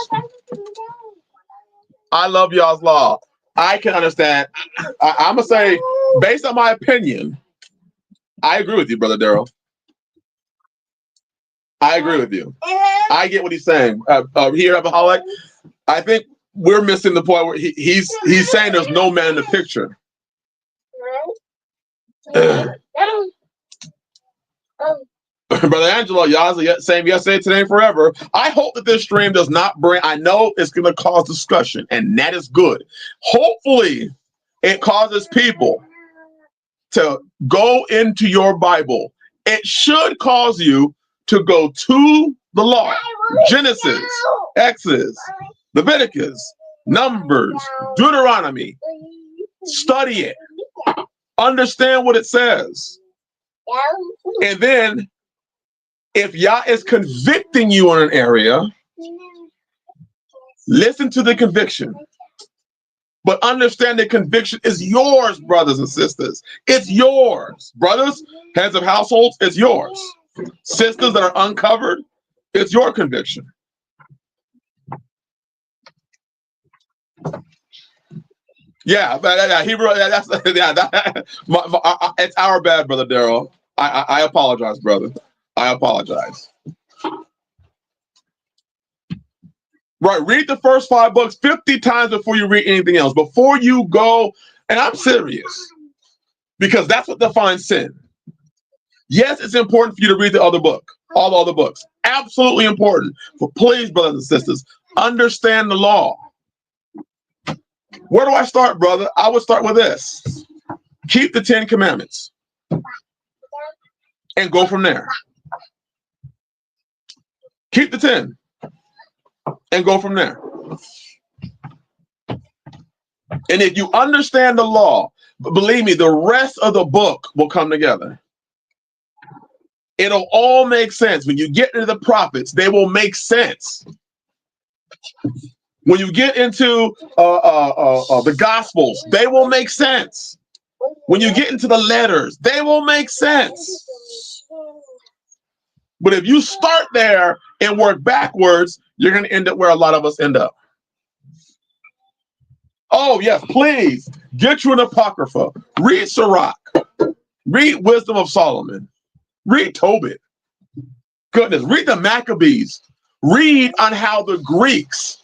I love y'all's law. I can understand. I'm going to say, based on my opinion, I agree with you, Brother Daryl. I agree with you. I get what he's saying. Here, Alcoholic, I think we're missing the point where he's saying there's no man in the picture. Brother Angelo, y'all same yesterday, today, forever. I hope that this stream does not bring, I know it's going to cause discussion, and that is good. Hopefully, it causes people to go into your Bible. It should cause you to go to the law. Genesis, Exodus, Leviticus, Numbers, Deuteronomy. Study it. Understand what it says. And then, if Yah is convicting you in an area, listen to the conviction. But understand that conviction is yours, brothers and sisters. It's yours. Brothers, heads of households, it's yours. Sisters that are uncovered, it's your conviction. Yeah, Hebrew. It's our bad, brother Daryl. I apologize, brother. I apologize. Right, read the first 5 books 50 times before you read anything else. Before you go, and I'm serious, because that's what defines sin. Yes, it's important for you to read the other book, all the other books. Absolutely important. But please, brothers and sisters, understand the law. Where do I start, brother? I would start with this. Keep the 10 Commandments. And go from there. Keep the 10. And go from there. And if you understand the law, believe me, the rest of the book will come together. It'll all make sense. When you get into the prophets, they will make sense. When you get into the Gospels, they will make sense. When you get into the letters, they will make sense. But if you start there and work backwards, you're going to end up where a lot of us end up. Oh, yes, please get you an Apocrypha. Read Sirach. Read Wisdom of Solomon. Read Tobit. Goodness, read the Maccabees. Read on how the Greeks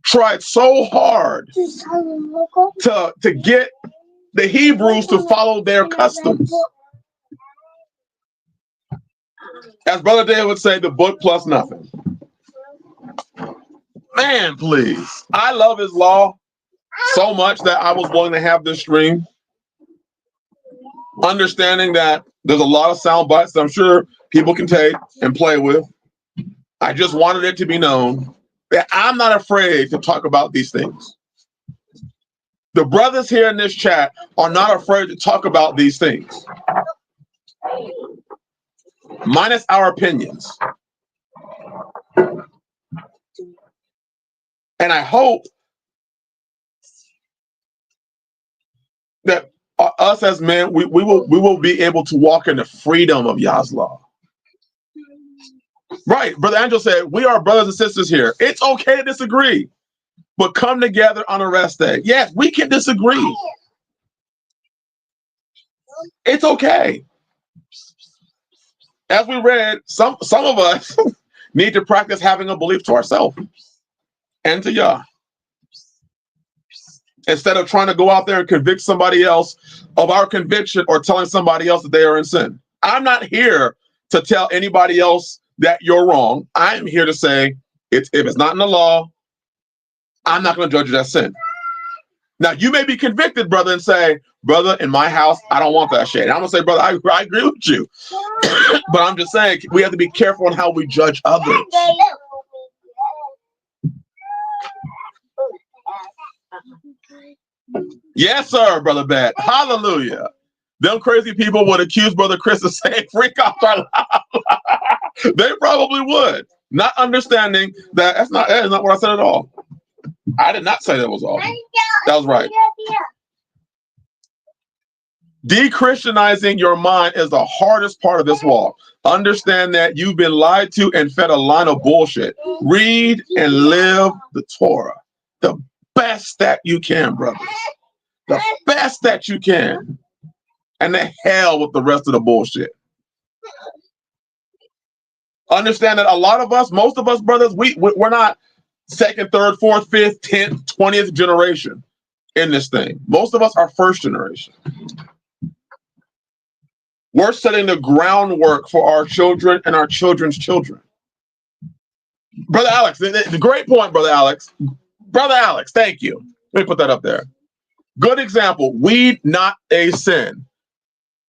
tried so hard to get the Hebrews to follow their customs. As Brother David would say, the book plus nothing. Man, please. I love his law so much that I was willing to have this stream. Understanding that there's a lot of sound bites that I'm sure people can take and play with. I just wanted it to be known that I'm not afraid to talk about these things. The brothers here in this chat are not afraid to talk about these things. Minus our opinions. And I hope that us as men, we will be able to walk in the freedom of Yah's law. Right, Brother Angel said, we are brothers and sisters here. It's okay to disagree, but come together on a rest day. Yes, we can disagree. It's okay. As we read, some of us need to practice having a belief to ourselves and to Yah. Instead of trying to go out there and convict somebody else of our conviction or telling somebody else that they are in sin. I'm not here to tell anybody else that you're wrong. I'm here to say, if it's not in the law, I'm not going to judge you as sin. Now, you may be convicted, brother, and say, brother, in my house, I don't want that shit. And I'm going to say, brother, I agree with you. But I'm just saying, we have to be careful on how we judge others. Yes, sir, Brother Bat. Hallelujah. Them crazy people would accuse Brother Chris of saying freak off our lives. They probably would. Not understanding that that is not what I said at all. I did not say that was all. That was right. De-Christianizing your mind is the hardest part of this walk. Understand that you've been lied to and fed a line of bullshit. Read and live the Torah. The best that you can, brothers. The best that you can. And the hell with the rest of the bullshit. Understand that a lot of us, most of us, brothers, we're not second, third, fourth, fifth, 10th, 20th generation in this thing. Most of us are first generation. We're setting the groundwork for our children and our children's children. Brother Alex, the great point, Brother Alex. Brother Alex, thank you. Let me put that up there. Good example. Weed, not a sin.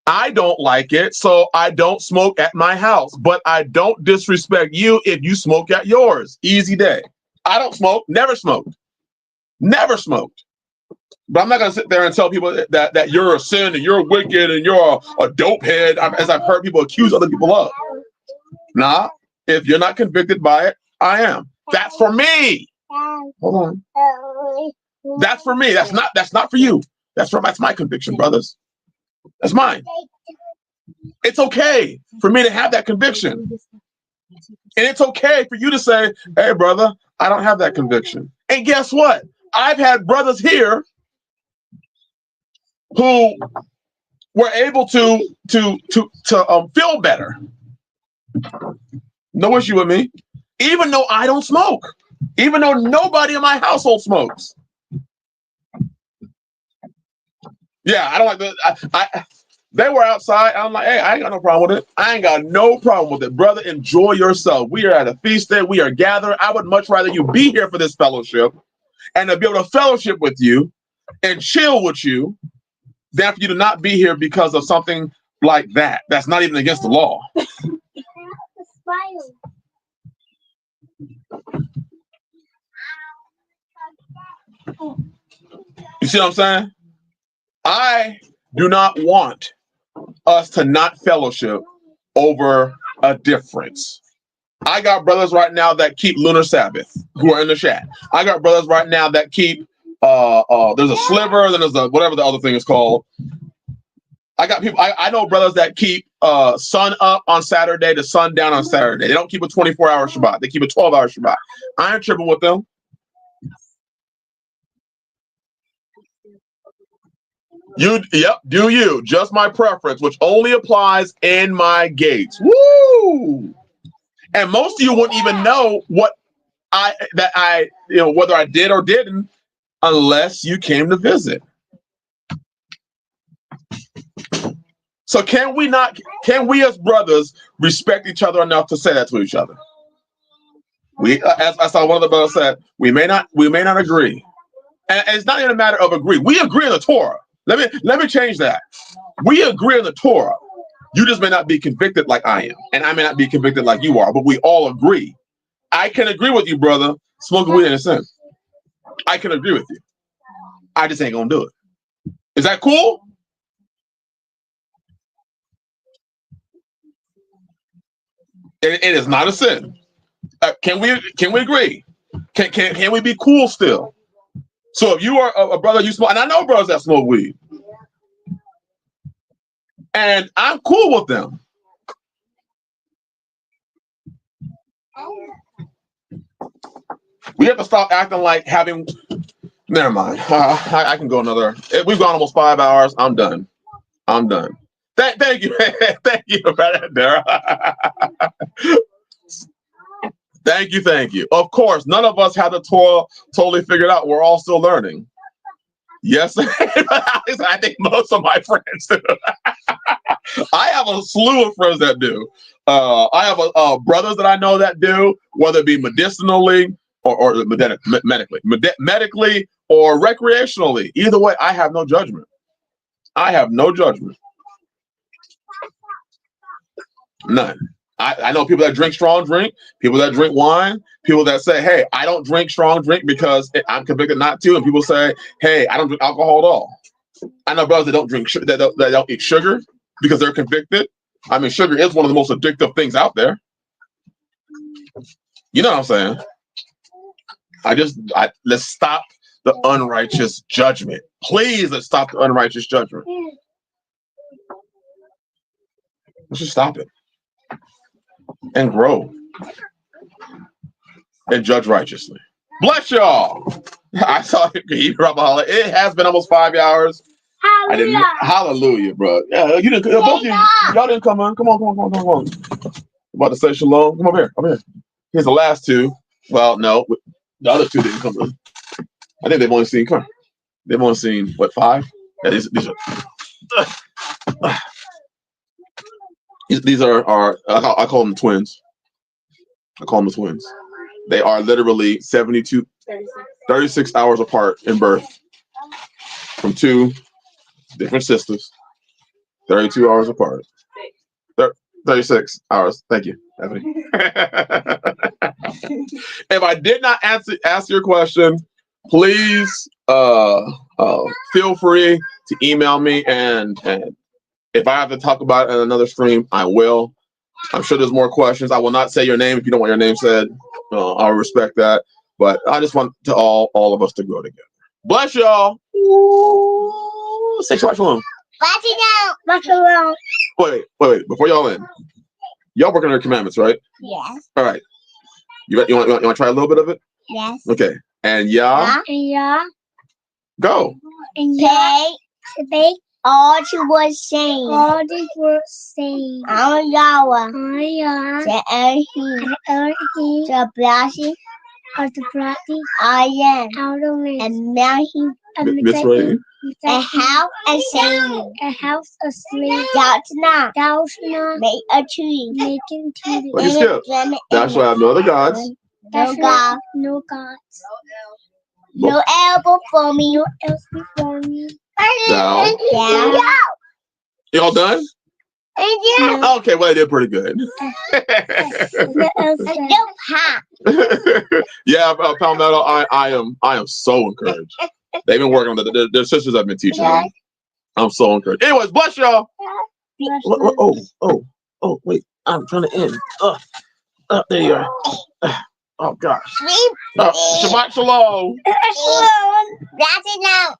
I don't like it, so I don't smoke at my house, but I don't disrespect you if you smoke at yours. Easy day. I don't smoke, never smoked. Never smoked. But I'm not going to sit there and tell people that you're a sin and you're wicked and you're a dope head, as I've heard people accuse other people of. Nah, if you're not convicted by it, I am. That's for me. Hold on. That's for me. That's not for you. That's my conviction, brothers. That's mine. It's okay for me to have that conviction. And it's okay for you to say, hey, brother, I don't have that conviction. And guess what? I've had brothers here who were able to feel better. No issue with me. Even though I don't smoke. Even though nobody in my household smokes. Yeah, I don't like that. They were outside. I'm like, hey, I ain't got no problem with it. I ain't got no problem with it. Brother, enjoy yourself. We are at a feast day. We are gathered. I would much rather you be here for this fellowship and to be able to fellowship with you and chill with you than for you to not be here because of something like that. That's not even against the law. You see what I'm saying? I do not want us to not fellowship over a difference. I got brothers right now that keep lunar Sabbath who are in the chat. I got brothers right now that keep there's a sliver, then there's a whatever the other thing is called. I got people. I know brothers that keep sun up on Saturday to sun down on Saturday. They don't keep a 24-hour Shabbat. They keep a 12-hour Shabbat. I ain't tripping with them. Do you. Just my preference, which only applies in my gates. Woo! And most of you wouldn't even know whether I did or didn't unless you came to visit. So can we as brothers respect each other enough to say that to each other? As I saw one of the brothers said, we may not agree. And it's not even a matter of agree. We agree in the Torah. Let me change that. We agree in the Torah. You just may not be convicted like I am, and I may not be convicted like you are, but we all agree. I can agree with you, brother. Smoking weed ain't a sin. I can agree with you. I just ain't gonna do it. Is that cool? It is not a sin. Can we agree? Can we be cool still? So if you are a brother, you smoke, and I know brothers that smoke weed, and I'm cool with them. We have to stop acting like having. Never mind. I can go another. We've gone almost 5 hours. I'm done. Thank you, thank you, Dara. Thank you. Of course, none of us have the Torah totally figured out. We're all still learning. Yes, I think most of my friends do. I have a slew of friends that do. I have brothers that I know that do, whether it be medicinally or medically or recreationally. Either way, I have no judgment. None. I know people that drink strong drink, people that drink wine, people that say, hey, I don't drink strong drink because I'm convicted not to. And people say, hey, I don't drink alcohol at all. I know brothers that don't drink that don't eat sugar because they're convicted. I mean, sugar is one of the most addictive things out there. You know what I'm saying? Let's stop the unrighteous judgment. Please, let's stop the unrighteous judgment. Let's just stop it. And grow. And judge righteously. Bless y'all. I saw it has been almost 5 hours. Hallelujah. Hallelujah, bro. Yeah, you didn't. Both of y'all didn't come on. Come on. I'm about to say shalom. Come over here. Here's the last two. Well, no. The other two didn't come in. I think they've only seen what, 5? Yeah, these are I call them twins. I call them the twins. They are literally 36 hours apart in birth from 2 different sisters. 32 hours apart. 36 hours. Thank you, Ebony. If I did not ask your question, please feel free to email me, and if I have to talk about it in another stream, I will. I'm sure there's more questions. I will not say your name if you don't want your name said. I'll respect that. But I just want to all of us to grow together. Bless y'all. Ooh, say Shabbat Shalom. What's wrong? Wait. Before y'all end, y'all working on your commandments, right? Yes. All right. You want to try a little bit of it? Yes. Okay. And yeah. Yeah. Go. And yeah. Speak all you were saying. All you were saying. I'm Yahweh. The Elohim. The blessing. Of the blessing. I am. And Melchim. Mitzrayim. A house and saving. A house of slavery. Thou not. Make a tree. Making tree. Wait, skip. Thou shalt have no other gods. No God. No gods. No elbow for me. No else before me. Thou. Yeah. Y'all done? Yeah. Okay, well, I did pretty good. Yeah, Palmetto, I am so encouraged. They've been working on it. Their sisters have been teaching them. I'm so encouraged. Anyways, bless y'all. Oh, wait. I'm trying to end. There you are. Oh, gosh. Shabbat Shalom. That's it now.